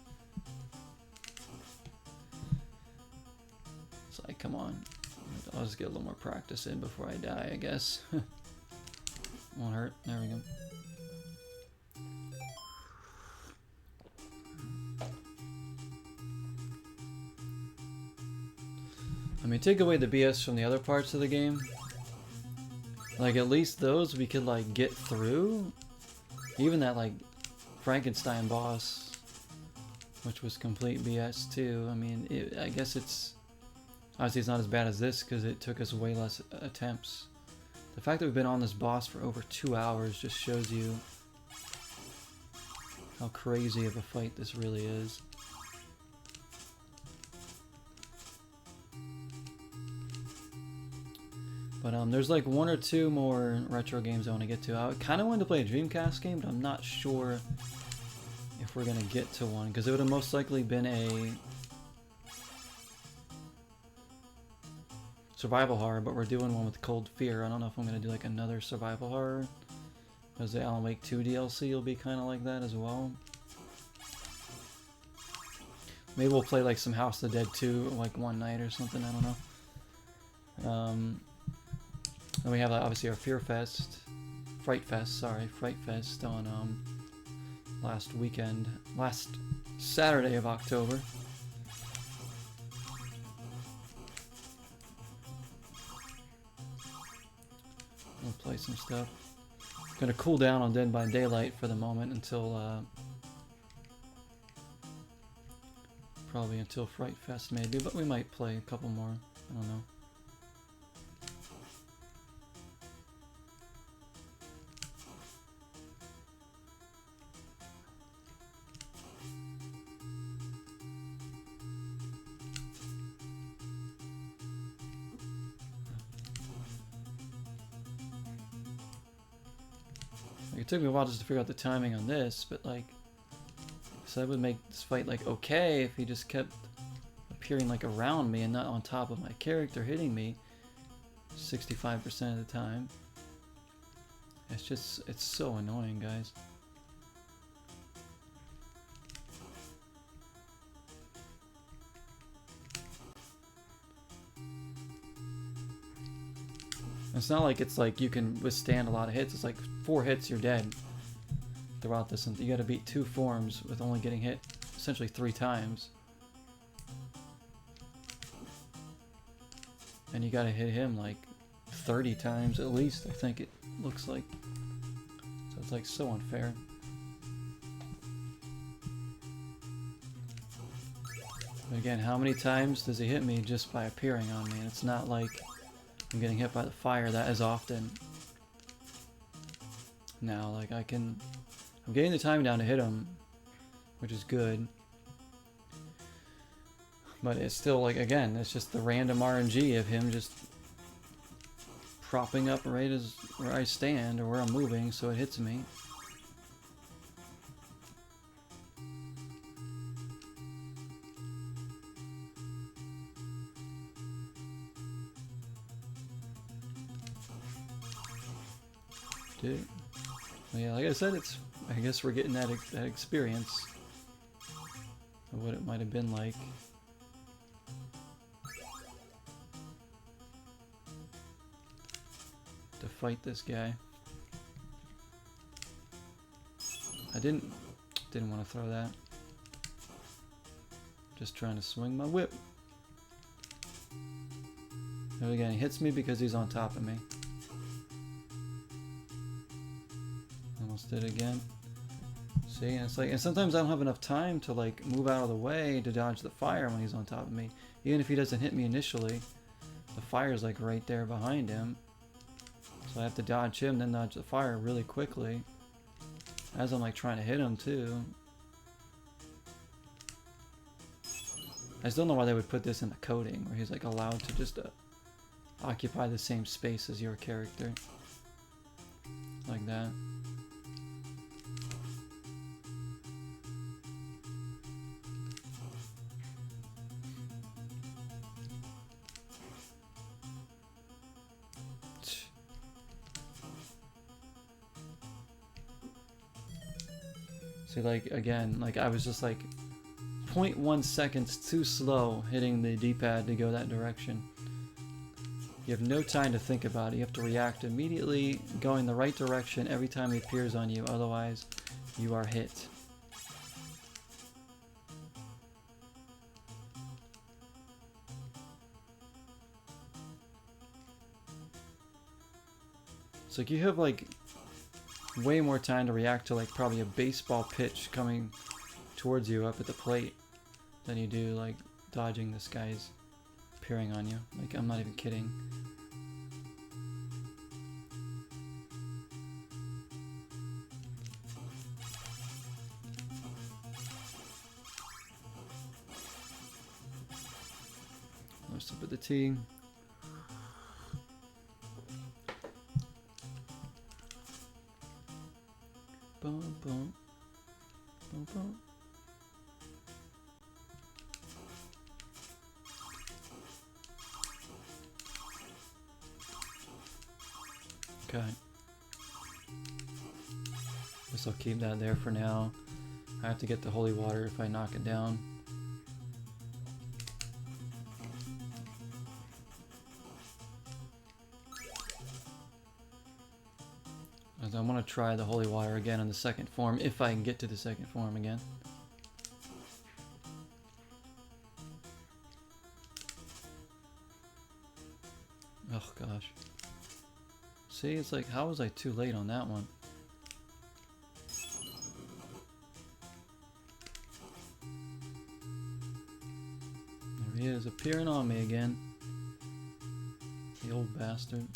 It's like, come on. I'll just get a little more practice in before I die, I guess. Won't hurt. There we go. I mean, take away the BS from the other parts of the game. Like, at least those we could, like, get through. Even that, like, Frankenstein boss, which was complete BS, too. I mean, I guess it's... Obviously, it's not as bad as this, because it took us way less attempts. The fact that we've been on this boss for over 2 hours just shows you how crazy of a fight this really is. But there's like 1 or 2 more retro games I want to get to. I kind of wanted to play a Dreamcast game, but I'm not sure if we're going to get to one, because it would have most likely been a survival horror, but we're doing one with Cold Fear. I don't know if I'm going to do like another survival horror, because the Alan Wake 2 DLC will be kind of like that as well. Maybe we'll play like some House of the Dead 2 like one night or something, I don't know. Then we have obviously our Fright Fest on last Saturday of October. We'll play some stuff. Gonna cool down on Dead by Daylight for the moment until probably until Fright Fest maybe, but we might play a couple more. I don't know. It took me a while just to figure out the timing on this, but like, so that would make this fight like okay if he just kept appearing like around me and not on top of my character hitting me 65% of the time. It's so annoying, guys. It's not like it's like you can withstand a lot of hits. It's like 4 hits, you're dead throughout this. And you gotta beat 2 forms with only getting hit essentially 3 times. And you gotta hit him like 30 times at least, I think it looks like. So it's like so unfair. But again, how many times does he hit me just by appearing on me? And it's not like I'm getting hit by the fire that as often. Now, like I'm getting the time down to hit him, which is good. But it's still like, again, it's just the random RNG of him just propping up right as where I stand or where I'm moving so it hits me. Dude. Well, yeah, like I said, I guess we're getting that experience of what it might have been like. To fight this guy. I didn't want to throw that. Just trying to swing my whip. And again, he hits me because he's on top of me. Almost did it again. See, and it's like, and sometimes I don't have enough time to like move out of the way to dodge the fire when he's on top of me. Even if he doesn't hit me initially, the fire's like right there behind him. So I have to dodge him, then dodge the fire really quickly. As I'm like trying to hit him too. I still don't know why they would put this in the coding, where he's like allowed to just occupy the same space as your character. Like that. See, like, again, like, I was just, like, 0.1 seconds too slow hitting the D-pad to go that direction. You have no time to think about it. You have to react immediately, going the right direction every time he appears on you, otherwise you are hit. It's like you have like way more time to react to like probably a baseball pitch coming towards you up at the plate than you do like dodging this guy's appearing on you. Like, I'm not even kidding. Another sip of the tea. Boom, boom, boom, boom. Okay. Guess I'll keep that there for now. I have to get the holy water if I knock it down. I want to try the holy water again in the second form, if I can get to the second form again. Oh gosh. See, it's like, how was I too late on that one? There he is, appearing on me again. The old bastard.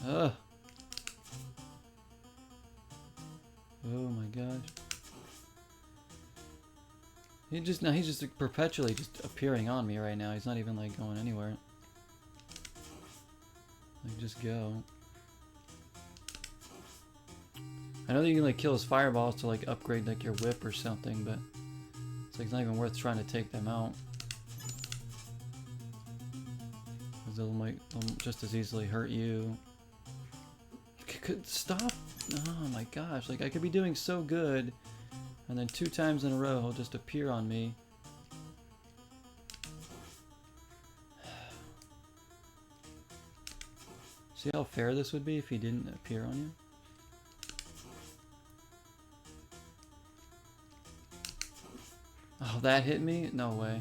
Ugh. Oh my gosh. He's just perpetually just appearing on me right now. He's not even like going anywhere. Like, just go. I know that you can like kill his fireballs to like upgrade like your whip or something, but it's like it's not even worth trying to take them out. Because they'll just as easily hurt you. Could stop. Oh my gosh, like I could be doing so good and then 2 times in a row he'll just appear on me. See how fair this would be if he didn't appear on you? Oh, that hit me? No way.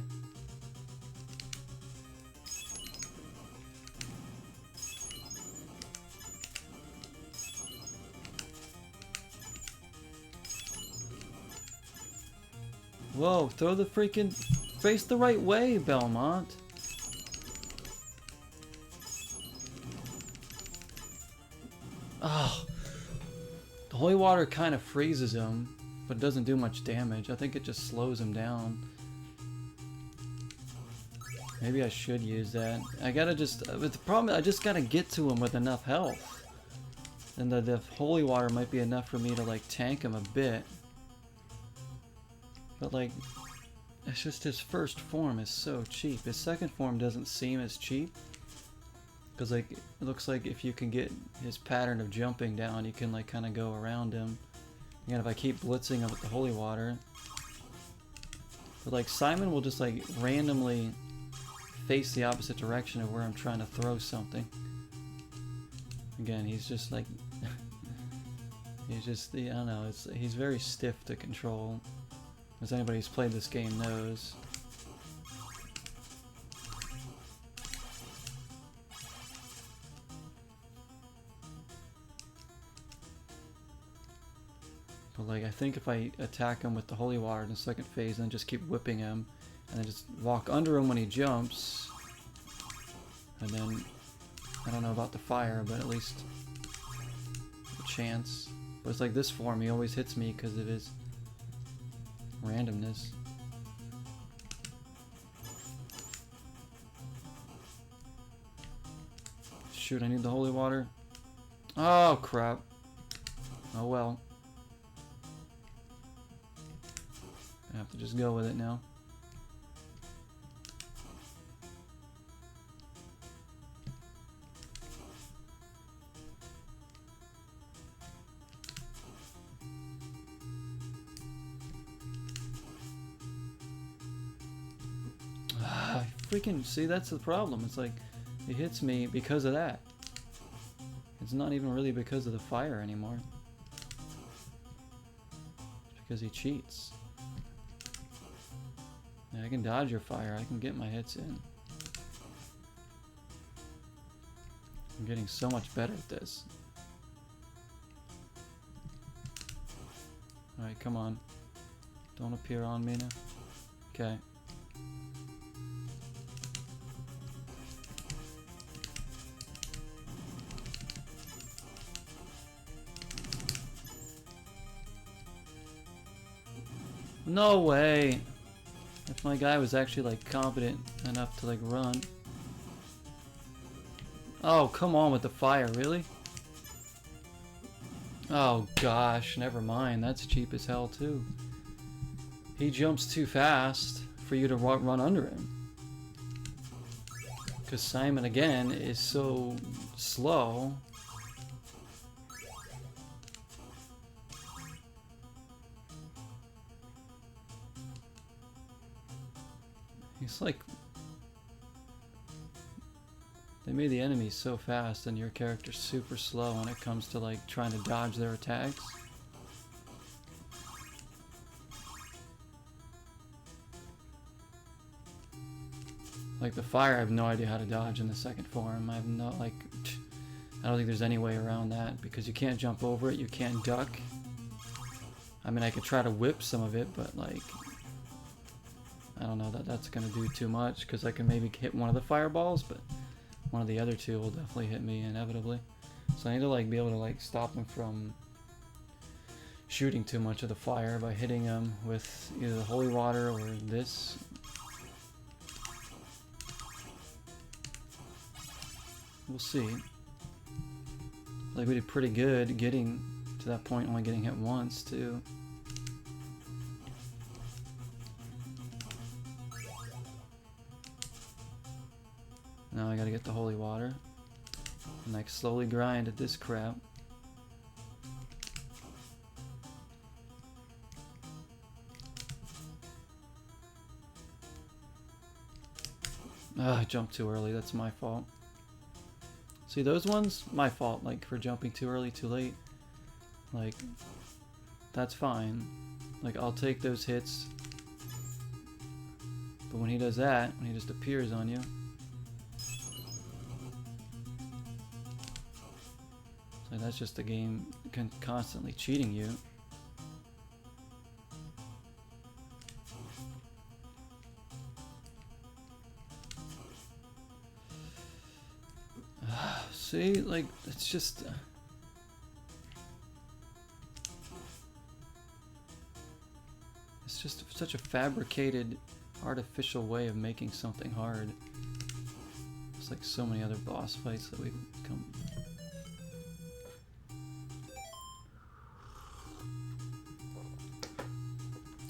Whoa, throw the freaking... Face the right way, Belmont. Oh. The holy water kind of freezes him, but it doesn't do much damage. I think it just slows him down. Maybe I should use that. I gotta just... But the problem is I just gotta get to him with enough health. And the holy water might be enough for me to like tank him a bit. But like, it's just his first form is so cheap. His second form doesn't seem as cheap. Because like, it looks like if you can get his pattern of jumping down, you can like kind of go around him. Again, if I keep blitzing him with the holy water. But like, Simon will just like randomly face the opposite direction of where I'm trying to throw something. Again, he's just like, he's just, I don't know, he's very stiff to control. As anybody who's played this game knows. But like, I think if I attack him with the holy water in the second phase and then just keep whipping him, and then just walk under him when he jumps, and then, I don't know about the fire, but at least a chance. But it's like this form, he always hits me because of his randomness. Shoot, I need the holy water. Oh crap. Oh well. I have to just go with it now. freaking... See, that's the problem. It's like, it hits me because of that. It's not even really because of the fire anymore. It's because he cheats. Yeah, I can dodge your fire. I can get my hits in. I'm getting so much better at this. Alright, come on. Don't appear on me now. Okay. No way! If my guy was actually like competent enough to like run. Oh, come on with the fire, really? Oh gosh, never mind. That's cheap as hell too. He jumps too fast for you to run under him. Because Simon, again, is so slow. He's like... They made the enemies so fast and your character's super slow when it comes to like trying to dodge their attacks. Like the fire, I have no idea how to dodge in the second form. I have no, like, I don't think there's any way around that because you can't jump over it, you can't duck. I mean, I could try to whip some of it, but like, I don't know that that's gonna do too much because I can maybe hit one of the fireballs, but one of the other two will definitely hit me inevitably. So I need to like be able to like stop them from shooting too much of the fire by hitting them with either the holy water or this. We'll see. Like we did pretty good getting to that point, only getting hit once too. Now I gotta get the holy water and like slowly grind at this crap. I jumped too early, that's my fault. See those ones? My fault, like for jumping too early, too late. Like, that's fine. Like I'll take those hits. But when he does that, when he just appears on you, so that's just the game constantly cheating you. See, like, it's just... It's just such a fabricated, artificial way of making something hard. It's like so many other boss fights that we've come...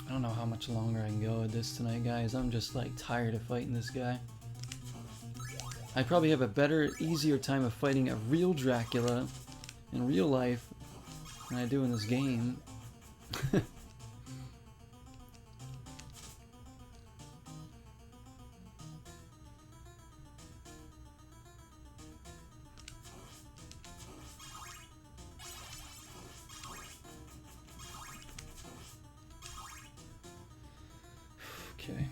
I don't know how much longer I can go with this tonight, guys. I'm just like tired of fighting this guy. I probably have a better, easier time of fighting a real Dracula in real life than I do in this game. Okay.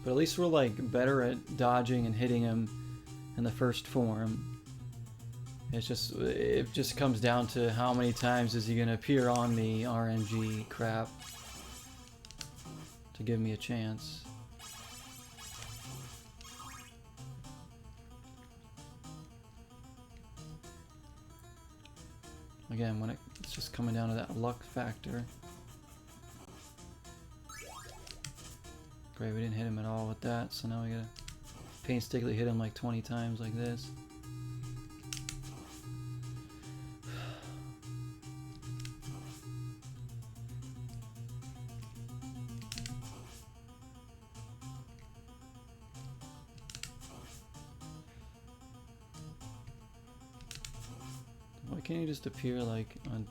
But at least we're like better at dodging and hitting him in the first form. It just comes down to how many times is he gonna appear on me, RNG crap, to give me a chance. Again, when it's just coming down to that luck factor. Great, we didn't hit him at all with that, so now we gotta painstakingly hit him like 20 times like this. Why can't you just appear like on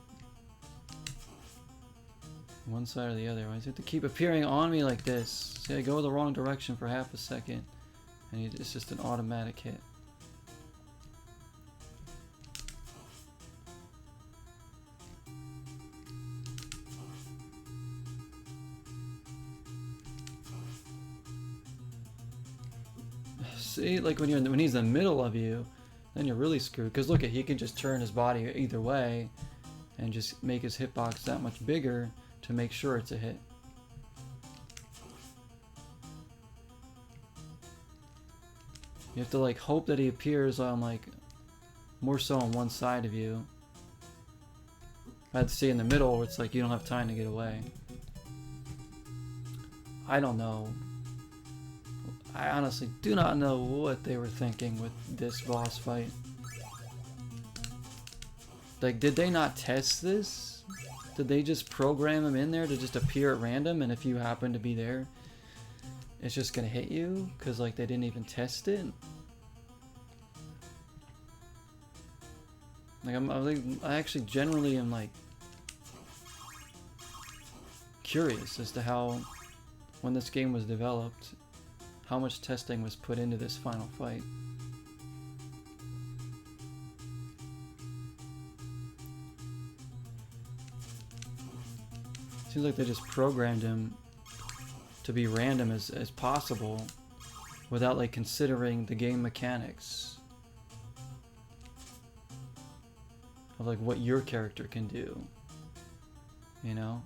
One side or the other. Why does it have to keep appearing on me like this? See, I go the wrong direction for half a second, and it's just an automatic hit. See, like when he's in the middle of you, then you're really screwed. Because look at, he can just turn his body either way, and just make his hitbox that much bigger to make sure it's a hit. You have to like hope that he appears on like more so on one side of you. I had to see in the middle where it's like you don't have time to get away. I don't know. I honestly do not know what they were thinking with this boss fight. Like, did they not test this? Did they just program him in there to just appear at random, and if you happen to be there, it's just gonna hit you? Because, like, they didn't even test it? Like, I actually generally am, like, curious as to how, when this game was developed, how much testing was put into this final fight. Seems like they just programmed him to be random as possible without like considering the game mechanics of like what your character can do, you know?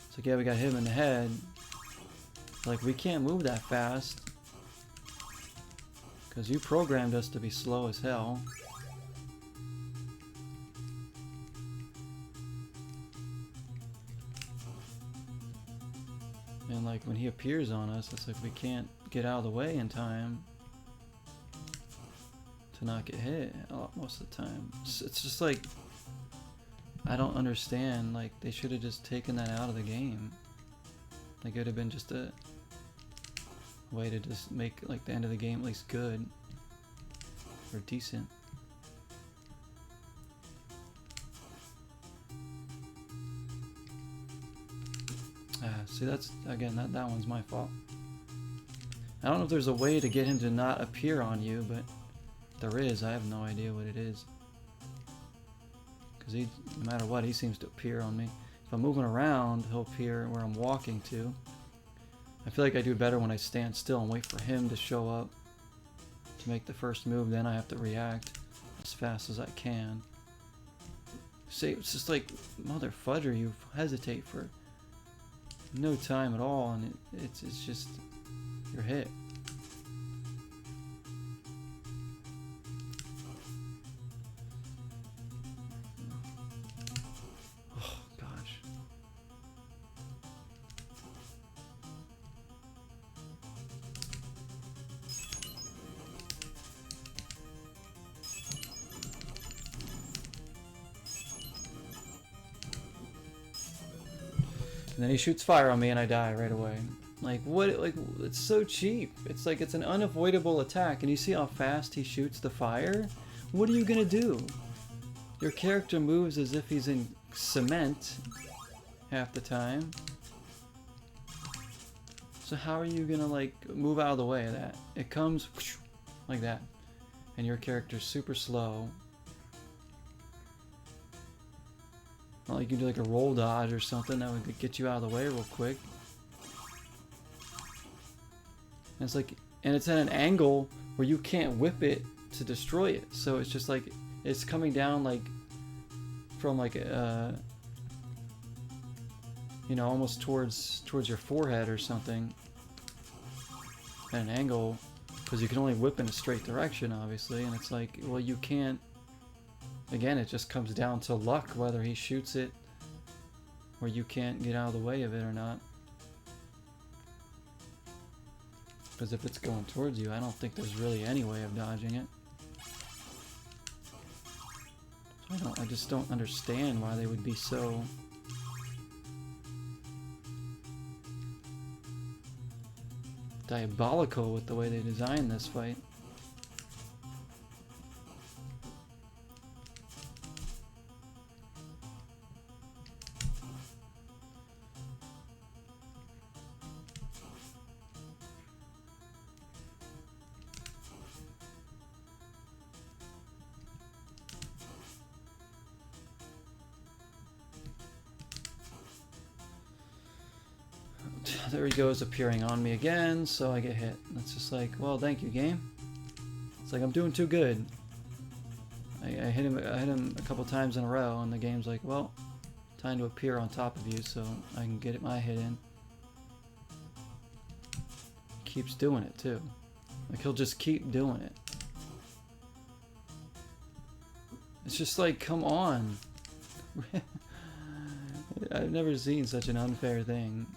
It's like, yeah, we got him in the head. Like, we can't move that fast because you programmed us to be slow as hell. And like when he appears on us, it's like we can't get out of the way in time to not get hit most of the time. It's just like, I don't understand. Like, they should have just taken that out of the game. Like, it would have been just a way to just make like the end of the game at least good or decent. See, that's, again, that one's my fault. I don't know if there's a way to get him to not appear on you, but if there is, I have no idea what it is. Because he, no matter what, he seems to appear on me. If I'm moving around, he'll appear where I'm walking to. I feel like I do better when I stand still and wait for him to show up to make the first move, then I have to react as fast as I can. See, it's just like, mother fudger, you hesitate for no time at all, and it's just, you're hit. Oh gosh. And then he shoots fire on me and I die right away. Like, what? Like, it's so cheap. It's like, it's an unavoidable attack, and you see how fast he shoots the fire? What are you gonna do? Your character moves as if he's in cement half the time. So how are you gonna, like, move out of the way of that? It comes like that, and your character's super slow. Not like you can do like a roll dodge or something that would get you out of the way real quick. And it's like, and it's at an angle where you can't whip it to destroy it. So it's just like, it's coming down like from like you know, almost towards your forehead or something at an angle, because you can only whip in a straight direction, obviously. And it's like, well, you can't. Again, it just comes down to luck whether he shoots it or you can't get out of the way of it or not. Because if it's going towards you, I don't think there's really any way of dodging it. I just don't understand why they would be so diabolical with the way they designed this fight. There he goes, appearing on me again, so I get hit. It's just like, well, thank you, game. It's like I'm doing too good. I hit him a couple times in a row, and the game's like, well, time to appear on top of you so I can get my hit in. Keeps doing it too. Like he'll just keep doing it. It's just like, come on. I've never seen such an unfair thing.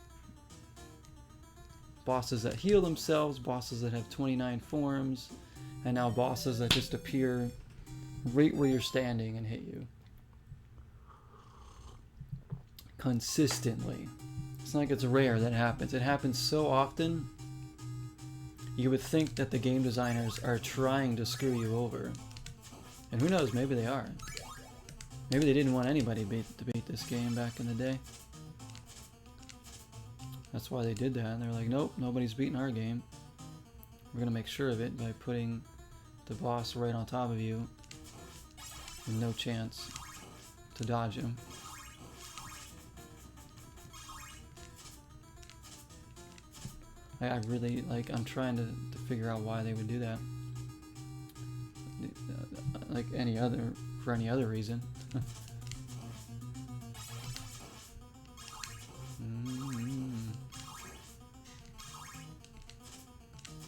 Bosses that heal themselves, bosses that have 29 forms, and now bosses that just appear right where you're standing and hit you. Consistently. It's not like it's rare that happens. It happens so often, you would think that the game designers are trying to screw you over. And who knows, maybe they are. Maybe they didn't want anybody to beat this game back in the day. That's why they did that. And they're like, nope, nobody's beating our game. We're gonna make sure of it by putting the boss right on top of you with no chance to dodge him. I really, like, I'm trying to figure out why they would do that. Like for any other reason.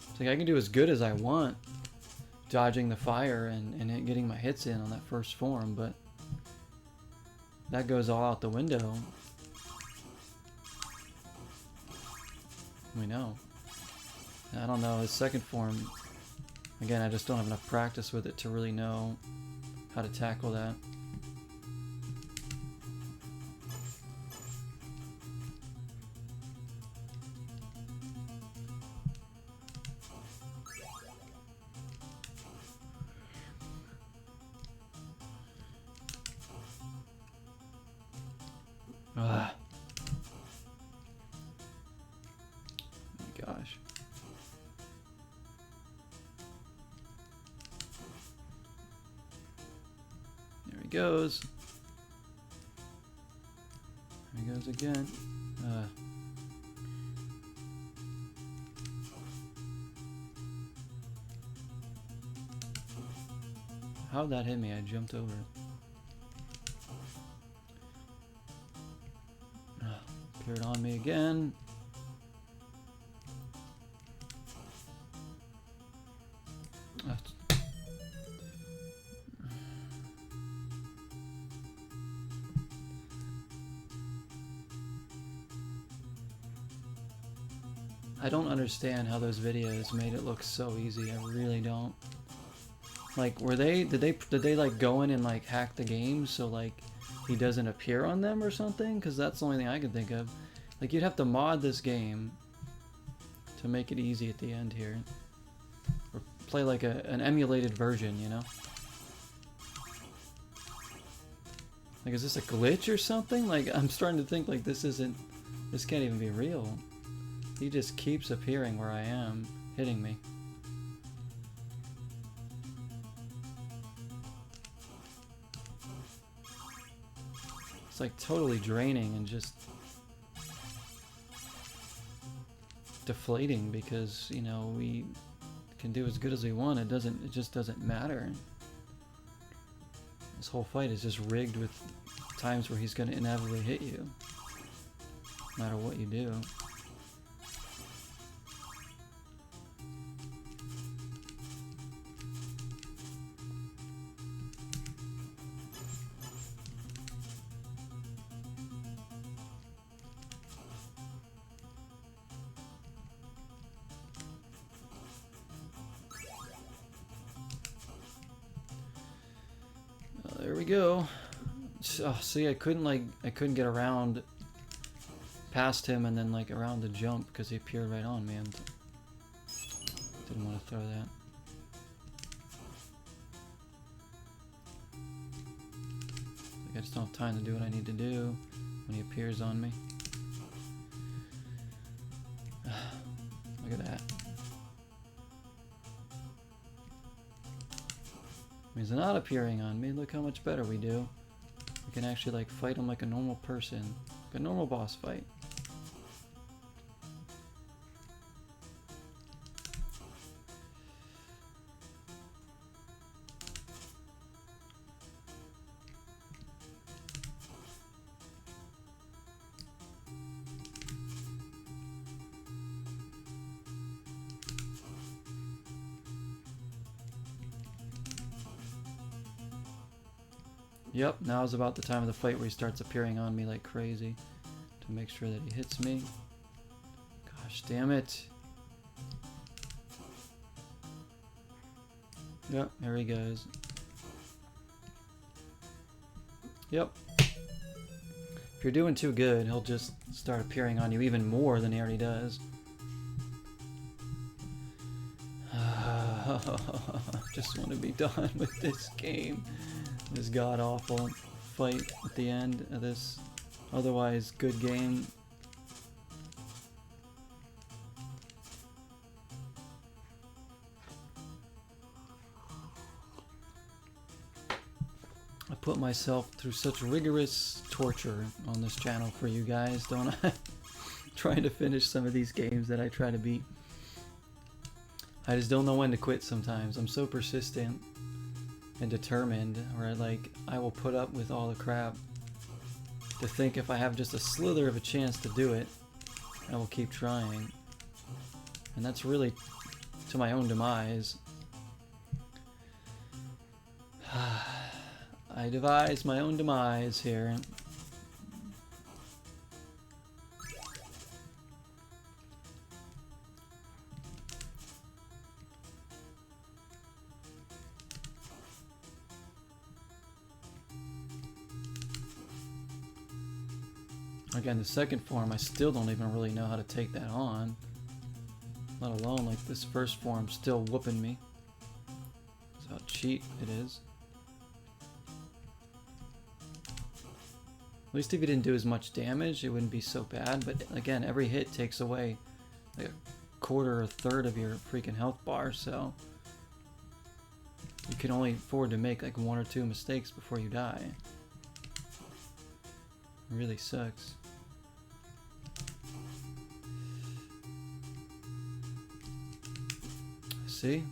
It's like I can do as good as I want dodging the fire and getting my hits in on that first form, but that goes all out the window. We know. I don't know, his second form, again, I just don't have enough practice with it to really know how to tackle that. Ah. My gosh. There he goes. There he goes again. How'd that hit me? I jumped over. Appeared on me again. I don't understand how those videos made it look so easy. I really don't. Like, did they like go in and like hack the game so like he doesn't appear on them or something? Because that's the only thing I can think of. Like, you'd have to mod this game to make it easy at the end here, or play like an emulated version, you know? Like, is this a glitch or something? Like, I'm starting to think like this can't even be real. He just keeps appearing where I am, hitting me. It's like totally draining and just deflating because, you know, we can do as good as we want. It just doesn't matter. This whole fight is just rigged with times where he's going to inevitably hit you, no matter what you do. There we go. Oh, see, I couldn't get around past him and then like around the jump because he appeared right on me and didn't want to throw that. Like, I just don't have time to do what I need to do when he appears on me. Look at that. He's not appearing on me. Look how much better we do. We can actually like fight him like a normal person. Like a normal boss fight. Yep, now is about the time of the fight where he starts appearing on me like crazy to make sure that he hits me. Gosh damn it. Yep, there he goes. Yep. If you're doing too good, he'll just start appearing on you even more than he already does. Just want to be done with this game. This god-awful fight at the end of this otherwise good game. I put myself through such rigorous torture on this channel for you guys, don't I? Trying to finish some of these games that I try to beat. I just don't know when to quit sometimes. I'm so persistent and determined, where I will put up with all the crap to think if I have just a slither of a chance to do it, I will keep trying. And that's really to my own demise. I devise my own demise here. Again, the second form, I still don't even really know how to take that on. Let alone, like, this first form still whooping me. That's how cheap it is. At least if you didn't do as much damage, it wouldn't be so bad. But again, every hit takes away like a quarter or a third of your freaking health bar, so you can only afford to make like 1 or 2 mistakes before you die. It really sucks. See?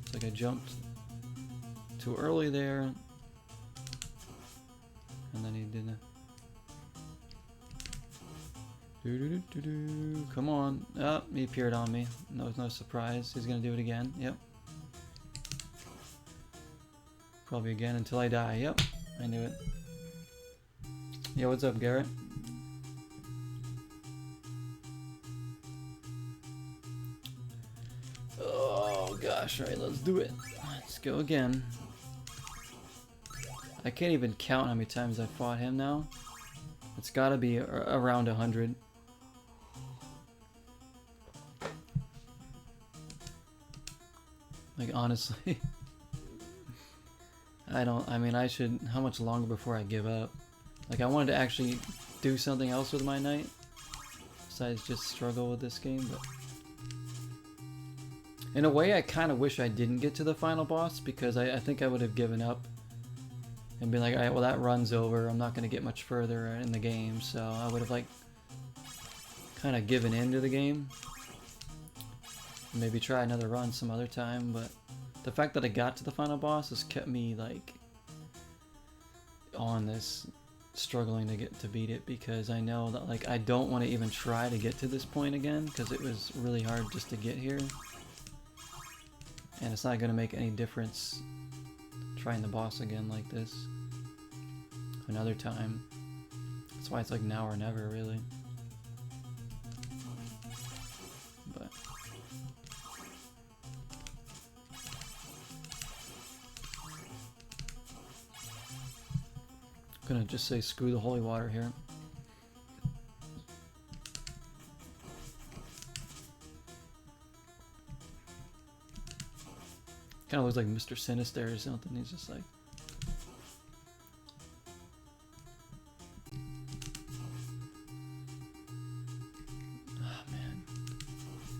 It's like I jumped too early there. And then he didn't. Come on. Oh, he appeared on me. No surprise. He's gonna do it again. Yep. Probably again until I die. Yep. I knew it. Yo, what's up, Garrett? Oh gosh, alright, let's do it. Let's go again. I can't even count how many times I fought him now. It's gotta be around 100. Like, honestly. I should, how much longer before I give up? Like, I wanted to actually do something else with my night besides just struggle with this game, but in a way I kind of wish I didn't get to the final boss, because I think I would have given up and been like, alright, well, that run's over, I'm not going to get much further in the game, so I would have like kind of given in to the game. Maybe try another run some other time, but the fact that I got to the final boss has kept me like on this, struggling to beat it, because I know that like I don't want to even try to get to this point again, because it was really hard just to get here, and it's not going to make any difference trying the boss again like this another time. That's why it's like now or never, really. But I'm gonna just say screw the holy water here. Kind of looks like Mr. Sinister or something. He's just like, oh man,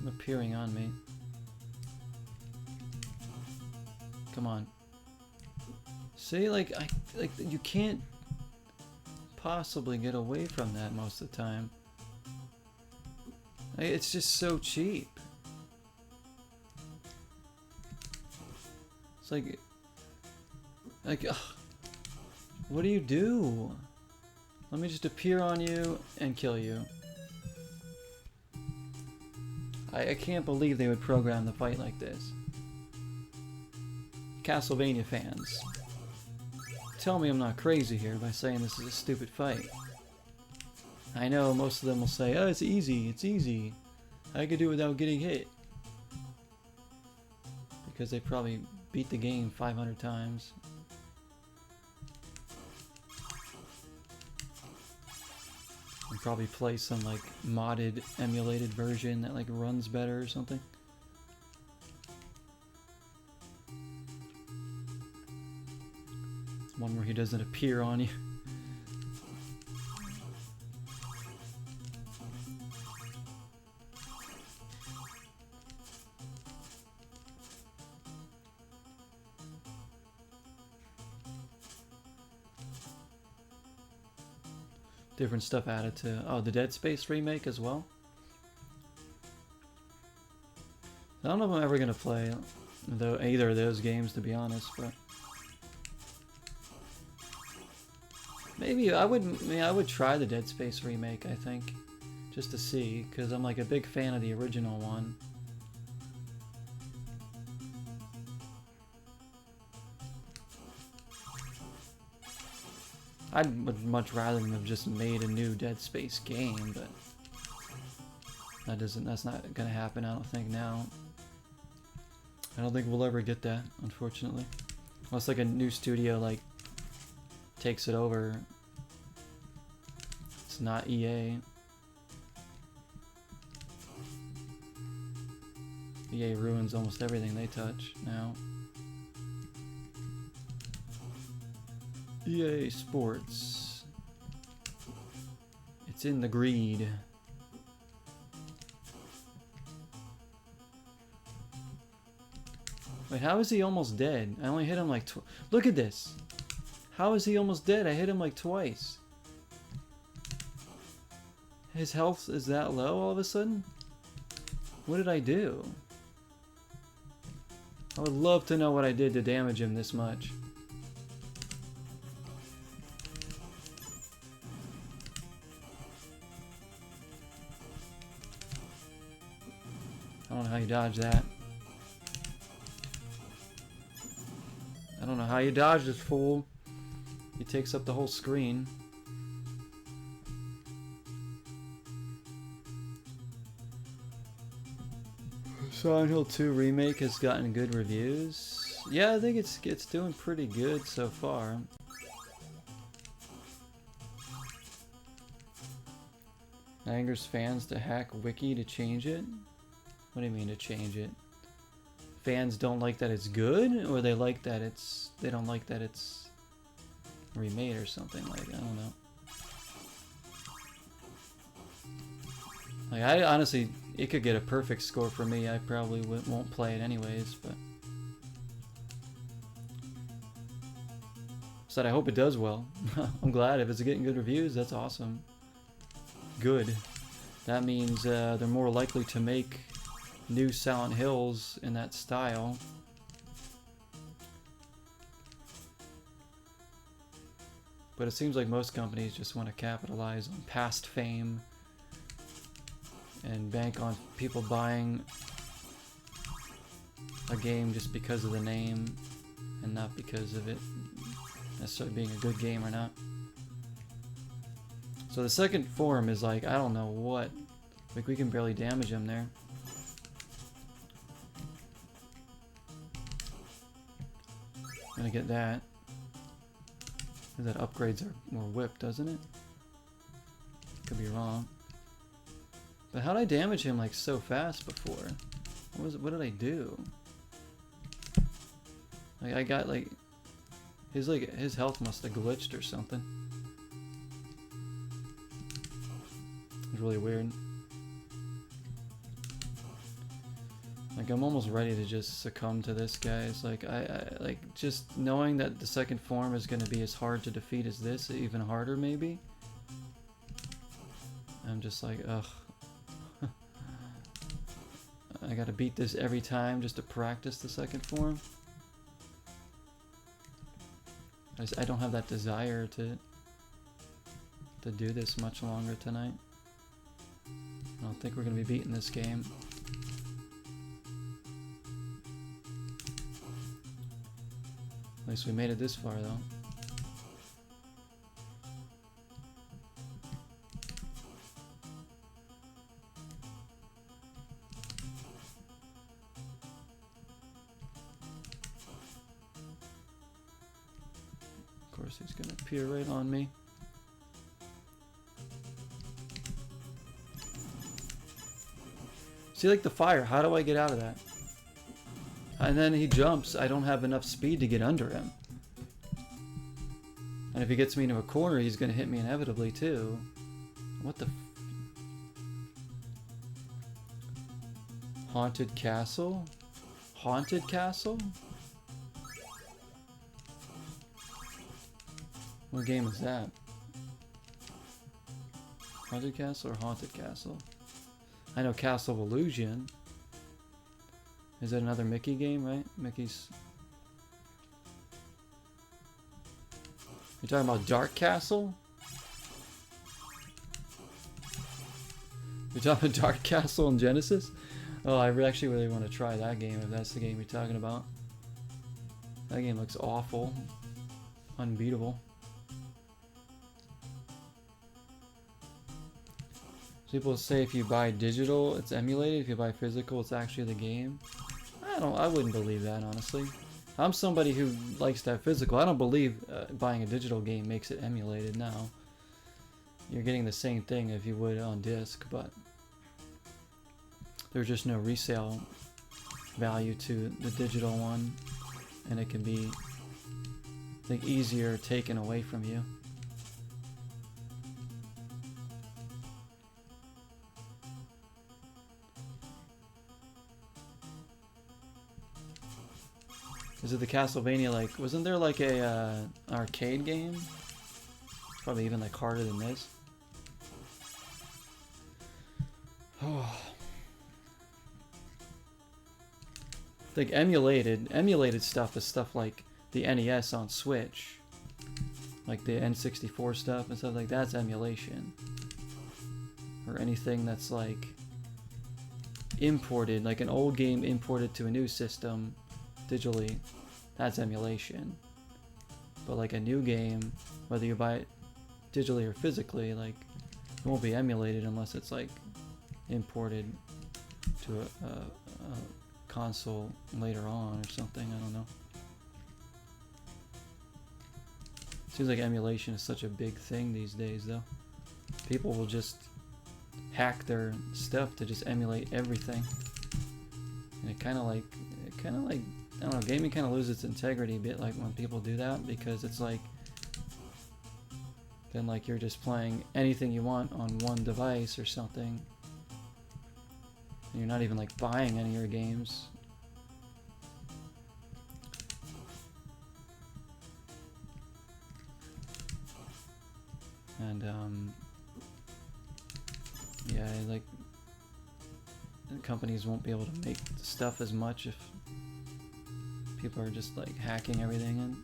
I'm appearing on me. Come on. See, like you can't possibly get away from that most of the time. It's just so cheap. It's like, ugh, what do you do? Let me just appear on you and kill you. I can't believe they would program the fight like this. Castlevania fans, tell me I'm not crazy here by saying this is a stupid fight. I know most of them will say, oh, it's easy, it's easy. I could do it without getting hit. Because they probably beat the game 500 times. And probably play some like modded, emulated version that like runs better or something. One where he doesn't appear on you. Different stuff added to the Dead Space remake as well. I don't know if I'm ever gonna play either of those games, to be honest, but maybe I would try the Dead Space remake, I think, just to see, because I'm like a big fan of the original one. I would much rather than have just made a new Dead Space game, but that's not gonna happen, I don't think now. I don't think we'll ever get that, unfortunately. Unless like a new studio like takes it over. It's not EA. EA ruins almost everything they touch now. EA Sports. It's in the greed. Wait, how is he almost dead? I only hit him like look at this! How is he almost dead? I hit him like twice. His health is that low all of a sudden? What did I do? I would love to know what I did to damage him this much. I don't know how you dodge that. I don't know how you dodge this fool. He takes up the whole screen. Silent Hill 2 Remake has gotten good reviews. Yeah, I think it's doing pretty good so far. Angers fans to hack wiki to change it? What do you mean to change it? Fans don't like that it's good, or they like that they don't like that it's remade or something, like, I don't know. Like, I honestly, it could get a perfect score for me. I probably won't play it anyways, but I hope it does well. I'm glad if it's getting good reviews. That's awesome. Good. That means they're more likely to make new Silent Hills in that style. But it seems like most companies just want to capitalize on past fame and bank on people buying a game just because of the name and not because of it necessarily being a good game or not. So the second form is like, I don't know what. Like, we can barely damage him there. I'm gonna get that. That upgrades are more whip, doesn't it? Could be wrong. But how did I damage him like so fast before? What did I do? Like, I got like his health must have glitched or something. It's really weird. Like, I'm almost ready to just succumb to this, guys. Like, I like just knowing that the second form is going to be as hard to defeat as this, even harder maybe. I'm just like, ugh. I gotta beat this every time just to practice the second form. I don't have that desire to do this much longer tonight. I don't think we're gonna be beating this game. At least we made it this far, though. course he's gonna appear right on me. See, like the fire, how do I get out of that? And then he jumps, I don't have enough speed to get under him. And if he gets me into a corner, he's gonna hit me inevitably too. What the Haunted Castle? Haunted Castle? What game is that? Haunted Castle or Haunted Castle? I know Castle of Illusion. Is that another Mickey game, right? Mickey's... You're talking about Dark Castle? You're talking about Dark Castle in Genesis? Oh, I actually really want to try that game if that's the game you're talking about. That game looks awful. Unbeatable. People say if you buy digital, it's emulated. If you buy physical, it's actually the game. I wouldn't believe that, honestly. I'm somebody who likes to have physical. I don't believe buying a digital game makes it emulated now. You're getting the same thing if you would on disc, but there's just no resale value to the digital one, and it can be, I think, easier taken away from you. Is it the Castlevania, like, wasn't there like a arcade game? Probably even like harder than this. Oh. Like emulated stuff is stuff like the NES on Switch. Like the N64 stuff and stuff like that's emulation. Or anything that's like imported, like an old game imported to a new system digitally, that's emulation. But like a new game, whether you buy it digitally or physically, like it won't be emulated unless it's like imported to a console later on or something. I don't know. Seems like emulation is such a big thing these days, though. People will just hack their stuff to just emulate everything, and it kind of like I don't know, gaming kind of loses its integrity a bit like when people do that, because it's like then like you're just playing anything you want on one device or something, and you're not even like buying any of your games. And yeah, like companies won't be able to make stuff as much if people are just like hacking everything in.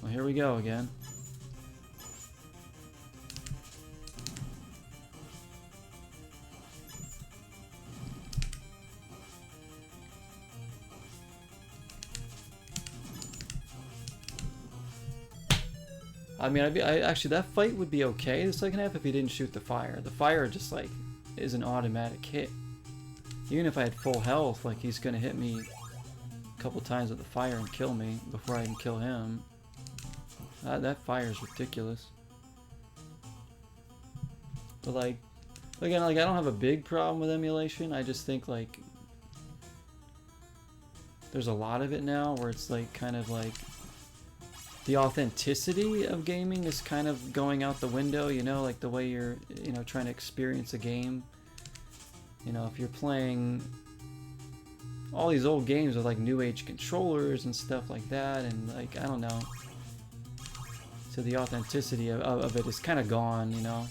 Well, here we go again. I mean, actually that fight would be okay the second half if he didn't shoot the fire. The fire just like is an automatic hit. Even if I had full health, like he's gonna hit me a couple times with the fire and kill me before I can kill him. That fire is ridiculous. But like, again, like I don't have a big problem with emulation. I just think like there's a lot of it now where it's like kind of like the authenticity of gaming is kind of going out the window, you know, like the way you're, you know, trying to experience a game. You know, if you're playing all these old games with like new age controllers and stuff like that, and like, I don't know. So the authenticity of it is kind of gone, you know,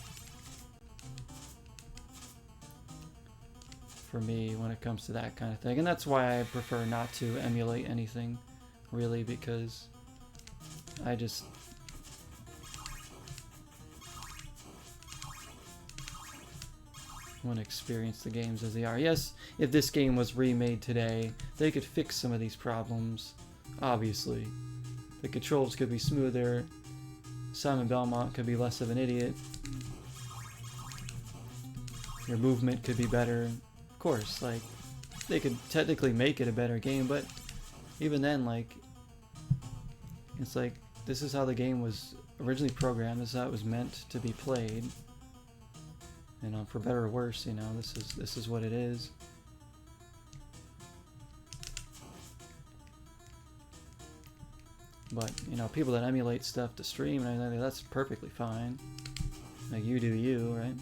for me when it comes to that kind of thing. And that's why I prefer not to emulate anything, really, because I just want to experience the games as they are. Yes, if this game was remade today, they could fix some of these problems, obviously. The controls could be smoother, Simon Belmont could be less of an idiot, your movement could be better, of course, like, they could technically make it a better game, but even then, like, it's like, this is how the game was originally programmed, this is how it was meant to be played. And for better or worse, you know, this is what it is. But, you know, people that emulate stuff to stream and everything, that's perfectly fine. Like, you do you, right?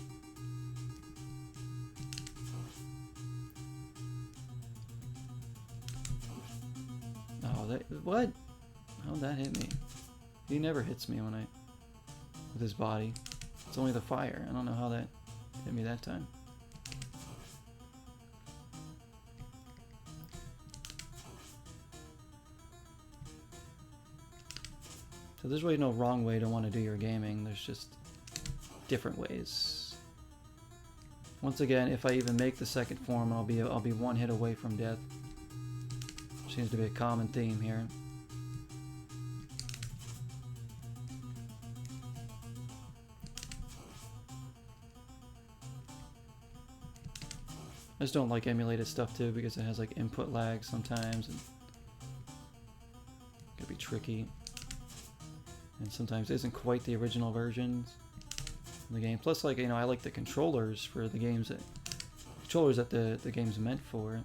Oh, that, what? How'd that hit me? He never hits me when with his body. It's only the fire. I don't know how that hit me that time. So there's really no wrong way to want to do your gaming. There's just different ways. Once again, if I even make the second form, I'll be one hit away from death. Seems to be a common theme here. I just don't like emulated stuff too because it has like input lag sometimes and it can be tricky. And sometimes it isn't quite the original versions of the game. Plus, like, you know, I like the controllers for the games that the game's meant for.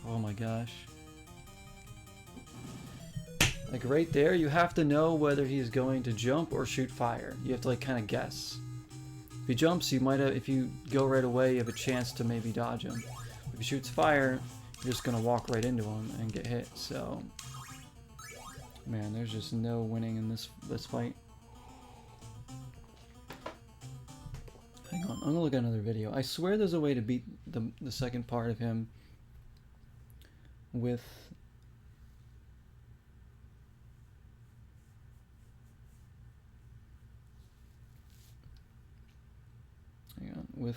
Oh my gosh. Like right there, you have to know whether he's going to jump or shoot fire. You have to like kind of guess. If he jumps, you might have, if you go right away, you have a chance to maybe dodge him. If he shoots fire, you're just gonna walk right into him and get hit. So, man, there's just no winning in this fight. Hang on, I'm gonna look at another video. I swear there's a way to beat the second part of him with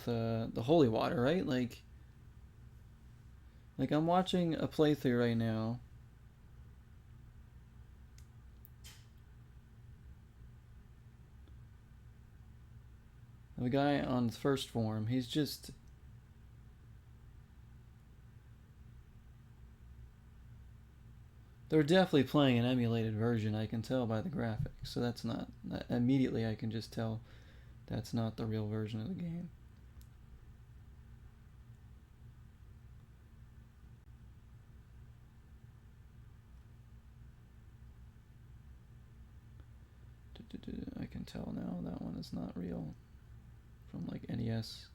the holy water, right? Like I'm watching a playthrough right now. The guy on the first form, he's just... They're definitely playing an emulated version, I can tell by the graphics. So that's not... Immediately I can just tell that's not the real version of the game. I can tell now that one is not real. From like NES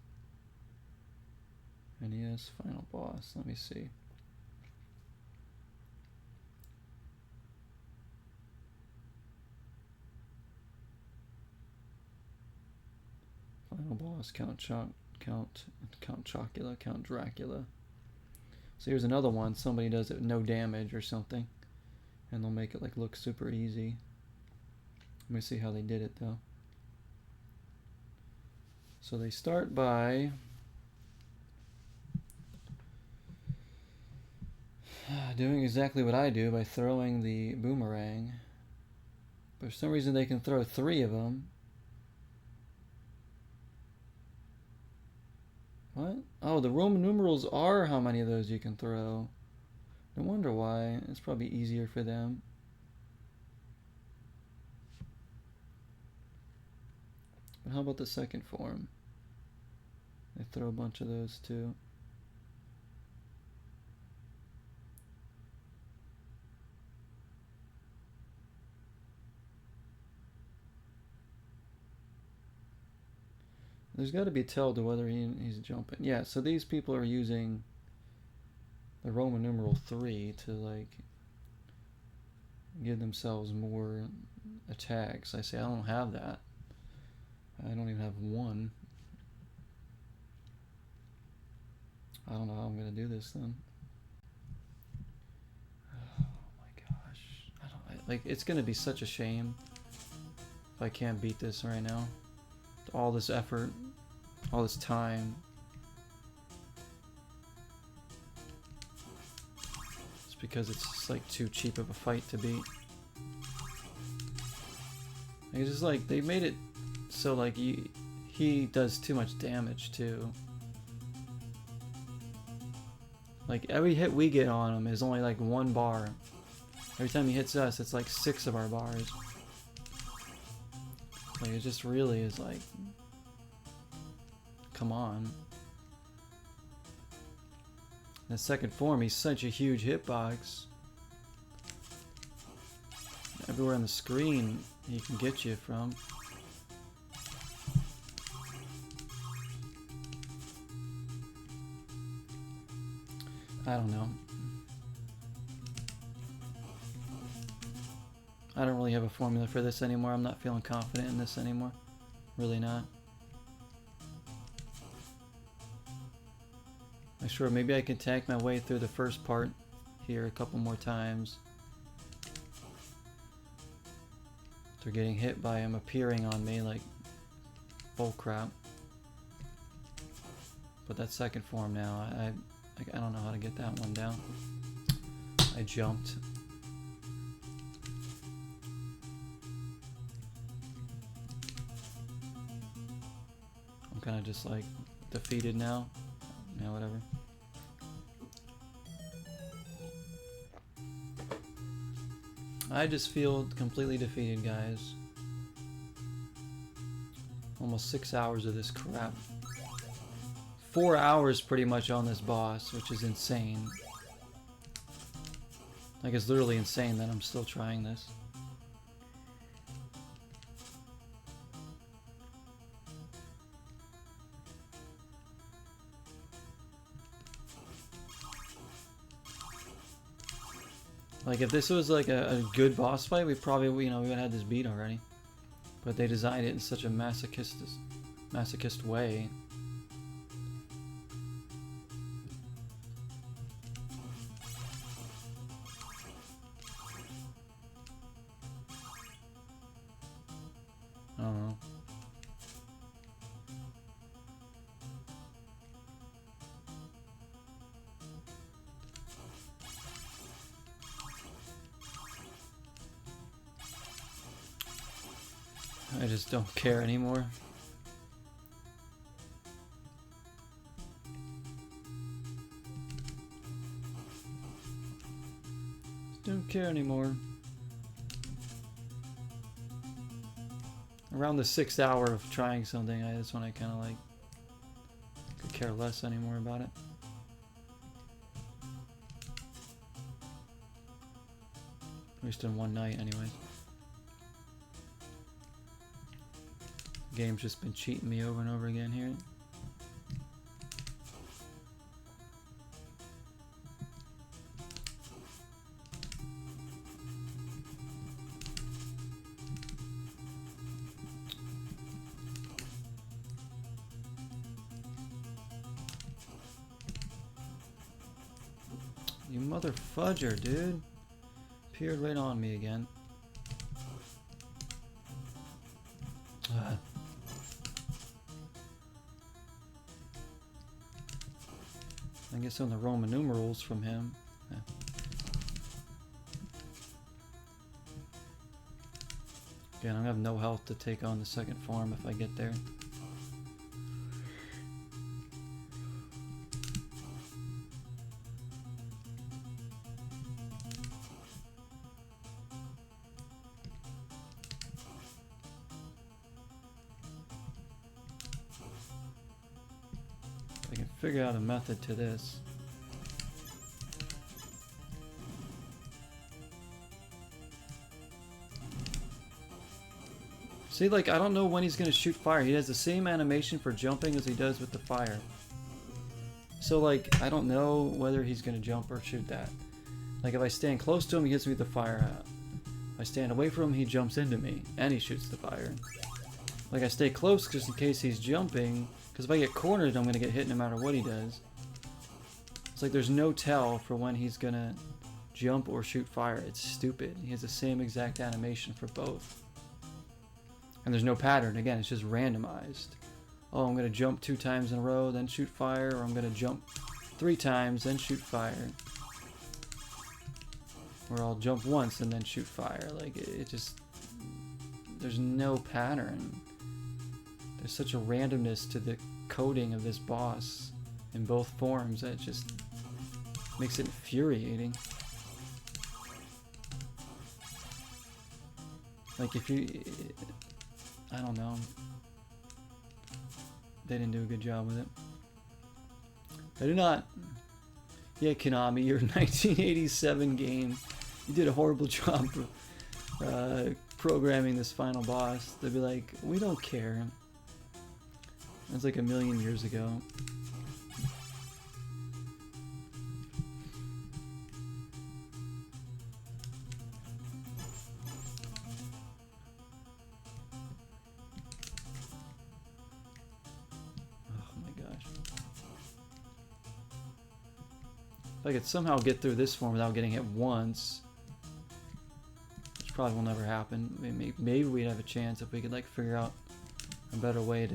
Final Boss. Let me see. Final Boss, Count Chocula, Count Dracula. So here's another one. Somebody does it with no damage or something, and they'll make it like look super easy. Let me see how they did it though. So they start by doing exactly what I do by throwing the boomerang. But for some reason they can throw 3 of them. What? Oh, the Roman numerals are how many of those you can throw. No wonder why. It's probably easier for them. But how about the second form? They throw a bunch of those too. There's got to be a tell to whether he's jumping. Yeah, so these people are using the Roman numeral 3 to like give themselves more attacks. I say I don't have that. I don't even have 1. I don't know how I'm gonna do this then. Oh my gosh. Like, it's gonna be such a shame if I can't beat this right now. All this effort, all this time. It's because it's just like too cheap of a fight to beat. Like, it's just like they made it So like he does too much damage too. Like every hit we get on him is only like 1 bar. Every time he hits us, it's like 6 of our bars. Like it just really is like, come on. In the second form, he's such a huge hitbox. Everywhere on the screen he can get you from. I don't know. I don't really have a formula for this anymore. I'm not feeling confident in this anymore. Really not. I'm sure maybe I can tank my way through the first part here a couple more times. After getting hit by him appearing on me like bullcrap. But that second form now, I don't know how to get that one down. I jumped. I'm kind of just like defeated now. Yeah, whatever. I just feel completely defeated, guys. Almost 6 hours of this crap. 4 hours pretty much on this boss, which is insane. Like, it's literally insane that I'm still trying this. Like, if this was like a good boss fight, we probably, you know, we would have had this beat already. But they designed it in such a masochist way. I don't know. I just don't care anymore. Just don't care anymore. Around the 6th hour of trying something, that's when I kind of like could care less anymore about it. At least in one night, anyways. The game's just been cheating me over and over again here. You mother fudger, dude. Appeared right on me again. I get some of the Roman numerals from him. Yeah. Again, I have no health to take on the second form if I get there. I can figure out a method to this. See, like, I don't know when he's gonna shoot fire. He has the same animation for jumping as he does with the fire. So, like, I don't know whether he's gonna jump or shoot that. Like, if I stand close to him, he hits me with the fire out. If I stand away from him, he jumps into me, and he shoots the fire. Like, I stay close just in case he's jumping, because if I get cornered, I'm gonna get hit no matter what he does. It's like there's no tell for when he's gonna jump or shoot fire. It's stupid. He has the same exact animation for both. And there's no pattern. Again, it's just randomized. Oh, I'm gonna jump 2 times in a row, then shoot fire, or I'm gonna jump 3 times, then shoot fire. Or I'll jump once and then shoot fire. Like, it just... There's no pattern. There's such a randomness to the coding of this boss in both forms that it just makes it infuriating. Like if you, I don't know, they didn't do a good job with it. I do not. Yeah, Konami, your 1987 game, you did a horrible job programming this final boss. They'd be like, we don't care. That's like a million years ago. If I could somehow get through this form without getting hit once, which probably will never happen. Maybe we'd have a chance if we could like figure out a better way to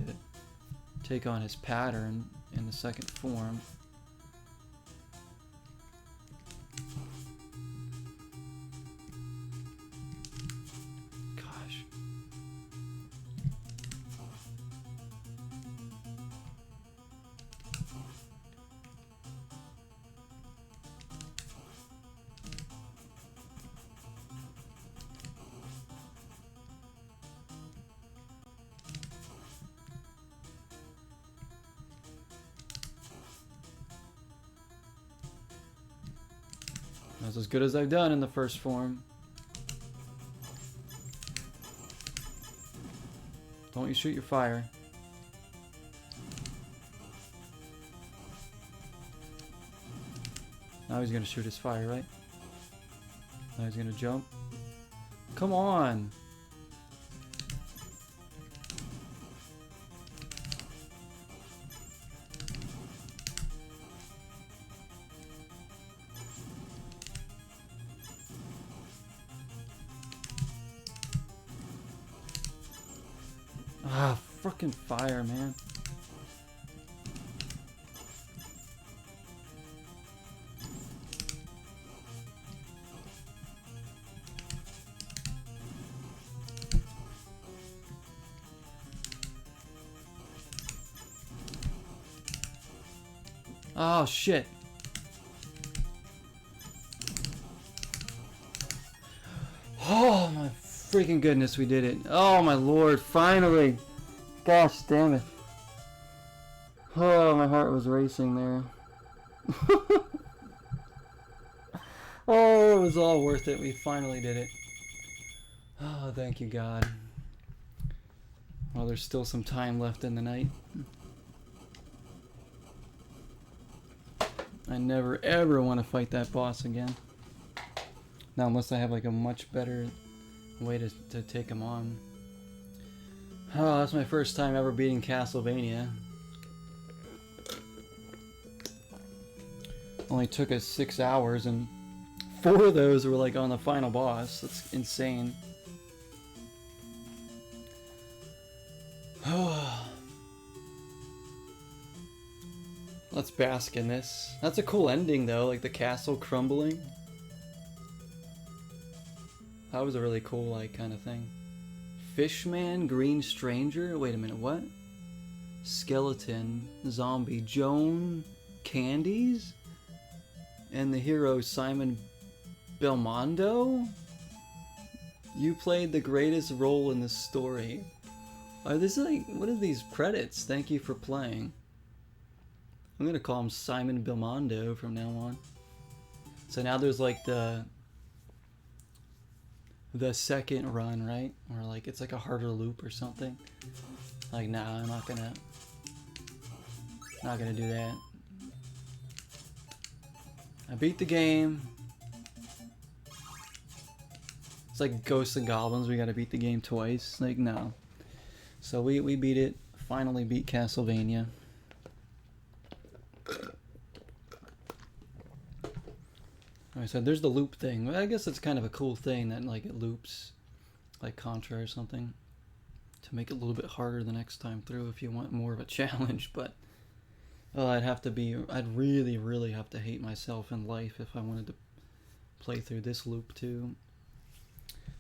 take on his pattern in the second form. Gosh. That's as good as I've done in the first form. Don't you shoot your fire. Now he's gonna shoot his fire, right? Now he's gonna jump. Come on! Ah, frickin' fire, man. Oh, shit. Oh, my freaking goodness, we did it. Oh, my lord, finally. Gosh damn it. Oh, my heart was racing there. Oh, it was all worth it. We finally did it. Oh, thank you, God. Well, there's still some time left in the night. I never ever want to fight that boss again. Now, unless I have like a much better way to take him on. Oh, that's my first time ever beating Castlevania. Only took us 6 hours, and 4 of those were like on the final boss. That's insane. Let's bask in this. That's a cool ending though, like the castle crumbling. That was a really cool like kind of thing. Fishman, Green Stranger, wait a minute, what? Skeleton, Zombie, Joan Candies? And the hero Simon Belmondo? You played the greatest role in the story. Are this like, what are these credits? Thank you for playing. I'm gonna call him Simon Belmondo from now on. So now there's like the second run, right? Or like it's like a harder loop or something. Like, nah, I'm not gonna do that. I beat the game. It's like Ghosts and Goblins, we gotta beat the game twice. Like, no. So we beat it, finally beat Castlevania. Like I said, there's the loop thing. Well, I guess it's kind of a cool thing that like it loops like Contra or something to make it a little bit harder the next time through if you want more of a challenge. But I'd really have to hate myself in life if I wanted to play through this loop too.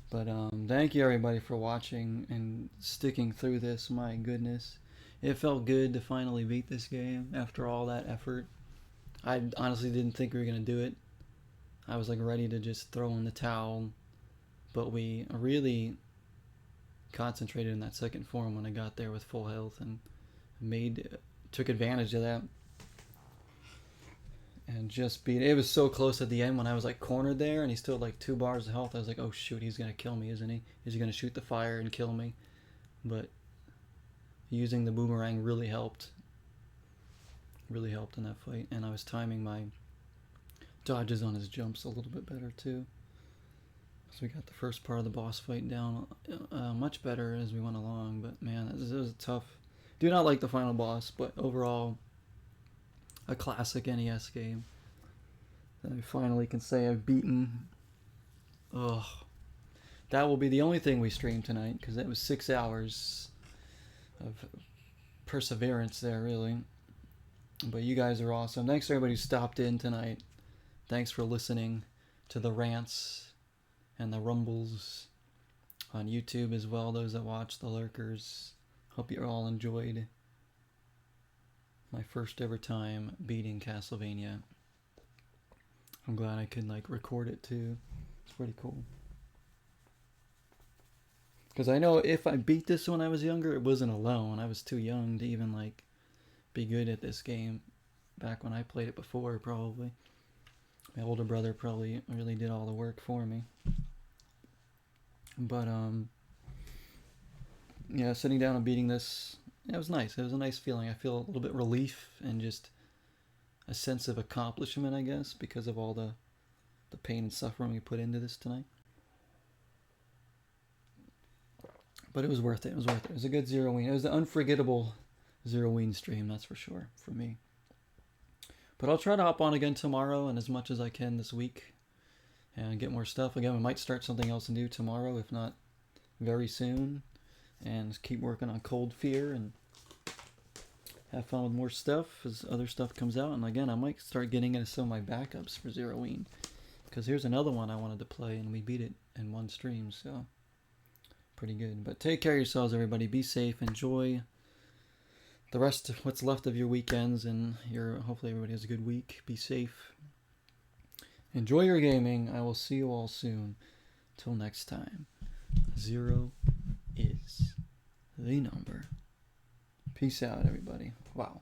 But thank you everybody for watching and sticking through this. My goodness, it felt good to finally beat this game after all that effort. I honestly didn't think we were gonna do it. I was like ready to just throw in the towel, but we really concentrated in that second form when I got there with full health and took advantage of that and just beat it. It was so close at the end when I was like cornered there and he still had like 2 bars of health. I was like, oh shoot, he's gonna kill me, isn't he? Is he gonna shoot the fire and kill me? But using the boomerang really helped in that fight, and I was timing my dodges on his jumps a little bit better too. So we got the first part of the boss fight down much better as we went along. But man, it was tough. Do not like the final boss, but overall a classic NES game that I finally can say I've beaten. Ugh. That will be the only thing we stream tonight, because that was 6 hours of perseverance there, really. But you guys are awesome. Thanks to everybody who stopped in tonight. Thanks for listening to the rants and the rumbles on YouTube as well, those that watch the lurkers. Hope you all enjoyed my first ever time beating Castlevania. I'm glad I could like record it too. It's pretty cool. Because I know if I beat this when I was younger, it wasn't alone. I was too young to even like be good at this game back when I played it before, probably. My older brother probably really did all the work for me. But yeah, sitting down and beating this, it was nice. It was a nice feeling. I feel a little bit relief and just a sense of accomplishment, I guess, because of all the pain and suffering we put into this tonight. But it was worth it. It was worth it. It was a good Zeroween. It was an unforgettable Zeroween stream, that's for sure, for me. But I'll try to hop on again tomorrow and as much as I can this week and get more stuff. Again, we might start something else new tomorrow, if not very soon. And keep working on Cold Fear and have fun with more stuff as other stuff comes out. And again, I might start getting into some of my backups for Zeroween, because here's another one I wanted to play and we beat it in one stream, so pretty good. But take care of yourselves, everybody. Be safe. Enjoy the rest of what's left of your weekends, and hopefully everybody has a good week. Be safe. Enjoy your gaming. I will see you all soon. Till next time. 0 is the number. Peace out, everybody. Wow.